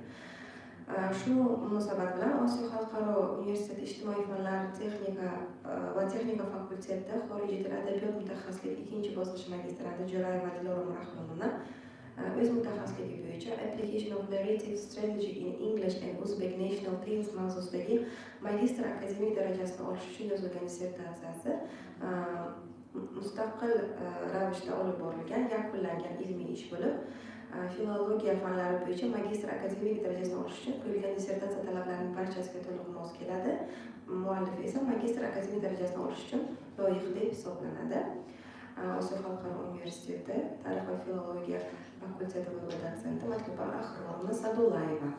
Shu munosabat bilan Osiyo xalqaro universiteti ijtimoiy fanlar va texnika fakultetida xorijiy til adabiyot mutaxassisligi ikkinchi bosqich magistranti Xorijiy Dilora o'z mutaxassisligi bo'yicha Application of Narrative Strategy in English and Uzbek National Tales mavzusidagi magistr akademik darajasini olish uchun yozilgan dissertatsiyasi mustaqil ravishda olib borilgan, yakunlangan ilmiy ish bo'lib, filologiya fanlari bo'yicha magistr akademik darajasini olish uchun qo'yilgan dissertatsiya talablarining barchasiga to'liq mos keladi. Muallif esa magistr akademik darajasini olish uchun loyiq deb hisoblanadi. Osiyo xalqaro universiteti tarix va filologiya fakulteti dotsenti Matluba Ahronovna Sadullayeva.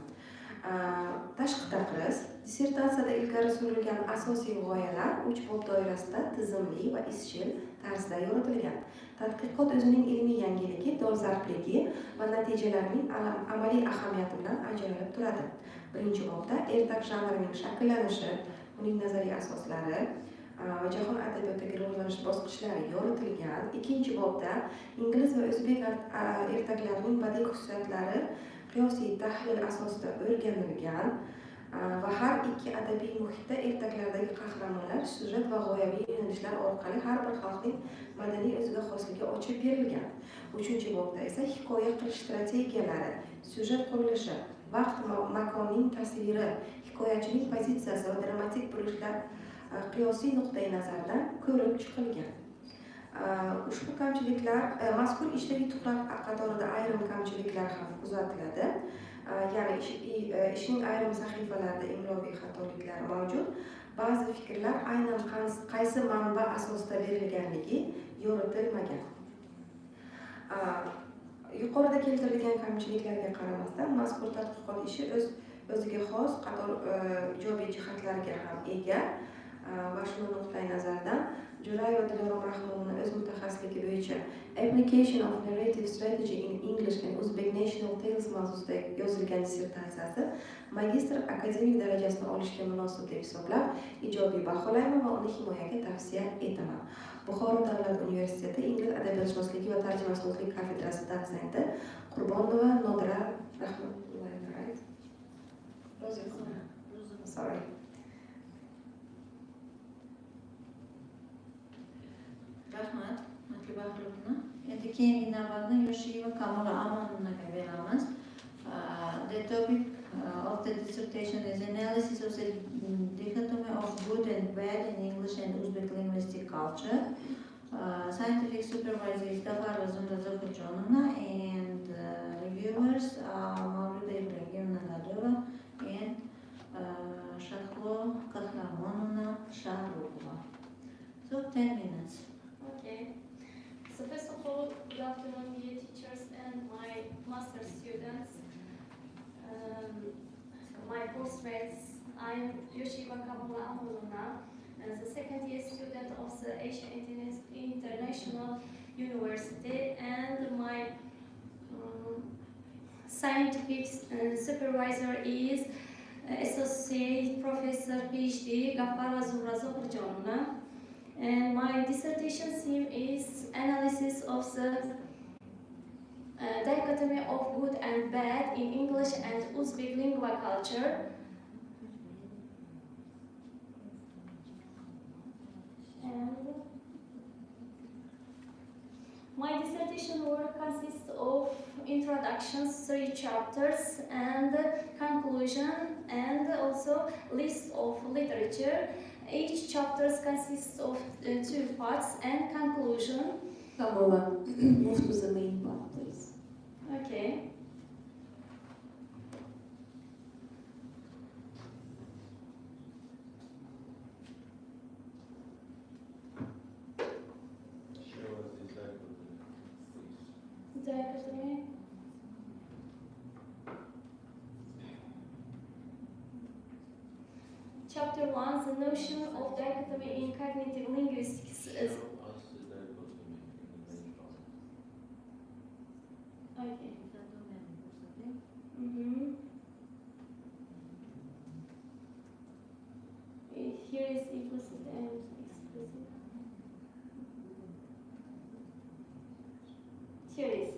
Tashqi taqriz dissertatsiyada ilgari surilgan asosiy g'oyalar 3 bob doirasida tizimli va izchil tarzda yoritilgan. Tadqiqot o'zining ilmiy yangiligi, dolzarbligi va natijalarining amaliy ahamiyati bilan ajralib turadi. Birinchi bobda ertak janrining shakllanishi, uning nazariy asoslari va jahon adabiyotidagi rivojlanish bosqichlari yoritilgan. Ikkinchi bobda ingliz va o'zbek ertaklarining badiiy xususiyatlari qiyosiy tahlil asosida o'rganilgan. va har ikki adabiy muhitda ertaklardagi qahramonlar syujet va g'oyaviy yo'nalishlar orqali har bir xalqning madaniy o'ziga xosligi ochib berilgan. 3-bobda esa hikoya qilish strategiyalari, syujet qurilishi, vaqt makonning tasviri, hikoyachining pozitsiyasi va dramatik bo'lishlar qiyosiy nuqtai nazardan ko'rib chiqilgan. Ushbu kamchiliklar, mazkur ishda yutuqlar qatorida ayrim kamchiliklar ham kuzatiladi. Ya'ni ishning ayrim sahifalarida imloviy xatoliklar mavjud. Ba'zi fikrlar aynan qaysi manba asosida berilganligi yoritilmagan. Yuqorida keltirilgan kamchiliklarga qaramasdan mazkur tadqiqot ishi o'ziga xos qator ijobiy jihatlarga ham ega va shu nuqtai nazardan Jo'rayeva Dilorom Rahmonova o'z mutaxassisligi bo'yicha Application of Narrative Strategy in English and Uzbek National Tales mavzusida yozilgan dissertatsiyasi magistr akademik darajasini olishga munosib deb hisoblab ijobiy baholayman va uni himoyaga tavsiya etaman. Buxoro davlat universiteti ingliz adabiyotshunosligi va tarjimashunoslik kafedrasi dotsenti Qurbonova Nodira Sorry. Rahmat, Matluba Xulqni. Endi keyingi navbatda Xorijiy Kamola Amonovnaga beramiz. The topic of the dissertation is analysis of the dichotomy of good and bad in English and Uzbek linguistic culture. Scientific supervisor is Dafar Zumrazovna and reviewers are Mavluda Ibrahimovna Ladova and Shahlo Kahramonovna Shahrukova. So 10 minutes. Okay. So first of all, good afternoon, dear teachers and my master students. My postmates, I'm Xorijiy Kamola Amonovna, as a second year student of the Asia International University, and my scientific supervisor is Associate Professor PhD Gafara Zumrazovna. And my dissertation theme is analysis of the dichotomy of good and bad in English and Uzbek lingua culture. And my dissertation work consists of introductions, 3 chapters, and conclusion, and also list of literature. Each chapter consists of 2 parts and conclusion. Kamola, move to the main part, please. Okay. Dichotomy. Chapter 1, the notion of dichotomy in cognitive linguistics is... Okay. Here is implicit and explicit. Here is.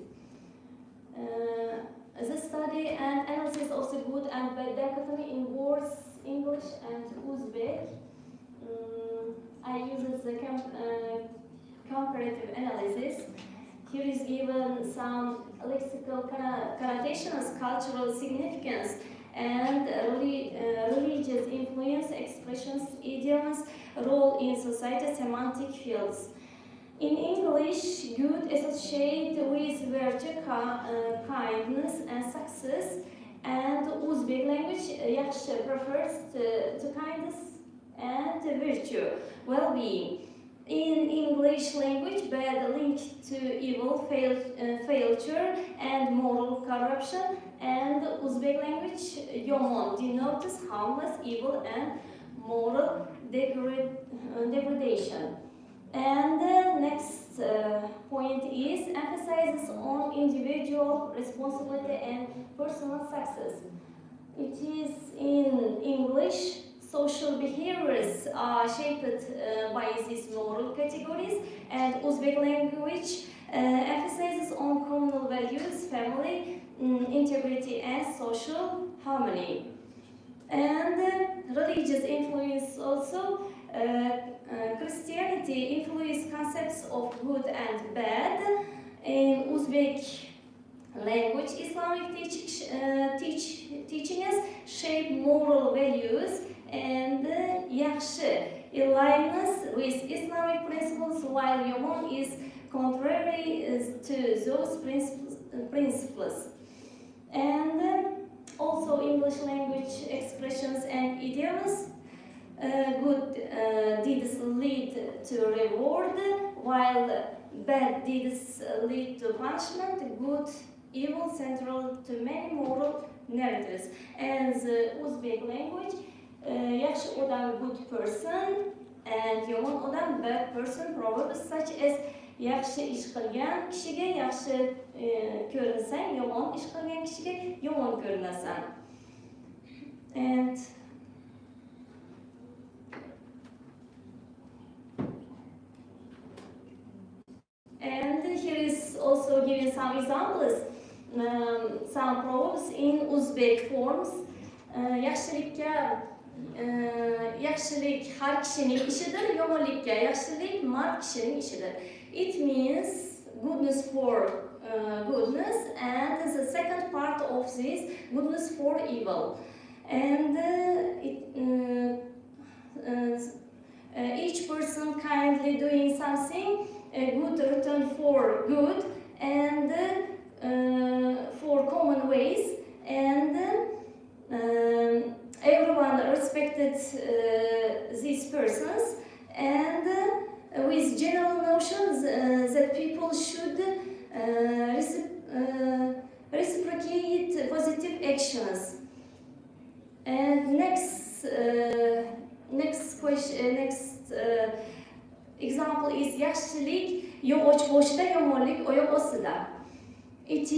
The study and analysis of the good and bad dichotomy in words English and Uzbek. I use the comparative analysis. Here is given some lexical connotations, cultural significance, and religious influence, expressions, idioms, role in society, semantic fields. In English, good associated with virtue, kindness, and success. And Uzbek language yaxshi refers to kindness and virtue, well-being. In English language, bad linked to evil, failure, and moral corruption. And Uzbek language, yomon denotes harmless, evil, and moral degradation. And the next point is emphasizes on individual responsibility and personal success. It is in English, social behaviors are shaped by these moral categories, and Uzbek language emphasizes on communal values, family, integrity, and social harmony. And religious influence also. Christianity influence concepts of good and bad. In Uzbek language, Islamic teachings shape moral values and yaxshi aligns with Islamic principles, while yomon is contrary to those principles. And also English language expressions and idioms. Good deeds lead to reward, while bad deeds lead to punishment. Good, evil, central to many moral narratives. And the Uzbek language, yaxshi odam good person and yomon odam bad person, proverbs such as yaxshi ish qilgan kishiga yaxshi ko'rinsang, yomon ish qilgan kishiga yomon ko'rinasan. And here is also giving some examples, some proverbs in Uzbek forms. Yaxshilik har kishining ishidir, yomonlikka yaxshilik mard kishining ishidir. It means goodness for goodness, and the second part of this, goodness for evil. And each person kindly doing something, a good return for good and for common ways, and everyone respected these persons, and with general notions that people should reciprocate positive actions. And next example is yaxshilik yog'och boshida, yomonlik oyoq ostida. It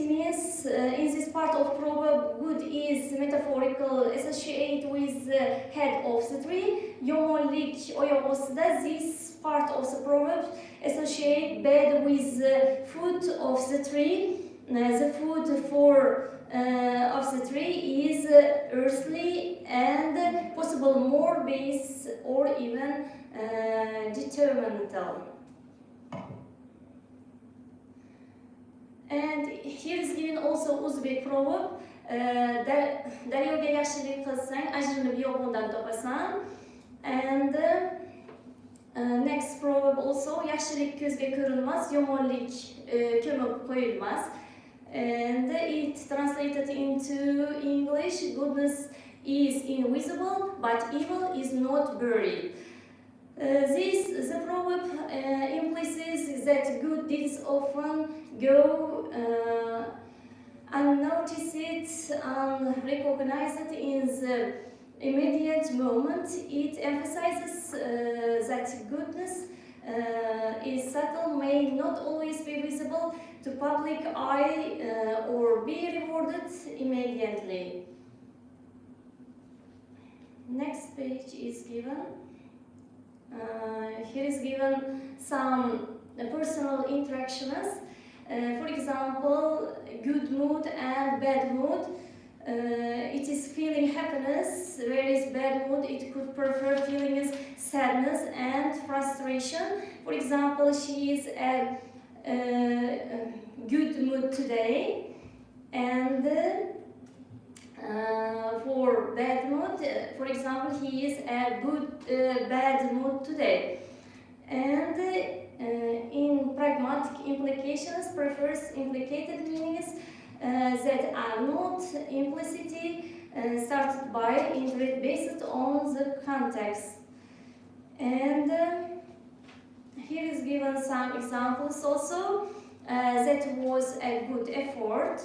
means in this part of proverb, good is metaphorical associated with the head of the tree. Yomonlik oyoq ostida, this part of the proverb associate bad with the food of the tree. The food of the tree is earthly and possible more base or even detrimental. And here is given also Uzbek proverb. Daryoga yaxshilik qilsang, ajrini biyobondan topasan. And next proverb also, yaxshilik ko'zga ko'rinmas, yomonlik ko'mib qo'yilmas. And it translated into English, goodness is invisible, but evil is not buried. The proverb implies that good deeds often go unnoticed, unrecognized in the immediate moment. It emphasizes that goodness is subtle, may not always be visible to public eye or be rewarded immediately. Next page is given. Here is given some personal interactions. For example, good mood and bad mood. It is feeling happiness, whereas bad mood, it could prefer feeling sadness and frustration. For example, she is a good mood today, and for bad mood, for example, he is a bad mood today. And in pragmatic implications, prefers implicated meanings that are not implicitly started by interest based on the context. And here is given some examples also. That was a good effort,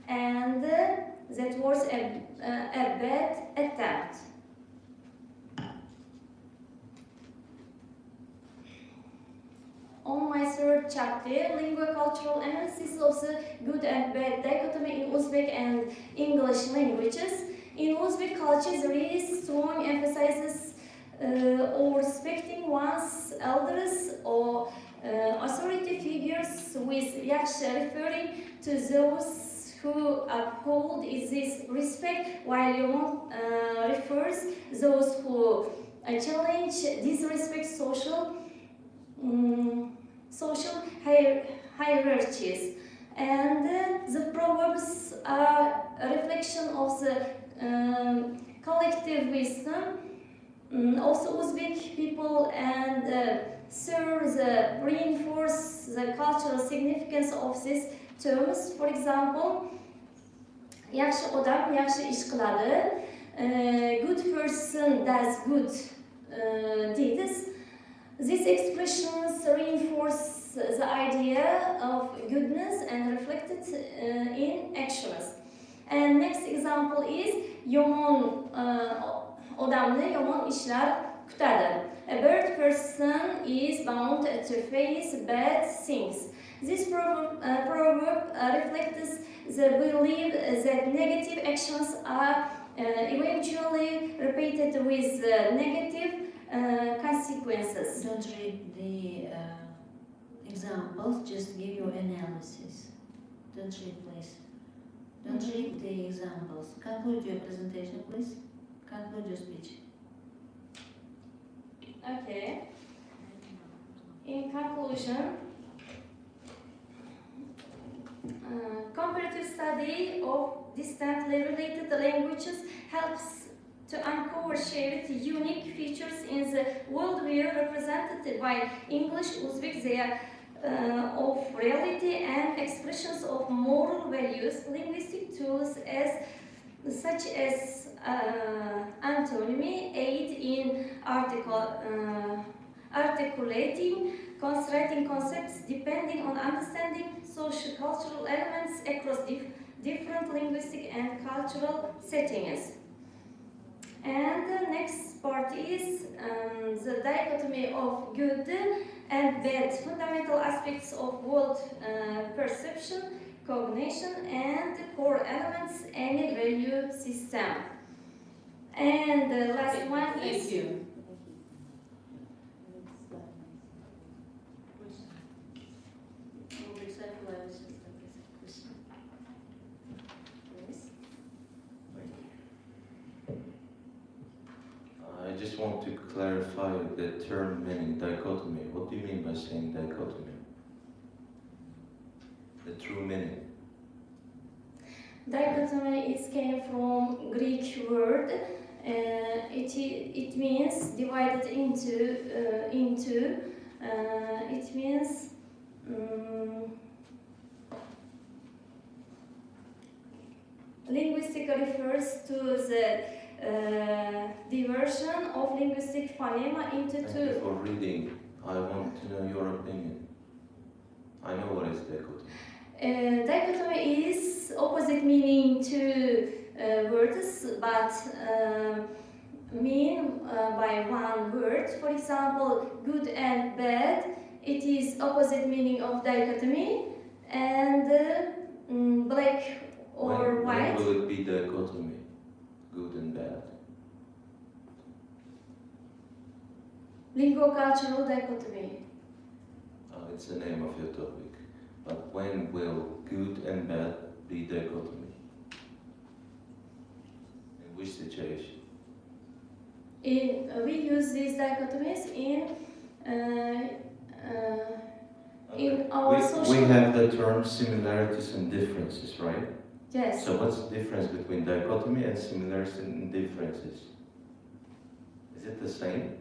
and that was a bad attempt. On my third chapter, linguo-cultural analysis of the good and bad dichotomy in Uzbek and English languages. In Uzbek culture, there is strong emphasis on respecting one's elders or authority figures, with yaxshi referring to those who uphold is this respect, while Yomon refers those who challenge, disrespect social hierarchies. And the proverbs are a reflection of the collective wisdom of the Uzbek people and reinforce the cultural significance of these terms. For example, yaxshi odam yaxshi ish qiladi, good person does good deeds. These expressions reinforce the idea of goodness and reflected in actions. And next example is yomon odamni yomon ishlar kutadi. A bad person is bound to face bad things. This proverb reflects the belief that negative actions are eventually repeated with negative consequences. Don't read the examples, just give your analysis. Don't read, please. Don't read the examples. Conclude your presentation, please. Conclude your speech. Okay. In conclusion, comparative study of distantly related languages helps to uncover shared unique features in the worldview represented by English, Uzbek, their of reality and expressions of moral values. Linguistic tools such as antonymy aid in articulating, constructing concepts depending on understanding socio-cultural elements across different linguistic and cultural settings. And the next part is the dichotomy of good and bad, fundamental aspects of world perception, cognition, and core elements any value system. And the last one is... Thank you. I just want to clarify the term meaning dichotomy. What do you mean by saying dichotomy? The true meaning. Dichotomy came from Greek word. It means divided into. It means linguistic refers to the diversion of linguistic phonema into two. Thank you for reading. I want to know your opinion. I know what is dichotomy. Dichotomy is opposite meaning to words, but mean by one word. For example, good and bad, it is opposite meaning of dichotomy, and black or white. When will it be dichotomy? Good and bad? Linguocultural dichotomy. It's the name of your topic. But when will good and bad be dichotomy? In which situation? We use these dichotomies in our social... We have the term similarities and differences, right? Yes. So what's the difference between dichotomy and similarities and differences? Is it the same?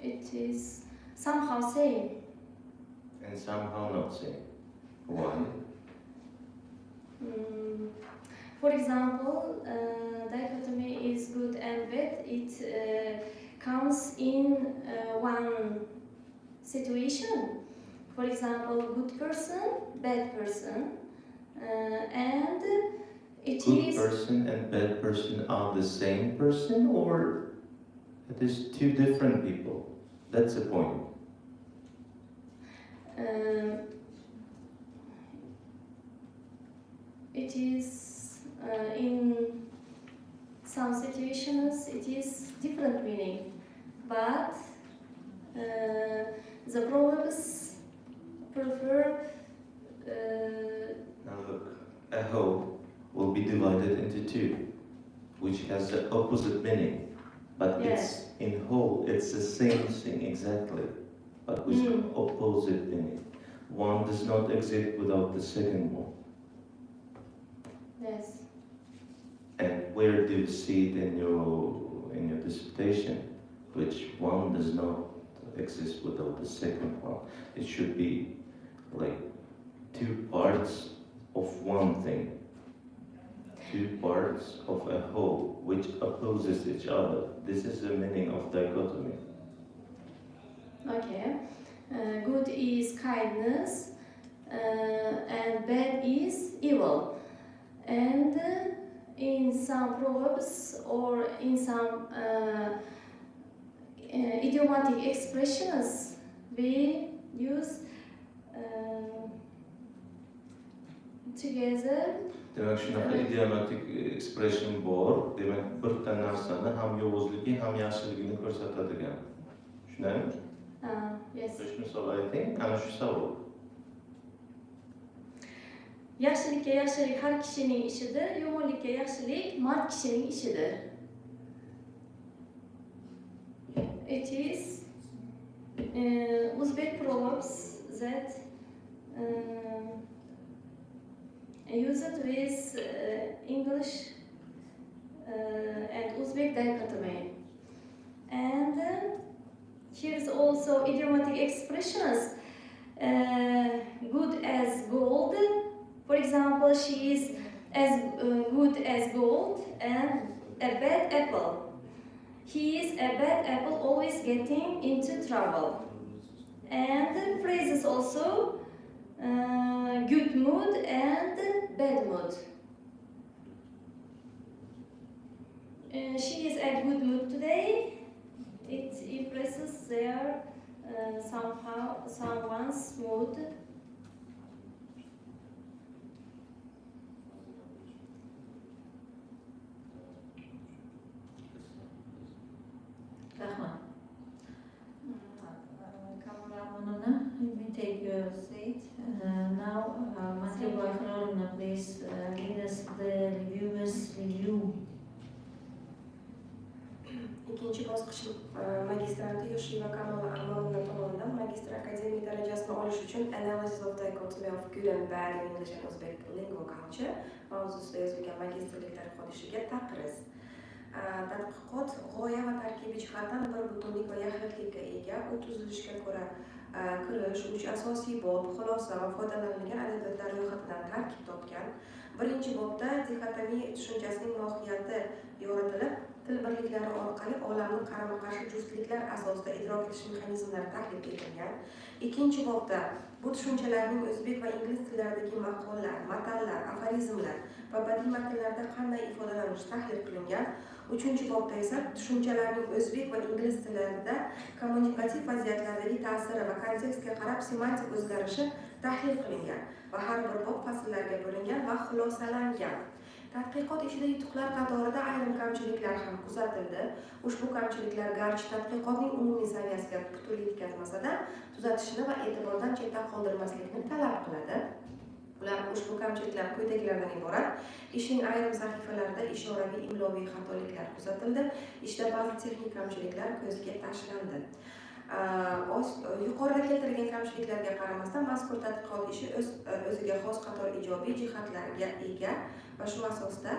It is somehow same. And somehow not same. Why? For example, dichotomy is good and bad. It comes in one situation. For example, good person, bad person, and it Good is... person and bad person are the same person, or it is two different people? That's the point. It is in some situations it is different meaning, but The proverbs prefer. Now look, a whole will be divided into two, which has the opposite meaning. But Yes. in whole, it's the same thing exactly, but with opposite meaning. One does not exist without the second one. Yes. And where do you see it in your dissertation? Which one does not exist without the second one? It should be like two parts of one thing. Two parts of a whole which opposes each other. This is the meaning of dichotomy. Okay. Good is kindness, and bad is evil. And in some proverbs or in some idiomatic expressions, we use together. Demak, shunaqa idiomatic expression bor. Demak, bir narsani ham yovuzligi, ham yaxshiligini ko'rsatadigan. Shundaymi? Yes. Bir misol ayting, ana shu savol. Yaxshilikka yaxshilik har kishining ishidir, yomonlikka yaxshilik mard kishining ishidir. It is Uzbek proverbs that use it with English and Uzbek dichotomy. And here is also idiomatic expressions. Good as gold. For example, she is as good as gold and a bad apple. He is a bad apple, always getting into trouble. And phrases also good mood and bad mood. She is a good mood today. It impresses their someone's mood. Let me take your seat. Now, Matthew, please lead us the reviewers review. Ikkinchi bosqich magistranti Xorijiy va Kamola Amonova tomonidan magistr akademik darajasini olish uchun Analysis of Dichotomy of Good and Bad in English and Uzbek Lingua Culture mavzusida yozilgan magistrlik tadqiqotishiga taqriz. Tadqiqot g'oya va tarkibiy jihatdan bir butunlik va yaxlitlikka ega. U tuzilishiga ko'ra kirish, 3 asosiy bob, xulosa va foydalanilgan adabiyotlar ro'yxatidan tarkib topgan. Birinchi bobda dixotomiya tushunchasining mohiyati yoritilib, til birliklari orqali olamni qarama-qarshi juftliklar asosida idrok etish mexanizmlari taklif etilgan. Ikkinchi bobda bu tushunchalarning o'zbek va ingliz tillaridagi maqollar, matallar, aforizmlar va badiiy matnlarda qanday ifodalanishi tahlil qilingan. Uchinchi bobda esa tushunchalarning o'zbek va ingliz tillarida kommunikativ vaziyatlardagi ta'siri va kontekstga qarab semantik o'zgarishi tahlil qilingan va har bir bob fasllarga bo'lingan va xulosalangan. Tadqiqot ishida yutuqlar qatorida ayrim kamchiliklar ham kuzatildi. Ushbu kamchiliklar garchi tadqiqotning umumiy saviyasiga putur yetkazmasa-da, tuzatishni va e'tibordan chetda qoldirmaslikni talab qiladi. Ular ushbu kamchiliklar quyidagilardan iborat. Ishning ayrim sahifalarida ishoraviy imloviy xatoliklar kuzatildi. Ishda ba'zi texnik kamchiliklar ko'zga tashlandi. Yuqorida keltirilgan kamchiliklarga qaramasdan mazkur tadqiqot ishi o'ziga xos qator ijobiy jihatlarga ega va shu asosda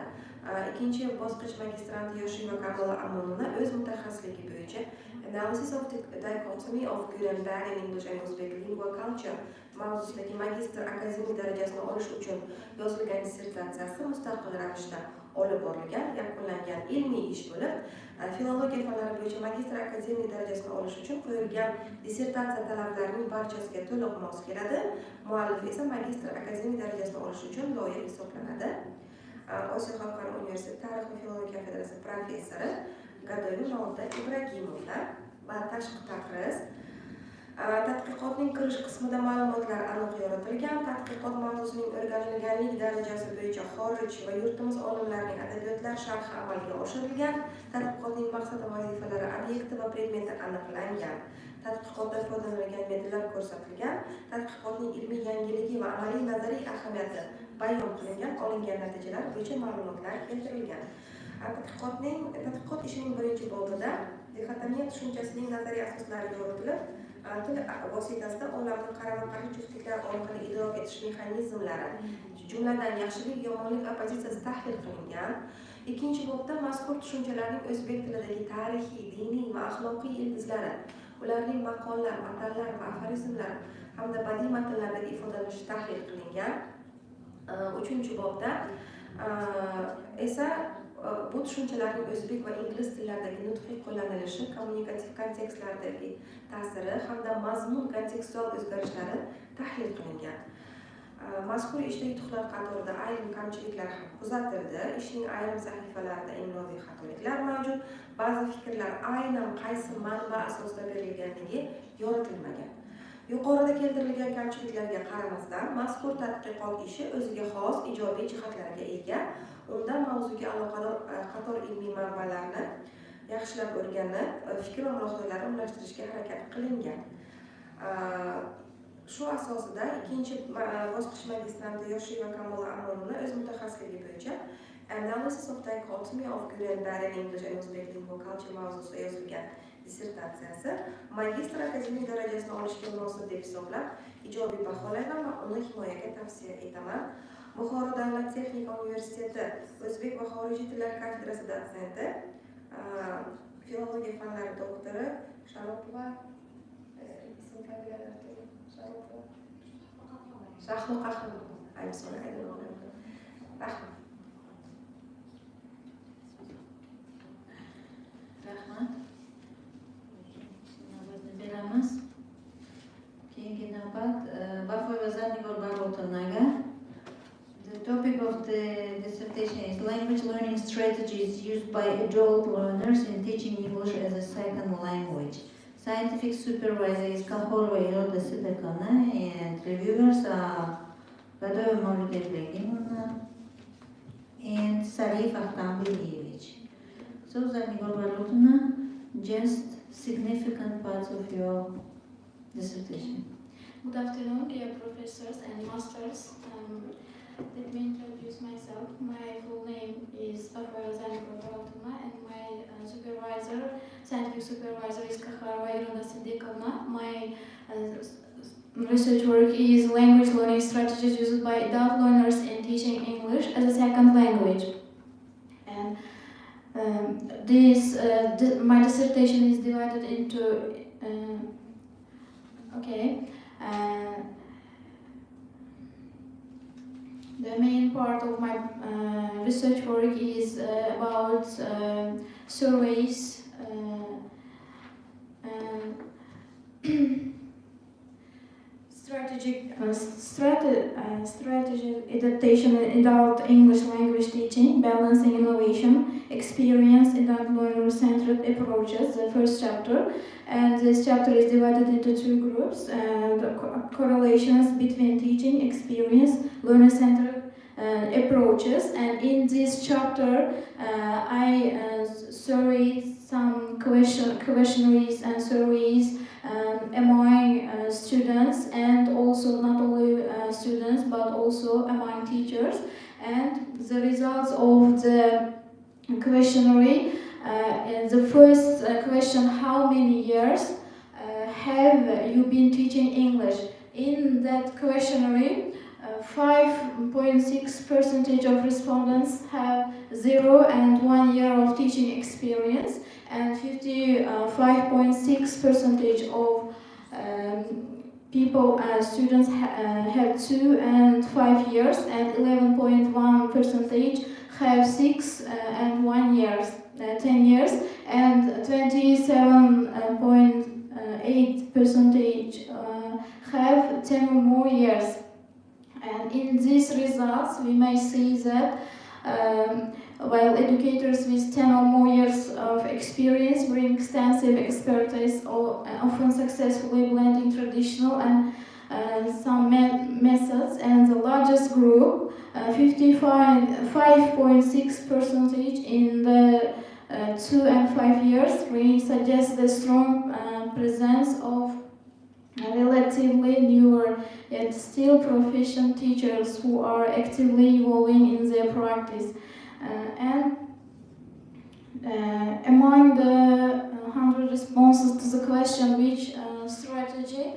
ikkinchi bosqich magistranti Xorijiy va Kamola Amonova o'z mutaxassisligi bo'yicha Analysis of the Dichotomy of Good and Bad in English and Uzbek Lingua Culture mavzusidagi magistr akademik darajasini olish uchun yozilgan dissertatsiyasi mustaqil ravishda olib borilgan, yakunlangan ilmiy ish bo'lib, filologiya fanlari bo'yicha magistr akademik darajasini olish uchun qo'yilgan dissertatsiya talablarining barchasiga to'liq mos keladi. Muallif esa magistr akademik darajasini olish uchun loyiq hisoblanadi. Osiyo xalqaro universiteti tarix va filologiya federatsiyasi professori Gadovi Mavda Ibragimovna va tashqi taqriz. Tadqiqotning kirish qismida ma'lumotlar aniq yoritilgan. Tadqiqot mavzusining o'rganilganlik darajasi bo'yicha xorij va yurtimiz olimlarining adabiyotlar sharhi amalga oshirilgan. Tadqiqotning maqsad va vazifalari, obyekti va predmeti aniqlangan. tadqiqotda foydalanilgan metinlar ko'rsatilgan, tadqiqotning ilmiy yangiligi va amaliy nazariy ahamiyati bayon qilingan, olingan natijalar bo'yicha ma'lumotlar keltirilgan. Tadqiqot ishining birinchi bobida dixotomiya tushunchasining nazariy asoslari yoritilib, til vositasida olamni qarama-qarshi juftliklar orqali idrok etish mexanizmlari, jumladan yaxshilik, yomonlik opozitsiyasi tahlil qilingan. Ikkinchi bobda mazkur tushunchalarning o'zbek tilidagi tarixiy, diniy va axloqiy ildizlari, ularning maqollar, matallar va aforizmlar hamda badiiy matnlardagi ifodalanishi tahlil qilingan. Uchinchi bobda esa bu tushunchalarning o'zbek va ingliz tillaridagi nutqiy qo'llanilishi, kommunikativ kontekstlardagi ta'siri hamda mazmun kontekstual o'zgarishlari tahlil qilingan. Mazkur ishda yutuqlar qatorida ayrim kamchiliklar ham kuzatildi. Ishning ayrim sahifalarida imloviy xatoliklar mavjud. Ba'zi fikrlar aynan qaysi manba asosida berilganligi yoritilmagan. Yuqorida keltirilgan kamchiliklarga qaramasdan, mazkur tadqiqot ishi o'ziga xos ijobiy jihatlarga ega. Unda mavzuga aloqador qator ilmiy manbalarni yaxshilab o'rganib, fikr va mulohazalarni umumlashtirishga harakat qilingan. Shu asosida ikkinchi bosqich magistranti Xorijiy va Kamola Amonovna o'z mutaxassisligi bo'yicha Analysis of Dichotomy of Good and Bad in English and Uzbek Lingua Culture mavzusida yozilgan dissertatsiyasi magistr akademik darajasini olishga munosib deb hisoblab, ijobiy baholayman va uni himoyaga tavsiya etaman. Buxoro davlat texnika universiteti o'zbek va xorijiy tillar kafedrasi dotsenti, filologiya fanlari doktori Sharopova Shahlo Qahramon. I'm sorry, I don't remember. Rahmat. Navbatni beramiz. Keyingi navbat Bafoy va Zarnigor Barotovnaga. The topic of the dissertation is language learning strategies used by adult learners in teaching English as a second language. Scientific supervisor is Kahorova Iroda Sidakana and reviewers are Vadova Maurita Ibragimовna and Sarif Akhtambiliyevich. So, Zarnigor Barotovna, just significant parts of your dissertation. Good afternoon, dear professors and masters. Let me introduce myself. My full name is Bafoy Zarnigor Barotovna and my scientific supervisor is Kakharova Iroda Sidikovna. My research work is language learning strategies used by adult learners in teaching English as a second language. And my dissertation is divided into the main part of my research work is about surveys, strategic adaptation in adult English language teaching, balancing innovation, experience, adult learner-centered approaches, the first chapter. And this chapter is divided into two groups, the correlations between teaching, experience, learner-centered approaches. And in this chapter, I surveyed some questionnaires and surveys among students, and also not only students but also among teachers. And the results of the questionnaire, the first question, how many years have you been teaching English? In that questionnaire, 5.6% of respondents have 0 and 1 year of teaching experience, and 55.6% of students have 2 and 5 years, and 11.1% have 6 and 1 years, 10 years, and 27.8% have 10 or more years. And in these results, we may see that while educators with 10 or more years of experience bring extensive expertise, often successfully blending traditional and some methods, and the largest group, 55.6% in the 2 and 5 years range suggests the strong presence of relatively newer yet still proficient teachers who are actively evolving in their practice. And among the 100 responses to the question, which strategy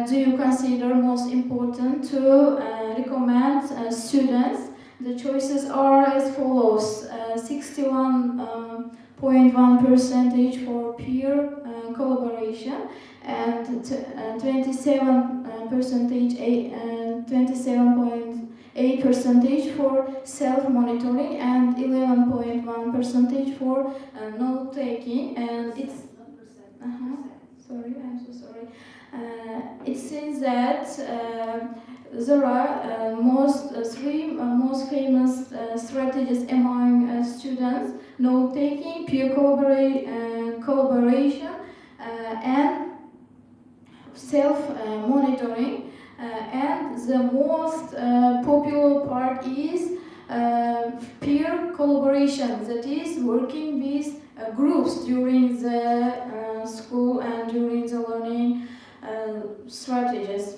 do you consider most important to recommend students? The choices are as follows: 61.1% for peer collaboration, and 27.8% for self-monitoring, and 11.1% for note-taking. And it's sorry, I'm so sorry. It seems that there are three most famous strategies among students: note-taking, peer collaboration, and self-monitoring. And the most popular part is peer collaboration, that is working with groups during the school and during the learning strategies.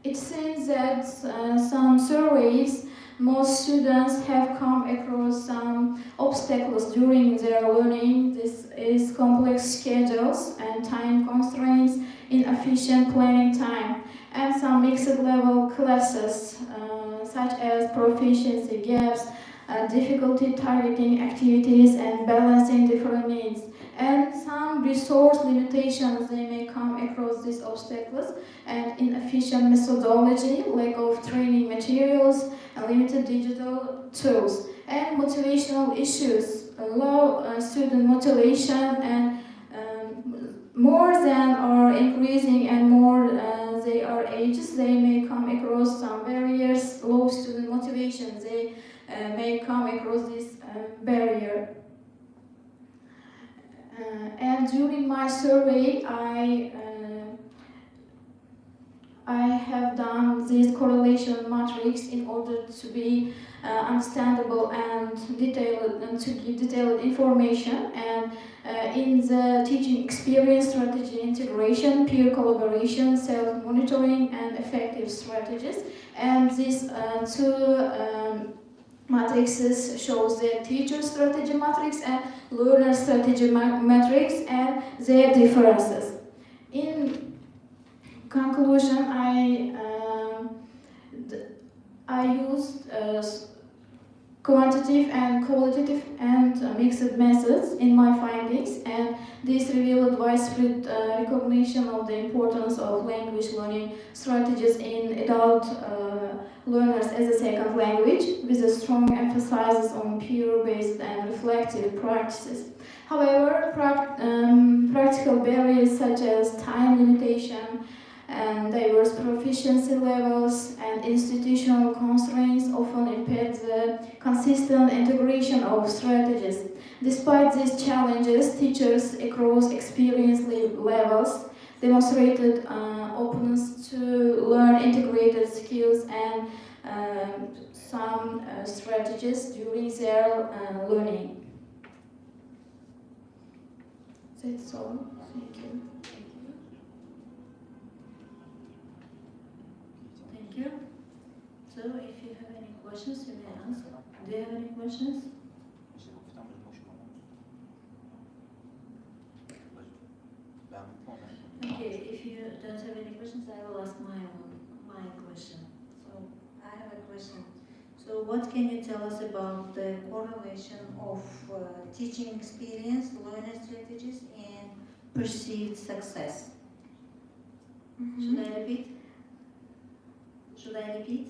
It seems that some surveys, most students have come across some obstacles during their learning. This is complex schedules and time constraints, inefficient planning time, and some mixed level classes, such as proficiency gaps, difficulty targeting activities and balancing different needs, and some resource limitations. They may come across these obstacles, and inefficient methodology, lack of training materials, and limited digital tools, and motivational issues, low student motivation, and more than are increasing and more they are ages, they may come across some barriers. Low student motivation, they may come across this barrier. And during my survey, I have done this correlation matrix in order to be understandable and detailed, and to give detailed information. And in the teaching experience, strategy integration, peer collaboration, self-monitoring, and effective strategies. And these two matrices shows the teacher strategy matrix and learner strategy matrix and their differences. In conclusion, I used quantitative and qualitative and mixed methods in my findings, and this revealed widespread recognition of the importance of language learning strategies in adult learners as a second language, with a strong emphasis on peer-based and reflective practices. However, practical barriers such as time limitation and diverse proficiency levels and institutional constraints often impede the consistent integration of strategies. Despite these challenges, teachers across experience levels demonstrated openness to learn integrated skills and some strategies during their learning. That's all. Thank you. Thank you. So if you have any questions, you may ask. Do you have any questions? Okay, if you don't have any questions, I will ask my question. So I have a question. So what can you tell us about the correlation of teaching experience, learning strategies, and perceived success? Should I repeat?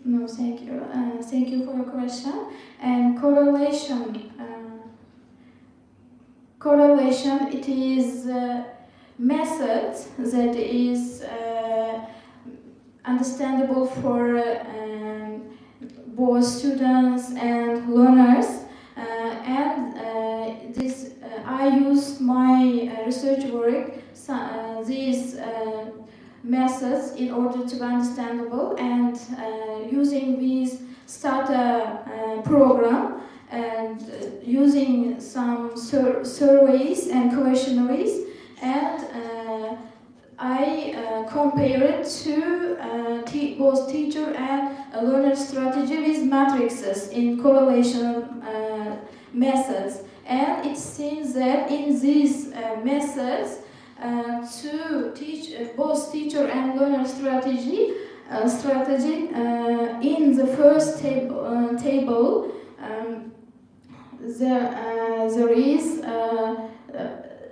No, thank you. Thank you for your question. And correlation, it is a method that is understandable for both students and learners. I used my research work, these methods in order to be understandable, and using these start a program and using some surveys and questionnaires, and I compare it to both teacher and learner strategy with matrices in correlation methods. And it seems that in these methods, to teach both teacher and learner strategy, in the first table,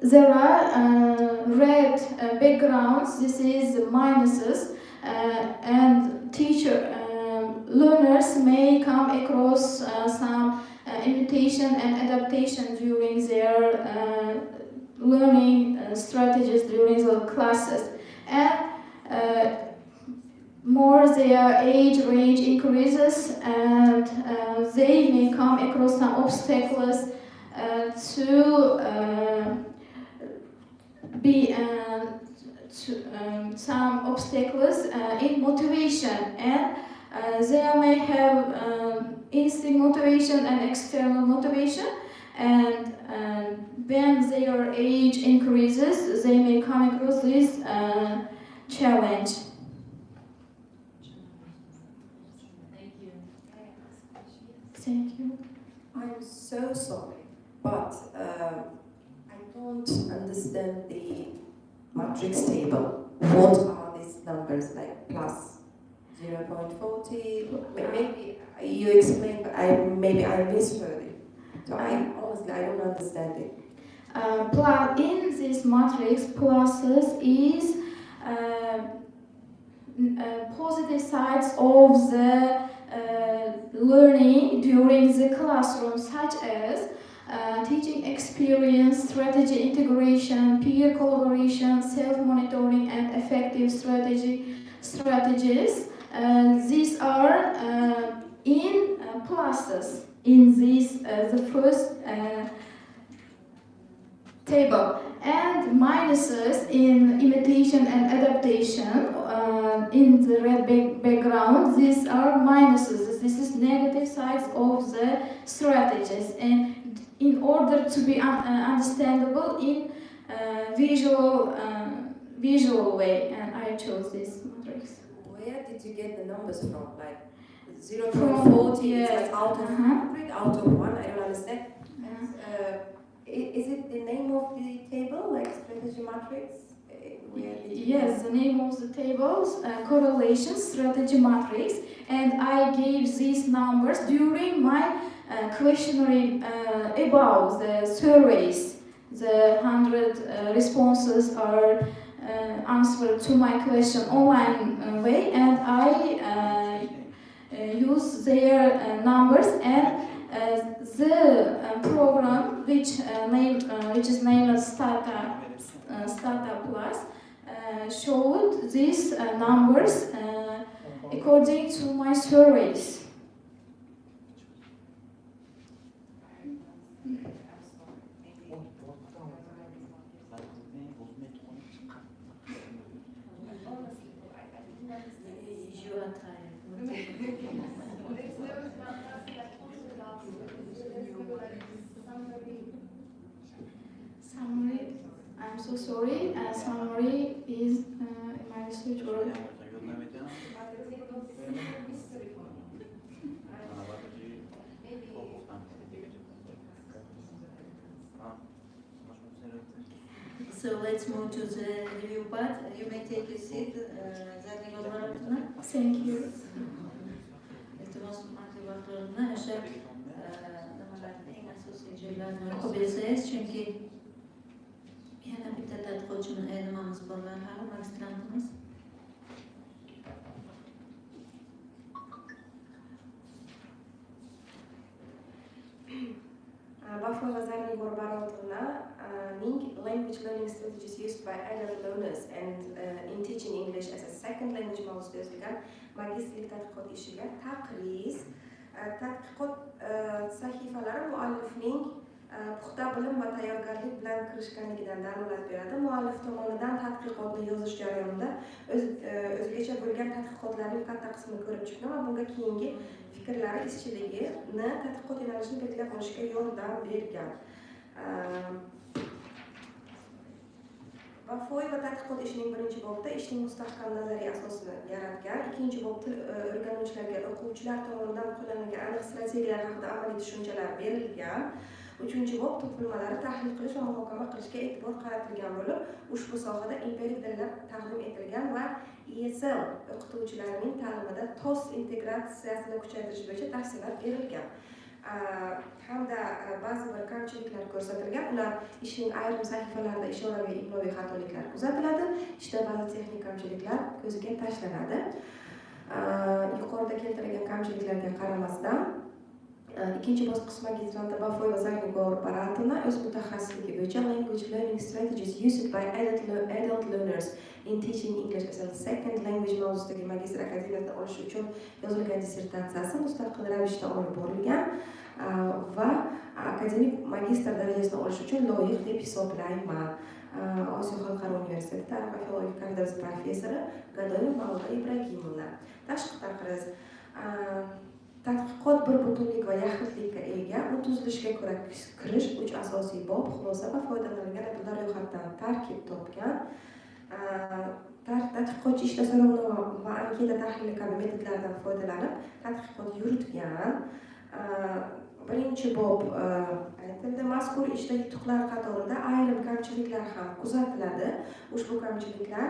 there are red backgrounds. This is minuses, and learners may come across some imitation and adaptation during their learning strategies during the classes, and more their age range increases, and they may come across some obstacles some obstacles in motivation, and they may have instinct motivation and external motivation, and when their age increases, they may come across this challenge. Thank you. I'm so sorry, but I don't understand the matrix table. What are these numbers, like plus 0.40? Maybe you explained, but maybe I misheard it. So honestly, I don't understand it. In this matrix, pluses is positive sides of the learning during the classroom, such as teaching experience, strategy integration, peer collaboration, self-monitoring, and effective strategies. These are in pluses in this the first table, and minuses in imitation and adaptation in the red background. These are minuses. This is negative sides of the strategies, and in order to be understandable in visual way, and I chose this matrix. Where did you get the numbers from? Like 0.40 is like out of 100, out of 1? I don't understand. Is it the name of the table, like strategy matrix? Yes, the name of the tables, correlation strategy matrix, and I gave these numbers during my questionnaire about the surveys. The 100 responses are answered to my question online way, and I use their numbers, and the program which is named Startup Plus showed these numbers according to my surveys. Summary, I'm so sorry, summary is in my research work. So let's move to the review part. You may take a seat. Thank you. Chunki yana bitta tadqiqotchini nimamiz bor, hali magistrantimiz. Bafo Nazarning language learning strategies used by adult learners and in teaching English as a second language mavzusida yozilgan magistrlik tadqiqot ishiga taqriz tadqiqot sahifalari muallifning puxta bilim va tayyorgarlik bilan kirishganligidan dalolat beradi. Muallif tomonidan tadqiq tadqiqotni yozish jarayonida o'zgacha bo'lgan tadqiqotlarning katta qismini ko'rib chiqqan va bunga keyingi fikrlari izchilligini tadqiqot yo'nalishini belgilab olishga yordam bergan. Va Foy va tadqiqot ishining birinchi bobida ishning mustahkam nazariy asosini yaratgan, ikkinchi bob til o'rganuvchilarga o'quvchilar tomonidan qo'llanilgan aniq strategiyalar haqida amaliy tushunchalar berilgan, uchinchi bob topilmalarni tahlil qilish va muhokama qilishga e'tibor qaratilgan bo'lib, ushbu sohada empirik dalillar taqdim etilgan va ESL o'qituvchilarining ta'limida TOS integratsiyasini kuchaytirish bo'yicha tavsiyalar berilgan. Hamda ba'zi bir kamchiliklar ko'rsatilgan. Ular ishning ayrim sahifalarida ishoraviy imloviy xatoliklar kuzatiladi. Ishda ba'zi texnik kamchiliklar ko'zga tashlanadi. Yuqorida keltirilgan kamchiliklarga qaramasdan ikkinchi bosqich magistrantda Bafoy va Zarnigor Baratovna o'z mutaxassisligi bo'yicha language learning strategies used by adult learners in teaching English as a second language mavzusidagi magistr akademiyasini olish uchun yozilgan dissertatsiyasi mustaqil ravishda olib borilgan va akademik magistr darajasini olish uchun loyiq deb hisoblayman. Osiyo xalqaro universiteti tarix va filologiya kafedrasi professori Gadoyev Mavluda Ibragimovna. Tashqi taqriz tadqiqot bir butunlik va yaxlitlikka ega, u tuzilishga ko'ra kirish 3 asosiy bob, xulosa va foydalanilgan adablar ro'yxatdan tarkib topgan. Tadqiqotchi ishda so'rovnoma va anketa tahlili kabi metodlardan foydalanib tadqiqot yuritgan. Birinchi bob aytildi, mazkur ishda yutuqlar qatorida ayrim kamchiliklar ham kuzatiladi. Ushbu kamchiliklar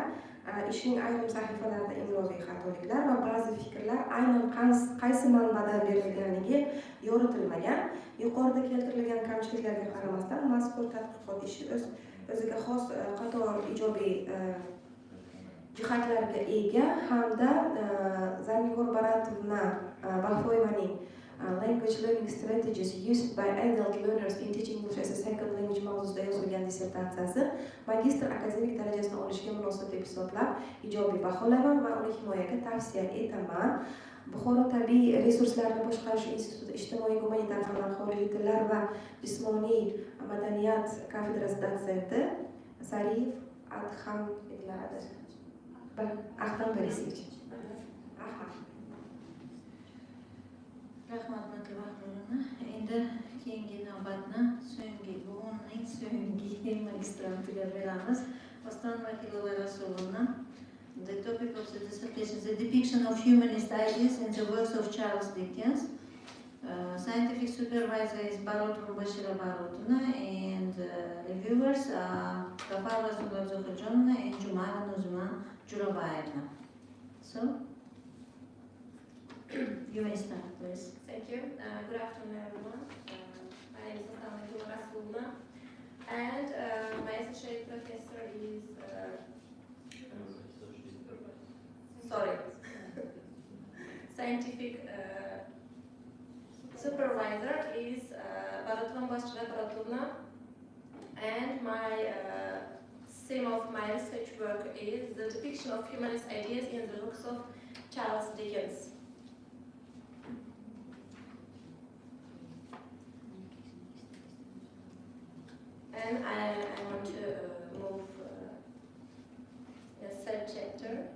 ishning ayrim sahifalarida imloviy xatoliklar va ba'zi fikrlar aynan qaysi manbadan berilganligi yoritilmagan. Yuqorida keltirilgan kamchiliklarga qaramasdan mazkur tadqiqot ishi o'ziga xos qator ijobiy jihatlarga ega hamda Zarnigor Baratovna Bafoyevaning language learning strategies used by adult learners in teaching English as a second language mavzusida yozilgan dissertatsiyasi magistr akademik darajasini olishga munosib deb hisoblab ijobiy baholayman va uni himoyaga tavsiya etaman. Buxoro tabiiy resurslarni boshqarish instituti ijtimoiy gumanitar fanlar, xorijiy tillar va jismoniy madaniyat kafedrasi dotsenti Sariyev Adham Borisovich. Rahmat Matlubaxo'rona. Endi keyingi navbatni bugunning so'nggi magistrantiga beramiz. Ostanova Hilova Rasulovna. The topic of the dissertation is the depiction of humanist ideas in the works of Charles Dickens. Scientific supervisor is Barotova Bashira Barotovna and reviewers are Gafar Zohirjonovna and Jumara Nuzma Jurabayevna. So, you may start, please. Thank you. Good afternoon, everyone. My name is Hilova Rasulovna, and my associate professor is scientific supervisor is Barotova Bashira Barotovna, and my theme of my research work is the depiction of humanist ideas in the works of Charles Dickens. And I want to move a third chapter.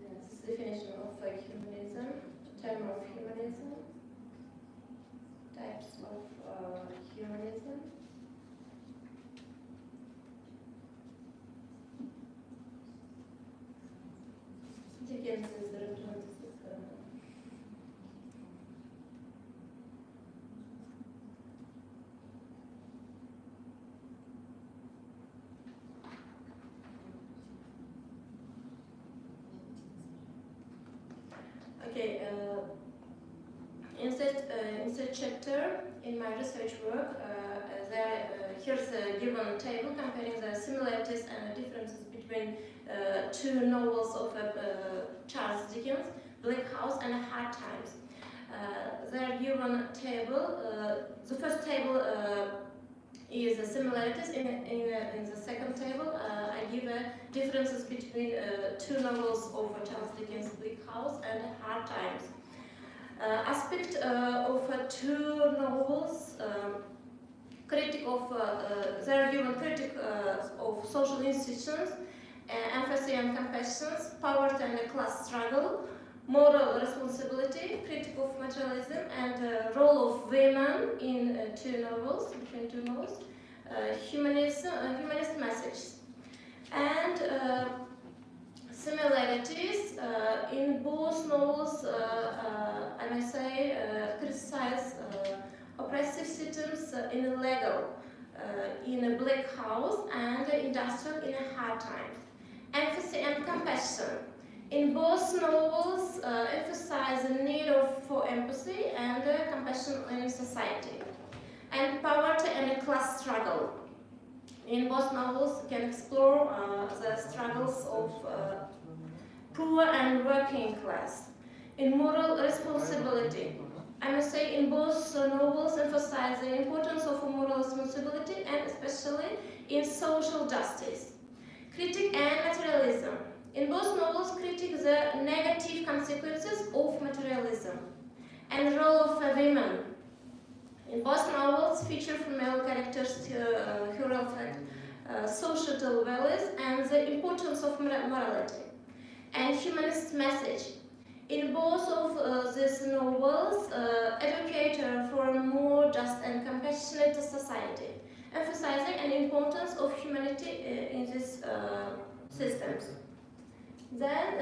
Yes, definition of humanism, term of humanism, types of humanism. Dickens is the Okay, in that chapter in my research work, here's a given table comparing the similarities and the differences between two novels of Charles Dickens, Bleak House and Hard Times. There are given table, the first table is the similarities. In the second table, I give differences between two novels of Charles Dickens' Bleak House and Hard Times. Aspect of two novels, critic of the argument, critic of social institutions, empathy and compassion, poverty and class struggle, moral responsibility, critic of materialism, and role of women in between two novels, humanist messages. And similarities in both novels, I may say, criticize oppressive systems in legal, in a Bleak House, and industrial in a Hard Times. Empathy and compassion. In both novels, emphasize the need for empathy and compassion in society, and poverty and class struggle. In both novels, you can explore the struggles of poor and working class. In moral responsibility, I must say, in both novels, emphasize the importance of moral responsibility, and especially in social justice. Critique and materialism. In both novels, critique the negative consequences of materialism and role of women. In both novels, feature female characters who reflect societal values and the importance of morality and humanist message. In both of these novels, advocate for a more just and compassionate society, emphasizing an importance of humanity in these systems. Then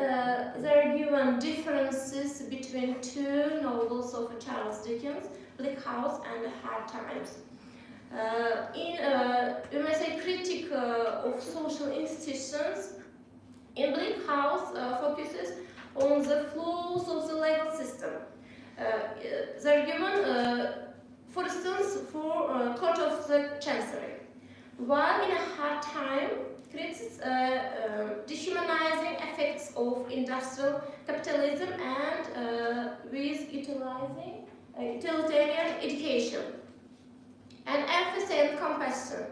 there are given differences between two novels of Charles Dickens, Bleak House and Hard Times. You may say, critique of social institutions, in Bleak House focuses on the flaws of the legal system. They are given, for instance, for Court of the Chancery, while in a Hard Time, critics dehumanizing effects of industrial capitalism and with utilizing utilitarian education and empathy and compassion.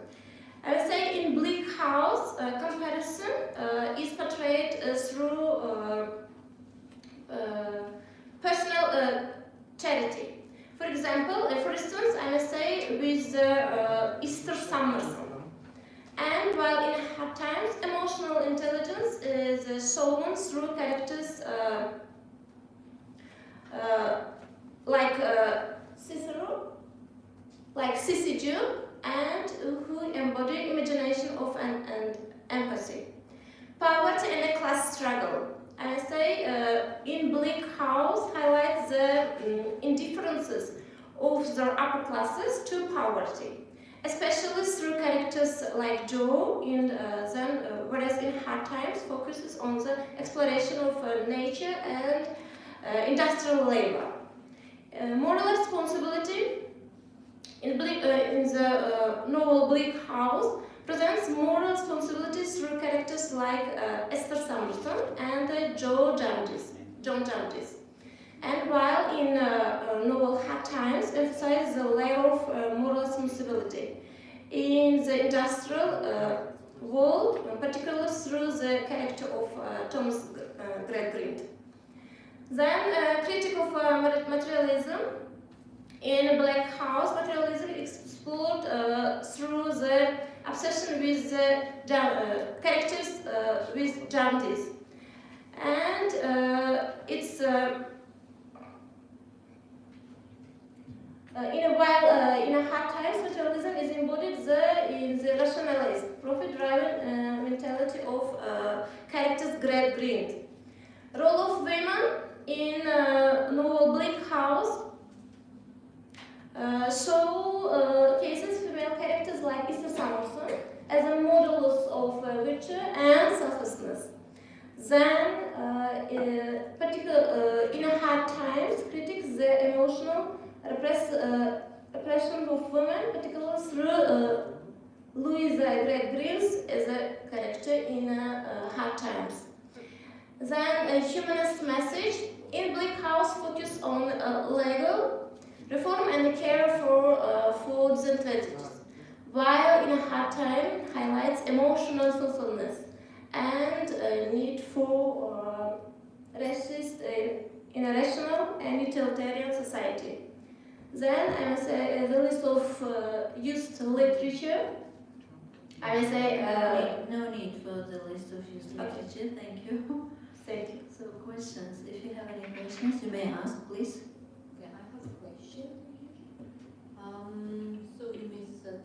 I would say in Bleak House, comparison is portrayed through personal charity. For example, for instance, I must say with Easter Summerson. And while in Hard Times, emotional intelligence is shown through characters like Cicero, like Xorijiy, and who embody imagination of and empathy. Poverty and a class struggle. I say in Bleak House highlights the indifferences of the upper classes to poverty, especially through characters like Joe, whereas in Hard Times focuses on the exploration of nature and industrial labor. Moral responsibility in the novel Bleak House presents moral responsibilities through characters like Esther Summerson and John Jarvis. And while in novel Hard Times emphasizes the layer of moral responsibility in the industrial world, particularly through the character of Thomas Gradgrind. Then critique of materialism. In Bleak House, materialism is explored through the obsession with the characters with Jarvis. And it's in a Hard Times, materialism is embodied in the rationalist, profit-driven mentality of characters Gradgrind. Role of women in novel Bleak House show cases female characters like Esther Summerson as a model of virtue and selflessness. Then, in a Hard Times, critiques the emotional repression of women, particularly through Louisa Gradgrind as a character in Hard Times. Then, a humanist message in Bleak House focus on legal reform and care for foods and vegetables, while in a hard time highlights emotional fulfillment and a need for resist in a rational and utilitarian society. Then I must say the list of used literature. I will say no need for the list of used literature. Thank you. Thank you. So questions. If you have any questions, you may ask, please. Yeah, I have a question. So you mean that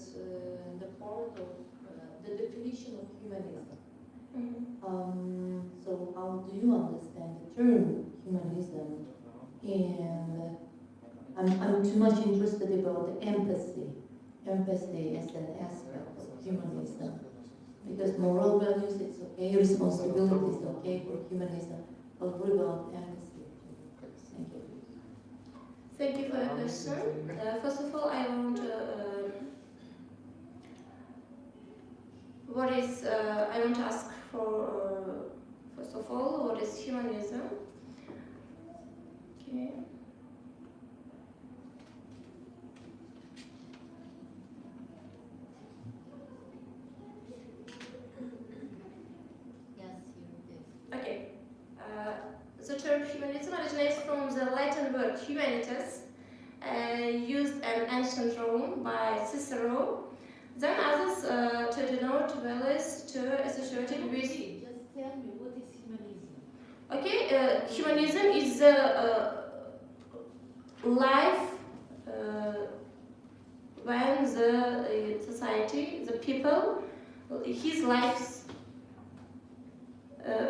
the part of the definition of humanism. So how do you understand the term humanism? And I'm too much interested about the empathy as an aspect of humanism. Because moral values, it's okay, responsibility is okay for humanism, but what about empathy? Thank you. Thank you for your question. First of all, I want to I want to ask for first of all, what is humanism? Okay. Okay. The term humanism originates from the Latin word humanitas, used in ancient Rome by Cicero, then others to denote values to associated with. Just tell me, what is humanism? Okay, humanism is the life when the society, the people, his life's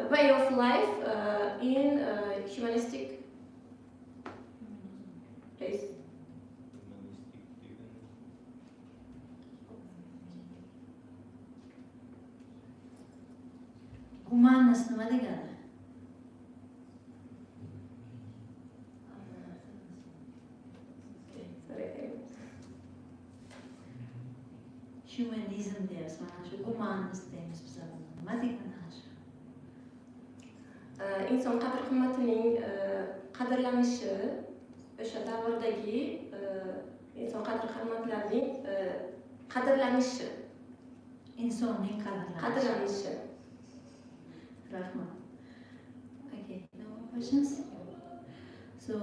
way of life in humanistic place. Humanist nima degani? Humanism deyapsiz, mana shu humanist deymiz biz. Nima degani shu? İnson qadr-qimmatining qadrlanishi, o'sha davrdagi inson qadr-qimmatlarining qadrlanishi. Insonning qadrlanishi. Rahmat. Okay, no more questions? So,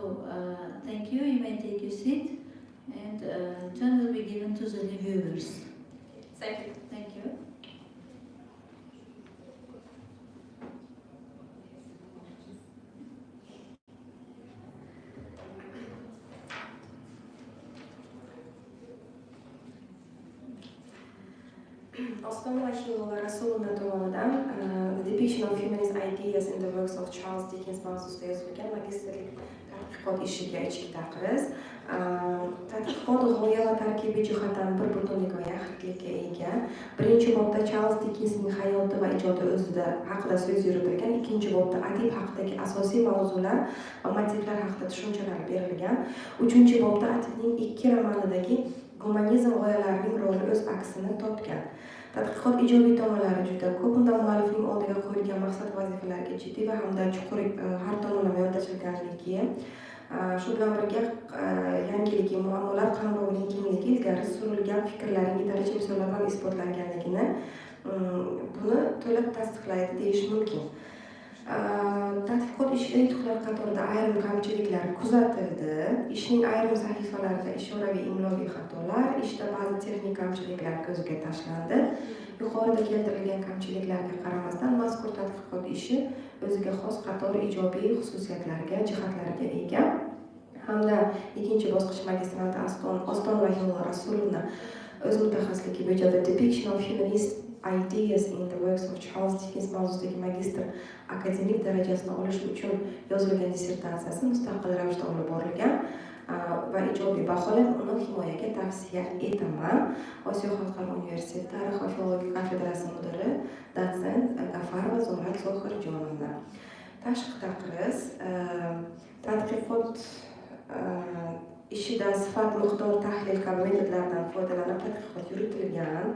thank you. You may take your seat, and turn will be given to the reviewers. Thank you. Thank you. Osman Rasulullah tomonidan The Depiction of Humanist Ideas in the Works of Charles Dickens mavzusida yozilgan magistrlik tadqiqot ishiga ichki taqriz. Tadqiqot g'oya va tarkibiy jihatdan bir butunlik va yaxlitlikka ega. Birinchi bobda Charles Dickensning hayoti va ijodi o'zida haqida so'z yuritilgan, ikkinchi bobda adib haqidagi asosiy mavzular va motivlar haqida tushunchalar berilgan. Uchinchi bobda adibning ikki romanidagi humanizm g'oyalarining roli o'z aksini topgan. Tadqiqot ijobiy tomonlari juda ko'p. Unda muallifning oldiga qo'yilgan maqsad vazifalarga jiddiy va hamda chuqur har tomonlama yondashilganligi, shu bilan birga yangiligi, muammolar qamrovining kengligi, ilgari surilgan fikrlarning yetarlicha misollar bilan isbotlanganligini buni to'liq tasdiqlaydi deyish mumkin. Tadqiqot ishida yutuqlar qatorida ayrim kamchiliklar kuzatildi. Ishning ayrim sahifalarida ishoraviy imloviy xatolar, ishda ba'zi texnik kamchiliklar ko'zga tashlandi. Yuqorida keltirilgan kamchiliklarga qaramasdan mazkur tadqiqot ishi o'ziga xos qator ijobiy xususiyatlarga, jihatlarga ega. Hamda ikkinchi bosqich magistranti Oston Rasulullohna o'z mutaxassisligi bo'yicha The Depiction of Humanist Ideas in the Works of Charles Dickens mavzusidagi magistr akademik darajasini olish uchun yozilgan dissertatsiyasi mustaqil ravishda olib borilgan va ijobiy baholab uni himoyaga tavsiya etaman. Osiyo xalqaro universiteti tarix va filologiya kafedrasi mudiri dotsent Gafarova Zumrad Xorijiy. Tashqi taqriz tadqiqot ishida sifat, miqdor, tahlil kabi metodlardan foydalanib tadqiqot yuritilgan.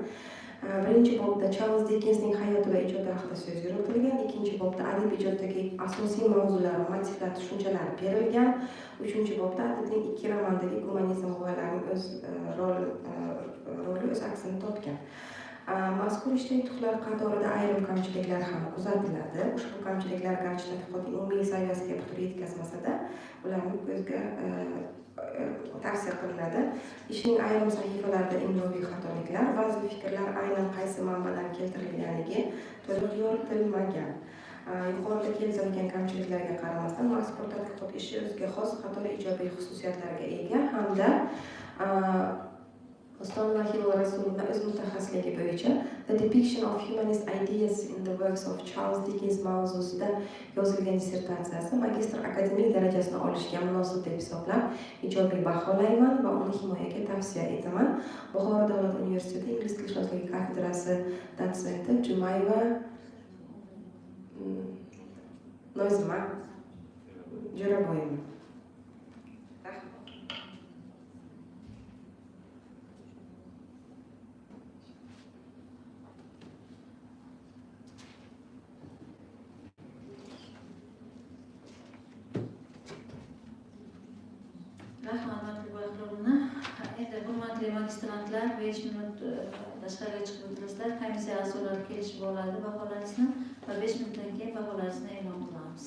Birinchi bobda Charles Dickensning hayoti va ijodi haqida so'z yuritilgan, ikkinchi bobda adib ijodidagi asosiy mavzular va motivlar tushunchalari berilgan, uchinchi bobda adibning ikki romandagi gumanizm g'oyalarining roli o'z aksini topgan. Mazkur ishda yutuqlar qatorida ayrim kamchiliklar ham kuzatiladi. Ushbu kamchiliklar garchi tadqiqotning umumiy saviyasiga putur yetkazmasa-da, ularni ko'zga tavsiya qilinadi. Ishning ayrim sahifalarida imloviy xatoliklar, ba'zi fikrlar aynan qaysi manbadan keltirilganligi to'liq yoritilmagan. Yuqorida keltirilgan kamchiliklarga qaramasdan mazkur tadqiqot ishi o'ziga xos qator ijobiy xususiyatlarga ega hamda Ostonallohi va Rasululloh o'z mutaxassisligi bo'yicha The Depiction of Humanist Ideas in the Works of Charles Dickens mavzusida yozilgan dissertatsiyasi magistr akademik darajasini olishga munosib deb hisoblab, ijobiy baholayman va uni himoyaga tavsiya etaman. Buxoro davlat universiteti ingliz tilshunosligi kafedrasi dotsenti Jumayeva Nozima Jo'raboyeva. Rahmat Bahrovna. Endi hurmatli magistrantlar 5 minut tashqariga chiqib o'tirasizlar. Komissiya a'zolari kelishib oladi baholanisini va 5 minutdan keyin baholanisini e'lon qilamiz.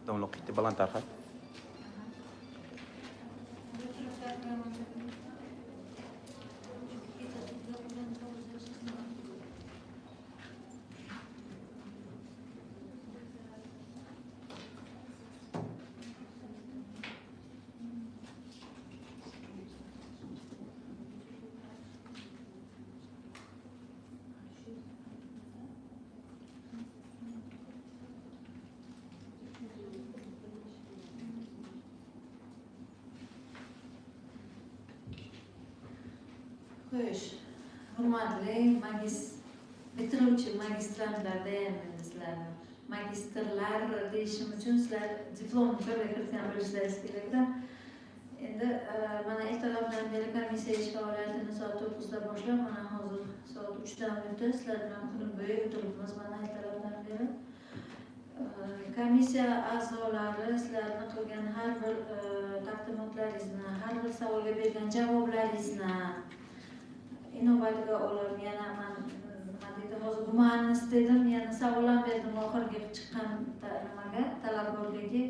dawn qiydi balantarxa. Xo'sh, hurmatli bitiruvchi magistrantlarda endi sizlarni magistrlar deyishim uchun sizlar diplomni qo'lga kiritgan bo'lishlaringiz kerakda. Endi mana ertalabdan beri komissiya ish faoliyatini soat 9da boshlab, mana hozir soat 3dan o'tdi. Sizlar bilan kun bo'yi o'tiribmiz mana ertalabdan beri. Komissiya a'zolari sizlarni qilgan har bir taqdimotlaringizni, har bir savolga bergan javoblaringizni inobatga olib, yana hozir muannis dedim, yana savol ham berdim oxirgi chiqqan talabgorlarga.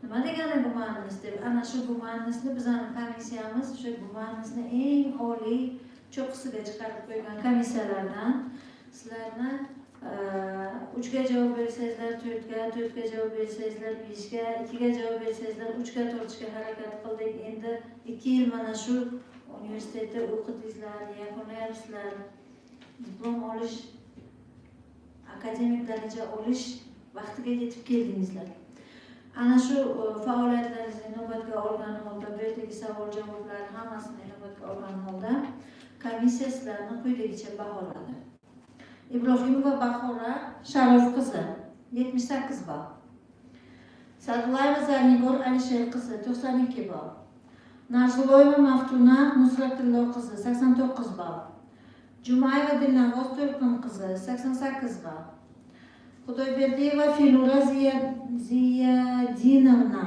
Nima degani muannis deb, ana shu muannisni bizning komissiyamiz o'sha muannisni eng oliy cho'qqisiga chiqarib qo'ygan komissiyalardan sizlarni 3ga javob bersangizlar 4ga, 4ga javob bersangizlar 5ga, 2ga javob bersangizlar 3ga tortishga harakat qildik. Endi 2 yil mana shu universitetda o'qidingizlar, yakunlayapsizlar. Diplom olish, akademik daraja olish vaqtiga yetib keldingizlar. Ana shu faoliyatlaringizni inobatga olgan holda, bu yerdagi savol-javoblar hammasini inobatga olgan holda komissiya sizlarni quyidagicha baholadi. Ibrohimova Bahora Sharof qizi 78 ball. Sadullayeva Zarnigor Alisher qizi 92 ball. Narzuloyeva Maftuna Nusratullo qizi 89 ball. Jumayeva Dilnavoz To'lqin qizi 88 ball. Xudoyberdiyeva Filura Ziyadinovna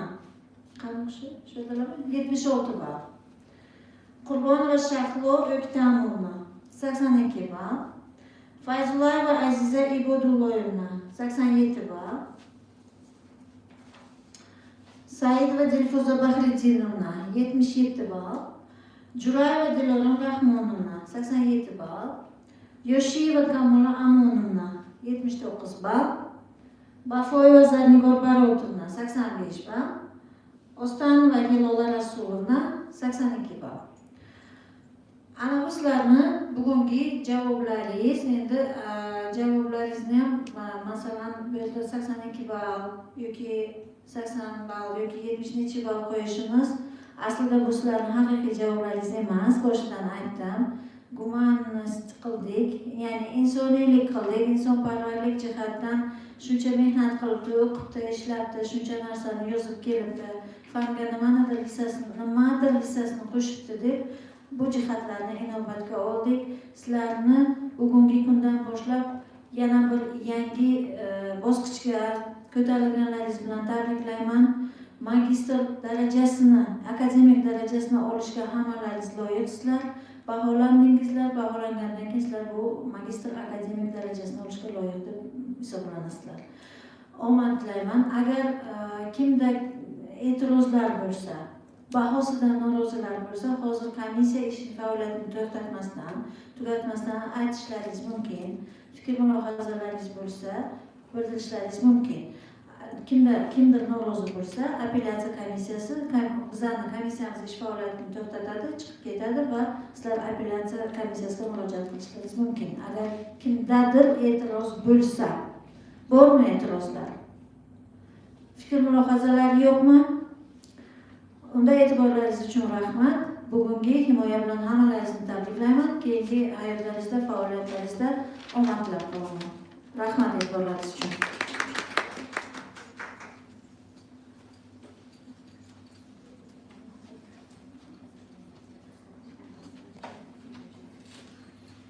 qancha? Shundalarmi? 76 ball. Qurbonova Shahlo O'ktamovna 82 ball. Fayzullayeva Aziza Ibodulloyevna 87 ball. Saidova Dilfuza Bahridinovna 77 ball. Jurayeva Dilorom Rahmonovna 87 ball. Yoshiyeva Kamula Amonovna 79 ball. Bafoyeva Zarnigor Barotovna 85 ball. Ostanova Hilola Rasulovna 82 ball. Ana sizlarni bugungi javoblaringiz, endi javoblaringizni ham masalan bu yerda 82 ball yoki 80 ball yoki 70 necha ball qo'yishimiz aslida bu sizlarning haqiqiy javoblaringiz emas. Boshidan aytdim, gumanist qildik, ya'ni insoniylik qildik, insonparvarlik jihatdan shuncha mehnat qilibdi, o'qibdi, ishlabdi, shuncha narsani yozib kelibdi, fanga nimadir hissasini qo'shibdi deb bu jihatlarni inobatga oldik. Sizlarni bugungi kundan boshlab yana bir yangi bosqichga ko'tarilganlaringiz bilan tabriklayman. Magistr darajasini, akademik darajasini olishga hammalaringiz loyiqsizlar. Baholandingizlar, baholangandan keyin sizlar bu magistr akademik darajasini olishga loyiq deb hisoblanasizlar. Omad tilayman. Agar kimda e'tirozlar bo'lsa, bahosidan norozilar bo'lsa, hozir komissiya ish faoliyatini tugatmasdan aytishlaringiz mumkin. Fikr mulohazalaringiz bo'lsa, bildirishlaringiz mumkin. Kimdir norozi bo'lsa, apellyatsiya komissiyasi bizning komissiyamiz ish faoliyatini to'xtatadi, chiqib ketadi va sizlar apellyatsiya komissiyasiga murojaat qilishingiz mumkin. Agar kimdadir e'tiroz bo'lsa, bormi e'tirozlar? Fikr mulohazalari yo'qmi? Unda e'tiborlaringiz uchun rahmat. Bugungi himoya bilan hammalaringizni tabriklayman. Keyingi hayotlaringizda, faoliyatlaringizda omad tilab qolaman. Rahmat e'tiborlaringiz uchun.